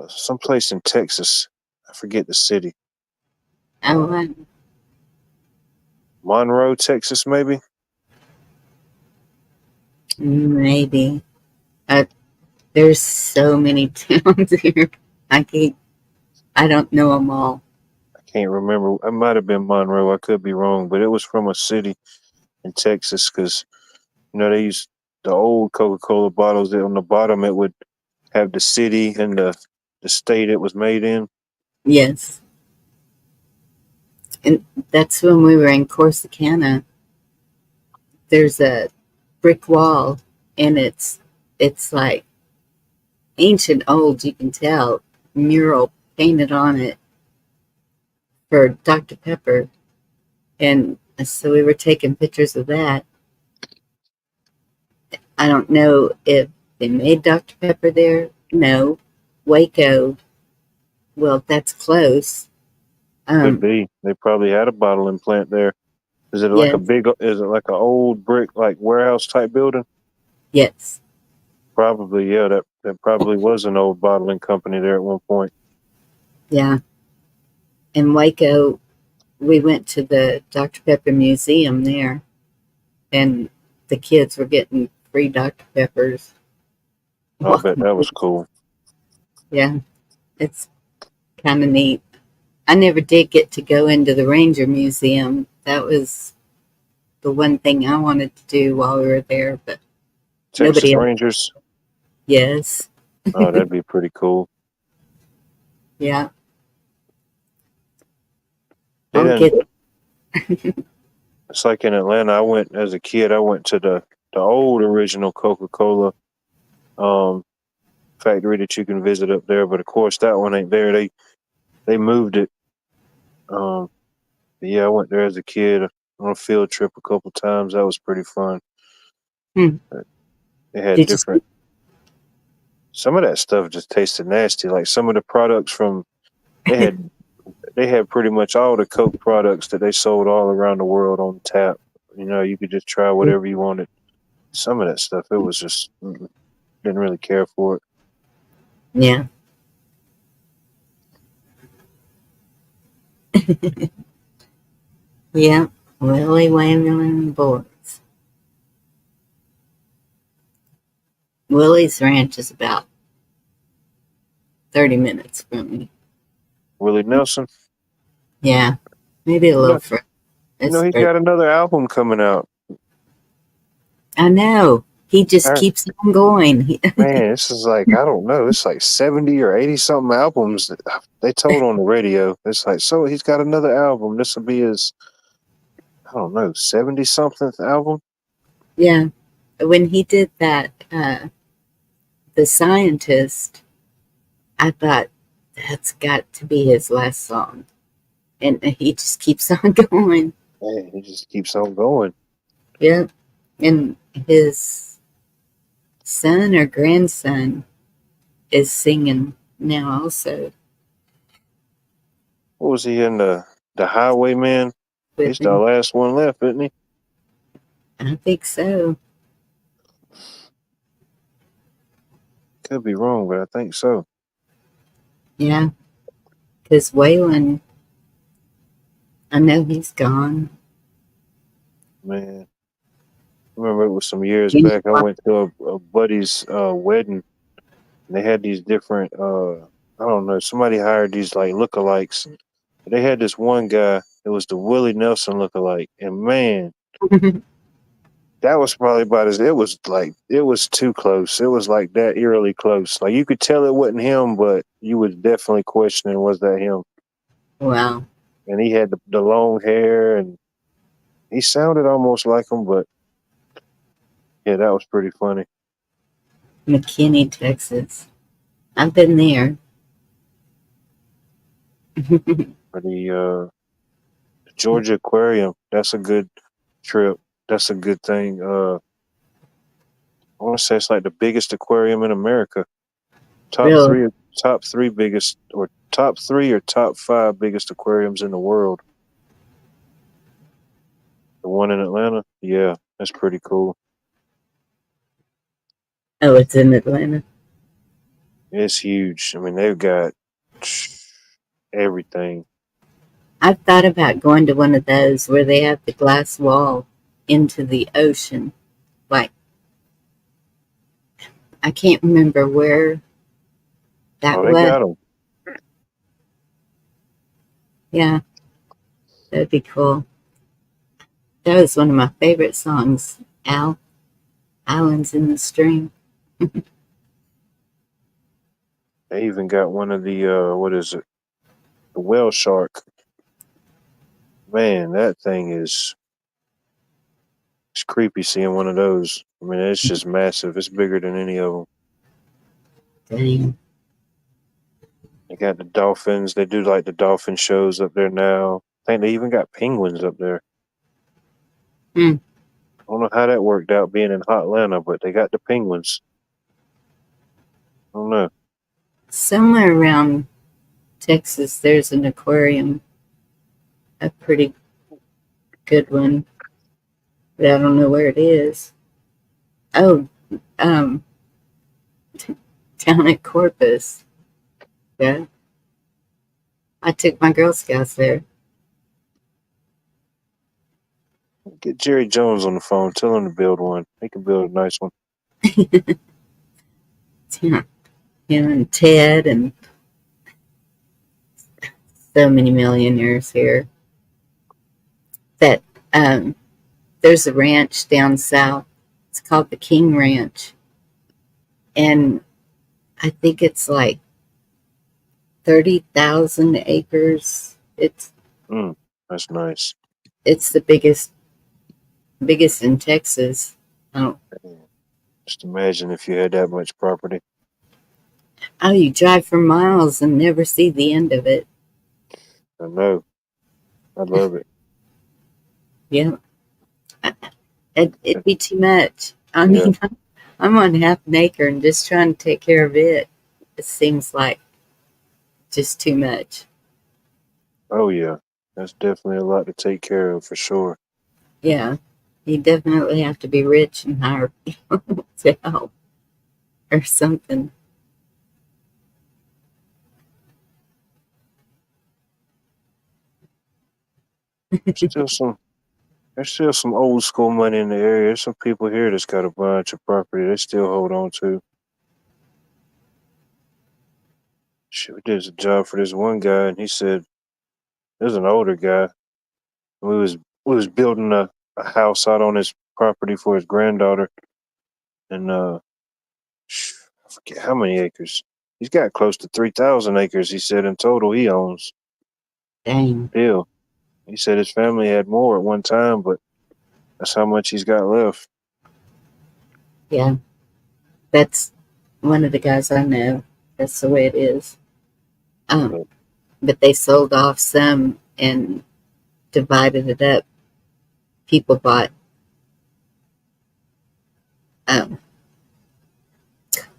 Speaker 4: someplace in Texas. I forget the city.
Speaker 1: Oh,
Speaker 4: Monroe, Texas, maybe.
Speaker 1: maybe. Uh, there's so many towns here. I can't. I don't know them all.
Speaker 4: I can't remember. It might have been Monroe. I could be wrong, but it was from a city in Texas because they used the old Coca-Cola bottles. That on the bottom it would have the city and the state it was made in.
Speaker 1: Yes, and that's when we were in Corsicana. There's a brick wall, and it's like ancient old. You can tell mural painted on it for Dr. Pepper, and so we were taking pictures of that. I don't know if they made Dr. Pepper there. No, Waco. Well, that's close.
Speaker 4: Could
Speaker 1: Um,
Speaker 4: be. They probably had a bottling plant there. Is it like a
Speaker 1: yes,
Speaker 4: big? Is it like an old brick, like warehouse type building?
Speaker 1: yes,
Speaker 4: Probably, yeah. That probably was an old bottling company there at one point.
Speaker 1: yeah. In Waco, we went to the Dr. Pepper Museum there, and the kids were getting free Dr. Peppers.
Speaker 4: I bet that was cool.
Speaker 1: Yeah, it's kind of neat. I never did get to go into the Ranger Museum. That was the one thing I wanted to do while we were there, but
Speaker 4: Texas
Speaker 1: nobody else.
Speaker 4: Rangers.
Speaker 1: Yes,
Speaker 4: Oh, that'd be pretty cool.
Speaker 1: yeah,
Speaker 4: They
Speaker 1: I'll
Speaker 4: didn't.
Speaker 1: get it.
Speaker 4: It's like in Atlanta. I went as a kid. I went to the old original Coca-Cola factory that you can visit up there. But of course, that one ain't there. They moved it. Um, but yeah, I went there as a kid on a field trip a couple times. That was pretty fun.
Speaker 1: Hmm.
Speaker 4: They had
Speaker 1: Did you?
Speaker 4: different. Some of that stuff just tasted nasty. Like some of the products from they had they had pretty much all the Coke products that they sold all around the world on tap. You could just try whatever you wanted. Some of that stuff, it was just didn't really care for it.
Speaker 1: Yeah, yeah. Willie Wayland Boards. Willie's Ranch is about 30 minutes from me.
Speaker 4: Willie Nelson,
Speaker 1: Yeah, maybe a
Speaker 4: you
Speaker 1: little
Speaker 4: know,
Speaker 1: further. It's
Speaker 4: he's
Speaker 1: further.
Speaker 4: got another album coming out.
Speaker 1: I know. He just
Speaker 4: I,
Speaker 1: keeps on going.
Speaker 4: Man, this is like I don't know. It's like 70 or 80 something albums that they told on the radio. It's like so he's got another album. This will be his I don't know 70 something album.
Speaker 1: Yeah. When he did that The Scientist, I thought that's got to be his last song. And he just keeps on going.
Speaker 4: Man, he just keeps on going.
Speaker 1: Yeah. And his son or grandson is singing now also
Speaker 4: What was he in the Highwayman?
Speaker 1: with
Speaker 4: He's the
Speaker 1: him.
Speaker 4: last one left, isn't he?
Speaker 1: I think so.
Speaker 4: Could be wrong, but I think so.
Speaker 1: Yeah. Because Waylon, I know he's gone.
Speaker 4: Man, I remember it was some years
Speaker 1: You
Speaker 4: back. I
Speaker 1: know,
Speaker 4: went to a buddy's wedding. And they had these different. I don't know. Somebody hired these like lookalikes. They had this one guy. It was the Willie Nelson lookalike, and man, that was probably about as. It was like it was too close. It was like that eerily close. Like you could tell it wasn't him, but you was definitely questioning was that him.
Speaker 1: wow.
Speaker 4: And he had the long hair, and he sounded almost like him, but yeah, that was pretty funny.
Speaker 1: McKinney, Texas. I've been there.
Speaker 4: For the Georgia Aquarium, that's a good trip. That's a good thing. I want to say it's like the biggest aquarium in America. Top
Speaker 1: Real.
Speaker 4: three, top three biggest, or top three or top five biggest aquariums in the world. The one in Atlanta, yeah, that's pretty cool.
Speaker 1: Oh, it's in Atlanta.
Speaker 4: It's huge. I mean, they've got everything.
Speaker 1: I've thought about going to one of those where they have the glass wall into the ocean. Like, I can't remember where that
Speaker 4: Oh, they
Speaker 1: was.
Speaker 4: got them.
Speaker 1: Yeah, that'd be cool. That was one of my favorite songs, Islands in the Stream.
Speaker 4: They even got one of the what is it? The whale shark. Man, that thing is it's creepy seeing one of those. I mean, it's just massive. It's bigger than any of them.
Speaker 1: Dang.
Speaker 4: They got the dolphins. They do like the dolphin shows up there now. I think they even got penguins up there.
Speaker 1: Hmm.
Speaker 4: I don't know how that worked out being in hot Atlanta, but they got the penguins. I don't know.
Speaker 1: Somewhere around Texas, there's an aquarium, a pretty good one, but I don't know where it is. Oh, um, down at Corpus. Yeah, I took my Girl Scouts there.
Speaker 4: Get Jerry Jones on the phone. Tell him to build one. He can build a nice one.
Speaker 1: Yeah, him and Ted and so many millionaires here. That there's a ranch down south. It's called the King Ranch, and I think it's like 30,000 acres.
Speaker 4: That's nice.
Speaker 1: It's the biggest in Texas. Oh,
Speaker 4: Just imagine if you had that much property.
Speaker 1: oh, you drive for miles and never see the end of it.
Speaker 4: I know. I love it.
Speaker 1: Yeah, it'd be too much. I
Speaker 4: Yeah.
Speaker 1: mean, I'm on half an acre and just trying to take care of it. It seems like just too much.
Speaker 4: Oh, yeah. That's definitely a lot to take care of for sure.
Speaker 1: Yeah, you definitely have to be rich and hire people to help or something.
Speaker 4: Still some. There's still some old school money in the area. There's some people here that's got a bunch of property they still hold on to. Shit, we did a job for this one guy, and he said there's an older guy. We was building a house out on his property for his granddaughter, and I forget how many acres. He's got close to 3,000 acres. He said in total he owns.
Speaker 1: Dang.
Speaker 4: Still, he said his family had more at one time, but that's how much he's got left.
Speaker 1: Yeah, that's one of the guys I know. That's the way it is. But they sold off some and divided it up. People bought, um,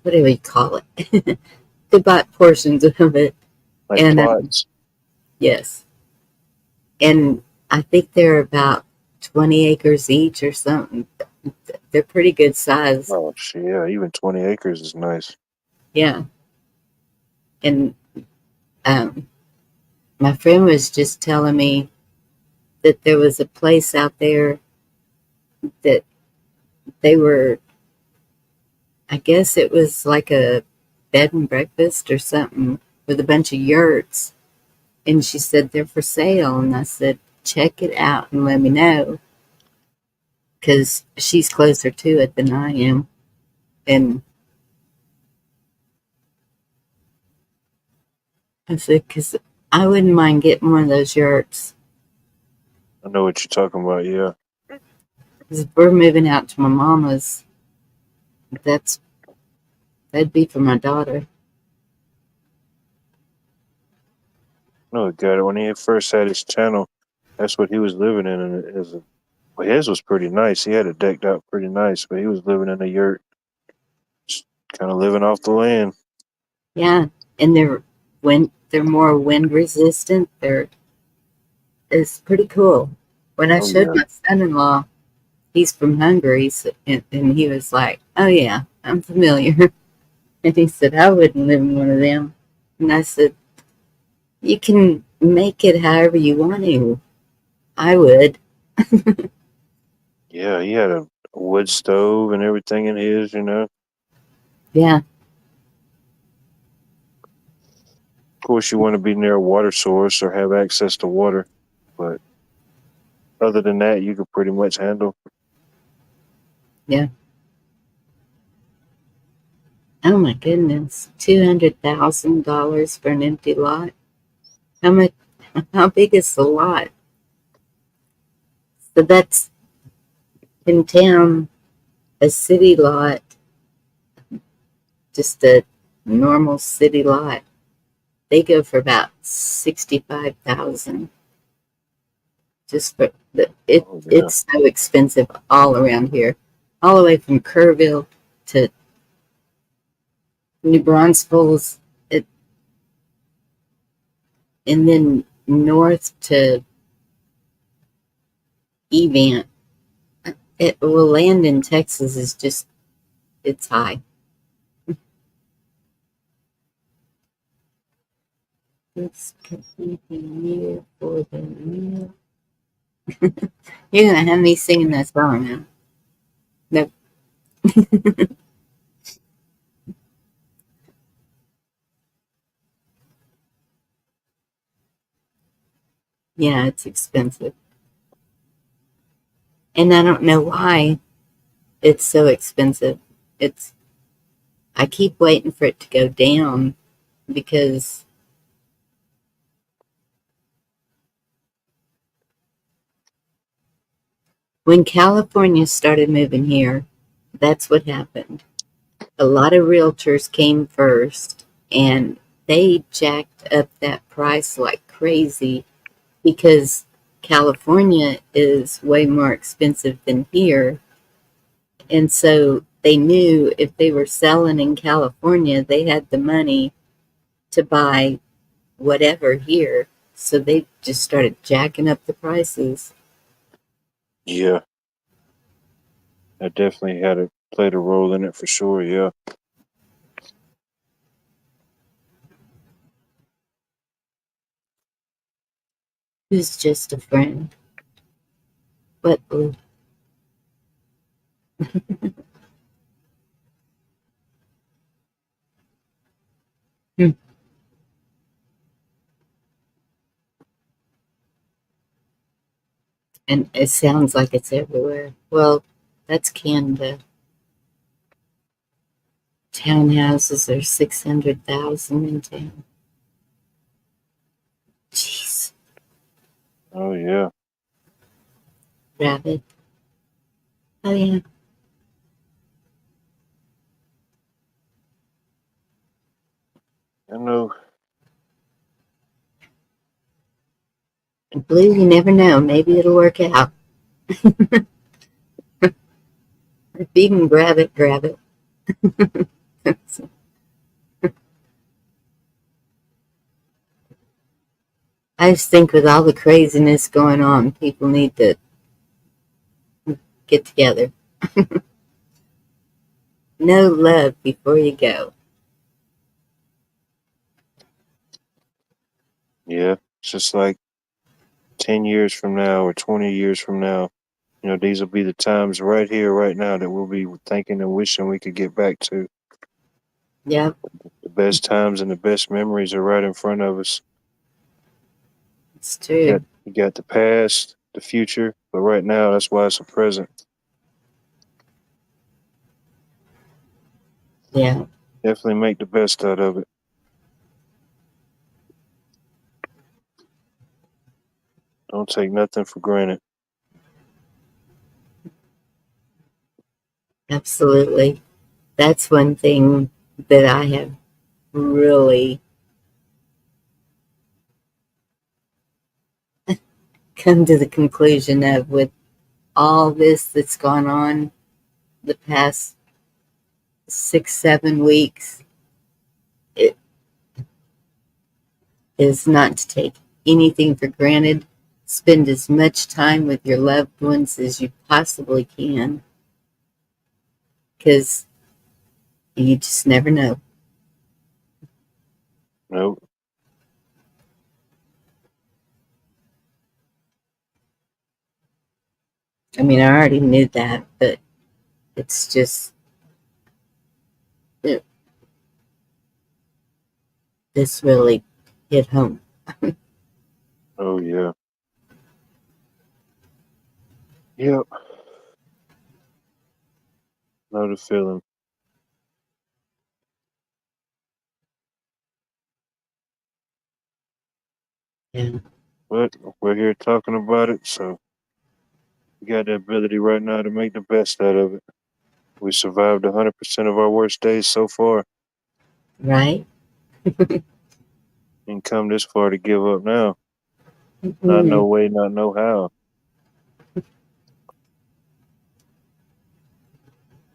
Speaker 1: what do we call it? They bought portions of it.
Speaker 4: Like
Speaker 1: And
Speaker 4: plots.
Speaker 1: yes. And I think they're about 20 acres each or something. They're pretty good size.
Speaker 4: Oh, shit, yeah, even 20 acres is nice.
Speaker 1: Yeah. And my friend was just telling me that there was a place out there that they were, I guess it was like a bed and breakfast or something with a bunch of yurts. And she said they're for sale. And I said, check it out and let me know. Because she's closer to it than I am. And I said, because I wouldn't mind getting one of those yurts.
Speaker 4: I know what you're talking about, yeah.
Speaker 1: Because if we're moving out to my mama's, that'd be for my daughter.
Speaker 4: No, got it. When he first had his channel, that's what he was living in. And well, his was pretty nice. He had it decked out pretty nice, but he was living in a yurt, just kind of living off the land.
Speaker 1: Yeah, and they're more wind resistant. It's pretty cool. When I
Speaker 4: Oh,
Speaker 1: showed
Speaker 4: yeah.
Speaker 1: my son-in-law, he's from Hungary, and he was like, "Oh yeah, I'm familiar." And he said, "I wouldn't live in one of them." And I said, "You can make it however you want to. I would."
Speaker 4: Yeah, he had a wood stove and everything in his, you know.
Speaker 1: Yeah,
Speaker 4: Of course, you want to be near a water source or have access to water, but other than that, you could pretty much handle.
Speaker 1: yeah. Oh my goodness, $200,000 for an empty lot. How much? How big is the lot? So that's in town, a city lot, just a normal city lot. They go for about 65,000. Just for
Speaker 4: Oh, yeah.
Speaker 1: it's so expensive all around here, all the way from Kerrville to New Braunfels, and then north to Evant. Well, land in Texas is just it's high. This could be the year for the real. You're gonna have me singing that song now. Nope. Yeah, it's expensive. And I don't know why it's so expensive. It's I keep waiting for it to go down because when California started moving here, that's what happened. A lot of realtors came first and they jacked up that price like crazy because California is way more expensive than here. And so they knew if they were selling in California, they had the money to buy whatever here. So they just started jacking up the prices.
Speaker 4: Yeah, I definitely played a role in it for sure, yeah.
Speaker 1: Who's just a friend? But and it sounds like it's everywhere. Well, that's Canada. Townhouses are 600,000 in town. Jeez,
Speaker 4: Oh, yeah.
Speaker 1: rabbit. Oh yeah.
Speaker 4: I know.
Speaker 1: Blue, you never know. Maybe it'll work out. If you can grab it, grab it. I just think with all the craziness going on, people need to get together. Know love before you go.
Speaker 4: Yeah, it's just like 10 years from now or 20 years from now, these will be the times right here, right now that we'll be thinking and wishing we could get back to.
Speaker 1: Yep,
Speaker 4: The best times and the best memories are right in front of us.
Speaker 1: it's true.
Speaker 4: You got the past, the future, but right now, that's why it's a present.
Speaker 1: Yeah,
Speaker 4: Definitely make the best out of it. Don't take nothing for granted.
Speaker 1: absolutely. That's one thing that I have really come to the conclusion of with all this that's gone on the past 6, 7 weeks. It is not to take anything for granted. Spend as much time with your loved ones as you possibly can, because you just never know.
Speaker 4: Nope.
Speaker 1: I mean, I already knew that, but it's just this really hit home.
Speaker 4: Oh, yeah. Yep. Know the feeling.
Speaker 1: Yeah,
Speaker 4: But we're here talking about it, so we got the ability right now to make the best out of it. We survived 100% of our worst days so far,
Speaker 1: right?
Speaker 4: and come this far to give up now. Not no
Speaker 1: Mm.
Speaker 4: way, not no how.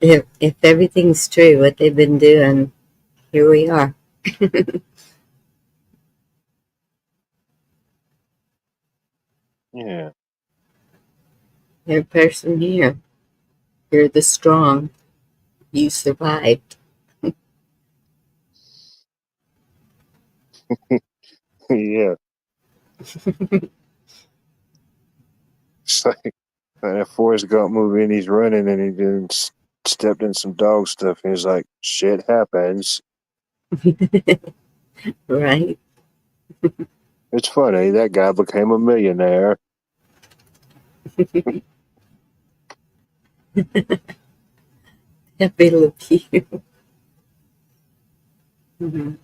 Speaker 1: If everything's true, what they've been doing, here we are.
Speaker 4: Yeah.
Speaker 1: You're a person here. You're the strong. You survived.
Speaker 4: Yeah. It's like that Forrest Gump movie, and he's running, and he just stepped in some dog stuff, and he's like, "Shit happens."
Speaker 1: Right?
Speaker 4: It's funny that guy became a millionaire.
Speaker 1: Happy look you. Mhm.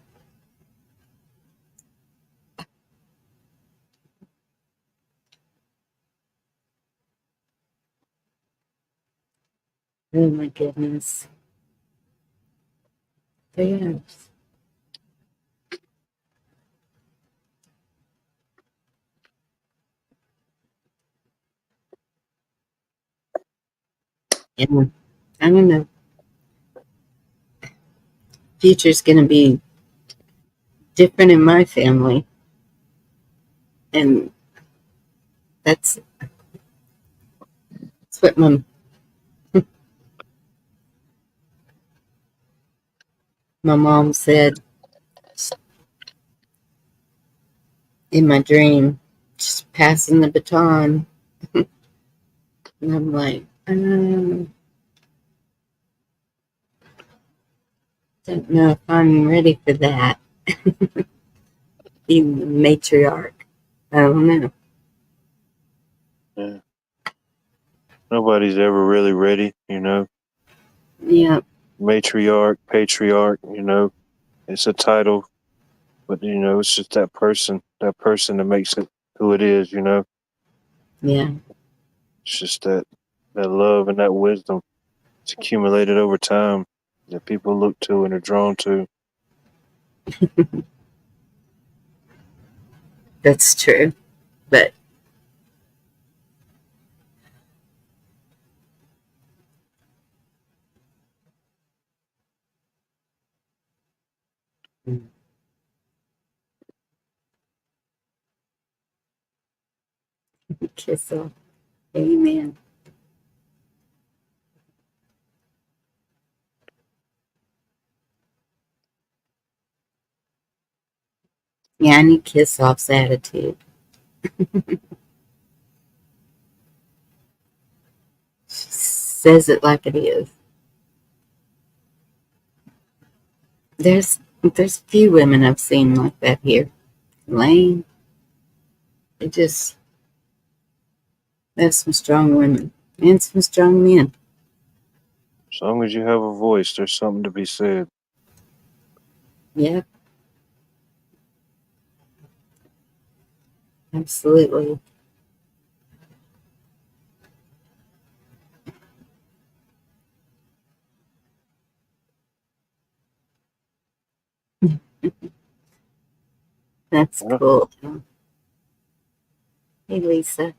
Speaker 1: Oh my goodness. 3 hours. And I don't know. Future's going to be different in my family. And that's what my mom said in my dream, just passing the baton. And I'm like, don't know if I'm ready for that. Being the matriarch. I don't know.
Speaker 4: Yeah. Nobody's ever really ready,
Speaker 1: Yeah,
Speaker 4: Matriarch, patriarch, it's a title, but it's just that person that makes it who it is,
Speaker 1: yeah,
Speaker 4: It's just that love and that wisdom. It's accumulated over time that people look to and are drawn to.
Speaker 1: That's true. But kiss off. Amen. Yeah, I need kiss off's attitude. She says it like it is. There's few women I've seen like that here. Lane, they just there's some strong women and some strong men.
Speaker 4: As long as you have a voice, there's something to be said.
Speaker 1: Yeah, absolutely. That's
Speaker 4: Yeah.
Speaker 1: cool. Hey, Lisa.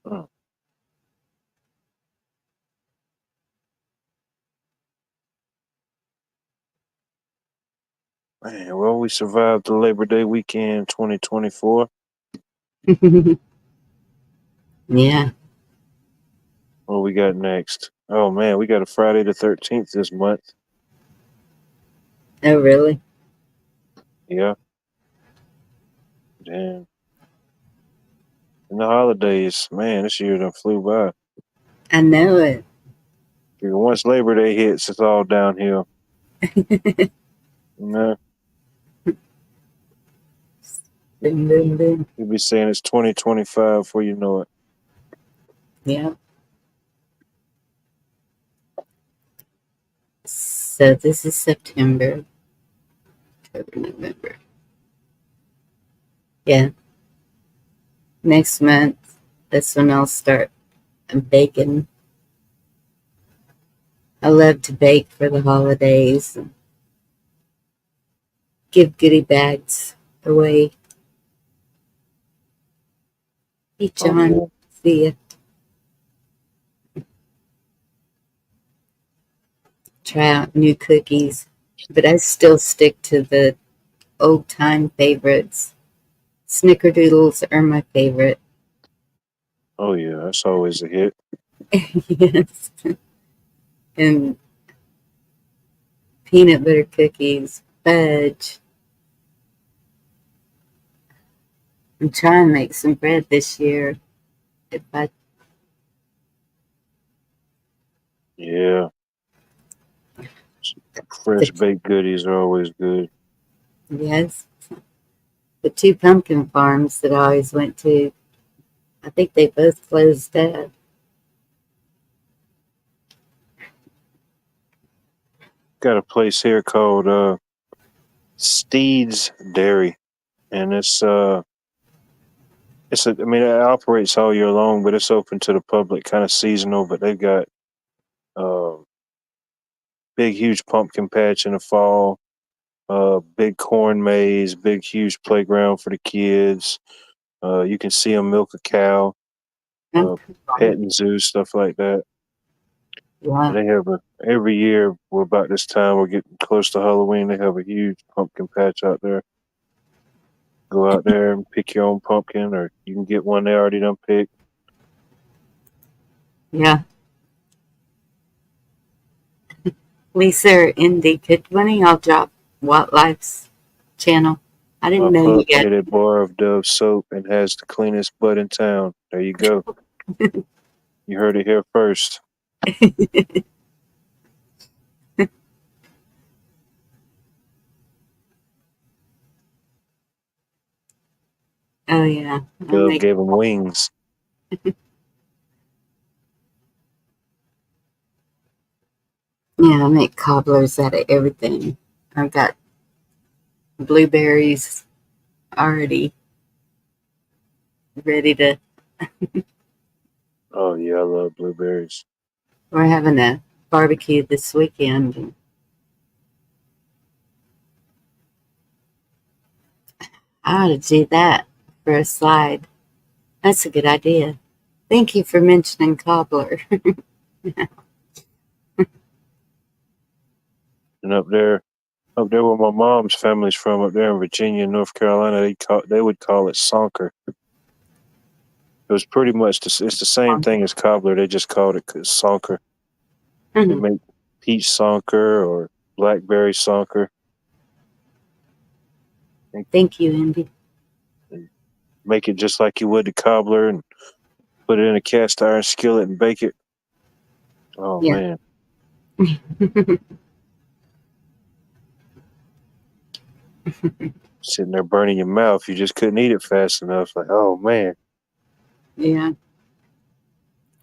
Speaker 4: Oh, man, well, we survived the Labor Day weekend 2024.
Speaker 1: Yeah.
Speaker 4: What we got next? Oh, man, we got a Friday the 13th this month.
Speaker 1: Oh, really?
Speaker 4: Yeah. Damn. And the holidays, man, this year done flew by.
Speaker 1: I know it.
Speaker 4: Once Labor Day hits, it's all downhill. No,
Speaker 1: Boom, boom, boom.
Speaker 4: you'll be saying it's 2025 before you know it.
Speaker 1: Yeah. So this is September, October, November. Yeah. Next month, that's when I'll start baking. I love to bake for the holidays and give goodie bags away. Hey,
Speaker 4: Oh,
Speaker 1: John.
Speaker 4: yeah.
Speaker 1: See ya. Try out new cookies, but I still stick to the old time favorites. Snickerdoodles are my favorite.
Speaker 4: Oh, yeah, that's always a hit.
Speaker 1: Yes. And peanut butter cookies, fudge. I'm trying to make some bread this year. If I
Speaker 4: Yeah, fresh
Speaker 1: the,
Speaker 4: baked goodies are always good.
Speaker 1: yes, the two pumpkin farms that I always went to, I think they both closed up.
Speaker 4: Got a place here called Steed's Dairy, and I mean, it operates all year long, but it's open to the public, kind of seasonal. But they've got uh, big, huge pumpkin patch in the fall, big corn maze, big, huge playground for the kids. You can see them milk a cow,
Speaker 1: Oh,
Speaker 4: uh, petting zoo, stuff like that. And
Speaker 1: wow.
Speaker 4: they have every year. We're about this time. We're getting close to Halloween. They have a huge pumpkin patch out there. Go out there and pick your own pumpkin, or you can get one they already done picked.
Speaker 1: Yeah. Lisa or Indy, could one of y'all drop Wildlife's channel? I
Speaker 4: My
Speaker 1: didn't know you
Speaker 4: pup
Speaker 1: got.
Speaker 4: ate a bar of Dove soap and has the cleanest butt in town. There you go. You heard it here first.
Speaker 1: Oh, yeah. I
Speaker 4: Dove
Speaker 1: make,
Speaker 4: gave him wings.
Speaker 1: yeah, I make cobblers out of everything. I've got blueberries already ready to.
Speaker 4: Oh yeah, I love blueberries.
Speaker 1: We're having a barbecue this weekend. And I ought to do that for a slide. That's a good idea. Thank you for mentioning cobbler.
Speaker 4: And up there where my mom's family's from, up there in Virginia and North Carolina, they would call it sonker. It was pretty much it's the same thing as cobbler. They just called it sonker. They make peach sonker or blackberry sonker.
Speaker 1: Thank you, Andy.
Speaker 4: Make it just like you would the cobbler and put it in a cast iron skillet and bake it. Oh,
Speaker 1: Yeah.
Speaker 4: man. Sitting there burning your mouth. You just couldn't eat it fast enough. Like, oh, man.
Speaker 1: Yeah.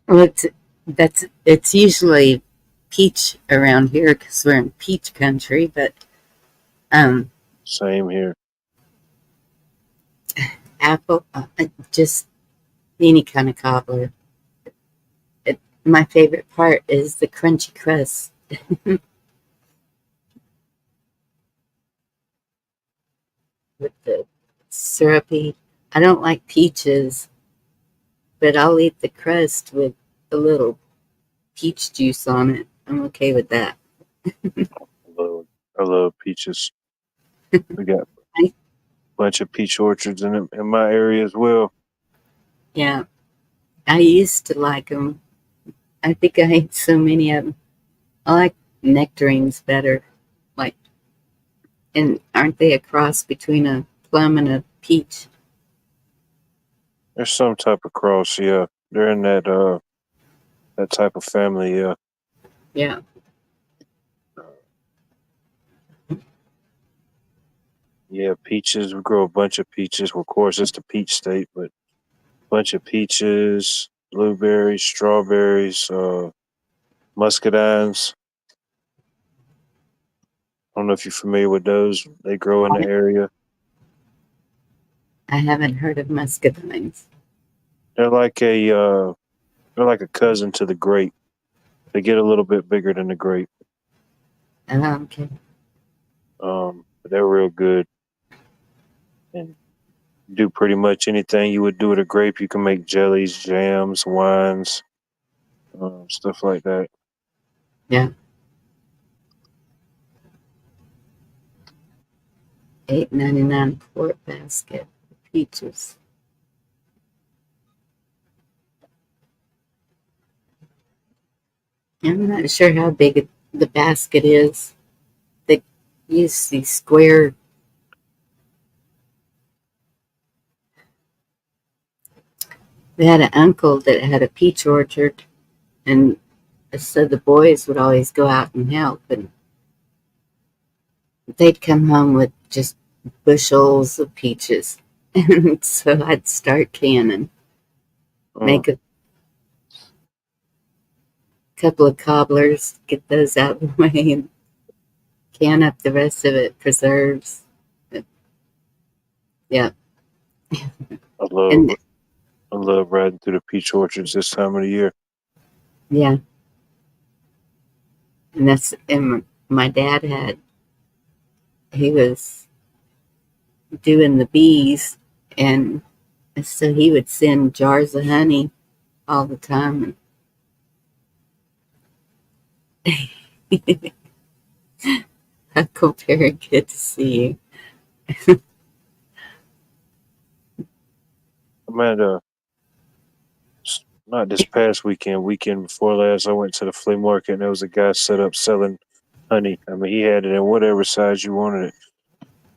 Speaker 1: Well, it's usually peach around here because we're in peach country, but
Speaker 4: Same here.
Speaker 1: apple, just any kind of cobbler. My favorite part is the crunchy crust. With the syrupy. I don't like peaches, but I'll eat the crust with a little peach juice on it. I'm okay with that.
Speaker 4: I love peaches. We got a bunch of peach orchards in my area as well.
Speaker 1: Yeah, I used to like them. I think I ate so many of them. I like nectarines better. And aren't they a cross between a plum and a peach?
Speaker 4: There's some type of cross, yeah. They're in that type of family, yeah.
Speaker 1: Yeah.
Speaker 4: Yeah, peaches. We grow a bunch of peaches. Well, of course, it's the peach state, but a bunch of peaches, blueberries, strawberries, muscadines. I don't know if you're familiar with those. They grow in the area.
Speaker 1: I haven't heard of muscadines.
Speaker 4: They're like a cousin to the grape. They get a little bit bigger than the grape.
Speaker 1: Okay.
Speaker 4: But they're real good. And do pretty much anything you would do with a grape. You can make jellies, jams, wines, stuff like that.
Speaker 1: Yeah. $8.99 quart basket of peaches. I'm not sure how big the basket is. They use these square. They had an uncle that had a peach orchard, and so the boys would always go out and help, and they'd come home with just bushels of peaches. And so I'd start canning, make a couple of cobblers, get those out of the way, and can up the rest of it, preserves. Yeah.
Speaker 4: I love riding through the peach orchards this time of the year.
Speaker 1: Yeah. And my dad he was doing the bees, and so he would send jars of honey all the time. Uncle Perry, good to see you.
Speaker 4: I'm at not this past weekend before last, I went to the flea market and there was a guy set up selling honey. I mean, he had it in whatever size you wanted it.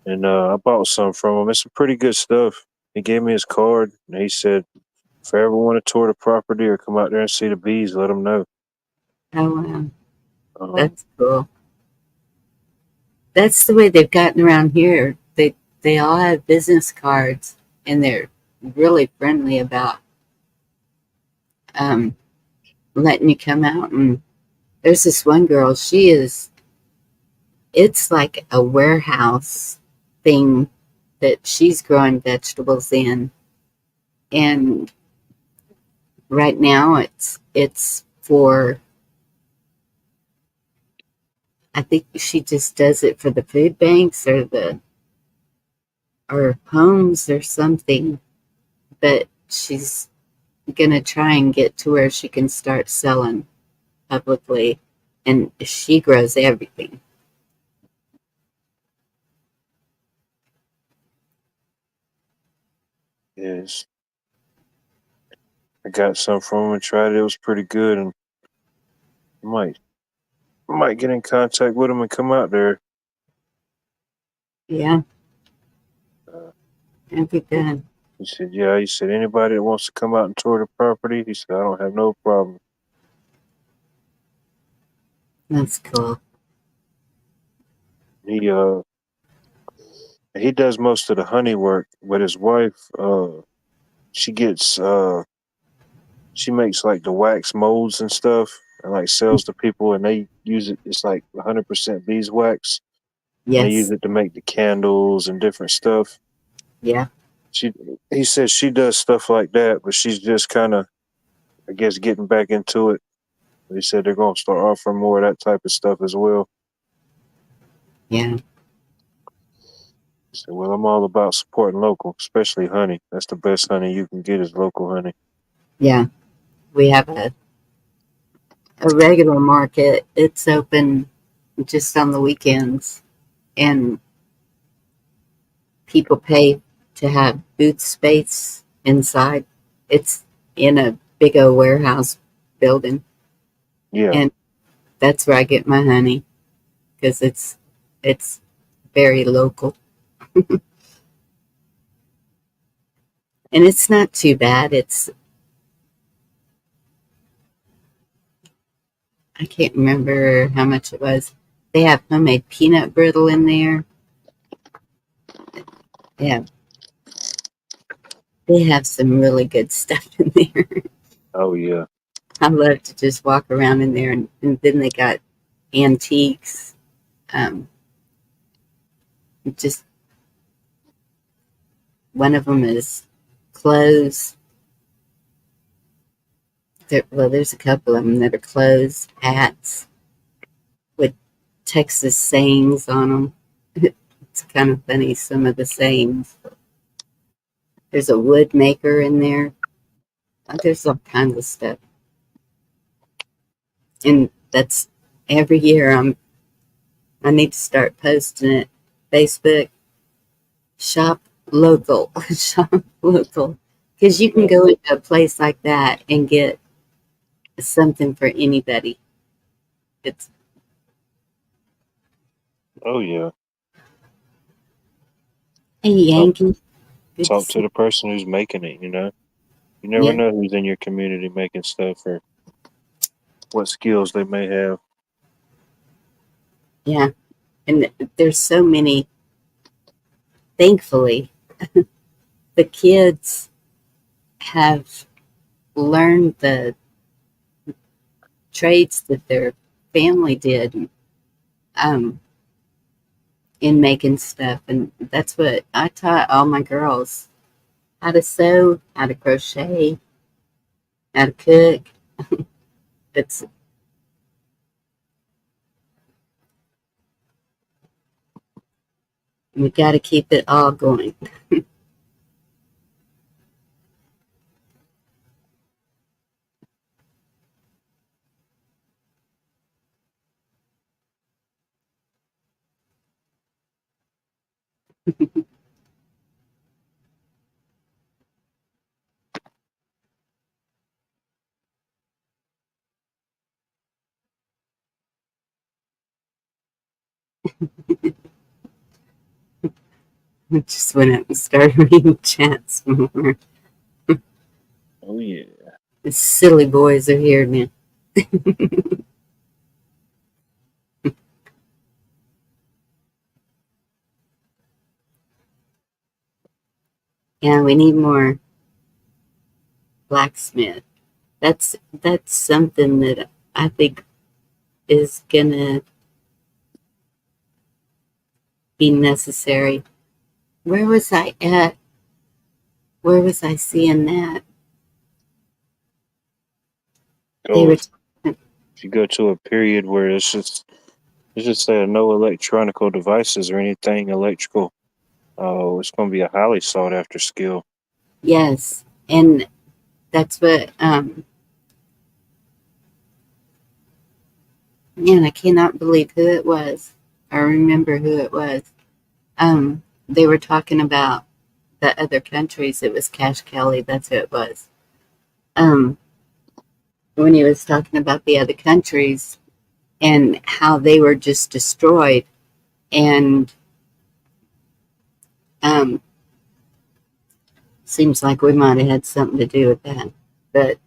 Speaker 4: And I bought some from him. It's some pretty good stuff. He gave me his card and he said, if I ever want to tour the property or come out there and see the bees, let him know.
Speaker 1: Oh, wow. That's cool. That's the way they've gotten around here. They all have business cards, and they're really friendly about letting you come out. And there's this one girl, it's like a warehouse thing that she's growing vegetables in. And right now it's for I think she just does it for the food banks or homes or something. But she's gonna try and get to where she can start selling publicly, and she grows everything.
Speaker 4: Yes. I got some from him and tried it. It was pretty good, and I might get in contact with him and come out there.
Speaker 1: Yeah,
Speaker 4: Uh,
Speaker 1: that'd be good.
Speaker 4: he said, "Yeah." He said, "Anybody that wants to come out and tour the property," he said, "I don't have no problem."
Speaker 1: That's cool.
Speaker 4: He he does most of the honey work, but his wife she gets she makes like the wax molds and stuff and like sells to people, and they use it. It's like 100% beeswax, and they use
Speaker 1: Yes.
Speaker 4: it to make the candles and different stuff.
Speaker 1: Yeah.
Speaker 4: She He says she does stuff like that, but she's just kind of, I guess, getting back into it. They said they're going to start offering more of that type of stuff as well.
Speaker 1: Yeah.
Speaker 4: So, well, I'm all about supporting local, especially honey. That's the best honey you can get is local honey.
Speaker 1: Yeah. We have a regular market. It's open just on the weekends, and people pay to have booth space inside. It's in a big old warehouse building,
Speaker 4: Yeah.
Speaker 1: and that's where I get my honey because it's very local, and it's not too bad. It's I can't remember how much it was. They have homemade peanut brittle in there. Yeah, they have some really good stuff in there.
Speaker 4: Oh, yeah.
Speaker 1: I love to just walk around in there, and then they got antiques. Um, just one of them is clothes. Well, there's a couple of them that are clothes, hats with Texas sayings on them. It's kind of funny, some of the sayings. There's a wood maker in there. There's all kinds of stuff. And that's every year I need to start posting it. Facebook, shop local, shop local. Because you can go into a place like that and get something for anybody. It's
Speaker 4: Oh, yeah.
Speaker 1: Hey
Speaker 4: Talk,
Speaker 1: Yankee, good to
Speaker 4: talk to
Speaker 1: see
Speaker 4: the person who's making it, you know? You never
Speaker 1: you.
Speaker 4: know who's in your community making stuff or what skills they may have.
Speaker 1: Yeah, and there's so many. Thankfully, the kids have learned the trades that their family did um, in making stuff, and that's what I taught all my girls: how to sew, how to crochet, how to cook. It's we got to keep it all going. I just went up and started reading chats more.
Speaker 4: Oh, yeah.
Speaker 1: The silly boys are here now. Yeah, we need more blacksmith. That's something that I think is gonna be necessary. Where was I at? Where was I seeing that? They
Speaker 4: Oh,
Speaker 1: were
Speaker 4: if you go to a period where it's It just said no electronical devices or anything electrical. Oh, it's going to be a highly sought after skill.
Speaker 1: Yes, and that's what man, I cannot believe who it was. I remember who it was. They were talking about the other countries. It was Cash Kelly, that's who it was. When he was talking about the other countries and how they were just destroyed, and seems like we might have had something to do with that, but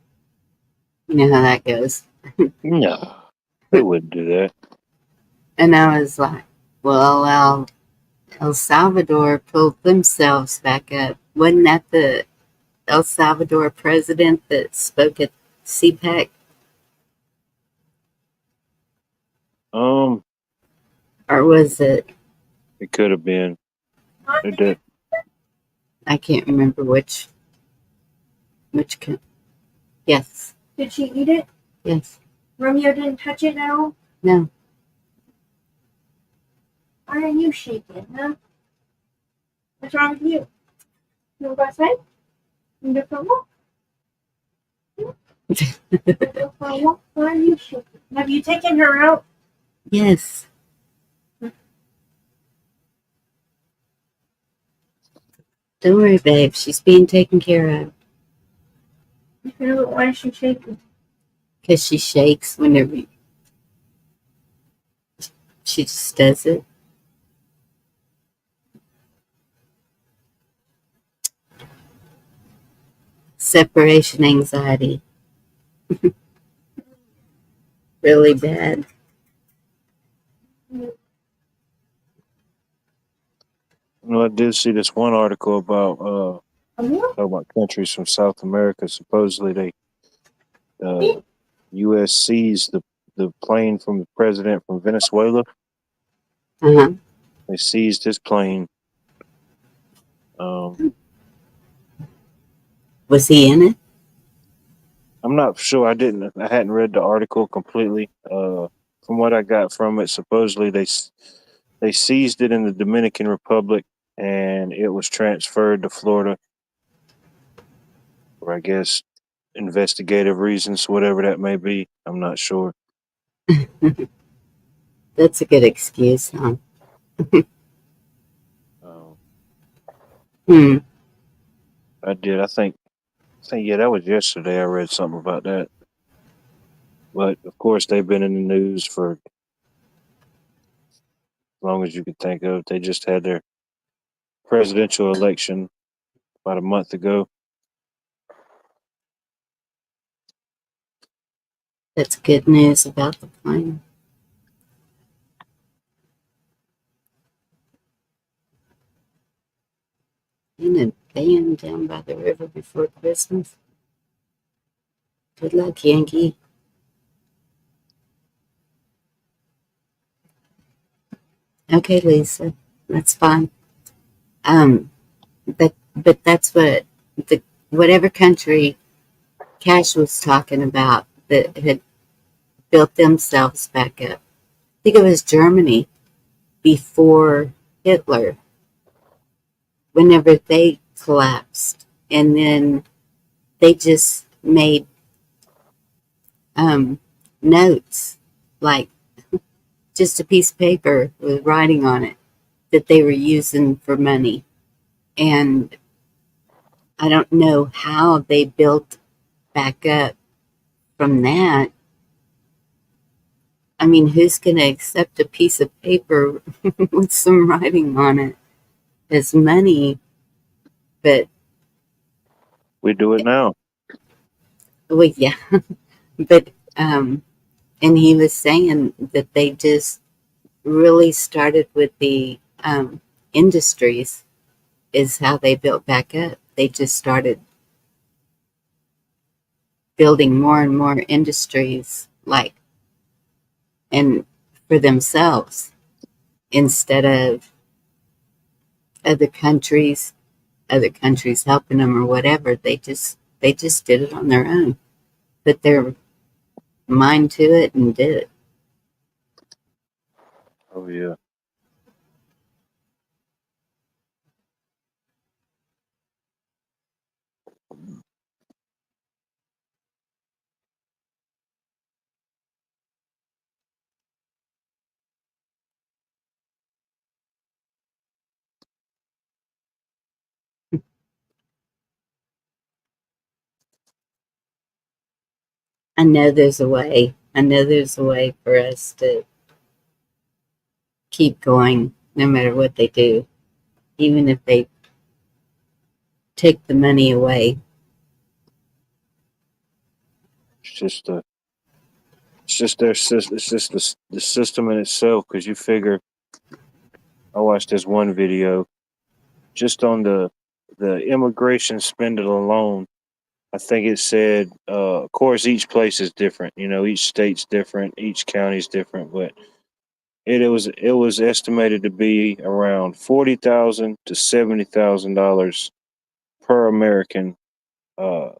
Speaker 1: you know how that goes.
Speaker 4: No, they wouldn't do that.
Speaker 1: And I was like, well, El Salvador pulled themselves back up. Wasn't that the El Salvador president that spoke at CPAC? Or was it?
Speaker 4: It could have been. It did.
Speaker 1: I can't remember which. Yes.
Speaker 5: Did she eat it?
Speaker 1: Yes.
Speaker 5: Romeo didn't touch it at all?
Speaker 1: No.
Speaker 5: Why are you shaking, huh? What's wrong with you? You want to go outside? You want to go for a walk? Go for a walk? Why are you shaking? Have you taken her out?
Speaker 1: Yes. Don't worry, babe. She's being taken care of.
Speaker 5: Why is she shaking?
Speaker 1: Because she shakes whenever she just does it. Separation anxiety. Really bad.
Speaker 4: I did see this one article about countries from South America. Supposedly, they U.S. seized the plane from the president from Venezuela.
Speaker 1: Uh-huh.
Speaker 4: They seized his plane.
Speaker 1: Was he in it?
Speaker 4: I'm not sure. I hadn't read the article completely. From what I got from it, supposedly they seized it in the Dominican Republic, and it was transferred to Florida for, I guess, investigative reasons, whatever that may be. I'm not sure.
Speaker 1: That's a good excuse, huh?
Speaker 4: I did. I think yeah, that was yesterday. I read something about that. But of course, they've been in the news for as long as you could think of. They just had their presidential election about a month ago.
Speaker 1: That's good news about the plane. In a band down by the river before Christmas. Good luck, Yankee. Okay, Lisa, that's fine. But that's what whatever country Cash was talking about that had built themselves back up. I think it was Germany before Hitler, whenever they collapsed, and then they just made notes, like just a piece of paper with writing on it that they were using for money. And I don't know how they built back up from that. I mean, who's going to accept a piece of paper with some writing on it as money? But
Speaker 4: we do it now.
Speaker 1: well, yeah. But and he was saying that they just really started with the industries is how they built back up. They just started building more and more industries, like, and for themselves instead of other countries helping them or whatever. They just did it on their own, put their mind to it and did it.
Speaker 4: Oh yeah.
Speaker 1: I know there's a way. I know there's a way for us to keep going no matter what they do, even if they take the money away.
Speaker 4: It's just it's just the system in itself. Because you figure, I watched this one video just on the immigration spending alone. I think it said, of course, each place is different. You know, each state's different, each county's different, but it was estimated to be around $40,000 to $70,000 per American, uh,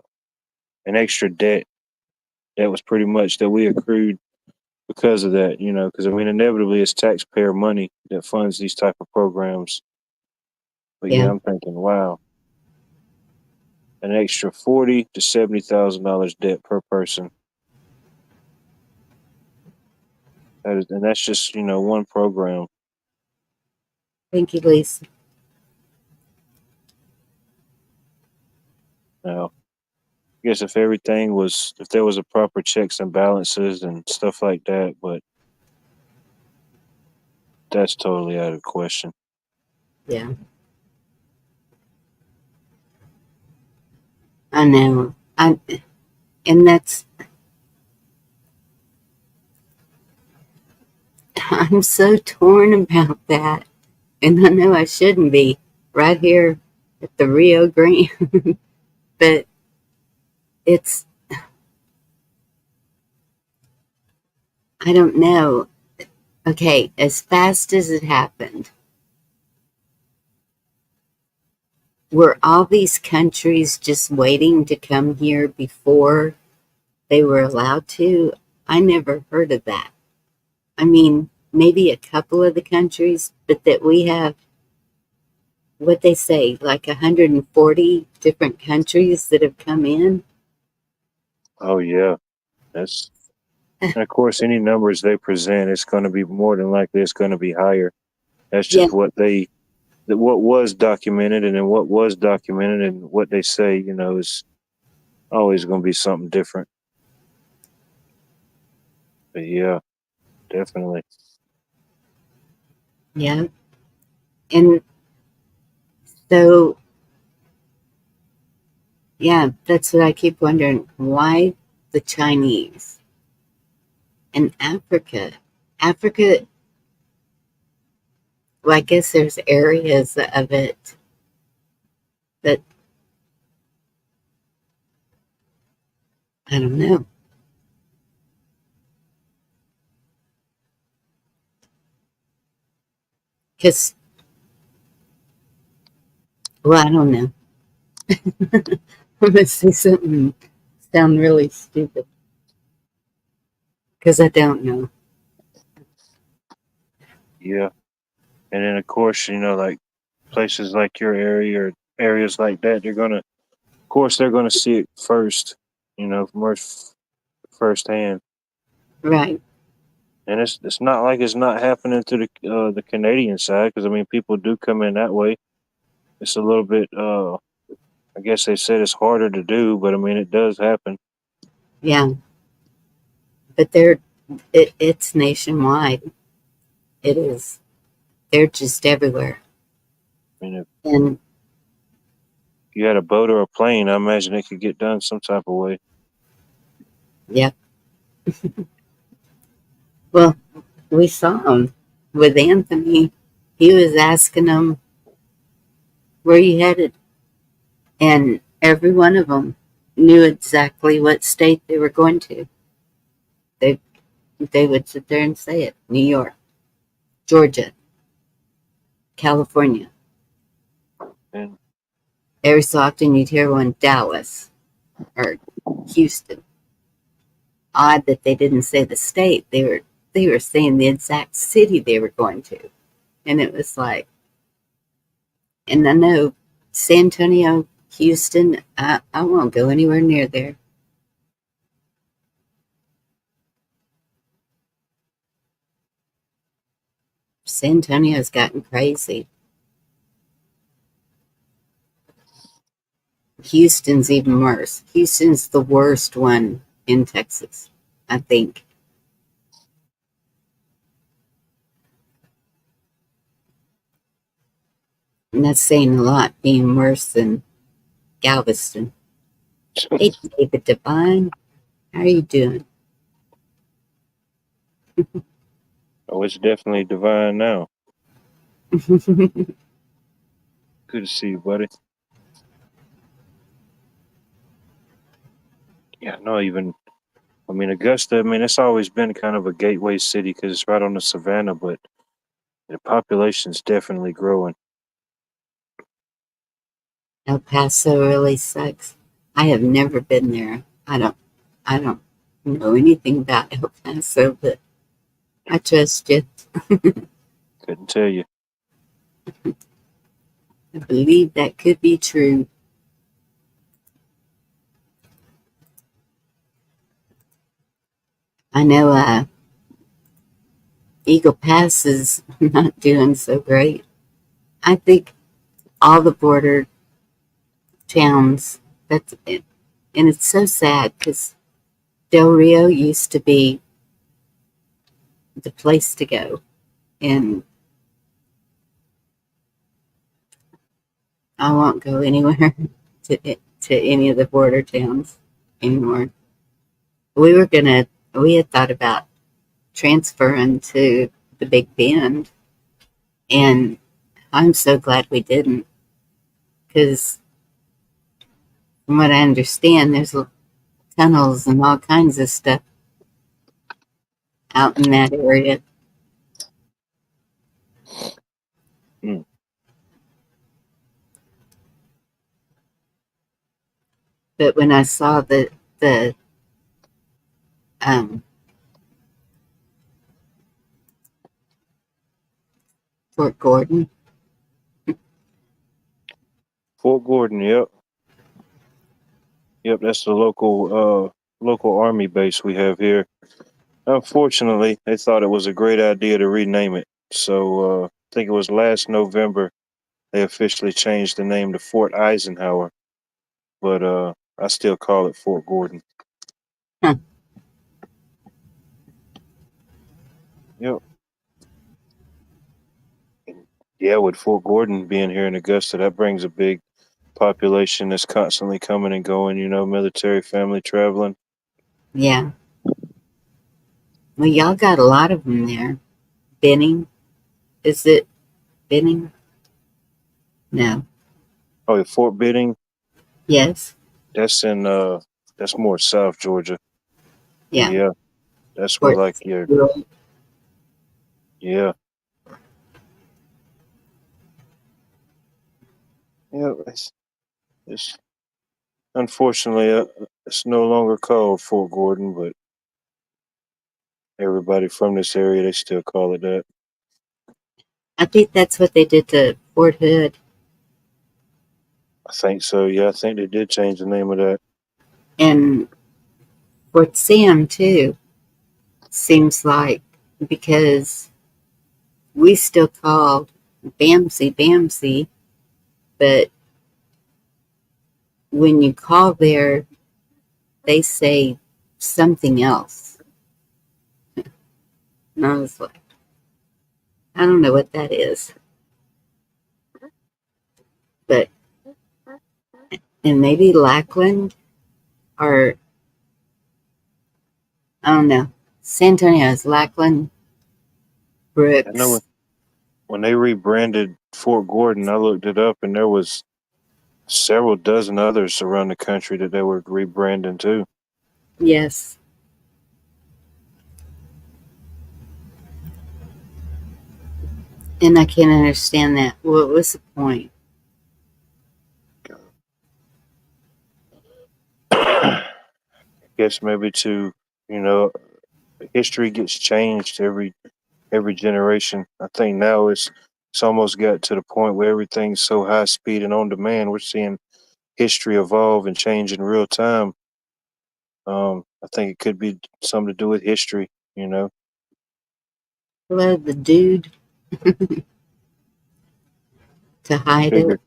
Speaker 4: an extra debt that was pretty much that we accrued because of that. You know, because I mean, inevitably, it's taxpayer money that funds these type of programs. But yeah,
Speaker 1: Yeah,
Speaker 4: I'm thinking, wow, an extra $40,000 to $70,000 debt per person. And that's just one program.
Speaker 1: thank you, Lisa.
Speaker 4: Now, I guess if there was a proper checks and balances and stuff like that, but that's totally out of the question.
Speaker 1: Yeah, I know. And I'm so torn about that. And I know I shouldn't be right here at the Rio Grande, but it's, I don't know. Okay, as fast as it happened, were all these countries just waiting to come here before they were allowed to? I never heard of that. I mean, maybe a couple of the countries, but that we have what they say, like 140 different countries that have come in.
Speaker 4: Oh yeah, that's and of course any numbers they present, it's going to be more than likely it's going to be higher. That's
Speaker 1: Yeah,
Speaker 4: just what was documented, and then what was documented and what they say, is always going to be something different. But yeah, definitely.
Speaker 1: yeah. And so, yeah, that's what I keep wondering. Why the Chinese and Africa? Africa, well, I guess there's areas of it that I don't know. Because, well, I don't know. I'm going to say something sound really stupid because I don't know.
Speaker 4: Yeah, and then of course, like places like your area or areas like that, they're gonna see it first, firsthand.
Speaker 1: Right.
Speaker 4: And it's not like it's not happening to the Canadian side, because I mean people do come in that way. It's a little bit, I guess they said it's harder to do, but I mean it does happen.
Speaker 1: Yeah. But it's nationwide. It is. They're just everywhere.
Speaker 4: I mean, if
Speaker 1: And
Speaker 4: you had a boat or a plane, I imagine it could get done some type of way.
Speaker 1: yeah, well, we saw him with Anthony. He was asking them, where you headed? And every one of them knew exactly what state they were going to. They, they would sit there and say it: New York, Georgia, California.
Speaker 4: And
Speaker 1: Every so often you'd hear one, Dallas or Houston. Odd that they didn't say the state. They were they were saying the exact city they were going to. And it was like, and I know San Antonio, Houston, I won't go anywhere near there. San Antonio's gotten crazy. Houston's even worse. Houston's the worst one in Texas, I think. And that's saying a lot, being worse than Galveston. Hey, David Devine, how are you doing?
Speaker 4: Oh, it's definitely divine now. Good to see you, buddy. Yeah, no, even, I mean, Augusta, I mean, it's always been kind of a gateway city because it's right on the savannah, but the population's definitely growing.
Speaker 1: El Paso really sucks. I have never been there. I don't know anything about El Paso, but I trust you.
Speaker 4: Couldn't tell you.
Speaker 1: I believe that could be true. I know Eagle Pass is not doing so great. I think all the border towns, that's it. And it's so sad because Del Rio used to be the place to go. And I won't go anywhere to any of the border towns anymore. We were gonna, we had thought about transferring to the Big Bend, and I'm so glad we didn't, because from what I understand, there's tunnels and all kinds of stuff out in that area.
Speaker 4: Mm.
Speaker 1: But when I saw the um, Fort Gordon,
Speaker 4: Fort Gordon, yep. Yep, that's the local army base we have here. Unfortunately, they thought it was a great idea to rename it. So I think it was last November they officially changed the name to Fort Eisenhower. But I still call it Fort Gordon.
Speaker 1: huh,
Speaker 4: Yep. And yeah, with Fort Gordon being here in Augusta, that brings a big population that's constantly coming and going, military family traveling.
Speaker 1: yeah. Well, y'all got a lot of them there. Benning, is it Benning? No.
Speaker 4: Oh, yeah, Fort Benning,
Speaker 1: Yes.
Speaker 4: that's in that's more South Georgia.
Speaker 1: Yeah.
Speaker 4: Yeah, that's where
Speaker 1: Fort
Speaker 4: like your
Speaker 1: Stewart.
Speaker 4: yeah. Yeah, it's unfortunately it's no longer called Fort Gordon, but everybody from this area they still call it that.
Speaker 1: I think that's what they did to Fort Hood.
Speaker 4: I think so. Yeah, I think they did change the name of that.
Speaker 1: And Fort Sam, too, seems like, because we still call Bamsey Bamsey, but when you call there, they say something else. And I was like, I don't know what that is. But, and maybe Lackland, or I don't know. San Antonio is Lackland,
Speaker 4: I know
Speaker 1: Brooks.
Speaker 4: when they rebranded Fort Gordon, I looked it up, and there was several dozen others around the country that they were rebranding too.
Speaker 1: Yes. And I can't understand that. What was the point?
Speaker 4: I guess maybe to, you know, history gets changed every generation. I think now it's almost got to the point where everything's so high speed and on demand. We're seeing history evolve and change in real time. I think it could be something to do with history, you know.
Speaker 1: Hello, the dude to hide
Speaker 4: Figure
Speaker 1: it.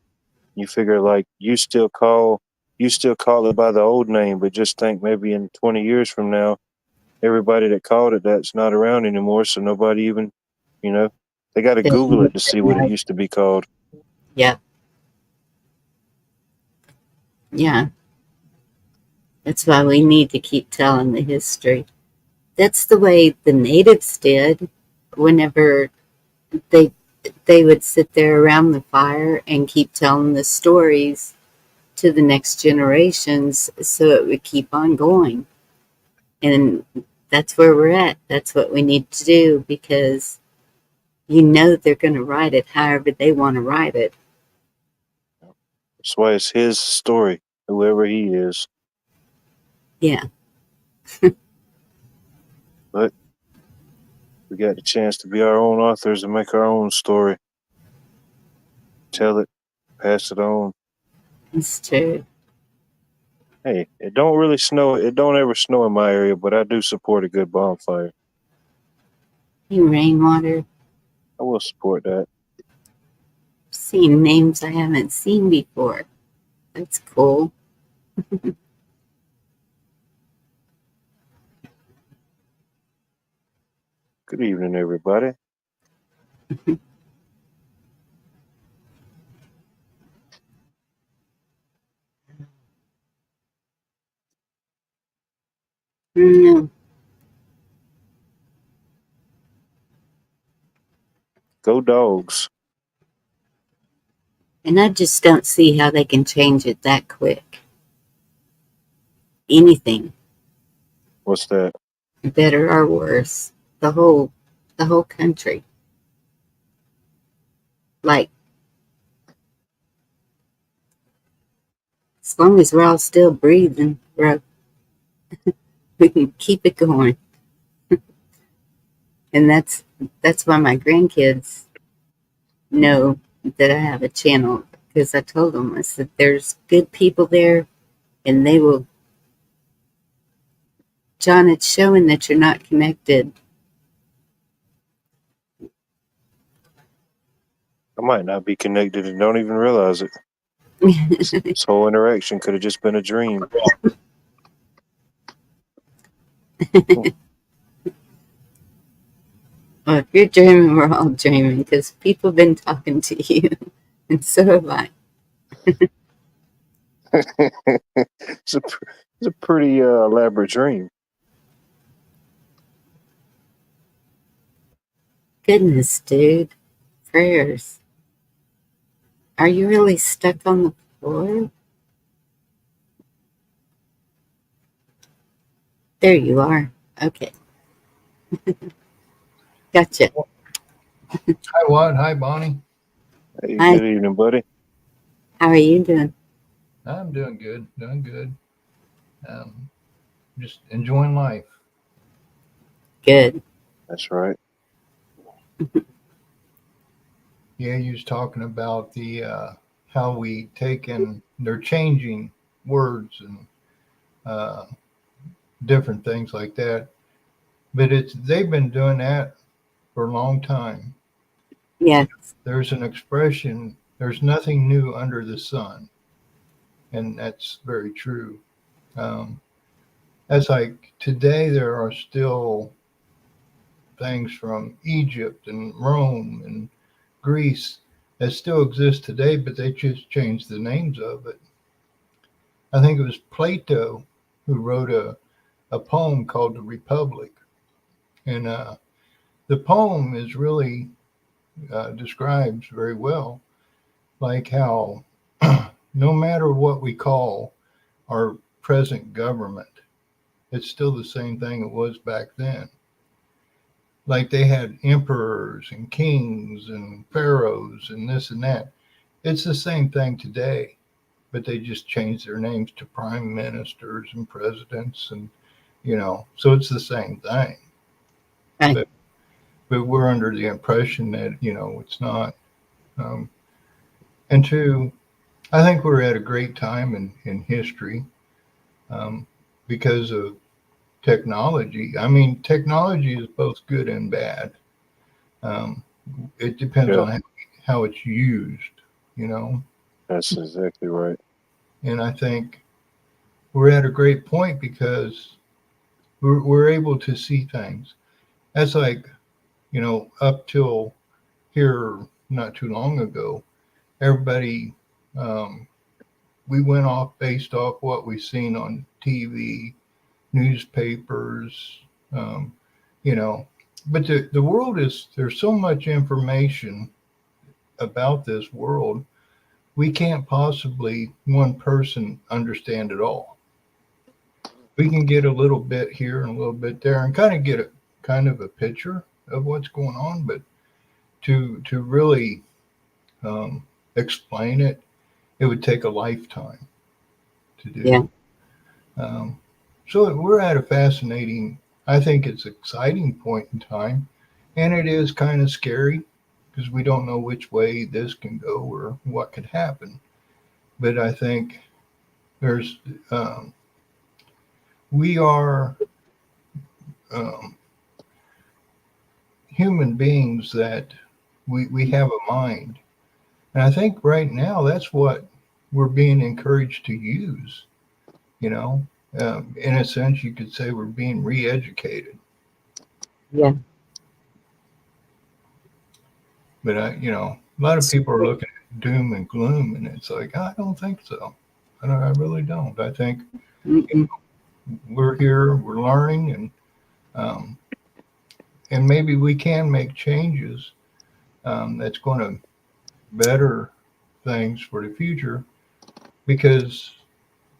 Speaker 4: you figure like you still call it by the old name, but just think maybe in 20 years from now, everybody that called it that's not around anymore, so nobody even, you know, they got to Google it to see what it used to be called.
Speaker 1: Yep. Yeah. That's why we need to keep telling the history. That's the way the natives did whenever they they would sit there around the fire and keep telling the stories to the next generations so it would keep on going. And that's where we're at. That's what we need to do because they're going to write it however they want to write it.
Speaker 4: That's why it's his story, whoever he is.
Speaker 1: Yeah.
Speaker 4: But we got the chance to be our own authors and make our own story. Tell it, pass it on.
Speaker 1: It's true.
Speaker 4: Hey, it don't really snow. It don't ever snow in my area, but I do support a good bonfire.
Speaker 1: Rainwater.
Speaker 4: I will support that.
Speaker 1: Seeing names I haven't seen before. That's cool.
Speaker 4: Good evening, everybody.
Speaker 1: No.
Speaker 4: Go dogs.
Speaker 1: And I just don't see how they can change it that quick. Anything,
Speaker 4: What's that?
Speaker 1: better or worse. The whole country. Like, as long as we're all still breathing, we can keep it going. And that's why my grandkids know that I have a channel because I told them, I said, there's good people there and they will, John, it's showing that you're not connected.
Speaker 4: I might not be connected and don't even realize it. This whole interaction could have just been a dream.
Speaker 1: Well, if you're dreaming, we're all dreaming because people have been talking to you, and so have I.
Speaker 4: It's a pretty elaborate dream.
Speaker 1: Goodness, dude. Prayers. Are you really stuck on the floor? There you are. Okay. Gotcha.
Speaker 6: Hi, Watt. Hi, Bonnie.
Speaker 4: Hey,
Speaker 1: Hi.
Speaker 4: good evening, buddy.
Speaker 1: How are you doing?
Speaker 6: I'm doing good. Just enjoying life.
Speaker 1: Good.
Speaker 4: That's right.
Speaker 6: Yeah, you was talking about the how we take and they're changing words and uh, different things like that. But they've been doing that for a long time.
Speaker 1: Yes.
Speaker 6: There's an expression. There's nothing new under the sun, and that's very true. Um, that's like today there are still things from Egypt and Rome and Greece that still exist today, but they just changed the names of it. I think it was Plato who wrote a poem called The Republic. And the poem is really describes very well like how no matter what we call our present government, it's still the same thing it was back then. Like they had emperors and kings and pharaohs and this and that. It's the same thing today, but they just changed their names to prime ministers and presidents and so it's the same thing.
Speaker 1: Right.
Speaker 6: but we're under the impression that it's not. And two, I think we're at a great time in history um, because of technology. I mean, technology is both good and bad. Um, it depends
Speaker 4: Yeah,
Speaker 6: on how it's used, you know.
Speaker 4: that's exactly right.
Speaker 6: And I think we're at a great point because we're able to see things. That's like, up till here not too long ago, everybody, um, we went off based off what we seen on TV, newspapers, um, you know. But the world there's so much information about this world, we can't possibly, one person, understand it all. We can get a little bit here and a little bit there and kind of get a kind of a picture of what's going on, but to really explain it, it would take a lifetime to
Speaker 1: Yeah.
Speaker 6: do. Um, so we're at a fascinating, I think it's exciting point in time, and it is kind of scary because we don't know which way this can go or what could happen. But I think there's we are um, human beings that we have a mind, and I think right now that's what we're being encouraged to use. You know, in a sense, you could say we're being re-educated.
Speaker 1: Yeah.
Speaker 6: But a lot of people are looking at doom and gloom, and it's like I don't think so. I really don't. I think
Speaker 1: Mm-mm.
Speaker 6: we're here, we're learning, um, and maybe we can make changes that's going to better things for the future. Because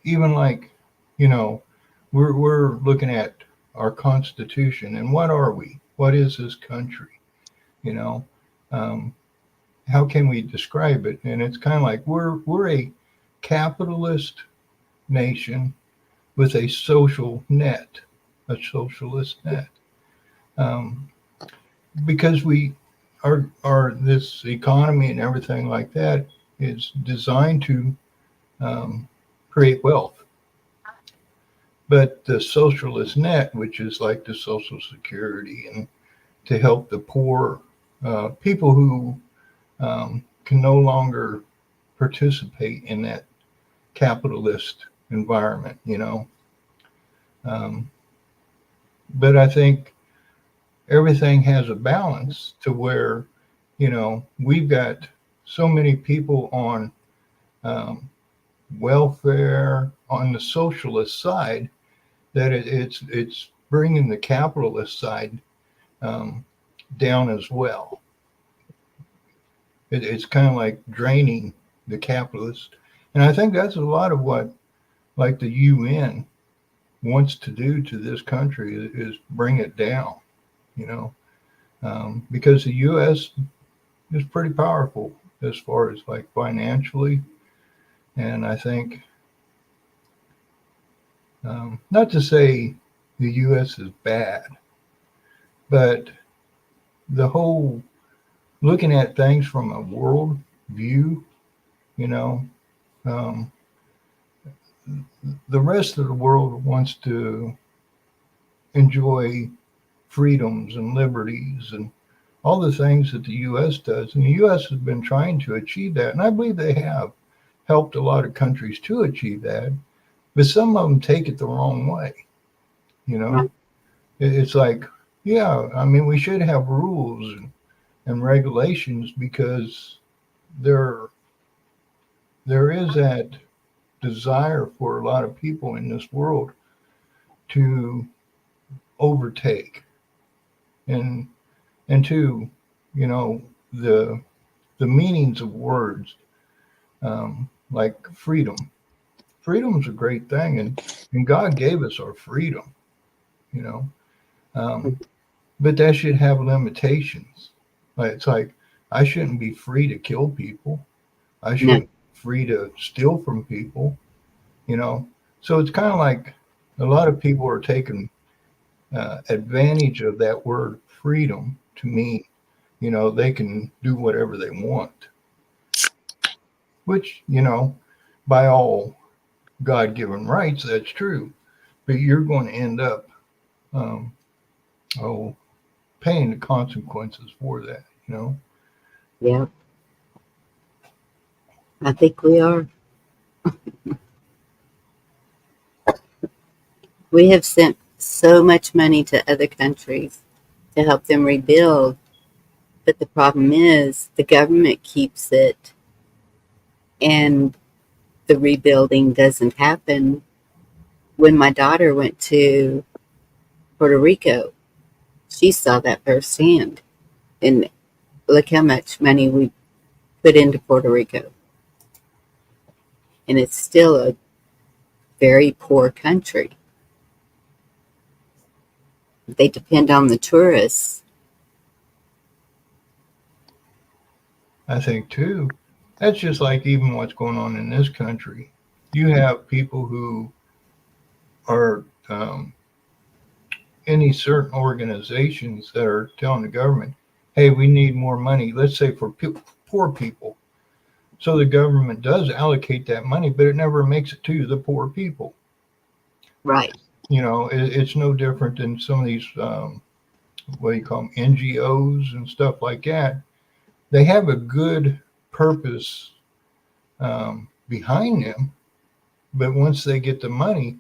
Speaker 6: even like, you know, we're looking at our Constitution, and what are we? What is this country? You know, um, how can we describe it? And it's kind of like we're a capitalist nation with a social net, a socialist net, um, because we are this economy and everything like that is designed to um, create wealth. But the socialist net, which is like the Social Security and to help the poor people who can no longer participate in that capitalist environment, Um, but I think everything has a balance to where, we've got so many people on um, welfare on the socialist side that it's bringing the capitalist side um, down as well. It's kind of like draining the capitalist, and I think that's a lot of what like the UN wants to do to this country is bring it down, you know, because the U.S. is pretty powerful as far as like financially, and I think not to say the U.S. is bad, but the whole looking at things from a world view, you know, um, the rest of the world wants to enjoy freedoms and liberties and all the things that the U.S. does. And the U.S. has been trying to achieve that. And I believe they have helped a lot of countries to achieve that. But some of them take it the wrong way. You know, it's like, yeah, I mean, we should have rules and regulations because there is that desire for a lot of people in this world to overtake and to the meanings of words, like freedom's a great thing, and God gave us our freedom, you know um, but that should have limitations. Like it's like I shouldn't be free to kill people. I
Speaker 1: No.
Speaker 6: shouldn't be free to steal from people, you know so it's kind of like a lot of people are taking advantage of that word freedom to mean, they can do whatever they want, which, by all God-given rights, that's true. But you're going to end up, um, paying the consequences for that.
Speaker 1: Yeah, I think we are. We have sent so much money to other countries to help them rebuild, but the problem is the government keeps it and the rebuilding doesn't happen. When my daughter went to Puerto Rico, she saw that firsthand. And look how much money we put into Puerto Rico. And it's still a very poor country. They depend on the tourists.
Speaker 6: I think too, that's just like even what's going on in this country. You have people who are in these certain organizations that are telling the government, hey, we need more money, let's say for poor people. So the government does allocate that money, but it never makes it to the poor people.
Speaker 1: Right.
Speaker 6: It's no different than some of these, what do you call them, NGOs and stuff like that. They have a good purpose behind them, but once they get the money,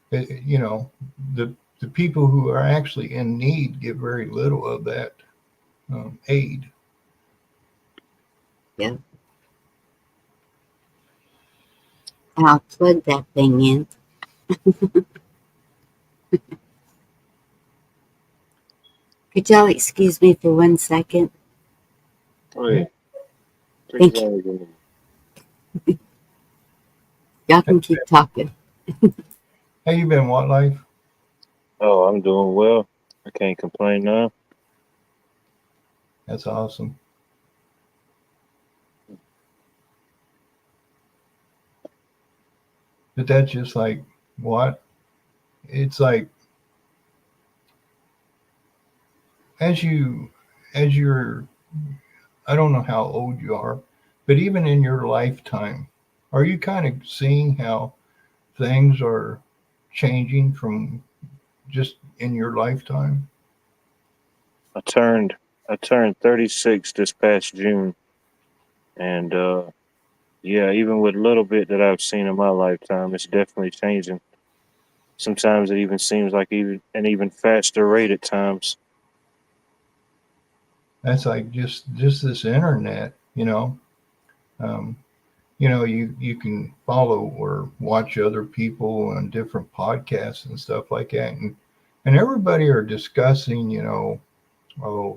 Speaker 6: the people who are actually in need get very little of that aid.
Speaker 1: Yeah. I'll plug that thing in. Could y'all excuse me for 1 second?
Speaker 4: Oh, yeah.
Speaker 1: Thank you. Y'all can keep talking.
Speaker 6: How you been, What Life?
Speaker 4: Oh, I'm doing well. I can't complain now.
Speaker 6: That's awesome. But that's just like what? It's like as you're, I don't know how old you are, but even in your lifetime, are you kind of seeing how things are changing from just in your lifetime?
Speaker 4: I turned 36 this past June, and yeah, even with a little bit that I've seen in my lifetime, it's definitely changing. Sometimes it even seems like an even faster rate at times.
Speaker 6: That's like just this internet, um, you can follow or watch other people on different podcasts and stuff like that, and everybody are discussing,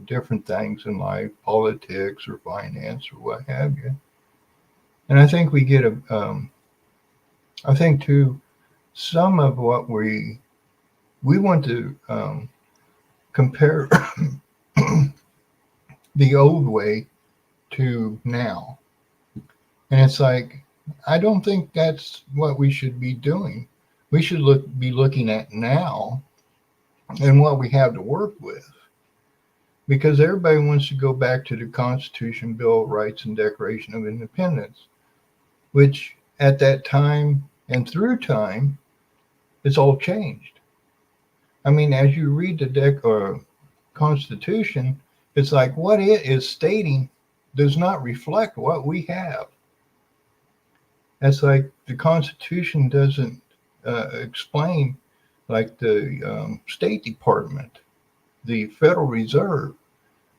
Speaker 6: different things in life, politics or finance or what have you. And I think we get I think too, some of what we want to compare the old way to now. And it's like, I don't think that's what we should be doing. We should be looking at now and what we have to work with. Because everybody wants to go back to the Constitution, Bill of Rights, and Declaration of Independence, which at that time and through time, it's all changed. I mean, as you read the Constitution, it's like what it is stating does not reflect what we have. That's like the Constitution doesn't explain, like the State Department, the Federal Reserve,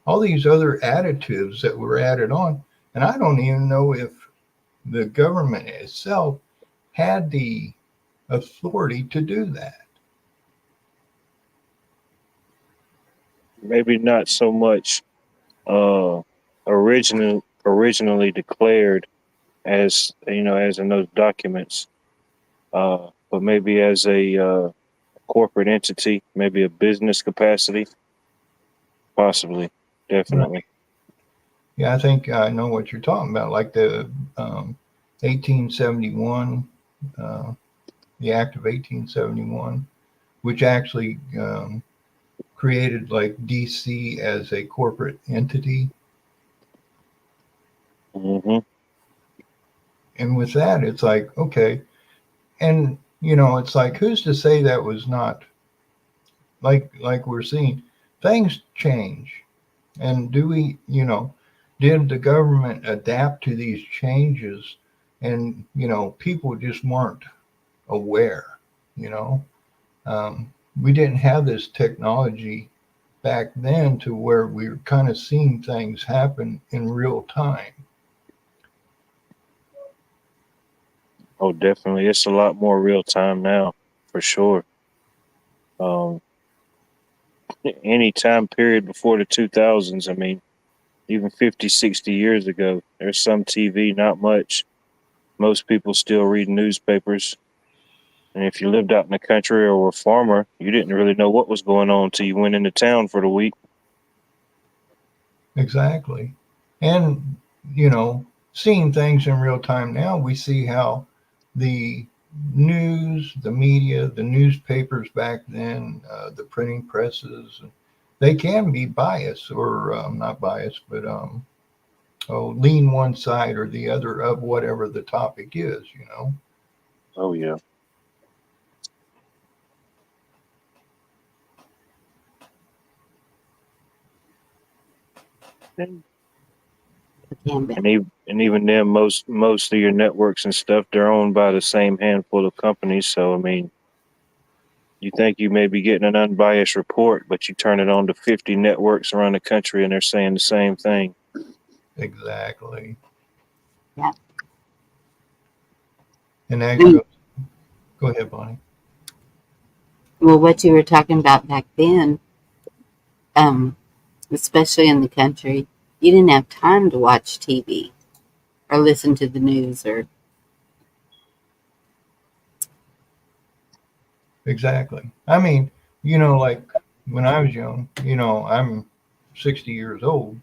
Speaker 6: all these other additives that were added on. And I don't even know if the government itself had the authority to do that.
Speaker 4: Maybe not so much uh, originally declared as as in those documents, but maybe as a corporate entity, maybe a business capacity, possibly, definitely.
Speaker 6: Yeah, I think I know what you're talking about, like the 1871, the Act of 1871, which actually created like DC as a corporate entity.
Speaker 4: Mm-hmm.
Speaker 6: And with that, it's like, okay. And, it's like, who's to say that was not like we're seeing things change. And do we, did the government adapt to these changes? And, people just weren't aware, you know. We didn't have this technology back then to where we were kind of seeing things happen in real time.
Speaker 4: Oh, definitely. It's a lot more real time now, for sure. Um, any time period before the 2000s, I mean, even 50, 60 years ago, there's some TV, not much. Most people still read newspapers. And if you lived out in the country or were a farmer, you didn't really know what was going on until you went into town for the week.
Speaker 6: Exactly. And, seeing things in real time now, we see how the news, the media, the newspapers back then, the printing presses, they can be biased or not biased, but lean one side or the other of whatever the topic is.
Speaker 4: Oh, yeah. And,
Speaker 1: Can be.
Speaker 4: even then, most of your networks and stuff, they're owned by the same handful of companies. So, I mean, you think you may be getting an unbiased report, but you turn it on to 50 networks around the country and they're saying the same thing.
Speaker 6: Exactly.
Speaker 1: Yeah.
Speaker 6: And that goes, go ahead, Bonnie.
Speaker 1: Well, what you were talking about back then, especially in the country, you didn't have time to watch TV or listen to the news or.
Speaker 6: Exactly. I mean, like when I was young, I'm 60 years old,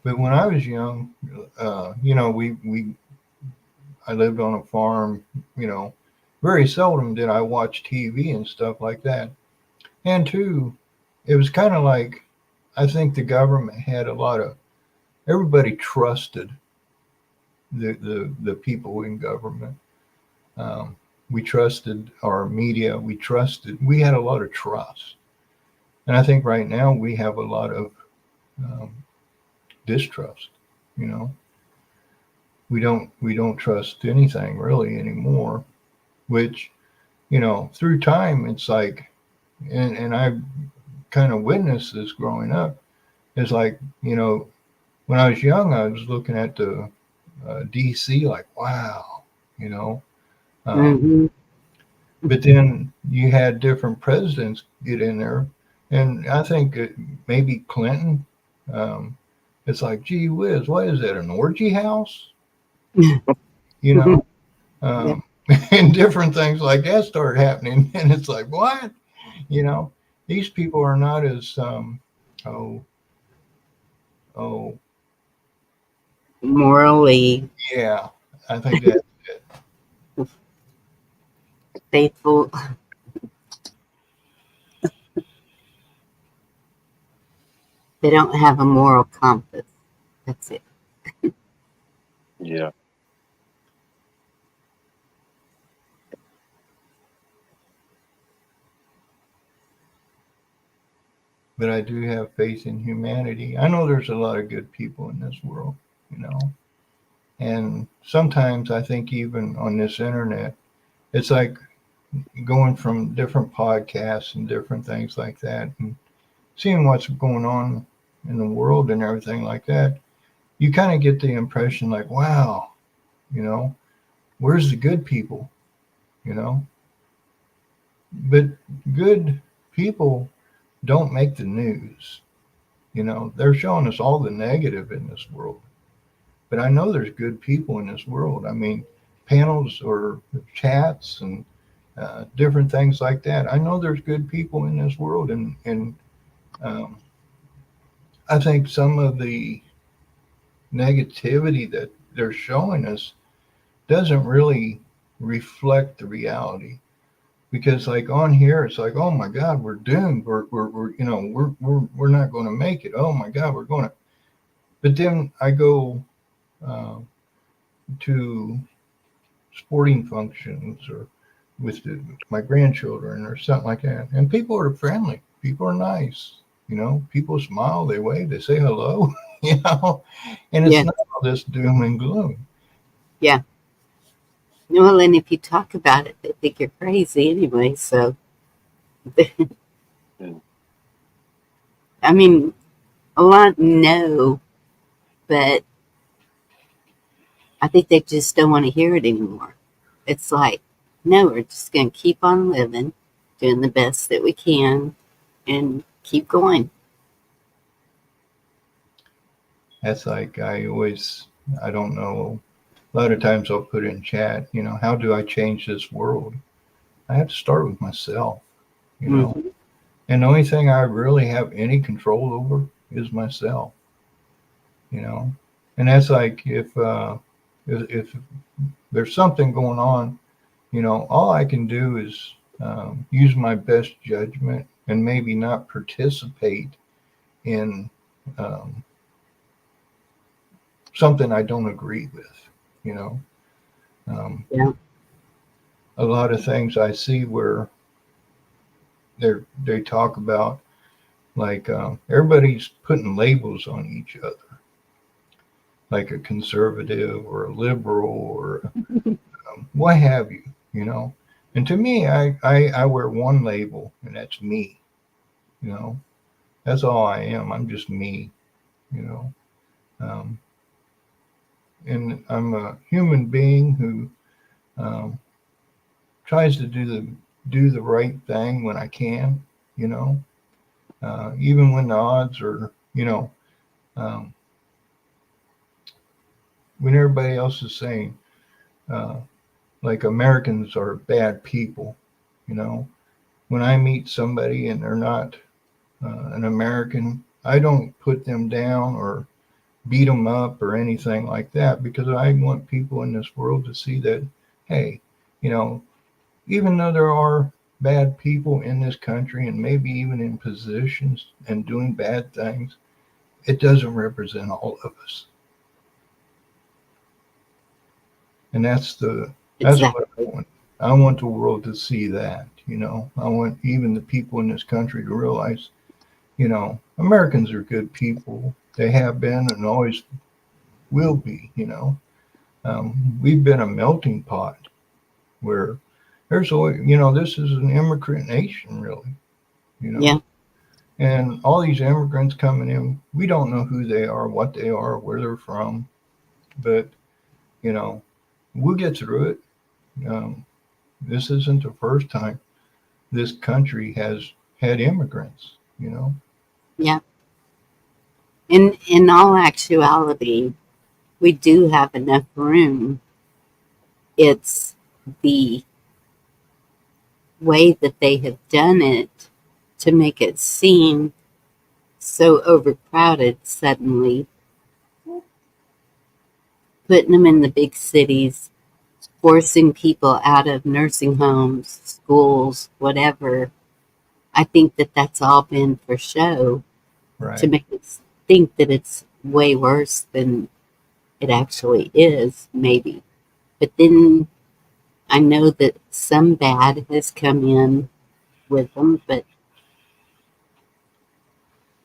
Speaker 6: but when I was young, I lived on a farm, very seldom did I watch TV and stuff like that. And two, it was kind of like, I think the government had everybody trusted the people in government. Um, we trusted our media. We had a lot of trust. And I think right now we have a lot of um, distrust. You know, we don't trust anything really anymore. Which, through time, it's like, and I kind of witnessed this growing up. It's like, when I was young, I was looking at the DC like, wow, you know. Um,
Speaker 1: Mm-hmm.
Speaker 6: but then you had different presidents get in there, and I think maybe Clinton. Um, it's like, gee whiz, what is that? An orgy house? You know,
Speaker 1: Yeah.
Speaker 6: um, and different things like that start happening, and it's like, what? These people are not as oh oh
Speaker 1: Morally
Speaker 6: yeah. I think that
Speaker 1: faithful. They don't have a moral compass. That's it.
Speaker 4: Yeah.
Speaker 6: but I do have faith in humanity. I know there's a lot of good people in this world, and sometimes I think even on this internet, it's like going from different podcasts and different things like that and seeing what's going on in the world and everything like that. You kind of get the impression like, wow, you know, where's the good people, you know? But good people don't make the news. They're showing us all the negative in this world. But I know there's good people in this world. I mean, panels or chats and different things like that. I know there's good people in this world, and um, I think some of the negativity that they're showing us doesn't really reflect the reality. because like on here, it's like, oh my God, we're doomed. We're not going to make it. Oh my God, we're going to. But then I go to sporting functions or with my grandchildren or something like that, and people are friendly. People are nice. People smile, they wave, they say hello. And it's
Speaker 1: Yeah.
Speaker 6: not all this doom and gloom.
Speaker 1: Yeah. Well, and if you talk about it, they think you're crazy anyway. So, I mean, a lot know, but I think they just don't want to hear it anymore. It's like, no, we're just going to keep on living, doing the best that we can, and keep going.
Speaker 6: That's like I don't know. A lot of times I'll put in chat, how do I change this world? I have to start with myself, you know.
Speaker 1: Mm-hmm.
Speaker 6: And the only thing I really have any control over is myself, you know. And that's like if there's something going on, all I can do is use my best judgment and maybe not participate in something I don't agree with, you know. Um,
Speaker 1: Yeah.
Speaker 6: a lot of things I see where they talk about like everybody's putting labels on each other, like a conservative or a liberal or what have you, you know. And to me, I wear one label, and that's me, you know. That's all I am. I'm just me, you know. Um, and I'm a human being who um, tries to do the right thing when I can, you know. Even when the odds are, um, when everybody else is saying, uh, like Americans are bad people, you know. When I meet somebody and they're not an American, I don't put them down or beat them up or anything like that, because I want people in this world to see that, hey, you know, even though there are bad people in this country and maybe even in positions and doing bad things, it doesn't represent all of us. And that's what I
Speaker 1: Exactly.
Speaker 6: want. I want the world to see that, you know. I want even the people in this country to realize, Americans are good people. They have been and always will be, you know. We've been a melting pot where there's always, this is an immigrant nation, really, you know.
Speaker 1: Yeah.
Speaker 6: And all these immigrants coming in, we don't know who they are, what they are, where they're from, but, we'll get through it. Um, this isn't the first time this country has had immigrants, you know.
Speaker 1: Yeah. In all actuality, we do have enough room. It's the way that they have done it to make it seem so overcrowded suddenly, putting them in the big cities, forcing people out of nursing homes, schools, whatever. I think that that's all been for show to
Speaker 6: Right.
Speaker 1: make us think that it's way worse than it actually is, maybe. But then I know that some bad has come in with them, but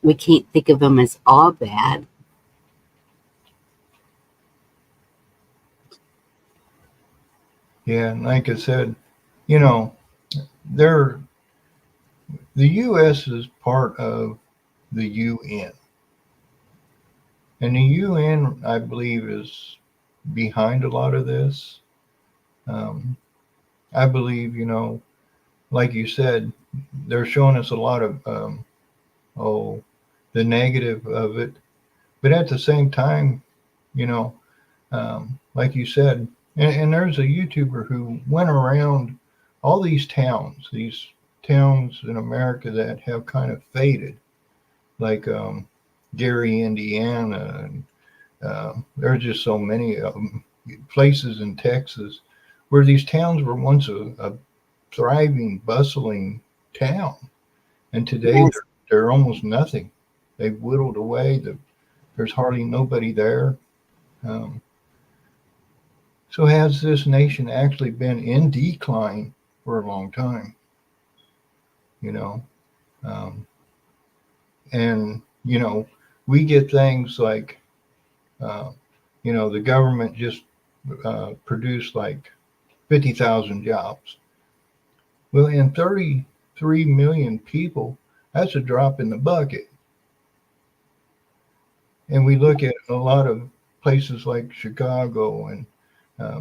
Speaker 1: we can't think of them as all bad.
Speaker 6: Yeah, and like I said, you know, they're the U.S. is part of the UN, and the UN, I believe, is behind a lot of this. Um, I believe, like you said, they're showing us a lot of the negative of it, but at the same time, you know, like you said, and there's a YouTuber who went around all these towns in America that have kind of faded, like Gary, Indiana, and there's just so many places in Texas where these towns were once a thriving, bustling town. And today
Speaker 1: Yes.
Speaker 6: they're almost nothing. They've whittled away. There's hardly nobody there. Um, so has this nation actually been in decline for a long time? You know, um, and we get things like, uh, the government just produced like 50,000 jobs. Well, in 33 million people, that's a drop in the bucket. And we look at a lot of places like Chicago and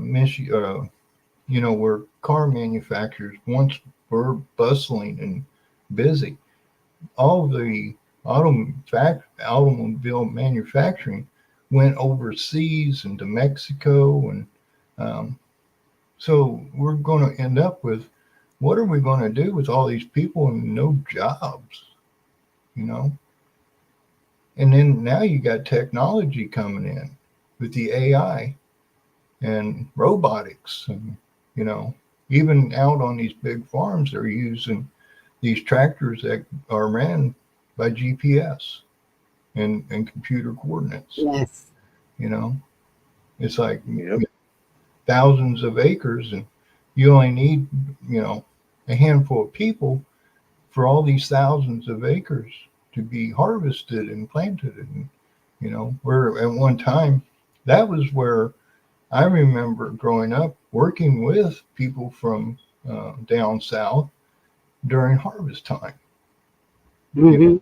Speaker 6: Michigan, where car manufacturers once were bustling and busy. All the automobile manufacturing went overseas into Mexico, and so we're going to end up with, what are we going to do with all these people and no jobs? And then now you got technology coming in with the AI and robotics, and even out on these big farms, they're using these tractors that are ran by GPS and computer coordinates.
Speaker 1: Yes.
Speaker 6: It's like
Speaker 4: Yep.
Speaker 6: thousands of acres, and you only need a handful of people for all these thousands of acres to be harvested and planted. And where at one time, that was where I remember growing up working with people from down south during harvest time.
Speaker 1: Mm-hmm.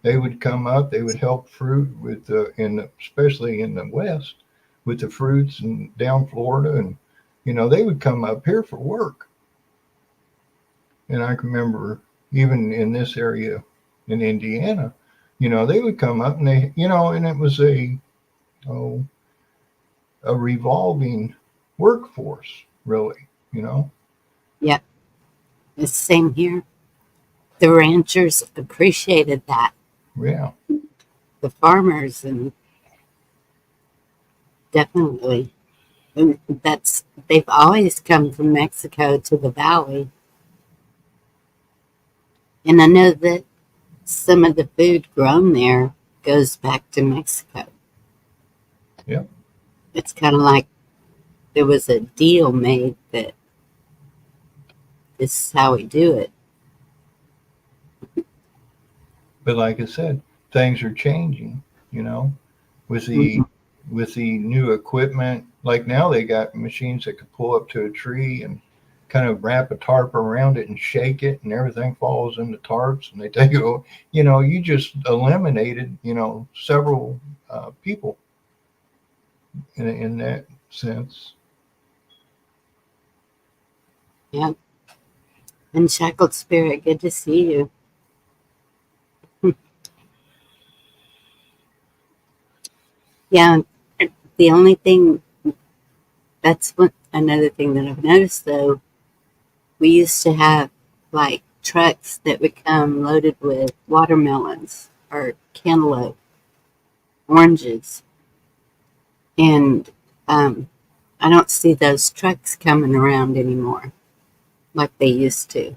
Speaker 6: They would come up, they would help fruit with especially in the west with the fruits, and down Florida, and they would come up here for work. And I can remember even in this area in Indiana, they would come up, and and it was a revolving workforce, really.
Speaker 1: Yep. The same here. The ranchers appreciated that.
Speaker 6: Yeah.
Speaker 1: The farmers, and definitely. And they've always come from Mexico to the valley. And I know that some of the food grown there goes back to Mexico.
Speaker 6: Yeah.
Speaker 1: It's kind of like there was a deal made that this is how we do it.
Speaker 6: But like I said, things are changing, with the
Speaker 1: Mhm.
Speaker 6: with the new equipment. Like now they got machines that can pull up to a tree and kind of wrap a tarp around it and shake it, and everything falls in the tarps, and they take it over. You just eliminated, several people in that sense.
Speaker 1: Yeah. Unshackled Spirit, good to see you. Yeah, the only thing, another thing that I've noticed though, we used to have like trucks that would come loaded with watermelons or cantaloupe, oranges, and I don't see those trucks coming around anymore like they used to.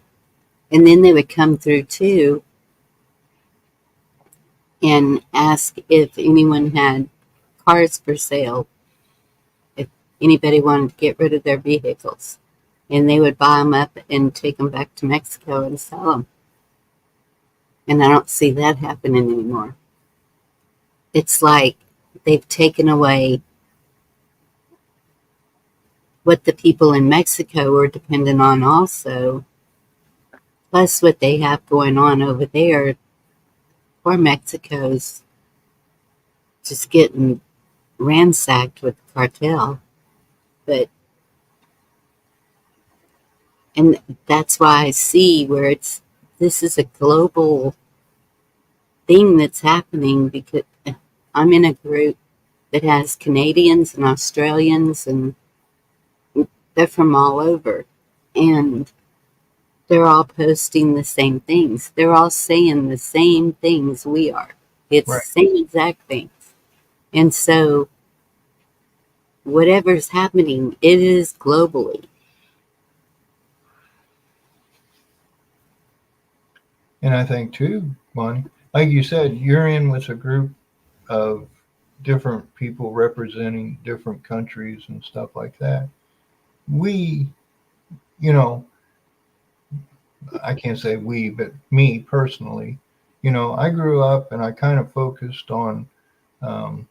Speaker 1: And then they would come through too and ask if anyone had cars for sale, if anybody wanted to get rid of their vehicles. And they would buy them up and take them back to Mexico and sell them. And I don't see that happening anymore. It's like they've taken away what the people in Mexico are dependent on also, plus what they have going on over there, or Mexico's just getting ransacked with the cartel. But and that's why I see where this is a global thing that's happening, because I'm in a group that has Canadians and Australians, and they're from all over, and they're all posting the same things. They're all saying the same things we are. It's
Speaker 6: Right.
Speaker 1: the same exact things. And so whatever's happening, it is globally.
Speaker 6: And I think too, Bonnie, like you said, you're in with a group of different people representing different countries and stuff like that. We, you know, I can't say we, but me personally, I grew up and I kind of focused on um,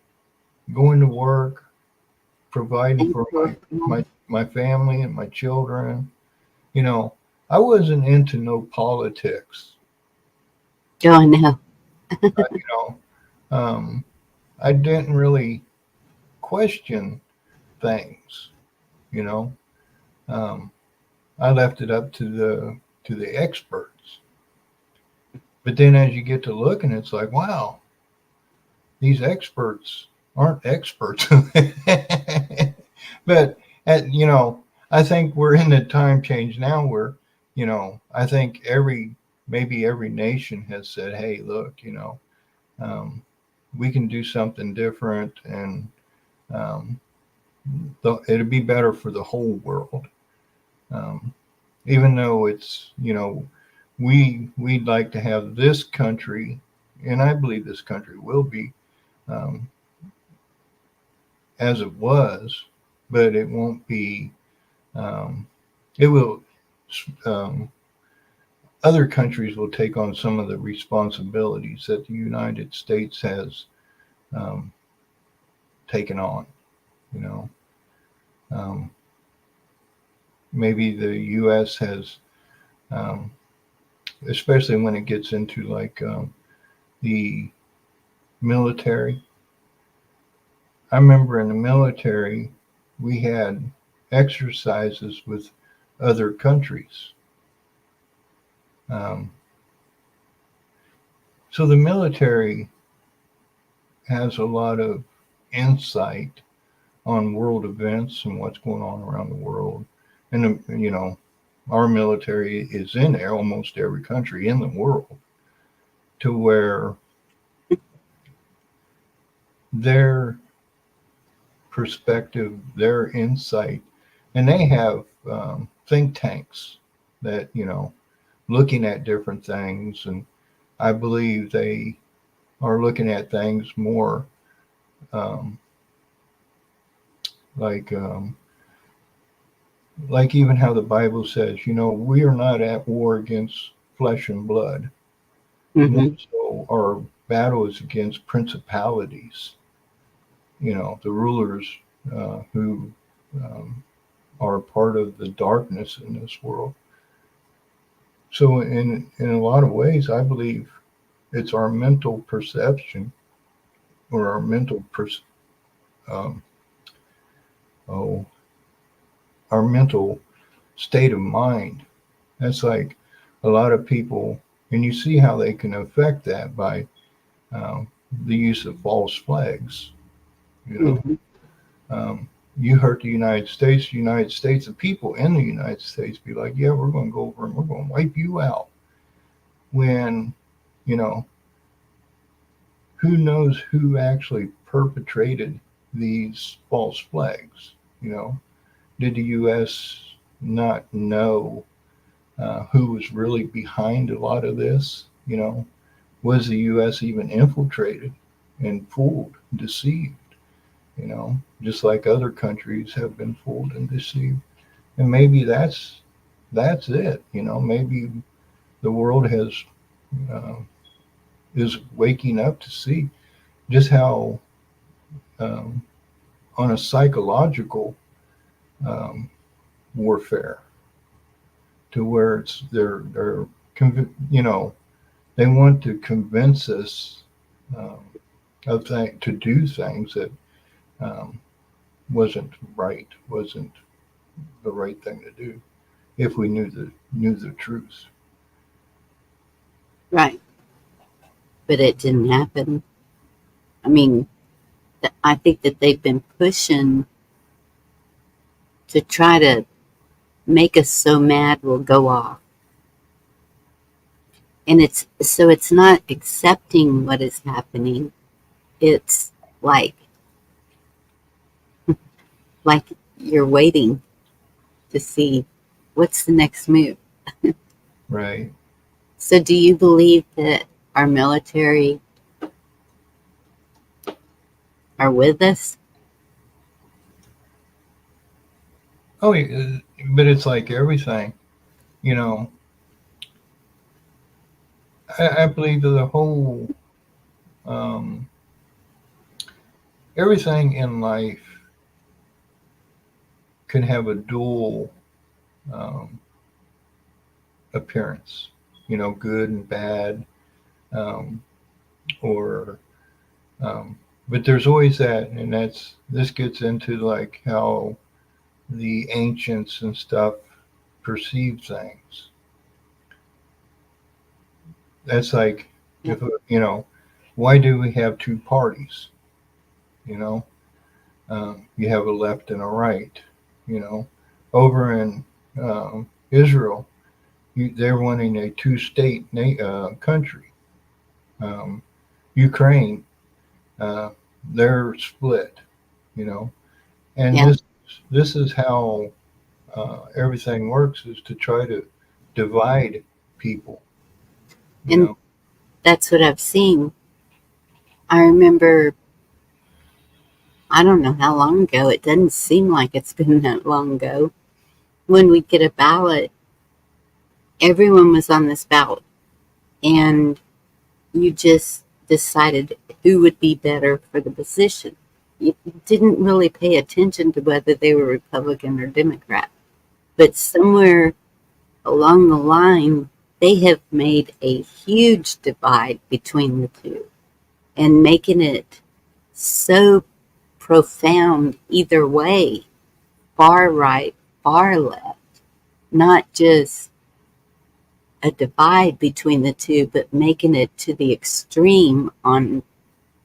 Speaker 6: going to work, providing
Speaker 1: Thank
Speaker 6: for
Speaker 1: you.
Speaker 6: my family and my children. You know, I wasn't into no politics.
Speaker 1: Oh, I know.
Speaker 6: You know, I didn't really question things. You know, um, I left it up to the experts. But then as you get to looking, it's like, wow, these experts aren't experts. But I think we're in a time change now where, I think maybe every nation has said, hey, look, um, we can do something different, and um, it'd be better for the whole world. Um, Even though it's, we'd like to have this country, and I believe this country will be um, as it was, but it won't be. It will. Um, Other countries will take on some of the responsibilities that the United States has um, taken on. You know, um, maybe the U.S. has, um, especially when it gets into like the military. I remember in the military, we had exercises with other countries. Um, so the military has a lot of insight on world events and what's going on around the world. And, our military is in there, almost every country in the world, to where their perspective, their insight, and they have think tanks that, looking at different things. And I believe they are looking at things more um, like um, like even how the Bible says, we are not at war against flesh and blood. More
Speaker 1: Hmm.
Speaker 6: so, our battle is against principalities. The rulers who um, are part of the darkness in this world. So, in a lot of ways, I believe it's our mental perception or our um, oh, our mental state of mind. That's like a lot of people, and you see how they can affect that by um, the use of false flags. You know,
Speaker 1: Hmm.
Speaker 6: um, you hurt the United States, the people in the United States be like, yeah, we're going to go over and we're going to wipe you out. When, you know, who knows who actually perpetrated these false flags? You know, did the U.S. not know who was really behind a lot of this? Was the U.S. even infiltrated and fooled, deceived? Just like other countries have been fooled and deceived. And maybe that's it. Maybe the world uh, is waking up to see just how um, on a psychological um, warfare, to where they're they want to convince us um, to do things that um, wasn't the right thing to do if we knew the truth.
Speaker 1: Right. But it didn't happen. I mean, I think that they've been pushing to try to make us so mad we'll go off. And it's not accepting what is happening. It's like like you're waiting to see what's the next move.
Speaker 6: Right.
Speaker 1: So do you believe that our military are with us?
Speaker 6: Oh, but it's like everything, you know. I believe that the whole um, everything in life can have a dual um, appearance, good and bad, um, or but there's always that, and this gets into like how the ancients and stuff perceive things. That's like,
Speaker 1: Yeah.
Speaker 6: if why do we have two parties? You know, you have a left and a right. You know, over in Israel, they're wanting a two-state country. Um, Ukraine, uh, they're split. You know, and
Speaker 1: Yeah.
Speaker 6: this is how everything works, is to try to divide people. You
Speaker 1: And
Speaker 6: know,
Speaker 1: that's what I've seen. I remember, I don't know how long ago, it doesn't seem like it's been that long ago, when we get a ballot, everyone was on this ballot, and you just decided who would be better for the position. You didn't really pay attention to whether they were Republican or Democrat. But somewhere along the line, they have made a huge divide between the two and making it so profound either way, far right, far left, not just a divide between the two, but making it to the extreme on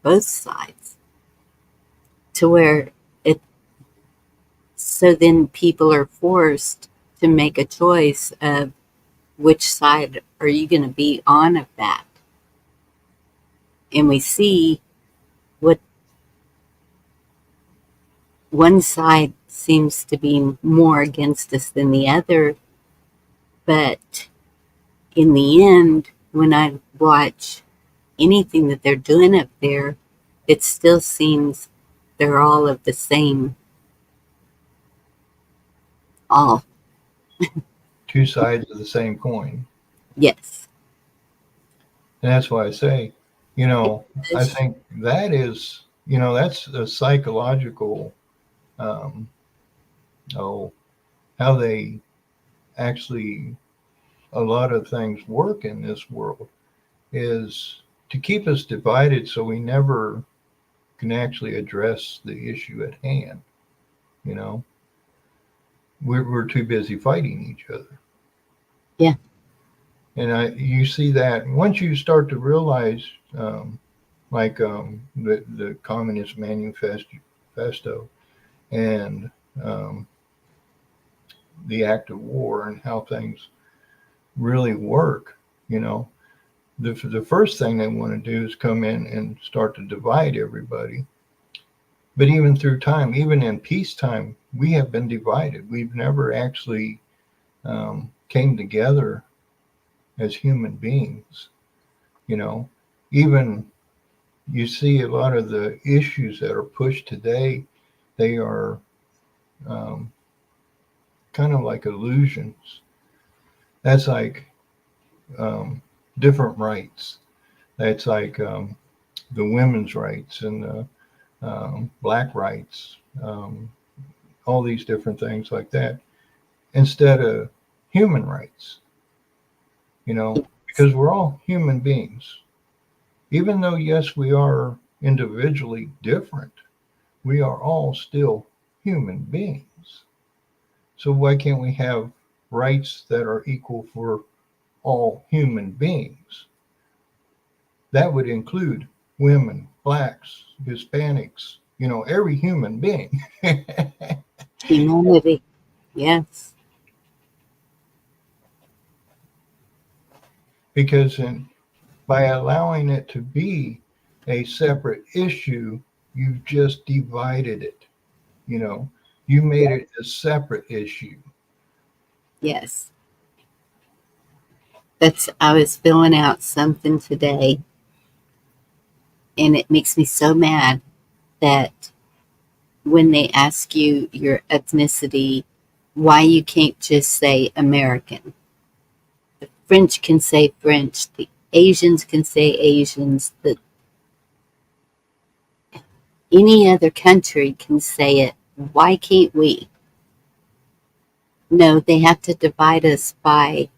Speaker 1: both sides to where it, so then people are forced to make a choice of which side are you going to be on of that. And we see what one side seems to be more against us than the other, but in the end, when I watch anything that they're doing up there, it still seems they're all of the same. All.
Speaker 6: two sides of the same coin.
Speaker 1: Yes.
Speaker 6: And that's why I say, I think that is, that's a psychological, um, oh, how they actually, a lot of things work in this world is to keep us divided so we never can actually address the issue at hand. You know, we're too busy fighting each other.
Speaker 1: Yeah.
Speaker 6: And you see that once you start to realize, like the Communist Manifesto and um, the act of war and how things really work, the first thing they want to do is come in and start to divide everybody. But even through time, even in peacetime, we have been divided. We've never actually came together as human beings. You know, even you see a lot of the issues that are pushed today, they are um, kind of like illusions. That's like um, different rights. That's like the women's rights and the black rights, all these different things like that, instead of human rights, because we're all human beings. Even though, yes, we are individually different, we are all still human beings. So why can't we have rights that are equal for all human beings? That would include women, blacks, Hispanics, every human being.
Speaker 1: Humanity. Yes.
Speaker 6: Because by allowing it to be a separate issue, you just divided it. You made it a separate issue.
Speaker 1: Yes. I was filling out something today, and it makes me so mad that when they ask you your ethnicity, why you can't just say American. The French can say French, the Asians can say Asians, any other country can say it. Why can't we? No, they have to divide us by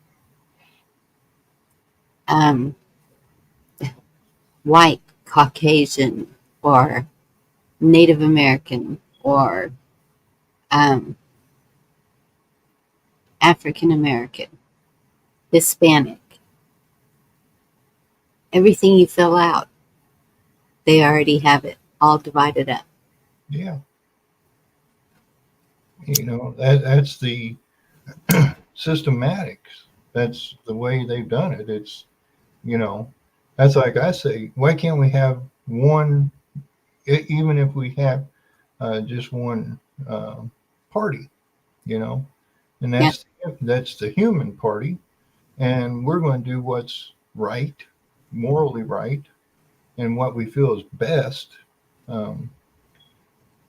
Speaker 1: um, white, Caucasian, or Native American, or um, African American, Hispanic. Everything you fill out, they already have it all divided up.
Speaker 6: Yeah. That's the systematics. That's the way they've done it. It's, that's like I say, why can't we have one, even if we have just one party, and
Speaker 1: Yeah,
Speaker 6: that's the human party, and we're going to do what's right, morally right, and what we feel is best, um,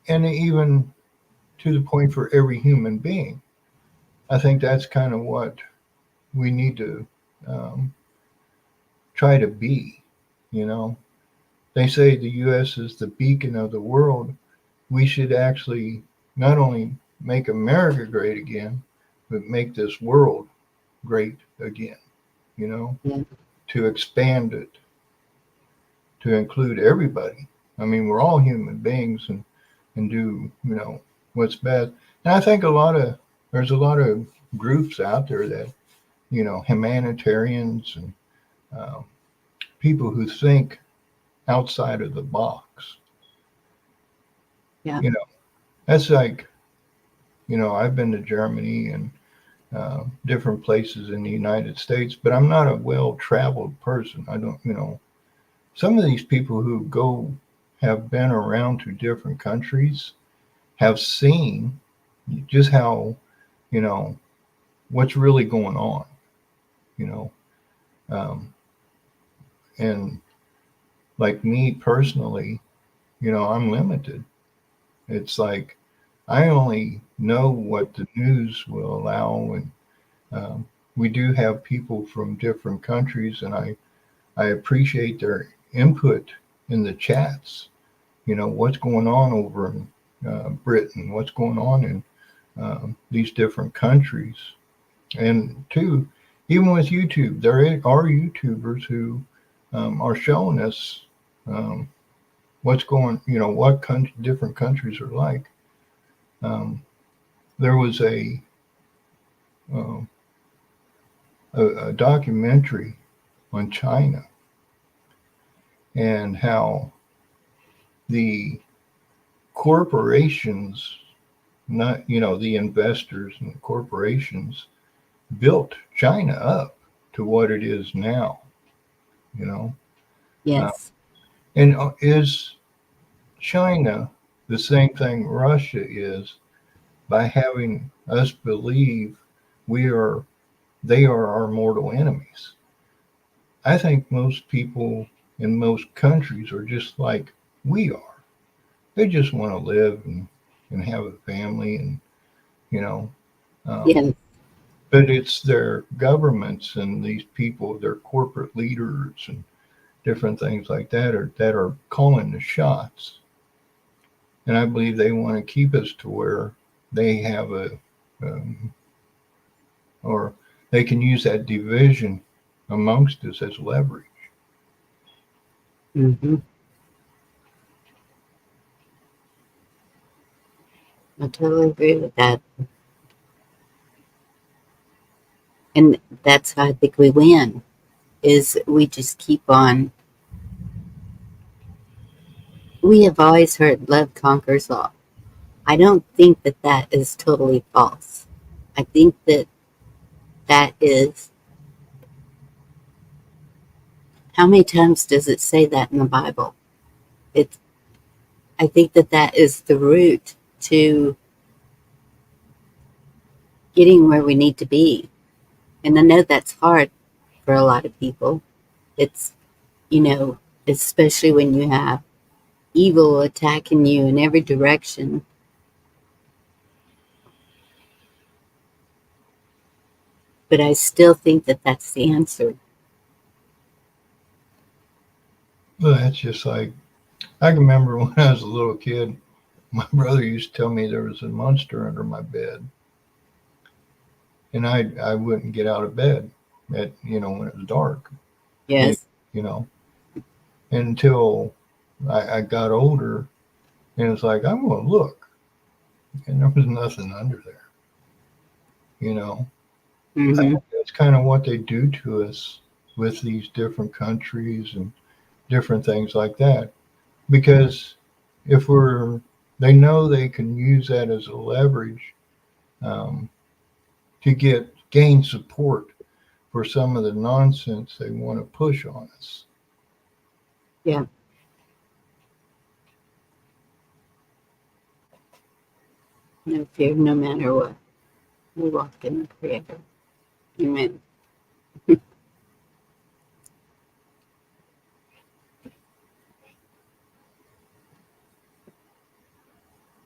Speaker 6: and even to the point for every human being. I think that's kind of what we need to um, try to be. You know, they say the U.S. is the beacon of the world. We should actually not only make America great again, but make this world great again. You know,
Speaker 1: yeah,
Speaker 6: to expand it to include everybody. I mean, we're all human beings and do, what's best. And I think there's a lot of groups out there that, humanitarians and um, people who think outside of the box.
Speaker 1: yeah,
Speaker 6: You know, that's like, I've been to Germany and different places in the United States, but I'm not a well-traveled person. I don't, some of these people who go have been around to different countries have seen just how, you know, what's really going on, you know. Um, and like me personally, I'm limited. It's like I only know what the news will allow. And we do have people from different countries, and I appreciate their input in the chats. What's going on over in Britain, what's going on in these different countries. And two, even with YouTube, there are YouTubers who are showing us um, what's going, what different countries are like. Um, there was uh, a documentary on China and how the corporations, not, the investors and the corporations built China up to what it is now, you know. Uh,
Speaker 1: yes,
Speaker 6: and is China the same thing Russia is by having us believe we are, they are our mortal enemies? I think most people in most countries are just like we are. They just want to live and have a family and, you know, um,
Speaker 1: yes,
Speaker 6: but it's their governments and these people, their corporate leaders and different things like that are calling the shots. And I believe they want to keep us to where they have um, or they can use that division amongst us as leverage.
Speaker 1: hmm, I totally agree with that. And that's how I think we win, is we just keep on. We have always heard love conquers all. I don't think that that is totally false. I think that that is, how many times does it say that in the Bible? It's, I think that that is the route to getting where we need to be. And I know that's hard for a lot of people. It's, you know, especially when you have evil attacking you in every direction. But I still think that that's the answer.
Speaker 6: Well, that's just like, I can remember when I was a little kid, my brother used to tell me there was a monster under my bed. And I wouldn't get out of bed at, when it was dark,
Speaker 1: Yes.
Speaker 6: you know, until I got older, and it's like, I'm going to look. And there was nothing under there, you know. I
Speaker 1: Mm-hmm.
Speaker 6: think that's kind of what they do to us with these different countries and different things like that. Because if they know they can use that as a leverage um, to gain support for some of the nonsense they want to push on us.
Speaker 1: Yeah. No fear, no matter what. We walk in the Creator. Amen.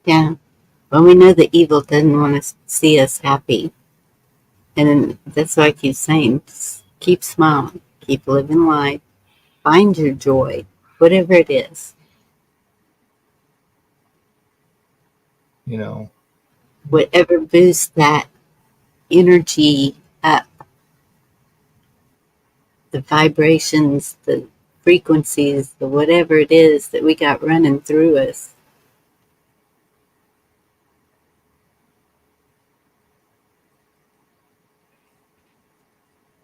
Speaker 1: Yeah. Well, we know the evil doesn't want to see us happy. And that's why I keep saying, just keep smiling, keep living life, find your joy, whatever it is.
Speaker 6: You know,
Speaker 1: Whatever boosts that energy up, the vibrations, the frequencies, the whatever it is that we got running through us.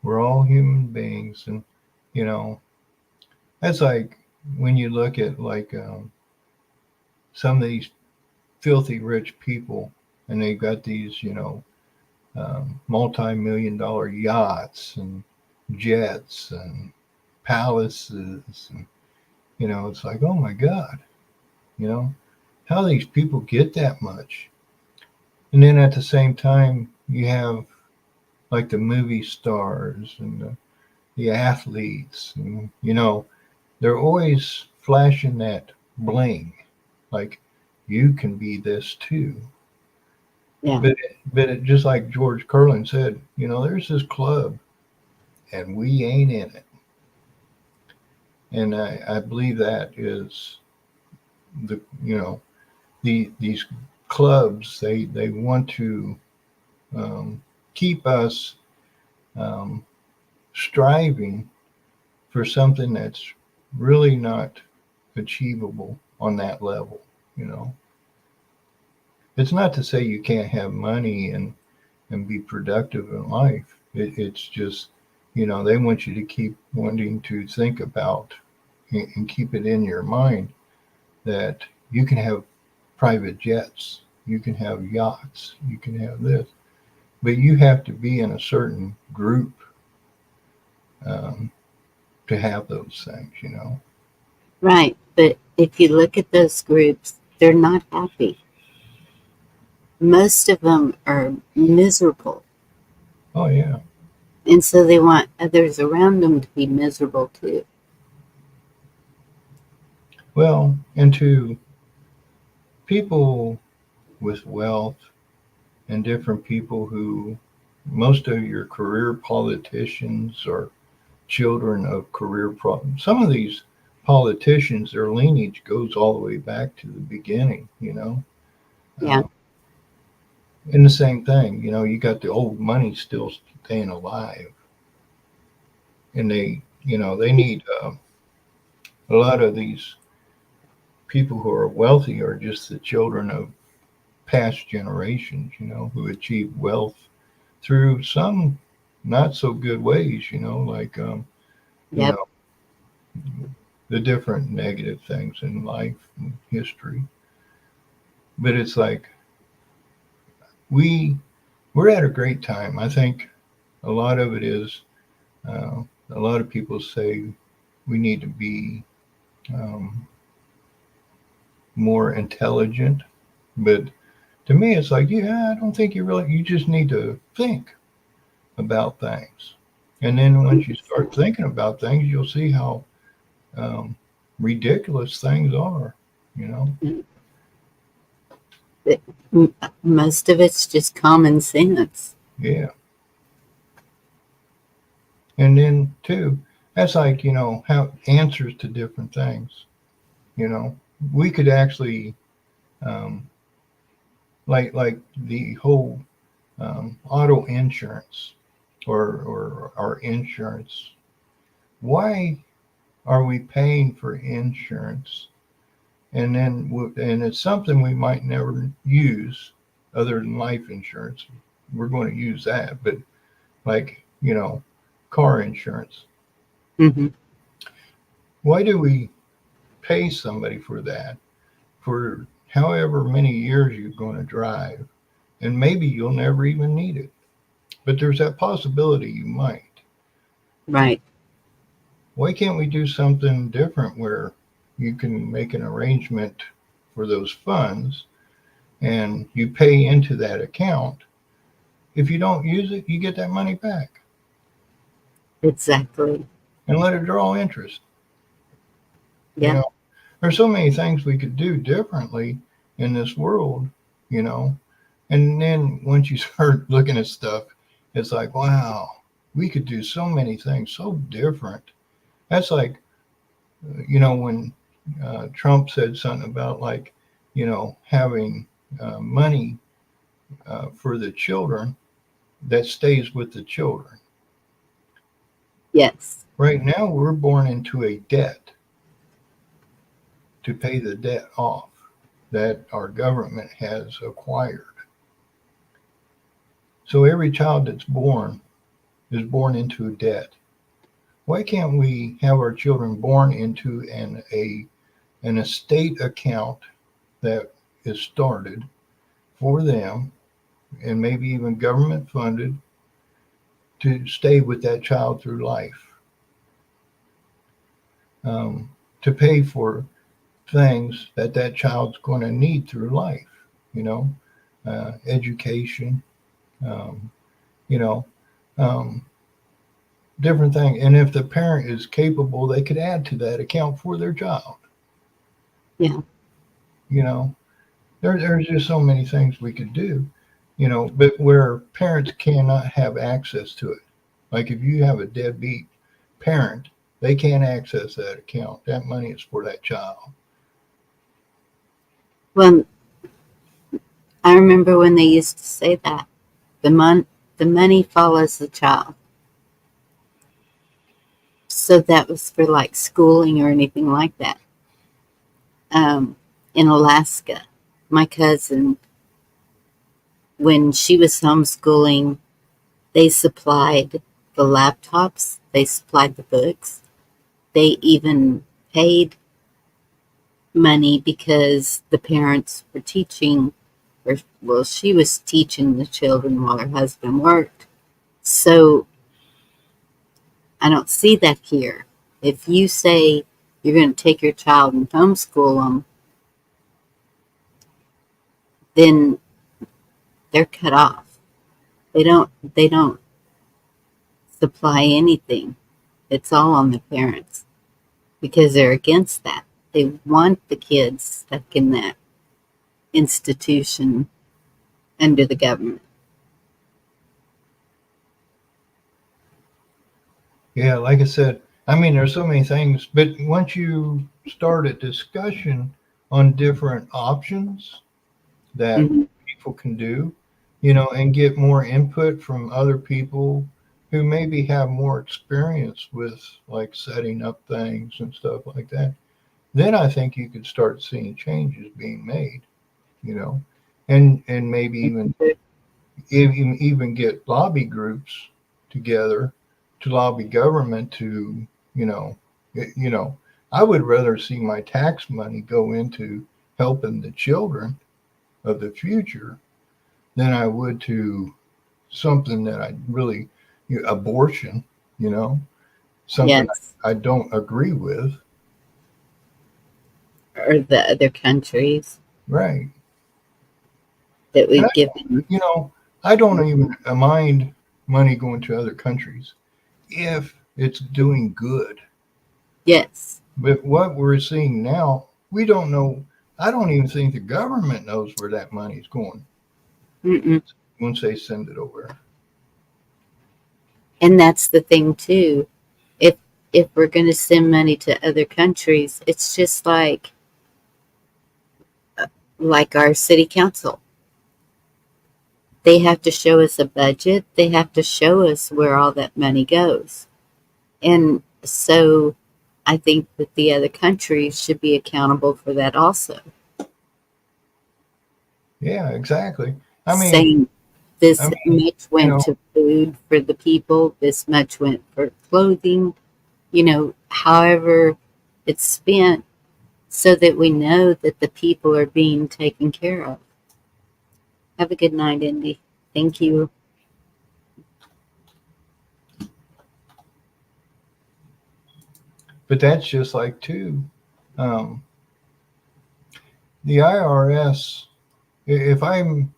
Speaker 6: we're all human beings, and that's like when you look at like some of these filthy rich people, and they got these multi-million-dollar yachts and jets and palaces, and it's like, oh my God, how these people get that much. And then at the same time, you have like the movie stars and the athletes, and they're always flashing that bling, like you can be this too.
Speaker 1: Yeah.
Speaker 6: But it, just like George Carlin said, there's this club, and we ain't in it. And I believe that is these clubs, they want to keep us um, striving for something that's really not achievable on that level. It's not to say you can't have money and be productive in life. It's just, they want you to keep wanting to think about and keep it in your mind that you can have private jets, you can have yachts, you can have this, but you have to be in a certain group um, to have those things.
Speaker 1: Right. But if you look at those groups, they're not happy. Most of them are miserable.
Speaker 6: Oh, yeah.
Speaker 1: And so they want others around them to be miserable too.
Speaker 6: Well, and to people with wealth and different people who, most of your career politicians are children of career problems. Some of these politicians, their lineage goes all the way back to the beginning.
Speaker 1: Yeah.
Speaker 6: And the same thing, you got the old money still staying alive. And they need a lot of these people who are wealthy are just the children of past generations, who achieved wealth through some not so good ways, like, you
Speaker 1: Yep.
Speaker 6: know, the different negative things in life and history. But it's like we're at a great time. I think a lot of it is a lot of people say we need to be um, more intelligent, but to me, it's like, yeah, I don't think you just need to think about things. And then once you start thinking about things, you'll see how ridiculous things are, you know?
Speaker 1: Most of it's just common sense.
Speaker 6: Yeah. And then, too, that's like, you know, how answers to different things, you know? We could actually, um, like the whole auto insurance or our insurance. Why are we paying for insurance? And then, and it's something we might never use other than life insurance. We're going to use that, but like, you know, car insurance.
Speaker 1: Hmm.
Speaker 6: Why do we pay somebody for that for however many years you're going to drive? And maybe you'll never even need it, but there's that possibility you might.
Speaker 1: Right.
Speaker 6: Why can't we do something different where you can make an arrangement for those funds and you pay into that account? If you don't use it, you get that money back
Speaker 1: Exactly.
Speaker 6: and let it draw interest. You
Speaker 1: Yeah.
Speaker 6: know, there's so many things we could do differently in this world, you know. And then once you start looking at stuff, it's like, wow, we could do so many things so different. That's like, you know, when Trump said something about like, you know, having money for the children that stays with the children.
Speaker 1: Yes.
Speaker 6: Right now, we're born into a debt to pay the debt off that our government has acquired. So every child that's born is born into a debt. Why can't we have our children born into an estate account that is started for them and maybe even government funded to stay with that child through life, to pay for things that that child's going to need through life, you know, education, um, you know, um, different things. And if the parent is capable, they could add to that account for their child.
Speaker 1: Yeah.
Speaker 6: You know, there's just so many things we could do, you know, but where parents cannot have access to it. Like if you have a deadbeat parent, they can't access that account. That money is for that child.
Speaker 1: Well, I remember when they used to say that the money follows the child. So that was for like schooling or anything like that. In Alaska, my cousin, when she was homeschooling, they supplied the laptops, they supplied the books, they even paid money because the parents were teaching, or well, she was teaching the children while her husband worked. So I don't see that here. If you say you're going to take your child and homeschool them, then they're cut off. They don't supply anything. It's all on the parents because they're against that. They want the kids stuck in that institution under the government.
Speaker 6: Yeah, like I said, I mean, there's so many things, but once you start a discussion on different options that
Speaker 1: Hmm.
Speaker 6: people can do, you know, and get more input from other people who maybe have more experience with like setting up things and stuff like that, then I think you could start seeing changes being made, you know, and maybe even get lobby groups together to lobby government to, you know, you know, I would rather see my tax money go into helping the children of the future than I would to something that I really, you know, abortion, you know, something
Speaker 1: Yes,
Speaker 6: I don't agree with.
Speaker 1: or the other countries
Speaker 6: Right.
Speaker 1: that
Speaker 6: And
Speaker 1: we've given.
Speaker 6: you know, I don't even mind money going to other countries if it's doing good.
Speaker 1: Yes.
Speaker 6: But what we're seeing now, we don't know. I don't even think the government knows where that money's going
Speaker 1: Mm-mm.
Speaker 6: once they send it over.
Speaker 1: And that's the thing too. If if we're going to send money to other countries, it's just like our city council. They have to show us a budget. They have to show us where all that money goes. And so I think that the other countries should be accountable for that also.
Speaker 6: Yeah, exactly.
Speaker 1: Saying this much
Speaker 6: you
Speaker 1: went
Speaker 6: know,
Speaker 1: to food for the people, this much went for clothing, however it's spent, so that we know that the people are being taken care of. Have a good night, Indy. Thank you.
Speaker 6: but that's just like too. Um, the IRS, if I'm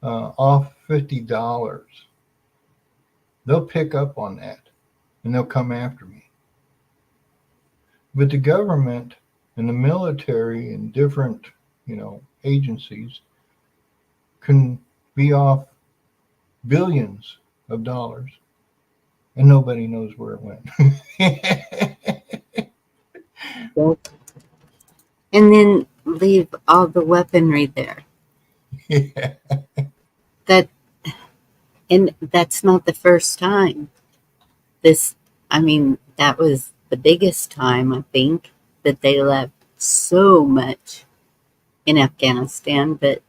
Speaker 6: off $50, they'll pick up on that and they'll come after me. But the government and the military and different, agencies can be off billions of dollars and nobody knows where it went.
Speaker 1: And then leave all the weaponry there.
Speaker 6: Yeah.
Speaker 1: That and that's not the first time. This I mean, that was the biggest time I think that they left so much in Afghanistan, but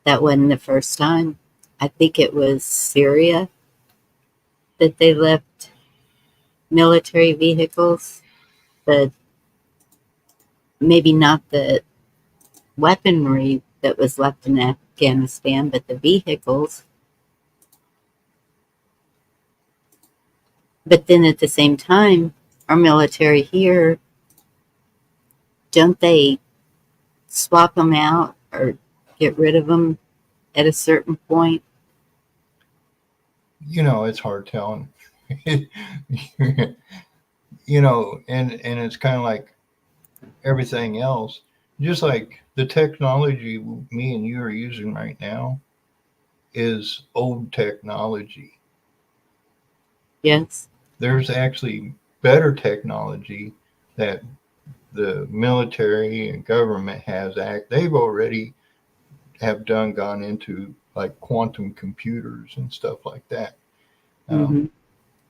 Speaker 1: that wasn't the first time. I think it was Syria that they left military vehicles, but maybe not the weaponry that was left in Afghanistan, but the vehicles. But then at the same time, our military here, don't they swap them out or get rid of them at a certain point?
Speaker 6: It's hard telling. And it's kind of like everything else. Just like the technology me and you are using right now is old technology.
Speaker 1: Yes.
Speaker 6: There's actually better technology that the military and government they've already gone into like quantum computers and stuff like that.
Speaker 1: Mm-hmm.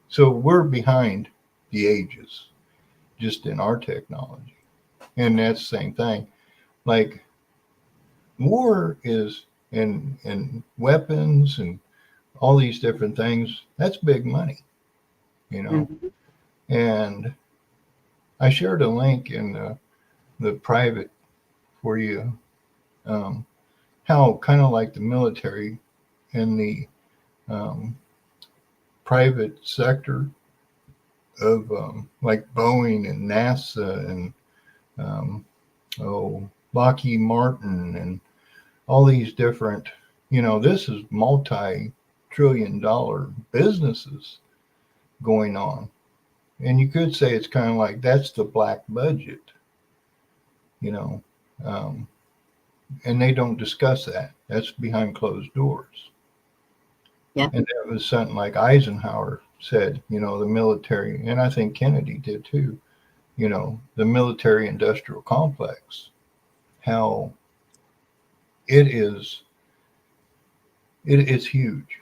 Speaker 6: So we're behind the ages just in our technology. And that's the same thing. Like war is in weapons and all these different things. That's big money,
Speaker 1: Mm-hmm.
Speaker 6: And I shared a link in the private for you. How kind of like the military and the um, private sector of like Boeing and NASA and Lockheed Martin and all these different, this is multi-trillion-dollar businesses going on. And you could say it's kind of like that's the black budget, you know, um, and they don't discuss that. That's behind closed doors.
Speaker 1: Yeah.
Speaker 6: And that was something like Eisenhower said, the military, and I think Kennedy did too, the military industrial complex, how it is, it's huge,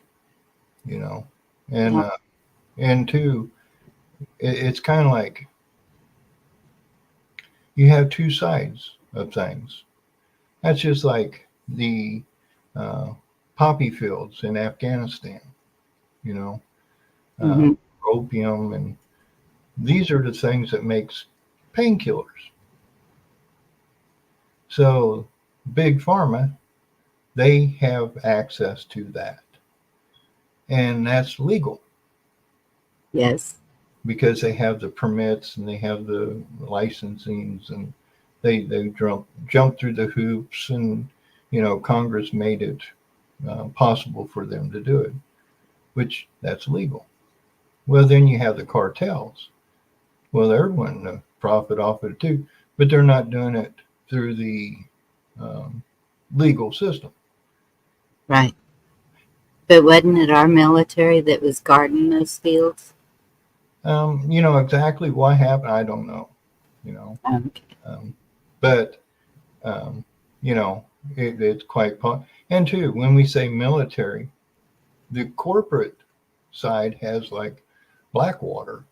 Speaker 6: and,
Speaker 1: Yeah.
Speaker 6: and two, it's kind of like you have two sides of things. That's just like the uh, poppy fields in Afghanistan, you know, uh,
Speaker 1: Mm-hmm.
Speaker 6: opium, and these are the things that makes painkillers. So big pharma, they have access to that, and that's legal
Speaker 1: Yes.
Speaker 6: because they have the permits and they have the licensings, and they jump through the hoops, and Congress made it possible for them to do it, which that's legal. Well, then you have the cartels. Well, they're wanting to profit off it too, but they're not doing it through the legal system.
Speaker 1: Right. But wasn't it our military that was guarding those fields?
Speaker 6: Exactly what happened, I don't know.
Speaker 1: Okay.
Speaker 6: But um, it's quite and too, when we say military, the corporate side has like Blackwater,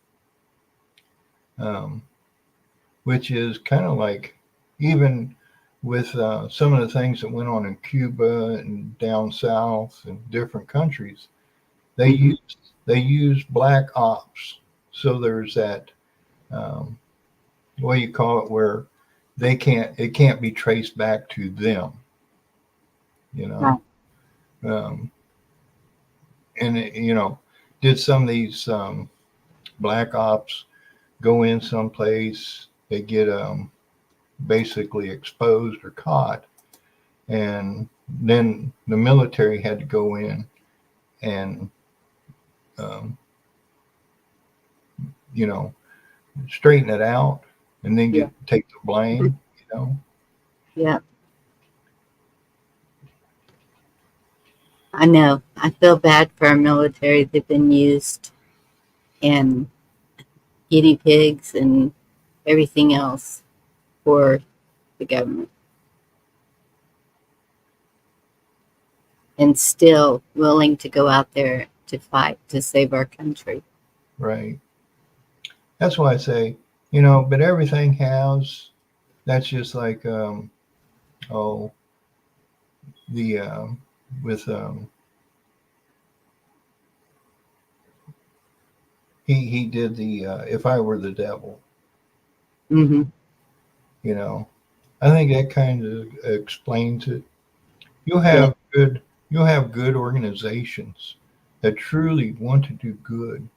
Speaker 6: which is kind of like, even with some of the things that went on in Cuba and down south and different countries, they
Speaker 1: Mhm.
Speaker 6: use black ops. So there's that, what do you call it, where it can't be traced back to them, you know.
Speaker 1: Right.
Speaker 6: And did some of these black ops go in someplace, they get basically exposed or caught, and then the military had to go in and um, you know straighten it out, and then
Speaker 1: Yeah.
Speaker 6: take the blame.
Speaker 1: Yeah. I know. I feel bad for our military. They've been used in guinea pigs and everything else for the government, and still willing to go out there to fight to save our country.
Speaker 6: Right. That's why I say, but everything has. That's just like oh the with he did the If I Were the Devil.
Speaker 1: Hmm.
Speaker 6: You know, I think that kind of explains it. You'll
Speaker 1: Yeah.
Speaker 6: have good organizations that truly want to do good,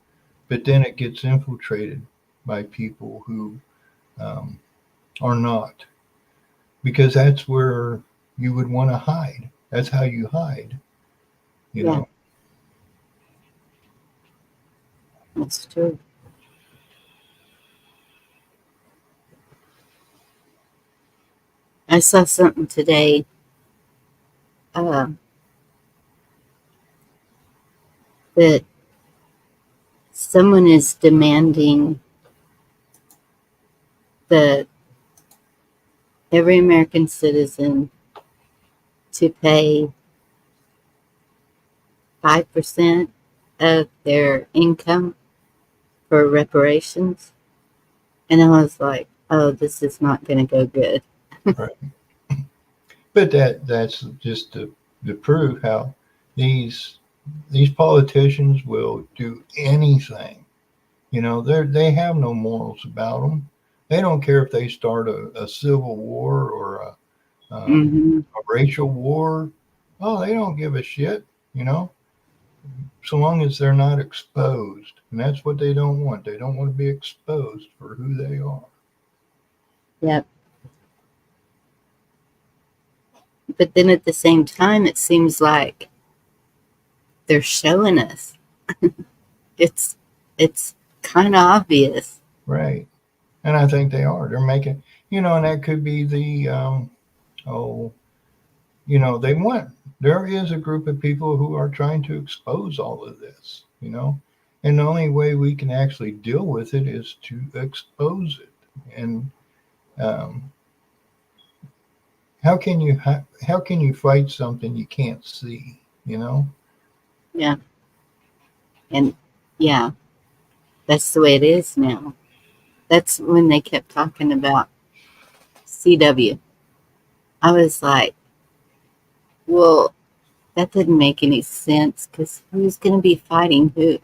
Speaker 6: but then it gets infiltrated by people who um, are not, because that's where you would want to hide. That's how you hide. You
Speaker 1: Yeah.
Speaker 6: know.
Speaker 1: That's true. I saw something today. Uh, that someone is demanding that every American citizen to pay 5% of their income for reparations. And I was like, oh, this is not going to go good.
Speaker 6: Right. But that's just to prove how these politicians will do anything. They have no morals about them. They don't care if they start a civil war or
Speaker 1: Hmm.
Speaker 6: a racial war. Oh, they don't give a shit. So long as they're not exposed, and that's what they don't want. They don't want to be exposed for who they are.
Speaker 1: Yep. But then at the same time, it seems like they're showing us. It's it's kind of obvious.
Speaker 6: Right. And I think they are. They're making, and that could be the oh, they want. There is a group of people who are trying to expose all of this. And the only way we can actually deal with it is to expose it. And um, how can you fight something you can't see?
Speaker 1: Yeah. And yeah, that's the way it is now. That's when they kept talking about CW. I was like, well, that didn't make any sense because who's going to be fighting who?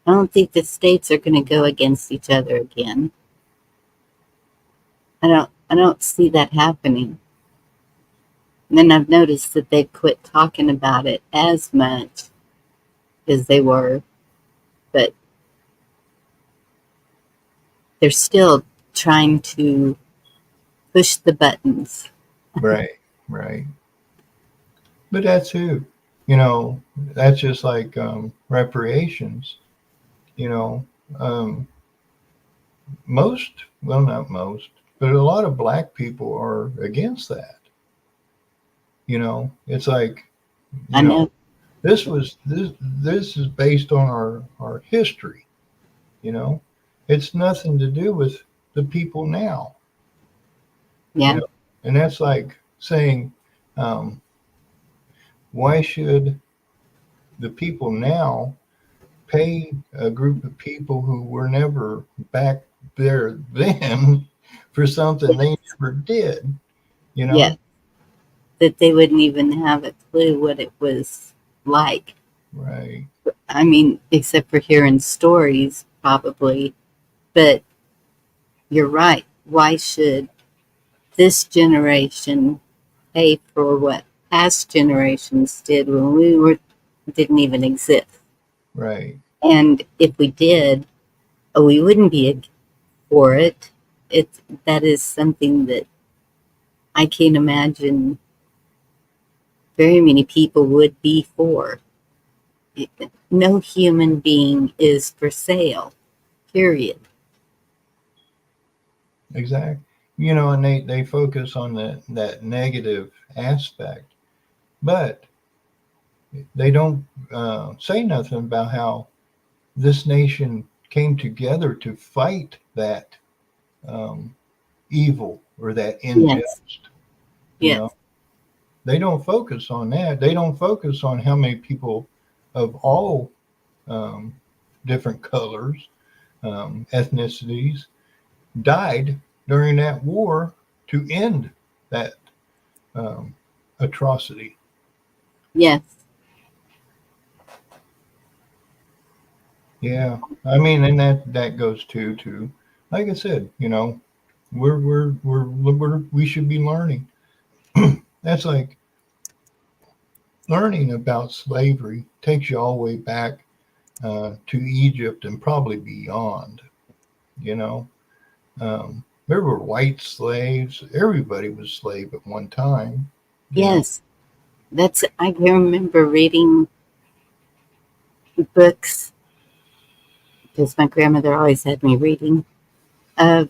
Speaker 1: I don't think the states are going to go against each other again. I don't see that happening. And then I've noticed that they've quit talking about it as much as they were, but they're still trying to push the buttons.
Speaker 6: Right. Right. But that's who. That's just like reparations. you know, most, well, not most, but a lot of black people are against that. You know, it's like,
Speaker 1: I
Speaker 6: you know,
Speaker 1: know.
Speaker 6: this is based on our history. You know, it's nothing to do with the people now. You
Speaker 1: Yeah.
Speaker 6: know, and that's like saying, um, why should the people now pay a group of people who were never back there then for something they never did? You
Speaker 1: Yeah.
Speaker 6: know,
Speaker 1: That they wouldn't even have a clue what it was like.
Speaker 6: right?
Speaker 1: I mean, except for hearing stories, probably. But you're right. Why should this generation pay for what past generations did when didn't even exist?
Speaker 6: Right.
Speaker 1: And if we did, we wouldn't be for it. It's that is something that I can't imagine very many people would be for. No human being is for sale, period.
Speaker 6: Exactly. You know, and they focus on that negative aspect, but they don't say nothing about how this nation came together to fight that um, evil or that
Speaker 1: Yes,
Speaker 6: injustice. You
Speaker 1: yes,
Speaker 6: know, they don't focus on that. They don't focus on how many people of all um, different colors, ethnicities died during that war to end that um, atrocity.
Speaker 1: yes,
Speaker 6: Yeah, I mean, and that goes to, like I said, you know, we should be learning. That's like learning about slavery takes you all the way back to Egypt and probably beyond. You know, there were white slaves. Everybody was slave at one time. You know,
Speaker 1: yes. That's I can remember reading books because my grandmother always had me reading of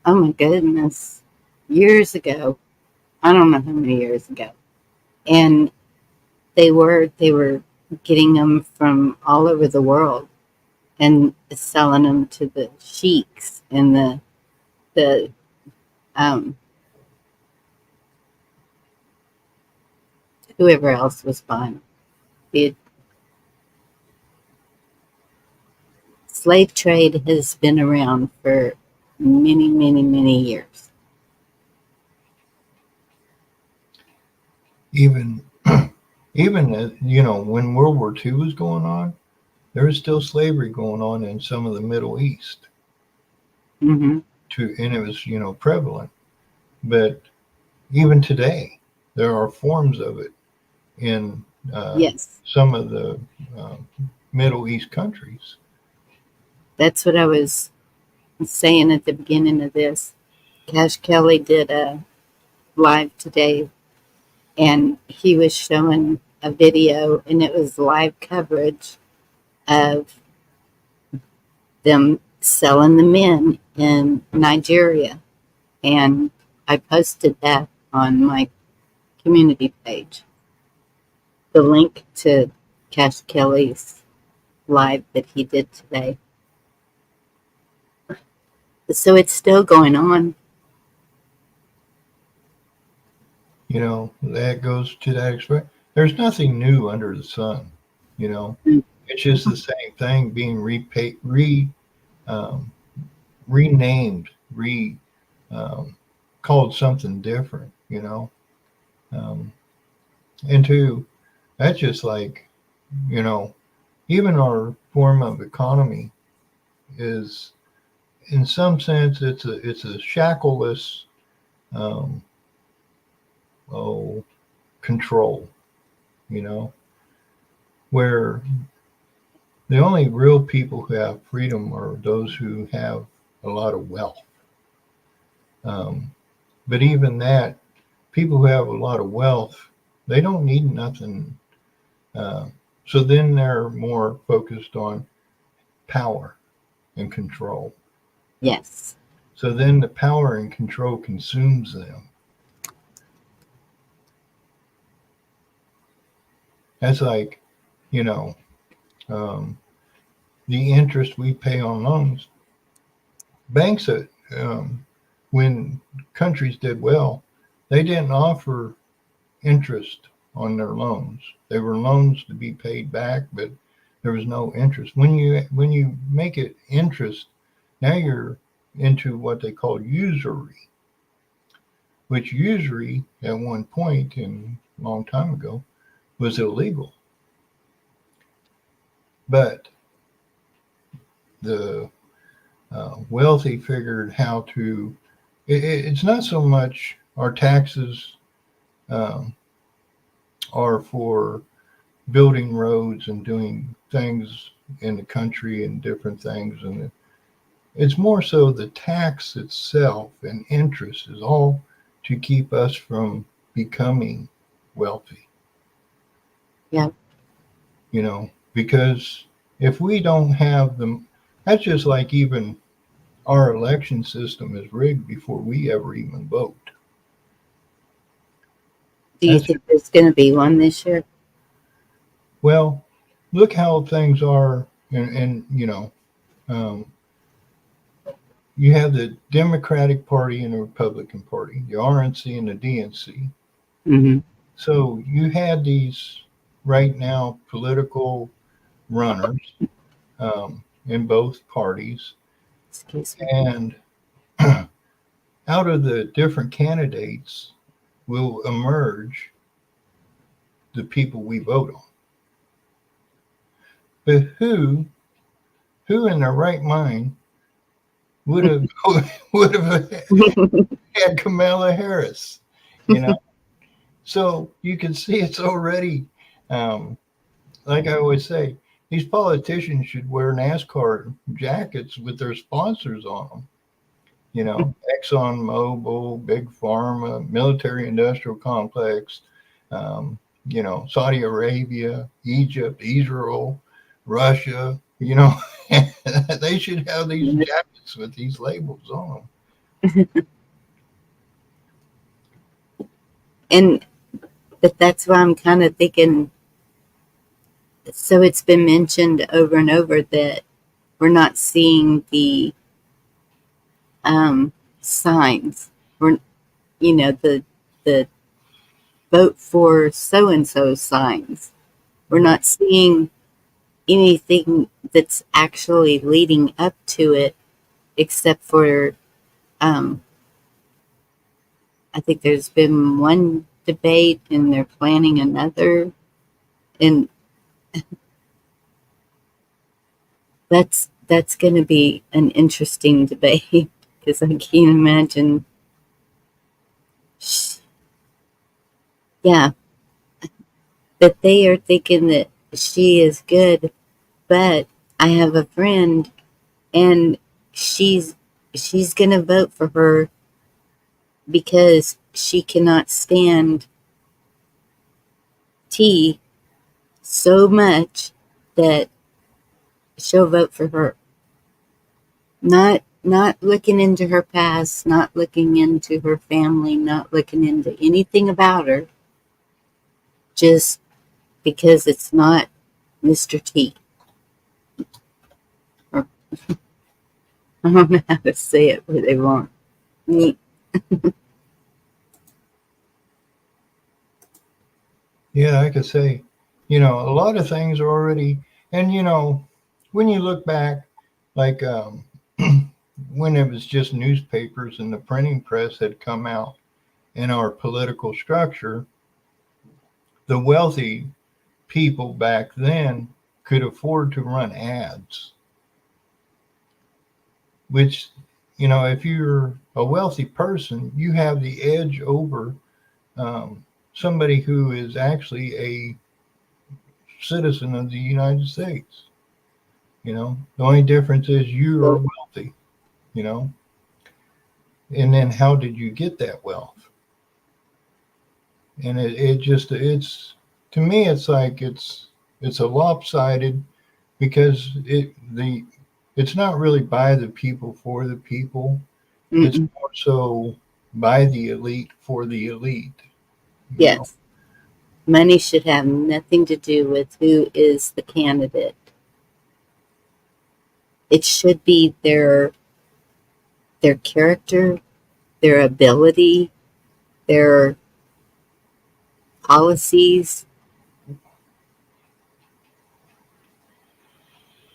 Speaker 1: oh my goodness, years ago. I don't know how many years ago. And they were getting them from all over the world and selling them to the sheiks and the um, whoever else was buying them. The slave trade has been around for many, many, many years.
Speaker 6: even even you know when World War II was going on, there was still slavery going on in some of the Middle East.
Speaker 1: Hmm.
Speaker 6: And it was prevalent. But even today, there are forms of it in
Speaker 1: Yes,
Speaker 6: some of the uh, Middle East countries.
Speaker 1: that's what I was saying at the beginning of this. Cash Kelly did a live today, and he was showing a video, and it was live coverage of them selling the men in Nigeria. And I posted that on my community page, the link to Cash Kelly's live that he did today. So it's still going on.
Speaker 6: You know, that goes to that expression. There's nothing new under the sun. You know, it's just the same thing being um, renamed, um, called something different. Um, and two, that's just like, you know, even our form of economy is, in some sense, it's a shackleless um, oh control. You know, where the only real people who have freedom are those who have a lot of wealth. Um, but even that, people who have a lot of wealth, they don't need nothing. Uh, so then they're more focused on power and control.
Speaker 1: Yes.
Speaker 6: So then the power and control consumes them. That's like, you know, the interest we pay on loans. Banks, when countries did well, they didn't offer interest on their loans. They were loans to be paid back, but there was no interest. When you make it interest, now you're into what they call usury, which usury at one point in a long time ago was illegal. But the wealthy figured how to. It's not so much our taxes are for building roads and doing things in the country and different things, and it's more so the tax itself and interest is all to keep us from becoming wealthy.
Speaker 1: Yeah.
Speaker 6: You know, because if we don't have them, that's just like even our election system is rigged before we ever even vote.
Speaker 1: Do you
Speaker 6: That's,
Speaker 1: think there's going to be one this year?
Speaker 6: well, look how things are, and you know, you have the Democratic Party and the Republican Party, the RNC and the DNC.
Speaker 1: Mm-hmm.
Speaker 6: So you had these right now political runners in both parties,
Speaker 1: Excuse me.
Speaker 6: and out of the different candidates will emerge the people we vote on. But who in their right mind would have had Kamala Harris? You know, so you can see it's already, like I always say, these politicians should wear NASCAR jackets with their sponsors on them. You know, Exxon Mobil, Big Pharma, military industrial complex, you know, Saudi Arabia, Egypt, Israel, Russia, you know, they should have these jackets with these labels on them.
Speaker 1: And but that's why I'm kind of thinking. So it's been mentioned over and over that we're not seeing the signs. We're, you know, the vote for so and so signs. We're not seeing anything that's actually leading up to it, except for I think there's been one debate and they're planning another, and that's going to be an interesting debate because I can't imagine. Yeah, that they are thinking that she is good, but I have a friend and she's going to vote for her because she cannot stand tea so much that she'll vote for her. Not looking into her past, not looking into her family, not looking into anything about her, just because it's not Mr. T. Or, I don't know how to say it, but they won't.
Speaker 6: Yeah, I could say, you know, a lot of things are already, and you know, when you look back, like when it was just newspapers and the printing press had come out in our political structure, the wealthy people back then could afford to run ads, which, you know, if you're a wealthy person, you have the edge over somebody who is actually a citizen of the United States. You know, the only difference is you are wealthy, you know, and then how did you get that wealth? And it just, it's, to me, it's like, it's a lopsided because the it's not really by the people for the people. It's
Speaker 1: Mm-mm.
Speaker 6: more so by the elite for the elite. You know?
Speaker 1: Yes. Money should have nothing to do with who is the candidate. It should be their character, their ability, their policies,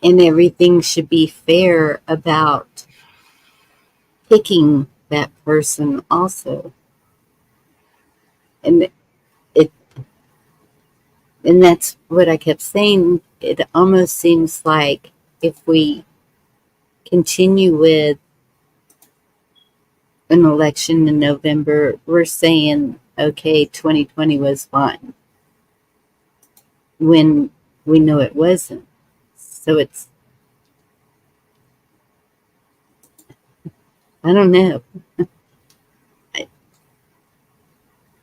Speaker 1: and everything should be fair about picking that person also. And it and that's what I kept saying. It almost seems like if we continue with an election in November, we're saying, okay, 2020 was fine, when we know it wasn't. So it's, I don't know.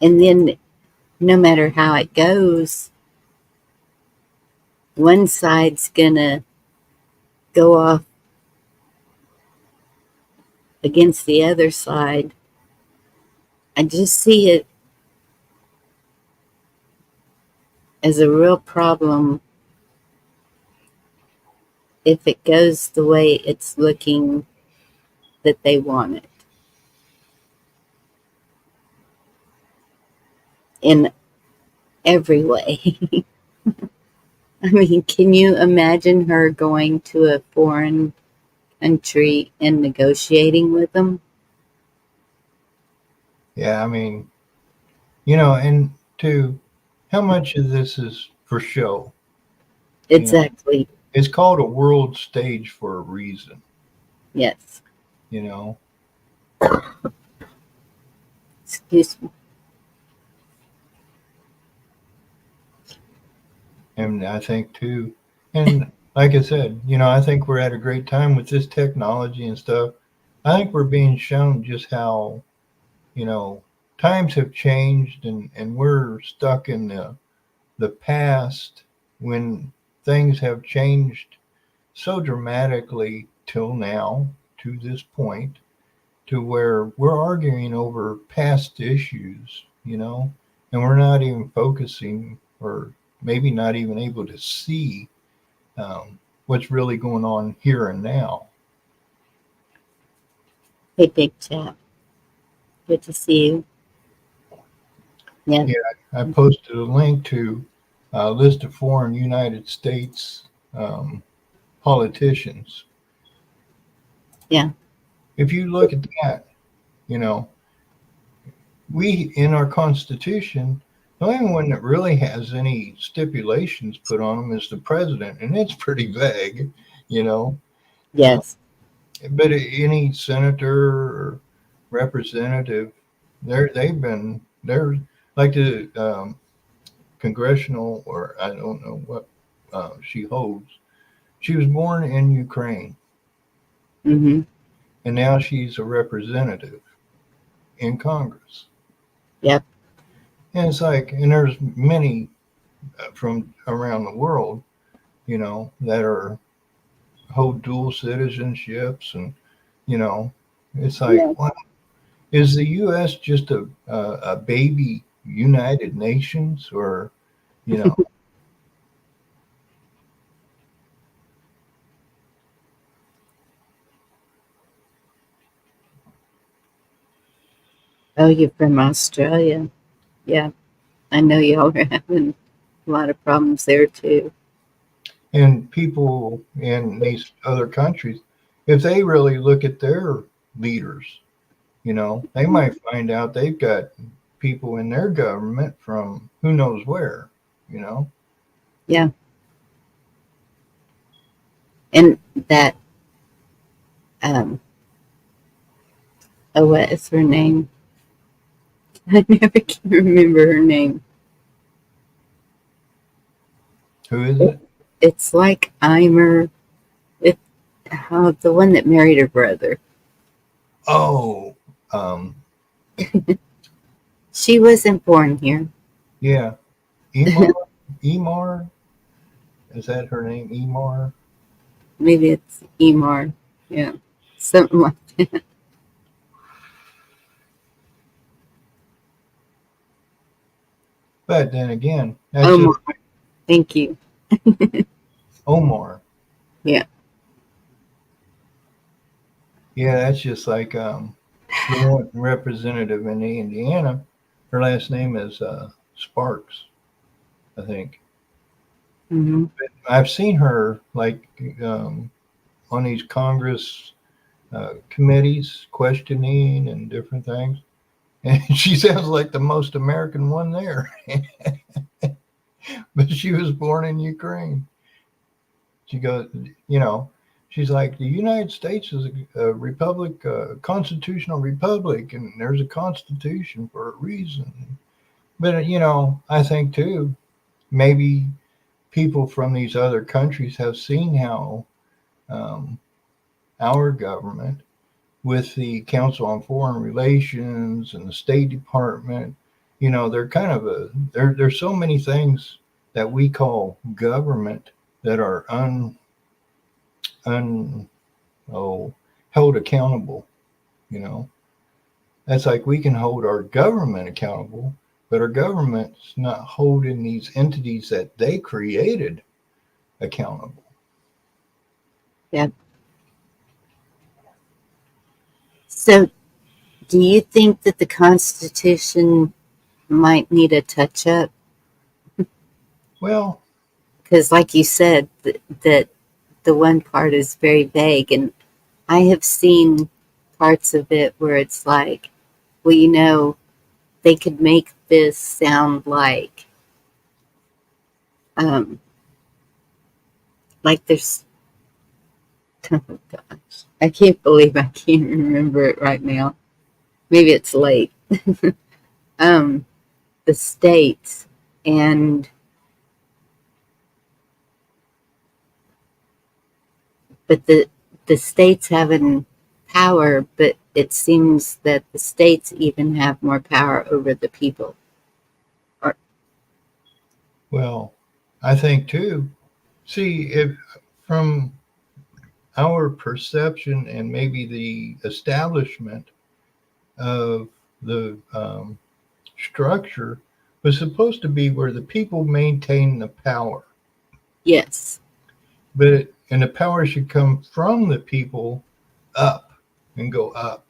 Speaker 1: And then no matter how it goes, one side's gonna go off against the other side. I just see it as a real problem if it goes the way it's looking that they want it. In every way. I mean, can you imagine her going to a foreign country and negotiating with them?
Speaker 6: Yeah, I mean, you know, and to how much of this is for show? You know,
Speaker 1: Exactly.
Speaker 6: it's called a world stage for a reason,
Speaker 1: Yes.
Speaker 6: you know.
Speaker 1: Excuse me.
Speaker 6: And I think too, and like I said, you know, I think we're at a great time with this technology and stuff. I think we're being shown just how, you know, times have changed and we're stuck in the past when things have changed so dramatically till now to this point to where we're arguing over past issues, you know, and we're not even focusing or maybe not even able to see what's really going on here and now.
Speaker 1: Hey, big chap. Good to see you. Yeah.
Speaker 6: Yeah, I posted a link to a list of foreign United States um, politicians.
Speaker 1: Yeah.
Speaker 6: If you look at that, you know, we in our Constitution, the only one that really has any stipulations put on them is the president, and it's pretty vague, you know. Uh,
Speaker 1: Yes.
Speaker 6: but any senator or representative, they're like the congressional, or I don't know what she holds. She was born in Ukraine,
Speaker 1: Mm-hmm.
Speaker 6: and now she's a representative in Congress.
Speaker 1: Yep.
Speaker 6: And it's like, and there's many from around the world, you know, that are hold dual citizenships, and you know, it's like,
Speaker 1: Yeah.
Speaker 6: wow, is the U.S. just a baby United Nations, or you know?
Speaker 1: Oh, you're from Australia. Yeah. I know y'all are having a lot of problems there too.
Speaker 6: And people in these other countries, if they really look at their leaders, you know, they might find out they've got people in their government from who knows where, you know.
Speaker 1: Yeah. And that, um, oh, what is her name? I never can remember her name.
Speaker 6: Who is
Speaker 1: It,
Speaker 6: it?
Speaker 1: it's like Eimer, it, the one that married her brother.
Speaker 6: Oh,
Speaker 1: She wasn't born here.
Speaker 6: yeah, Emar. Emar, is that her name? Emar.
Speaker 1: Maybe it's Emar. Yeah, something like that.
Speaker 6: But then again, that's
Speaker 1: Omar.
Speaker 6: just
Speaker 1: Thank you.
Speaker 6: Omar.
Speaker 1: Yeah.
Speaker 6: Yeah, that's just like the one representative in Indiana. Her last name is Sparks, I think.
Speaker 1: Hmm.
Speaker 6: I've seen her like on these Congress committees questioning and different things. And she sounds like the most American one there. But she was born in Ukraine. She goes, you know, she's like, the United States is a republic, a constitutional republic, and there's a constitution for a reason. But, I think too, maybe people from these other countries have seen how um, our government, with the Council on Foreign Relations and the State Department, they're kind of there's so many things that we call government that are un oh held accountable. You know, that's like we can hold our government accountable, but our government's not holding these entities that they created accountable.
Speaker 1: Yeah. So, do you think that the Constitution might need a touch up?
Speaker 6: Well,
Speaker 1: Because, like you said, that the one part is very vague, and I have seen parts of it where it's like, well, they could make this sound um, like there's. Oh gosh, I can't believe I can't remember it right now. Maybe it's late. um, the states and but the states having power, but it seems that the states even have more power over the people. Or
Speaker 6: well, I think too. See, if from our perception and maybe the establishment of the structure was supposed to be where the people maintain the power,
Speaker 1: yes,
Speaker 6: and the power should come from the people up and go up.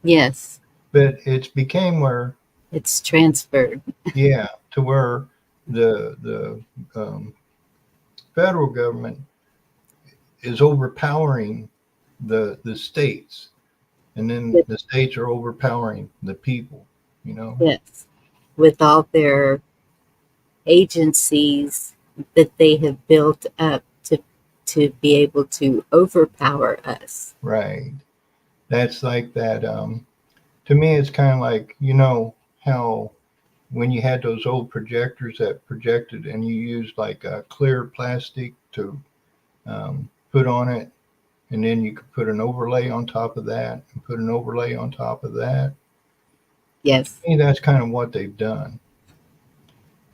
Speaker 1: yes,
Speaker 6: But it's became where,
Speaker 1: it's transferred.
Speaker 6: yeah, to where the federal government is overpowering the states, and then
Speaker 1: With,
Speaker 6: the states are overpowering the people. You know,
Speaker 1: yes, with all their agencies that they have built up to be able to overpower us.
Speaker 6: right? That's like that. To me, it's kind of like how when you had those old projectors that projected, and you used like a clear plastic to put on it, and then you could put an overlay on top of that, and put an overlay on top of that. To
Speaker 1: Yes,
Speaker 6: me, that's kind of what they've done.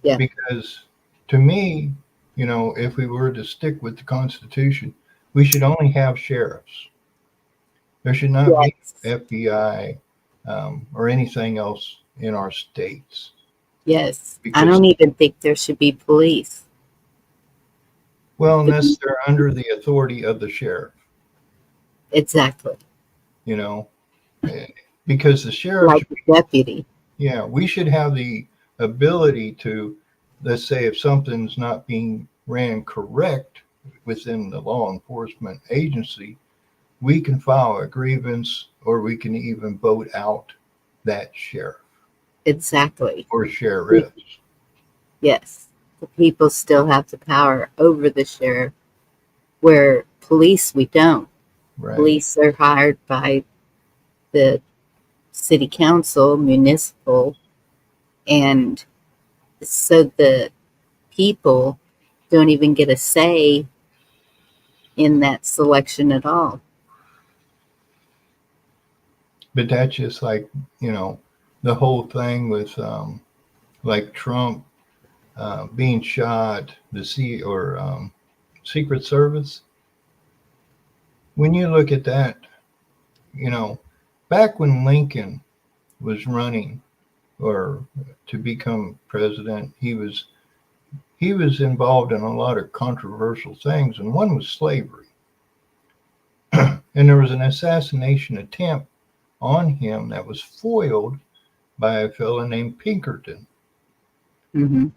Speaker 1: yeah,
Speaker 6: Because to me, if we were to stick with the Constitution, we should only have sheriffs. There should not be
Speaker 1: yes,
Speaker 6: FBI or anything else in our states.
Speaker 1: yes. I
Speaker 6: Because,
Speaker 1: don't even think there should be police.
Speaker 6: well, unless they're under the authority of the sheriff,
Speaker 1: Exactly.
Speaker 6: you know, eh, because the sheriff,
Speaker 1: Like a deputy.
Speaker 6: yeah, we should have the ability to, let's say, if something's not being ran correct within the law enforcement agency, we can file a grievance, or we can even vote out that sheriff
Speaker 1: Exactly.
Speaker 6: or sheriffs.
Speaker 1: Yes. The people still have the power over the sheriff, where police, we don't.
Speaker 6: Right.
Speaker 1: Police are hired by the city council, municipal, and so the people don't even get a say in that selection at all.
Speaker 6: But that's just like, the whole thing with like Trump being shot, the Secret Service. when you look at that, back when Lincoln was running or to become president, he was involved in a lot of controversial things, and one was slavery. And there was an assassination attempt on him that was foiled by a fellow named Pinkerton.
Speaker 1: Mm-hmm.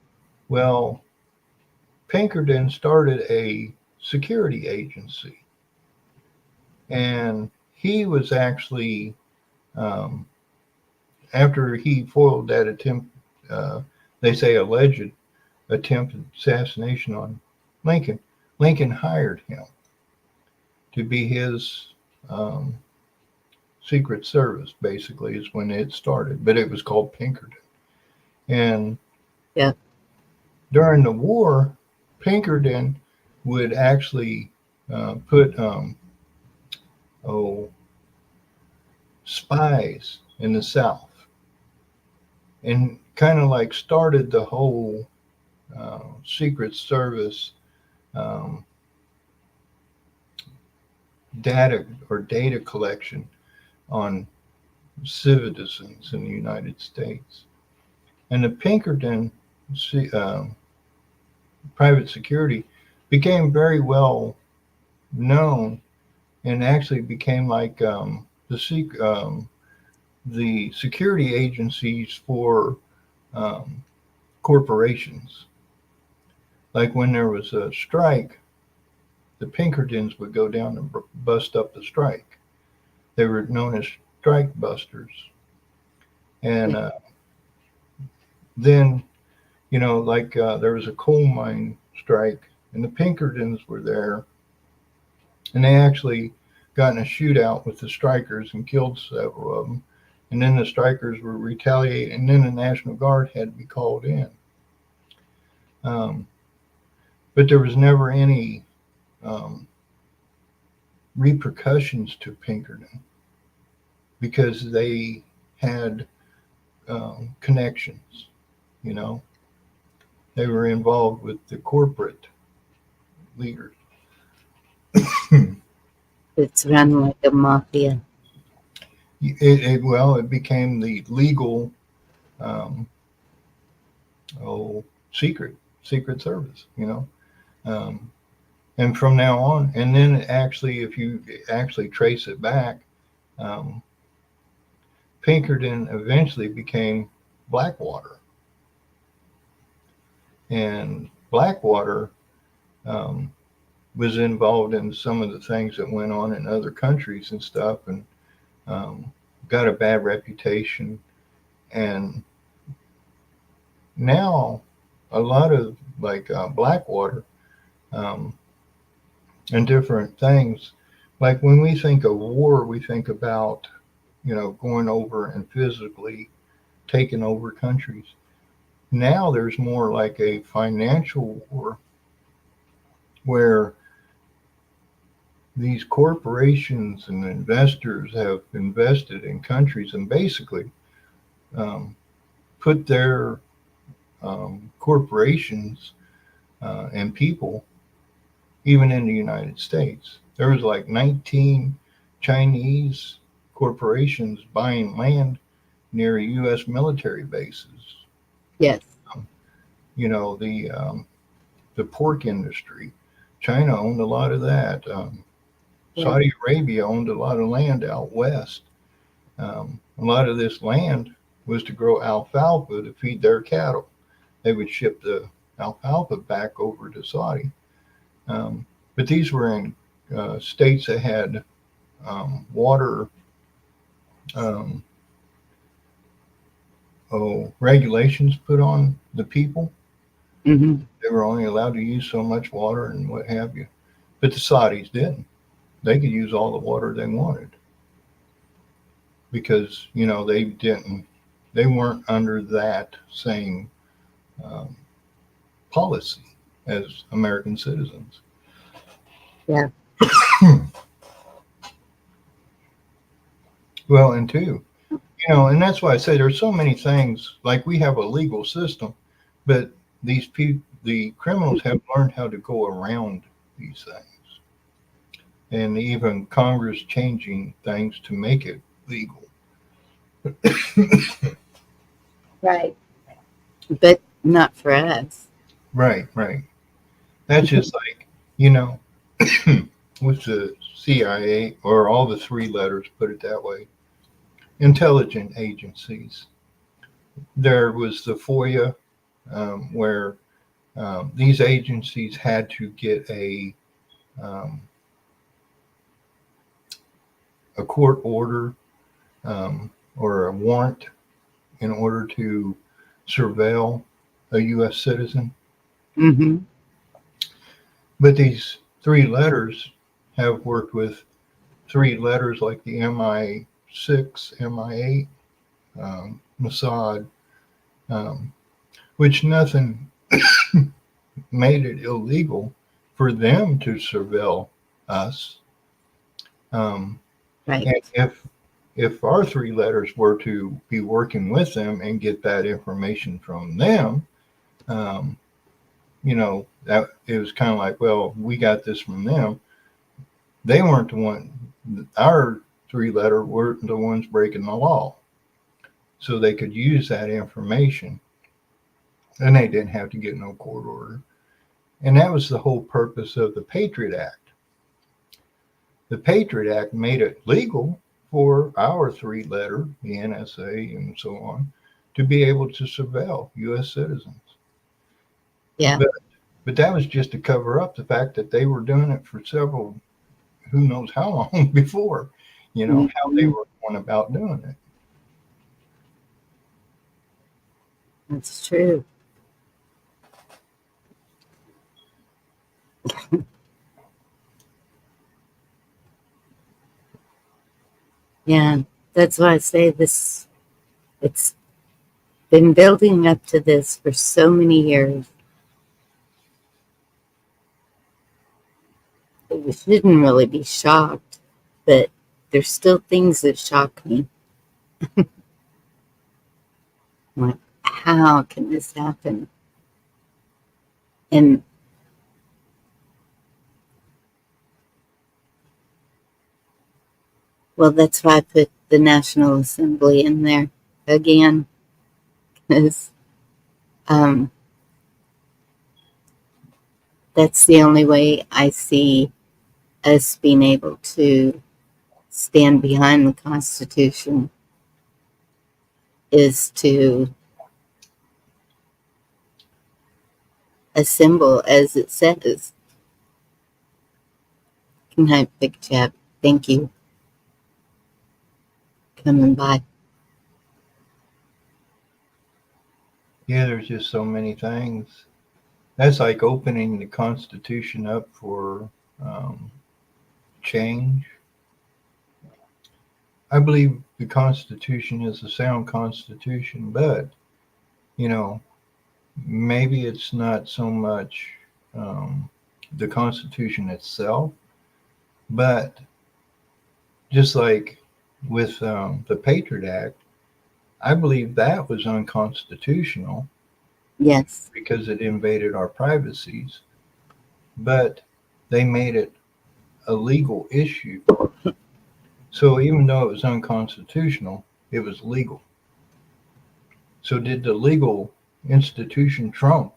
Speaker 6: Well, Pinkerton started a security agency, and he was actually, after he foiled that attempt, they say alleged attempted assassination on Lincoln, Lincoln hired him to be his Secret Service, basically, is when it started, but it was called Pinkerton. And
Speaker 1: Yeah.
Speaker 6: during the war, Pinkerton would actually put spies in the South, and kind of like started the whole Secret Service data collection on citizens in the United States. And the Pinkerton private security became very well known, and actually became like the security agencies for corporations. Like when there was a strike, the Pinkertons would go down and bust up the strike. They were known as strike busters. And then, there was a coal mine strike, and the Pinkertons were there, and they actually got in a shootout with the strikers and killed several of them. And then the strikers were retaliating, and then the National Guard had to be called in. But there was never any repercussions to Pinkerton because they had connections, They were involved with the corporate leaders.
Speaker 1: It's run like a mafia.
Speaker 6: It became the legal secret service, and from now on, and then actually, if you actually trace it back, Pinkerton eventually became Blackwater, and Blackwater was involved in some of the things that went on in other countries and stuff, and got a bad reputation. And now a lot of Blackwater and different things, like when we think of war, we think about going over and physically taking over countries. Now there's more like a financial war where these corporations and investors have invested in countries and basically put their corporations and people even in the United States. There was like 19 Chinese corporations buying land near U.S. military bases.
Speaker 1: Yes.
Speaker 6: The pork industry, China owned a lot of that. Saudi Arabia owned a lot of land out west. A lot of this land was to grow alfalfa to feed their cattle. They would ship the alfalfa back over to Saudi. But these were in states that had water regulations put on the people.
Speaker 1: Mm-hmm.
Speaker 6: They were only allowed to use so much water and what have you. But the Saudis didn't. They could use all the water they wanted because, they weren't under that same policy as American citizens.
Speaker 1: Yeah.
Speaker 6: Well, and two, and that's why I say there's so many things, like we have a legal system, but the criminals have learned how to go around these things. and even Congress changing things to make it legal.
Speaker 1: Right. But not for us.
Speaker 6: Right, right. That's just like, you know, with the CIA, or all the three letters, put it that way, intelligence agencies. There was the FOIA, where these agencies had to get um, a court order, or a warrant in order to surveil a U.S. citizen.
Speaker 1: Mm-hmm.
Speaker 6: But these three letters have worked with three letters like the MI6, MI8, Mossad, um, which nothing made it illegal for them to surveil us.
Speaker 1: Right.
Speaker 6: And if our three letters were to be working with them and get that information from them, um, that it was kind of like, well, we got this from them. They weren't the one. Our three letter weren't the ones breaking the law, so they could use that information, and they didn't have to get no court order. And that was the whole purpose of the Patriot Act. The Patriot Act made it legal for our three letter, the NSA and so on, to be able to surveil U.S. citizens.
Speaker 1: Yeah.
Speaker 6: But that was just to cover up the fact that they were doing it for several, who knows how long before, how they were going about doing it.
Speaker 1: That's true. Yeah, that's why I say this, it's been building up to this for so many years. We shouldn't really be shocked, but there's still things that shock me. Like, how can this happen? And well, that's why I put the National Assembly in there again, because that's the only way I see us being able to stand behind the Constitution, is to assemble as it says. Good night, Big Chap. Thank you for coming by.
Speaker 6: Yeah, there's just so many things. That's like opening the Constitution up for change. I believe the Constitution is a sound Constitution, but, maybe it's not so much the Constitution itself, but just like with the Patriot Act, I believe that was unconstitutional.
Speaker 1: Yes.
Speaker 6: Because it invaded our privacies, but they made it a legal issue. So even though it was unconstitutional, it was legal. So did the legal institution trump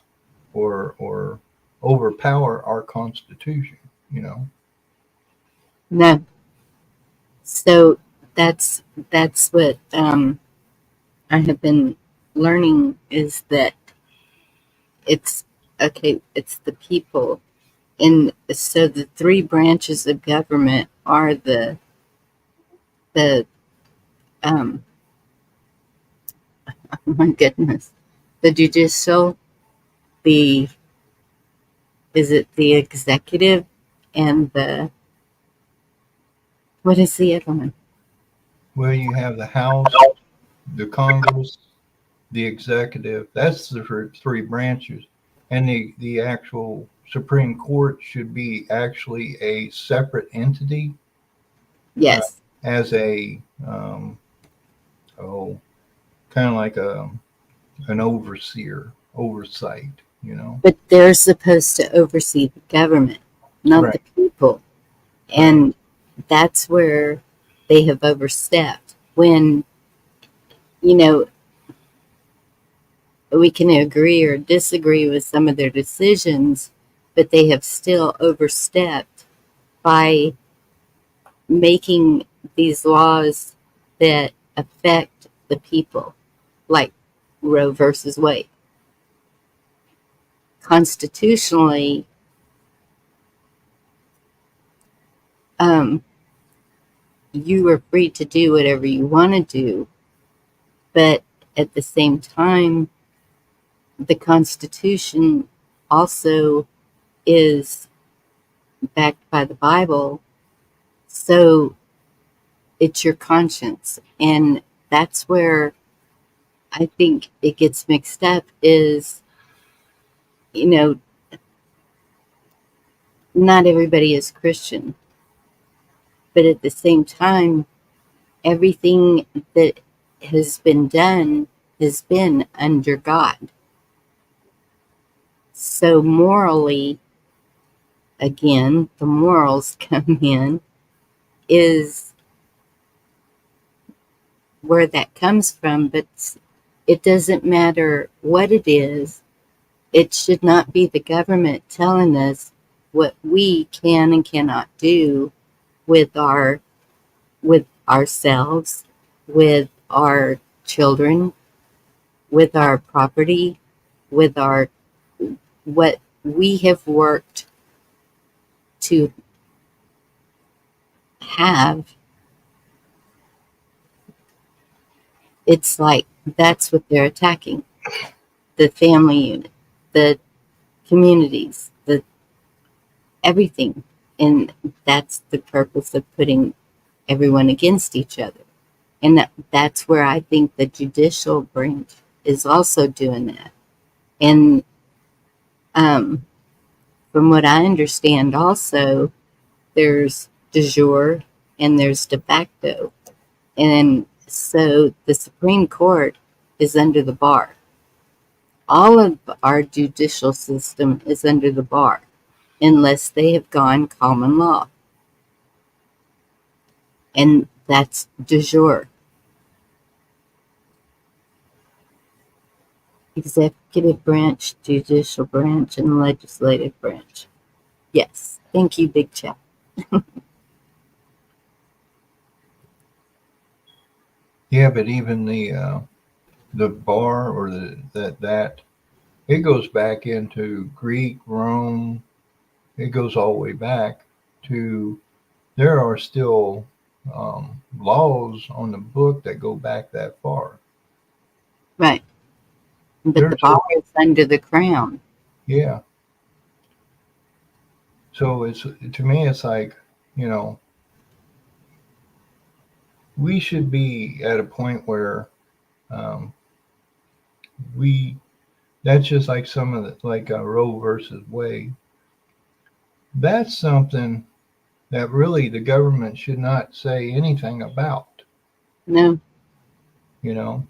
Speaker 6: or overpower our Constitution?
Speaker 1: No. So that's what I have been learning, is that it's okay. It's the people, and so the three branches of government are the oh my goodness, the judicial, the is it the executive, and what is the other one?
Speaker 6: Well, you have the House, the Congress, the executive. That's the three branches. And the actual Supreme Court should be actually a separate entity.
Speaker 1: Yes.
Speaker 6: As a, kind of like an oversight.
Speaker 1: But they're supposed to oversee the government, not
Speaker 6: Right.
Speaker 1: the people. And that's where they have overstepped. When, you know, we can agree or disagree with some of their decisions, but they have still overstepped by making these laws that affect the people, like Roe versus Wade. Constitutionally, you are free to do whatever you want to do, but at the same time, the Constitution also is backed by the Bible, so it's your conscience. And that's where I think it gets mixed up is, you know, not everybody is Christian, but at the same time, everything that has been done has been under God. So morally, again, the morals come in, is where that comes from, but it doesn't matter what it is. It should not be the government telling us what we can and cannot do with ourselves, with our children, with our property, with our what we have worked to have. It's like that's what they're attacking: the family unit, the communities, the everything. And that's the purpose of putting everyone against each other. And that's where I think the judicial branch is also doing that. And from what I understand, also, there's de jure and there's de facto. And so the Supreme Court is under the bar. All of our judicial system is under the bar, unless they have gone common law. And that's de jure. Executive branch, judicial branch, and legislative branch. Yes. Thank you, Big Chat.
Speaker 6: Yeah, but even the bar or that it goes back into Greek, Rome. It goes all the way back to there are still laws on the book that go back that far.
Speaker 1: Right. But
Speaker 6: There's
Speaker 1: the bar is under the crown.
Speaker 6: Yeah. So it's to me, it's like, you know, we should be at a point where um, we that's just like some of the like Roe versus Wade. That's something that really the government should not say anything about.
Speaker 1: No.
Speaker 6: You know,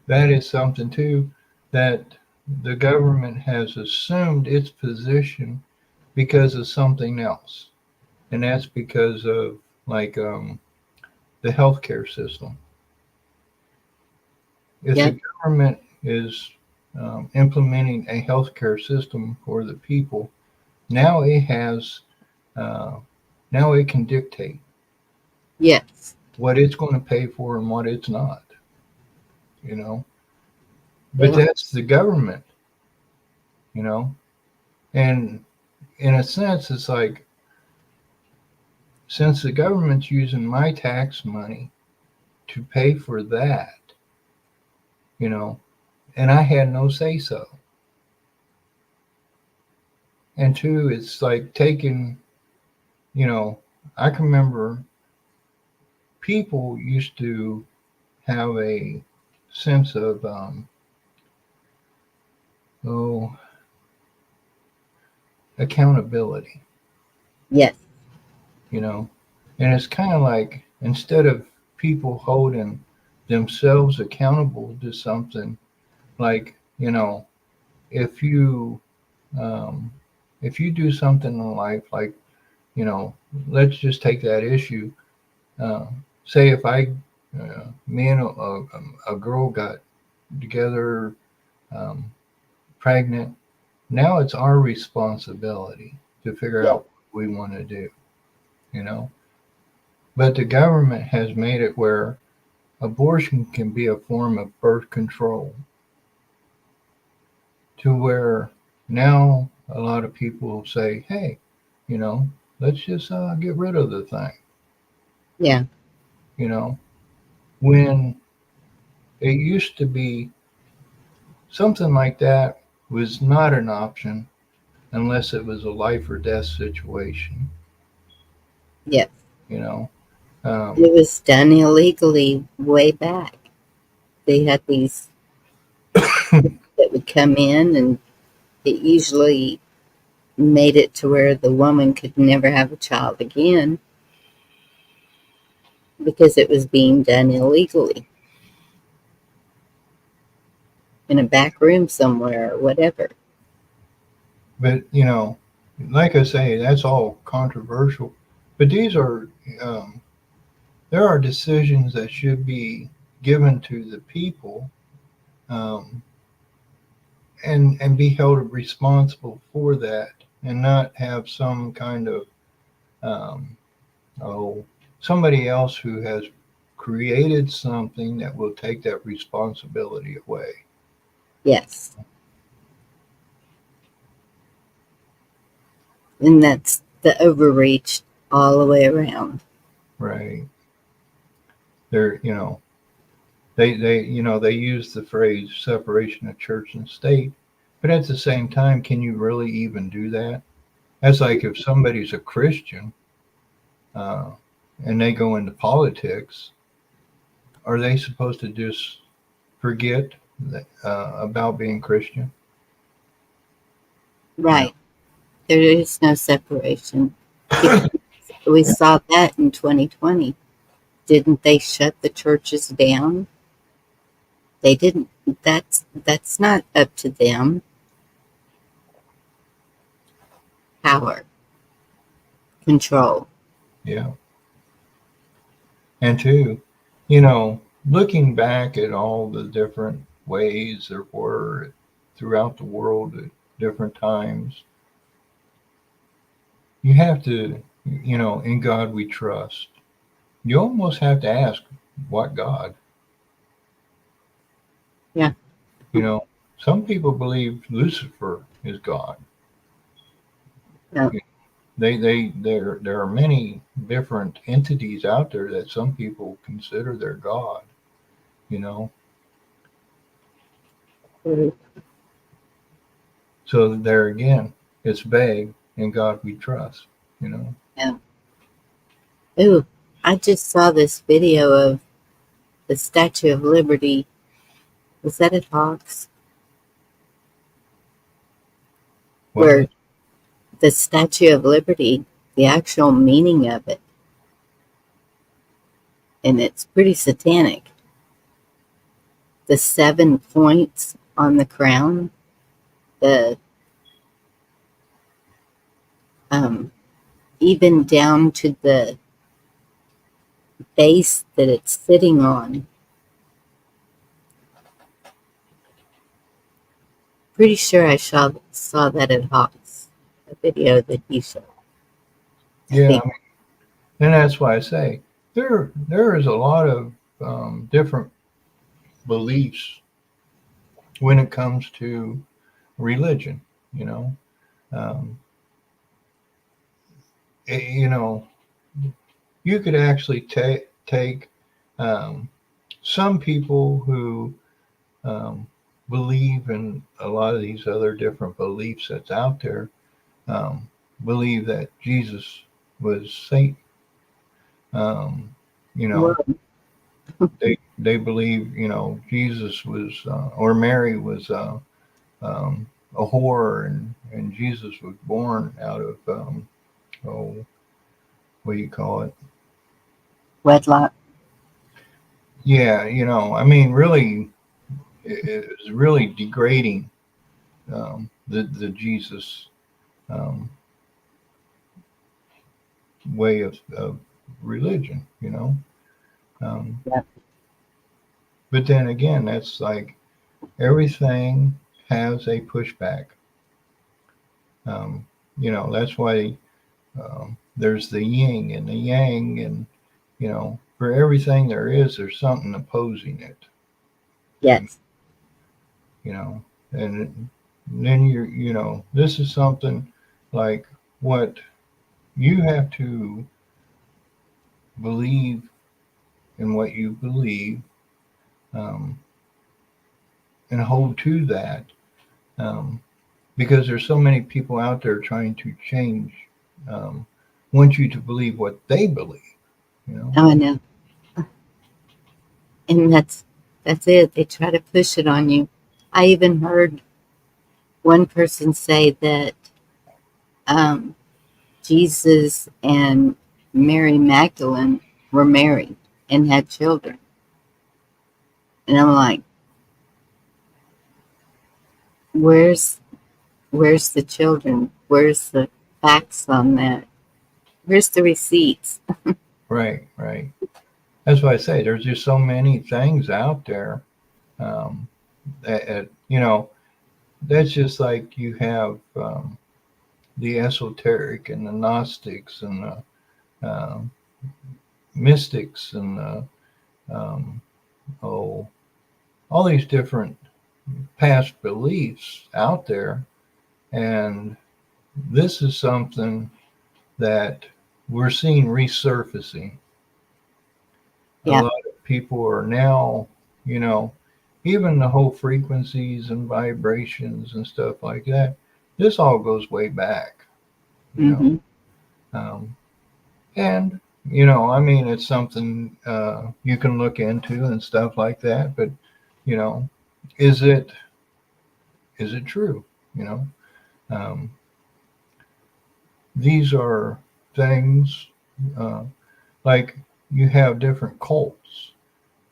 Speaker 6: that is something too that the government has assumed its position because of something else, and that's because of like the healthcare system. If
Speaker 1: Yep.
Speaker 6: the government is implementing a healthcare system for the people, now it has, now it can dictate
Speaker 1: Yes.
Speaker 6: what it's going to pay for and what it's not, you know. But
Speaker 1: Yep.
Speaker 6: that's the government, you know. And in a sense, it's like, since the government's using my tax money to pay for that, you know, and I had no say so. And two, it's like taking, you know, I can remember people used to have a sense of oh, accountability,
Speaker 1: Yes.
Speaker 6: you know. And it's kind of like, instead of people holding themselves accountable to something, like, you know, if you um, if you do something in life, like, let's just take that issue. Say if me and a girl got together, um, pregnant, now it's our responsibility to figure
Speaker 1: Yeah.
Speaker 6: out what we want to do, you know. But the government has made it where abortion can be a form of birth control, to where now a lot of people say, hey, let's just get rid of the thing,
Speaker 1: Yeah.
Speaker 6: you know, when it used to be something like that was not an option unless it was a life or death situation,
Speaker 1: Yeah.
Speaker 6: you know.
Speaker 1: It was done illegally way back. They had these that would come in, and it usually made it to where the woman could never have a child again because it was being done illegally in a back room somewhere or whatever.
Speaker 6: But, like I say, that's all controversial. But um, there are decisions that should be given to the people, um, and be held responsible for that, and not have some kind of um, oh somebody else who has created something that will take that responsibility away.
Speaker 1: Yes. And that's the overreach all the way around.
Speaker 6: Right. They're they use the phrase separation of church and state, but at the same time, can you really even do that? That's like if somebody's a Christian, uh, and they go into politics, are they supposed to just forget about being Christian?
Speaker 1: Right. There is no separation. We saw that in 2020. Didn't they shut the churches down? They didn't. That's not up to them. Power, control.
Speaker 6: Yeah. And two, looking back at all the different ways there were throughout the world at different times, you have to, in God we trust. You almost have to ask, what God?
Speaker 1: Yeah.
Speaker 6: Some people believe Lucifer is God.
Speaker 1: Yeah.
Speaker 6: There are many different entities out there that some people consider their God, you know. So there again, it's vague. In God we trust.
Speaker 1: Yeah. Ooh, I just saw this video of the Statue of Liberty. Was that at Hawks?
Speaker 6: What?
Speaker 1: Where the Statue of Liberty, the actual meaning of it, and it's pretty satanic. The 7 points on the crown, the um, even down to the base that it's sitting on. Pretty sure I saw that at Hawks, a video that he showed. I
Speaker 6: Yeah,
Speaker 1: think.
Speaker 6: and that's why I say there is a lot of different beliefs when it comes to religion. You know, um, it- you know, you could actually take um, some people who um, believe in a lot of these other different beliefs that's out there, um, believe that Jesus was Satan. Um, you
Speaker 1: Well,
Speaker 6: know, they believe Jesus was or Mary was a whore, and Jesus was born out of oh, what do you call it?
Speaker 1: wedlock.
Speaker 6: Yeah, I mean, really, it's really degrading the Jesus um, way of religion,
Speaker 1: Yep.
Speaker 6: But then again, that's like everything has a pushback. That's why there's the yin and the yang, and for everything there's something opposing it.
Speaker 1: Yes.
Speaker 6: And then this is something like what you have to believe in what you believe, um, and hold to that, because there's so many people out there trying to change, want you to believe what they believe.
Speaker 1: Oh, I know. And that's it. They try to push it on you. I even heard one person say that um, Jesus and Mary Magdalene were married and had children. And I'm like, where's the children? Where's the facts on that? Where's the receipts?
Speaker 6: Right. That's why I say there's just so many things out there. That, that's just like you have the esoteric and the Gnostics and the mystics and the, all these different past beliefs out there. And this is something that we're seeing resurfacing.
Speaker 1: Yeah.
Speaker 6: A lot of people are now, even the whole frequencies and vibrations and stuff like that. This all goes way back,
Speaker 1: Mm-hmm.
Speaker 6: And, it's something you can look into and stuff like that. But, is it true? Um, these are things like you have different cults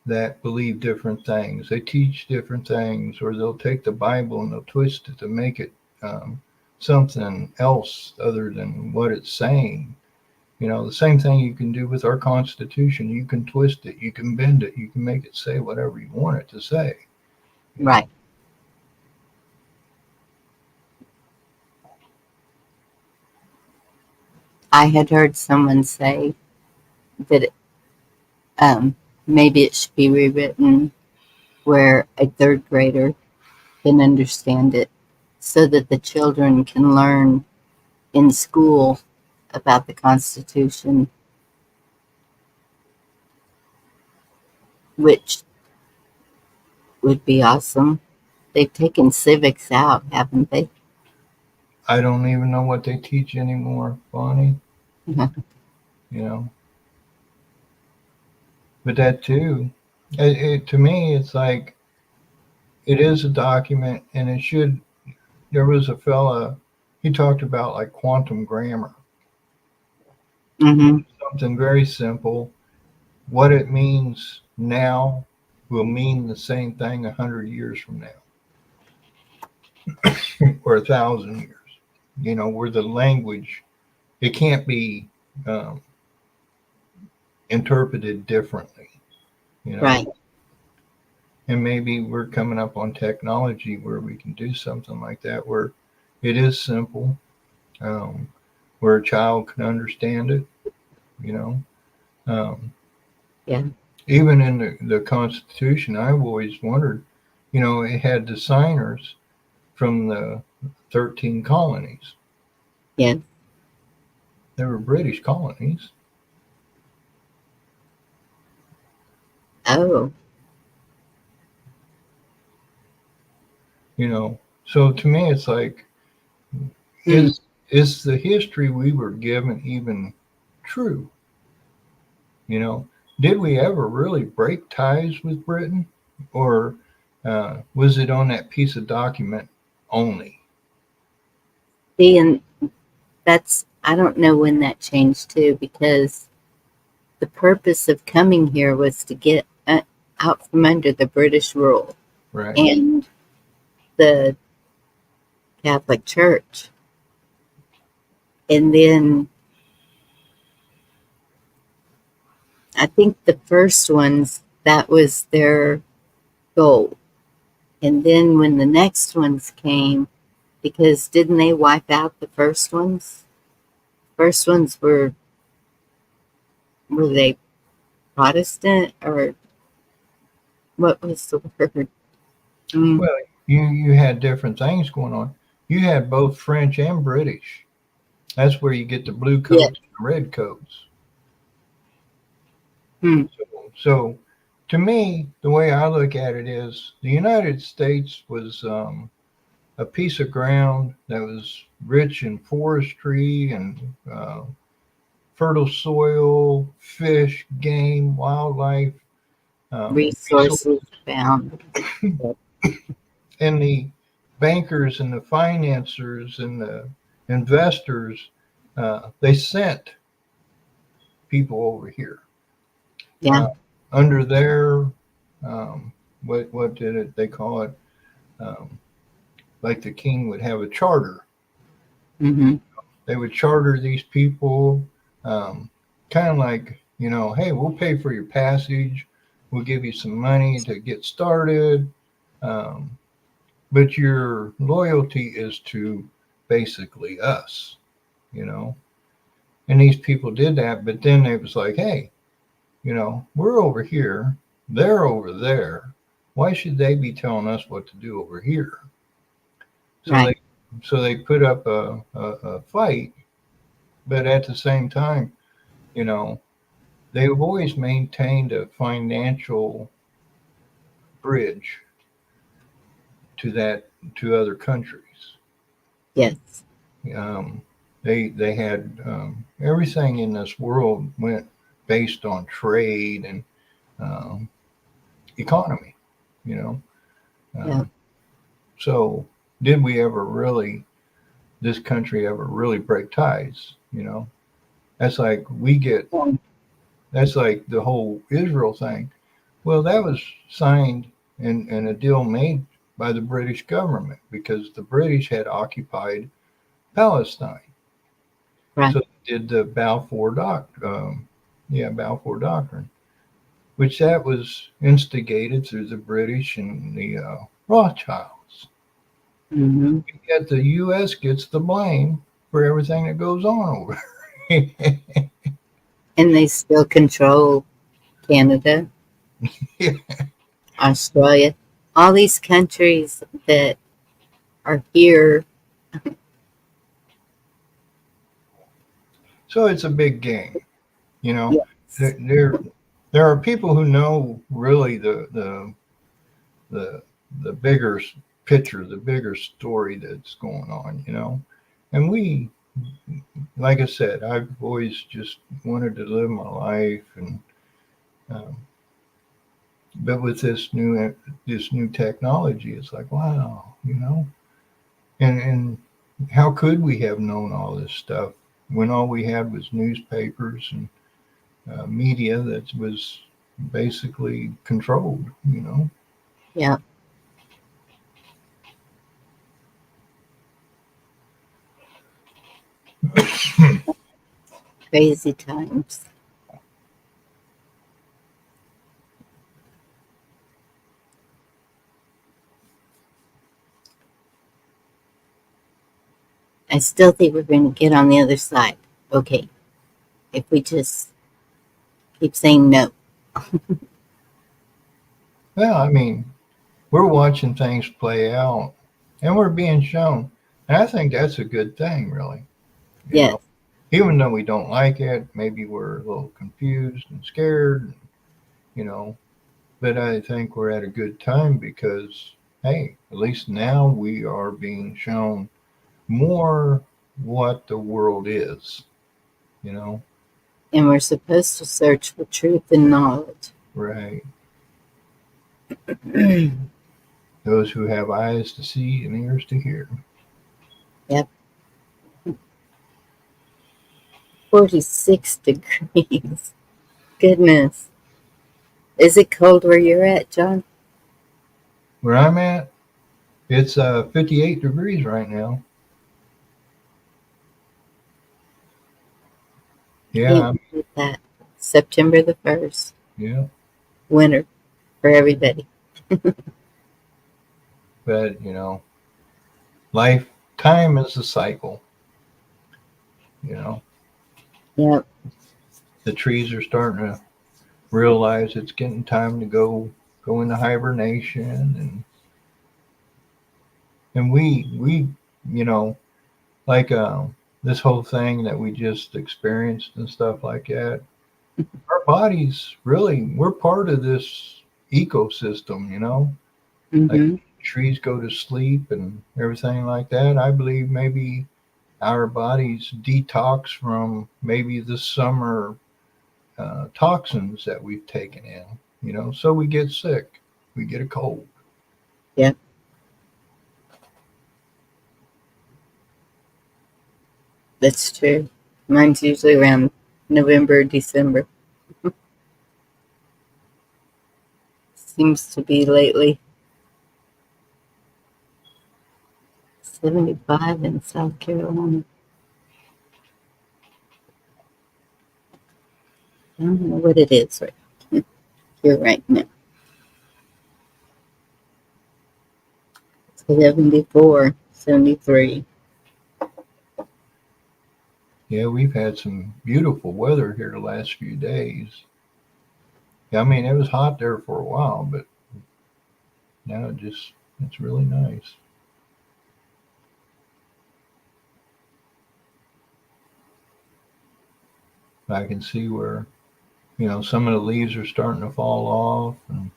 Speaker 6: that believe different things. They teach different things, or they'll take the Bible and they'll twist it to make it something else other than what it's saying. The same thing you can do with our Constitution. You can twist it, you can bend it, you can make it say whatever you want it to say.
Speaker 1: Right. I had heard someone say that maybe it should be rewritten where a third grader can understand it so that the children can learn in school about the Constitution, which would be awesome. They've taken civics out, haven't they?
Speaker 6: I don't even know what they teach anymore, Bonnie.
Speaker 1: Mhm.
Speaker 6: But that too, to me, it's like it is a document, and it should. There was a fella, he talked about like quantum grammar,
Speaker 1: Mm-hmm.
Speaker 6: something very simple. What it means now will mean the same thing 100 years from now, or 1,000 years. Where the language, it can't be um, interpreted differently.
Speaker 1: Right.
Speaker 6: And maybe we're coming up on technology where we can do something like that, where it is simple, where a child can understand it. Um,
Speaker 1: Yeah.
Speaker 6: Even in the Constitution, I've always wondered, it had the signers from the 13 colonies.
Speaker 1: Yeah.
Speaker 6: They were British colonies.
Speaker 1: Oh.
Speaker 6: So to me, it's like, is the history we were given even true? Did we ever really break ties with Britain, or was it on that piece of document only?
Speaker 1: See, and I don't know when that changed too, because the purpose of coming here was to get out from under the British rule
Speaker 6: Right.
Speaker 1: and the Catholic Church. And then I think the first ones, that was their goal. And then when the next ones came, because didn't they wipe out the first ones? First ones were they Protestant or what was the word? Mm,
Speaker 6: Well, you had different things going on. You had both French and British. That's where you get the blue
Speaker 1: yeah.
Speaker 6: coats and the red coats.
Speaker 1: Hmm.
Speaker 6: So, to me, the way I look at it is the United States was a piece of ground that was rich in forestry and fertile soil, fish, game, wildlife, resources.
Speaker 1: Resources found.
Speaker 6: And the bankers and the financiers and the investors, they sent people over here
Speaker 1: Yeah.
Speaker 6: under their what did it they call it? Um, like the king would have a charter.
Speaker 1: Mm-hmm.
Speaker 6: They would charter these people, kind of like, hey, we'll pay for your passage, we'll give you some money to get started, um, but your loyalty is to basically us, you know. And these people did that, but then they was like, hey, we're over here, they're over there. Why should they be telling us what to do over here? So
Speaker 1: Right.
Speaker 6: they put up a fight, but at the same time, you know, they've always maintained a financial bridge to other countries.
Speaker 1: Yes.
Speaker 6: Um, they had everything in this world went based on trade and um, economy, you know.
Speaker 1: Yeah.
Speaker 6: So did we ever really, this country ever really break ties? That's like that's like the whole Israel thing. Well, that was signed and a deal made by the British government because the British had occupied Palestine.
Speaker 1: Right.
Speaker 6: So they did the Balfour Doctrine, which that was instigated through the British and the Rothschilds.
Speaker 1: Mm-hmm.
Speaker 6: Yet the U.S. gets the blame for everything that goes on over there.
Speaker 1: And they still control Canada,
Speaker 6: Yeah.
Speaker 1: Australia, all these countries that are here.
Speaker 6: So it's a big game, you know.
Speaker 1: Yes.
Speaker 6: There are people who know really the the bigger picture, the bigger story that's going on, And we, like I said, I've always just wanted to live my life, and um, but with this new technology, it's like wow, and how could we have known all this stuff when all we had was newspapers and media that was basically controlled.
Speaker 1: Yeah. Crazy times. I still think we're going to get on the other side. Okay. If we just keep saying no.
Speaker 6: Well, I mean, we're watching things play out and we're being shown. And I think that's a good thing, really. You
Speaker 1: Yes.
Speaker 6: know, even though we don't like it, maybe we're a little confused and scared, you know, but I think we're at a good time because, hey, at least now we are being shown more what the world is, you know,
Speaker 1: And we're supposed to search for truth and knowledge.
Speaker 6: right? Those who have eyes to see and ears to hear.
Speaker 1: Yep. 46 degrees. Goodness. Is it cold where you're at, John?
Speaker 6: Where I'm at, it's 58 degrees right now. Yeah,
Speaker 1: Can't believe that. September the 1st.
Speaker 6: Yeah.
Speaker 1: Winter for everybody.
Speaker 6: But, time is a cycle,
Speaker 1: Yep.
Speaker 6: The trees are starting to realize it's getting time to go into hibernation, and we like this whole thing that we just experienced and stuff like that. Our bodies really, we're part of this ecosystem, like
Speaker 1: Mm-hmm.
Speaker 6: trees go to sleep and everything like that. I believe maybe our bodies detox from maybe the summer toxins that we've taken in, so we get sick, we get a cold.
Speaker 1: Yeah. That's true. Mine's usually around November, December. Seems to be lately. 75 in South Carolina. I don't know what it is right here right now. 74, 73.
Speaker 6: Yeah, we've had some beautiful weather here the last few days. Yeah, I mean, it was hot there for a while, but now it's really nice. I can see where, some of the leaves are starting to fall off. And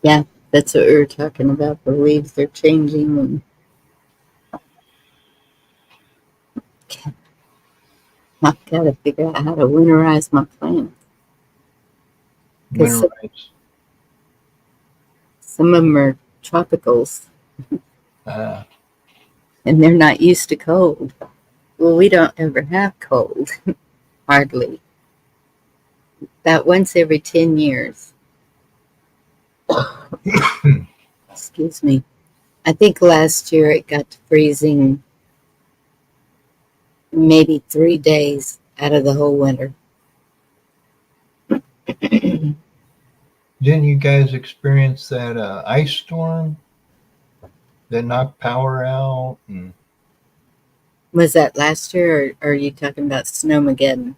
Speaker 1: Yeah, that's what we were talking about. The leaves are changing, and I've got to figure out how to winterize my plants. Because
Speaker 6: winterize.
Speaker 1: some of them are tropicals,
Speaker 6: Ah,
Speaker 1: and they're not used to cold. Well, we don't ever have cold, hardly. About once every 10 years. Excuse me. I think last year it got to freezing maybe 3 days out of the whole winter.
Speaker 6: didn't you guys experience that ice storm that knocked power out? And
Speaker 1: Was that last year, or are you talking about Snowmageddon?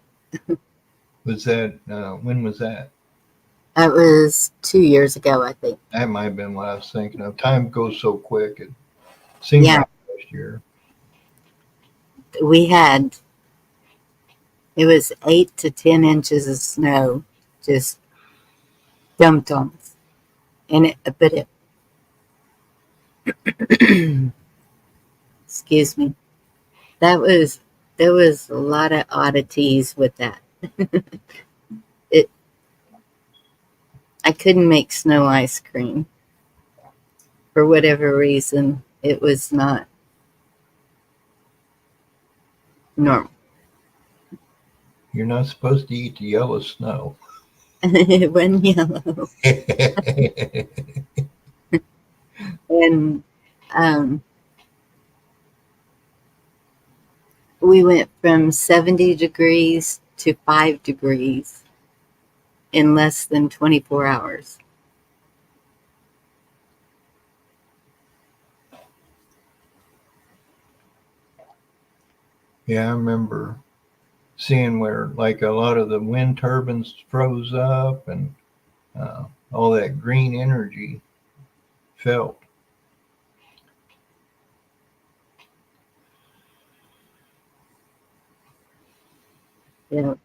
Speaker 6: was that when was that?
Speaker 1: That was 2 years ago, I think.
Speaker 6: That might have been what I was thinking of. Time goes so quick. It seemed
Speaker 1: Yeah,
Speaker 6: like last year.
Speaker 1: we had, it was 8 to 10 inches of snow just dumped on us. But excuse me, there was a lot of oddities with that. it, I couldn't make snow ice cream for whatever reason. It was not normal.
Speaker 6: You're not supposed to eat the yellow snow.
Speaker 1: It wasn't yellow. And um, we went from 70 degrees to 5 degrees in less than 24 hours.
Speaker 6: Yeah, I remember seeing where like a lot of the wind turbines froze up and all that green energy felt.
Speaker 1: Yeah.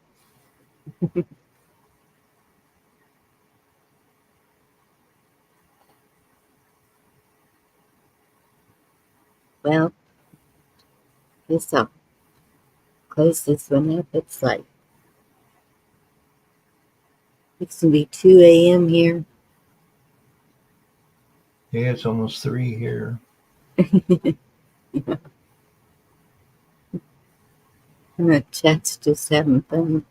Speaker 1: Well, guess I'll close this one up. It's gonna be 2 a.m. here.
Speaker 6: Yeah, it's almost 3 here.
Speaker 1: And the chat's just having fun.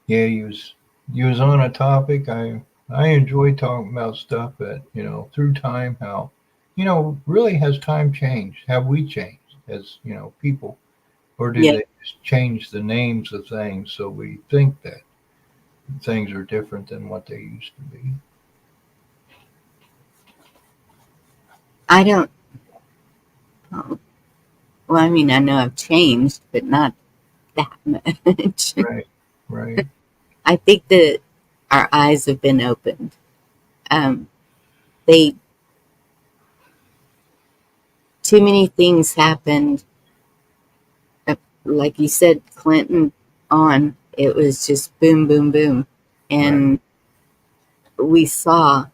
Speaker 6: Yeah, you was on a topic. I enjoy talking about stuff that, through time, how really has time changed? Have we changed as, people? Or do
Speaker 1: Yeah,
Speaker 6: they just change the names of things so we think that things are different than what they used to be?
Speaker 1: I don't. Oh, well, I mean, I know I've changed, but not that much.
Speaker 6: Right, right,
Speaker 1: I think that our eyes have been opened. Um, they Too many things happened. Like you said, Clinton on. It was just boom, boom, boom,
Speaker 6: right.
Speaker 1: and we saw.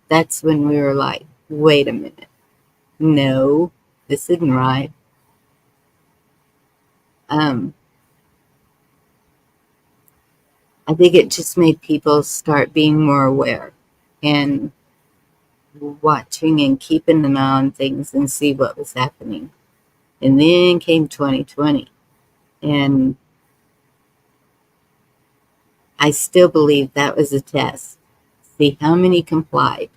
Speaker 1: That's when we were like, wait a minute, no, this isn't right. Um, I think it just made people start being more aware and watching and keeping an eye on things and see what was happening. And then came 2020, and I still believe that was a test. See how many complied.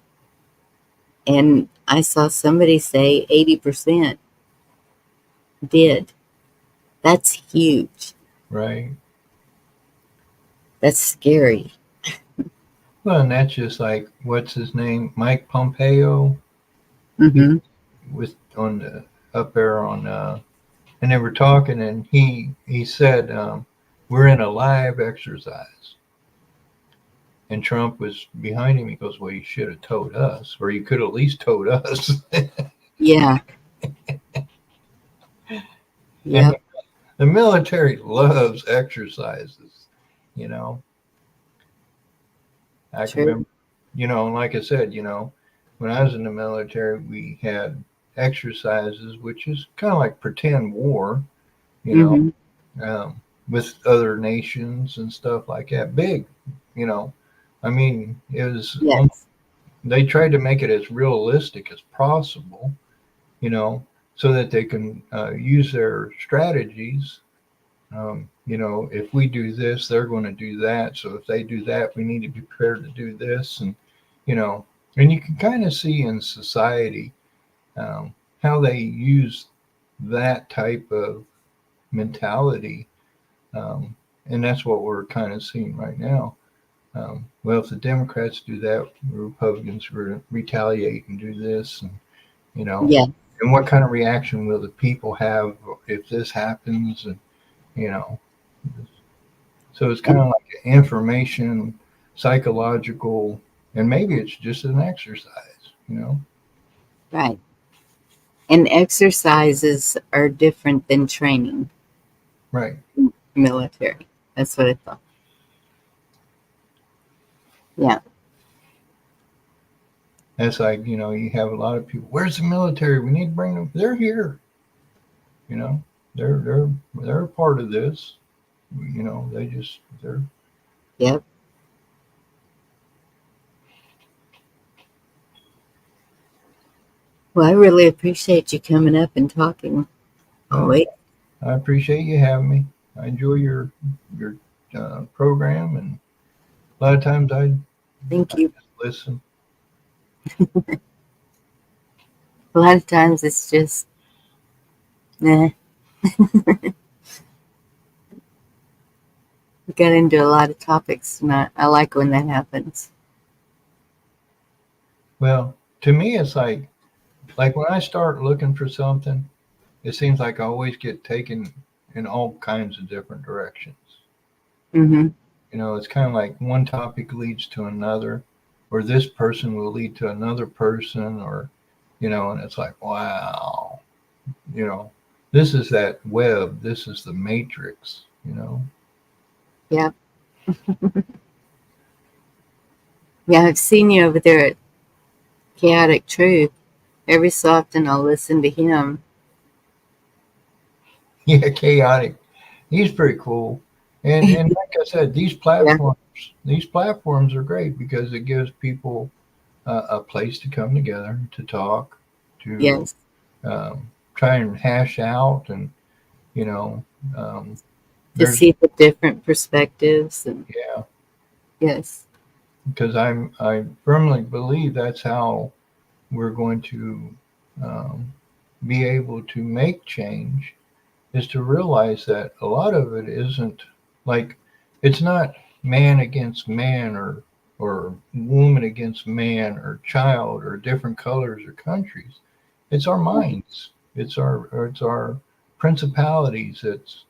Speaker 1: And I saw somebody say 80% did. That's huge.
Speaker 6: Right.
Speaker 1: That's scary.
Speaker 6: Well, and that's just like, what's his name? Mike Pompeo. He
Speaker 1: Mm-hmm.
Speaker 6: was on the up there on, and they were talking, and he said, "We're in a live exercise." And Trump was behind him. He goes, "Well, you should have told us, or you could at least told us."
Speaker 1: Yeah.
Speaker 6: And
Speaker 1: Yep.
Speaker 6: the military loves exercises, you know. I can
Speaker 1: True.
Speaker 6: remember, and like I said, when I was in the military, we had exercises, which is kind of like pretend war, you know,
Speaker 1: Mm-hmm.
Speaker 6: with other nations and stuff like that. Big, you know. I mean, it was
Speaker 1: Yes.
Speaker 6: they tried to make it as realistic as possible, so that they can use their strategies. If we do this, they're going to do that. So if they do that, we need to be prepared to do this. You know, and you can kind of see in society how they use that type of mentality. And that's what we're kind of seeing right now. Well, if the Democrats do that, the Republicans retaliate and do this, and you know,
Speaker 1: Yeah.
Speaker 6: and what kind of reaction will the people have if this happens? And you know, so it's kind of like information, psychological, and maybe it's just an exercise.
Speaker 1: Right. And exercises are different than training.
Speaker 6: Right.
Speaker 1: Military. That's what I thought. Yeah.
Speaker 6: That's like, you have a lot of people. Where's the military? We need to bring them. They're here. You know, they're a part of this. They're.
Speaker 1: Yep. Well, I really appreciate you coming up and talking. Oh,
Speaker 6: Oh,
Speaker 1: wait.
Speaker 6: I appreciate you having me. I enjoy your program, and a lot of times
Speaker 1: Thank
Speaker 6: I
Speaker 1: you.
Speaker 6: just listen.
Speaker 1: A lot of times it's just, nah. We got into a lot of topics, and I like when that happens.
Speaker 6: Well, to me, it's like when I start looking for something, it seems like I always get taken in all kinds of different directions.
Speaker 1: Mm-hmm.
Speaker 6: It's kind of like one topic leads to another, or this person will lead to another person, or, and it's like, wow, you know, this is that web, this is the matrix.
Speaker 1: Yep. Yeah, I've seen you over there at Chaotic Truth. Every so often I'll listen to him.
Speaker 6: Yeah, chaotic. He's pretty cool. And like I said,
Speaker 1: Yeah.
Speaker 6: these platforms are great because it gives people a place to come together to talk, to
Speaker 1: Yes.
Speaker 6: try and hash out, and you know, um,
Speaker 1: To
Speaker 6: there's
Speaker 1: see the different perspectives. And
Speaker 6: yeah,
Speaker 1: yes.
Speaker 6: because I firmly believe that's how we're going to be able to make change is to realize that a lot of it isn't like, it's not man against man or woman against man or child or different colors or countries. It's our minds. It's our principalities. It's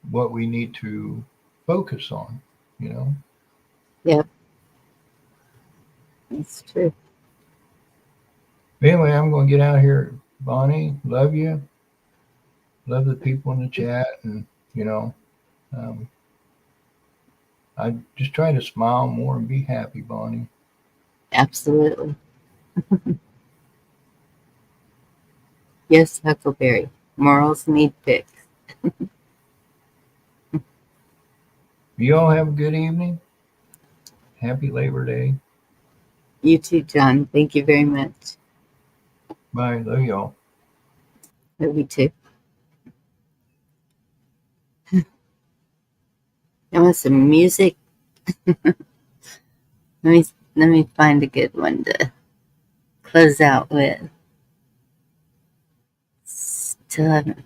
Speaker 6: what we need to focus on, you know.
Speaker 1: Yep. That's true.
Speaker 6: Anyway, I'm going to get out of here. Bonnie, love you. Love the people in the chat. And, you know, I just try to smile more and be happy, Bonnie.
Speaker 1: Absolutely. Yes, Huckleberry. Morals need fix.
Speaker 6: You all have a good evening. Happy Labor Day.
Speaker 1: You too, John. Thank you very much.
Speaker 6: Bye. Love y'all.
Speaker 1: Love you too. I want some music. let me find a good one to close out with. Still haven't.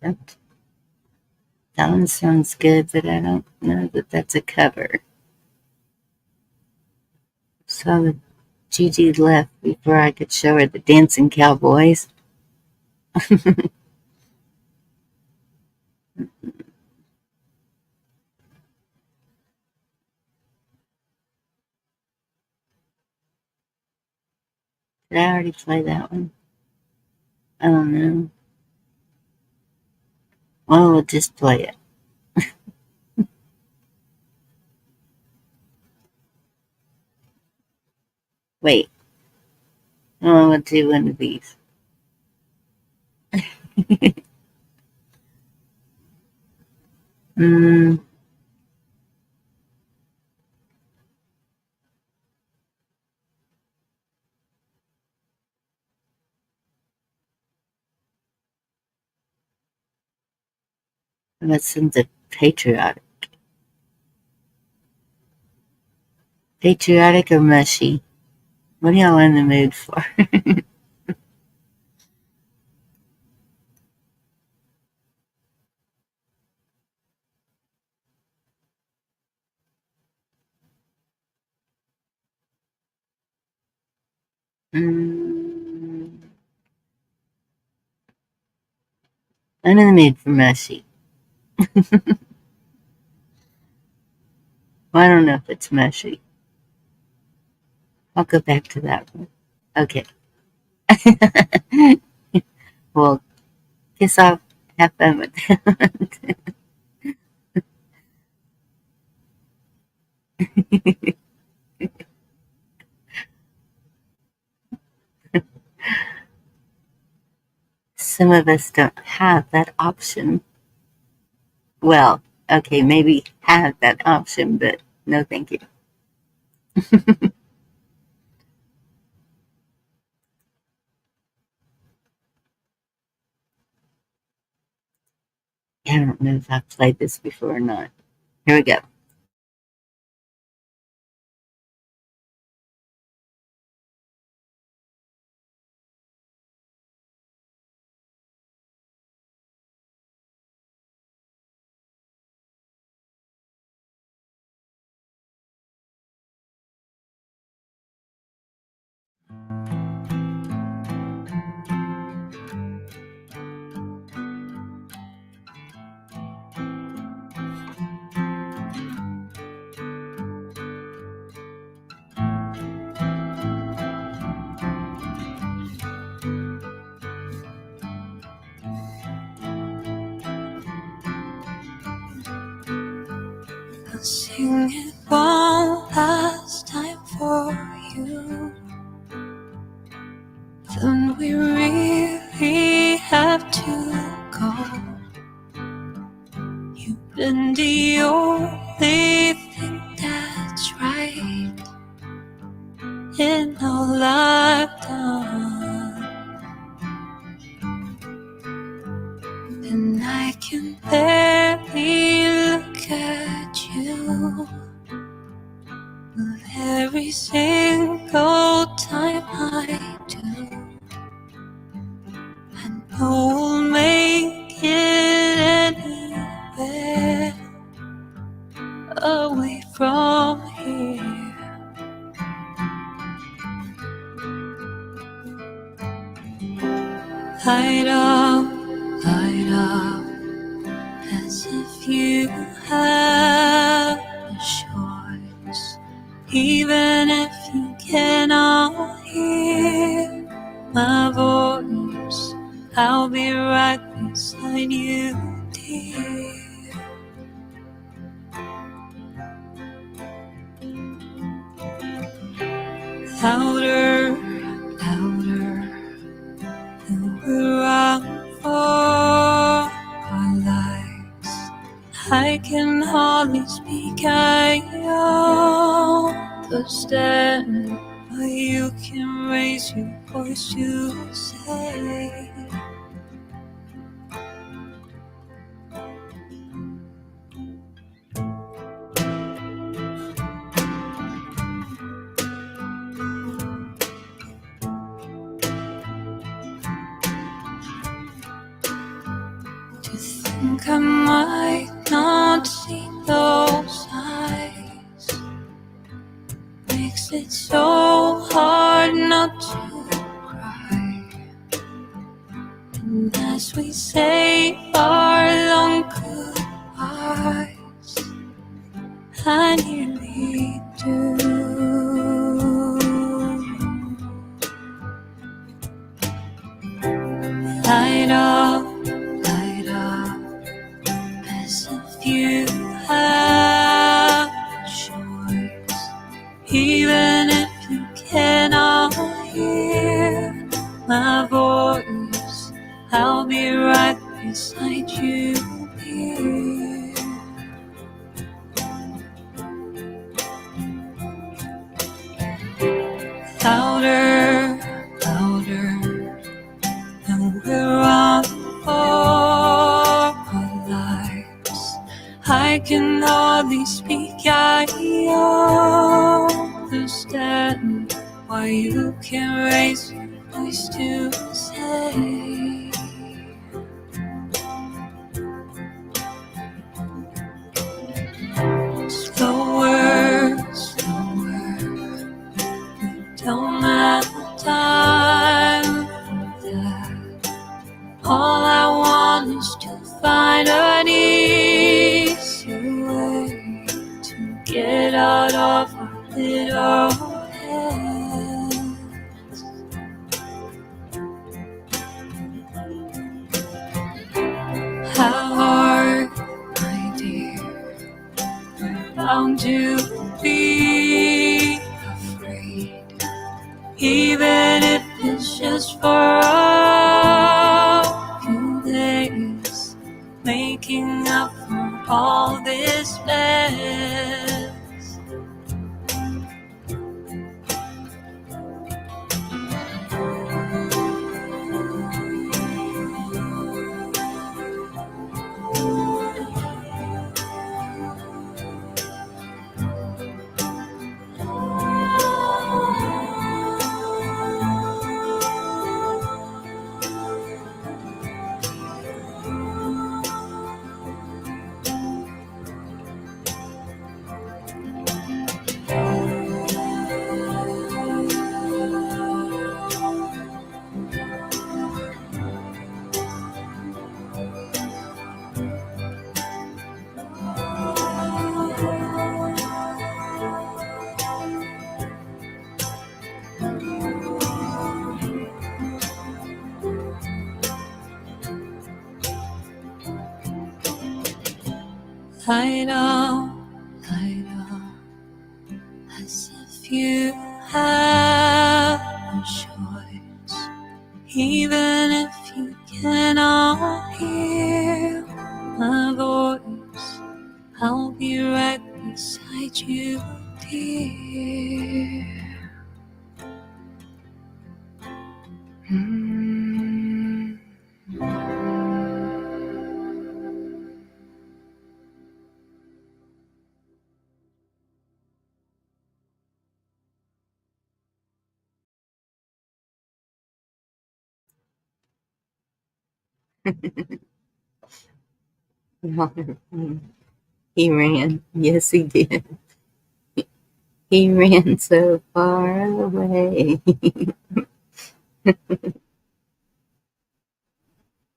Speaker 1: That one sounds good, but I don't know that that's a cover. So Gigi left before I could show her the Dancing Cowboys. Did I already play that one? I don't know. Well, we'll just play it. Wait. Oh, we'll do one of these. Let's send the patriotic. Patriotic or mushy? What are y'all in the mood for? I'm in the mood for mushy. Well, I don't know if it's mushy. I'll go back to that one. Okay. Well, kiss off. Have fun with that. Some of us don't have that option. Well, okay, maybe have that option, but no thank you. I don't know if I've played this before or not. Here we go.
Speaker 2: I'll sing it one last time for you. Then we really have to go. You've been the only thing that's right in all I've done. And I can barely look at you. Will there every single time I do. I know we'll make it anywhere away from here. Light up, as if you have a choice. Even if you cannot hear my voice, I'll be right beside you, dear. Louder, and we're out for our lives. I can hardly speak, I understand, but you can raise your voice to say, to think I might not see those eyes makes it so hard not to cry. And as we say our long goodbyes, I nearly do. Light up, as if you have a choice. Even if you cannot hear my voice, I'll be right beside you, dear. Louder, and we're on for our lives. I can hardly speak, I understand why you can raise your voice to say, slower, we don't have time for that. All I want is to find an easier way to get out of our little heads. How hard, my dear, we're bound to be afraid, even if it's just for a few days, making up for all this mess. Light up, as if you have a choice. Even if you cannot hear my voice, I'll be right beside you, dear.
Speaker 1: He ran. Yes, he did. He ran so far away.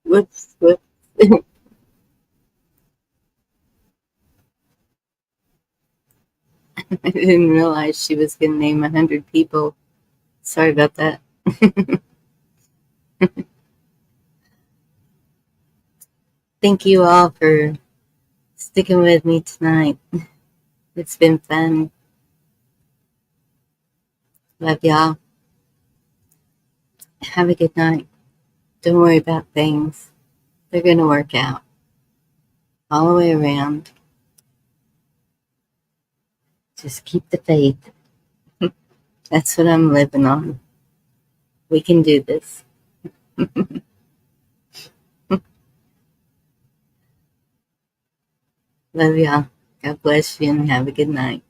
Speaker 1: Whoops, whoops. I didn't realize she was going to name 100 people. Sorry about that. Thank you all for sticking with me tonight. It's been fun. Love y'all. Have a good night. Don't worry about things. They're going to work out all the way around. Just keep the faith. That's what I'm living on. We can do this. Love y'all. God bless you and have a good night.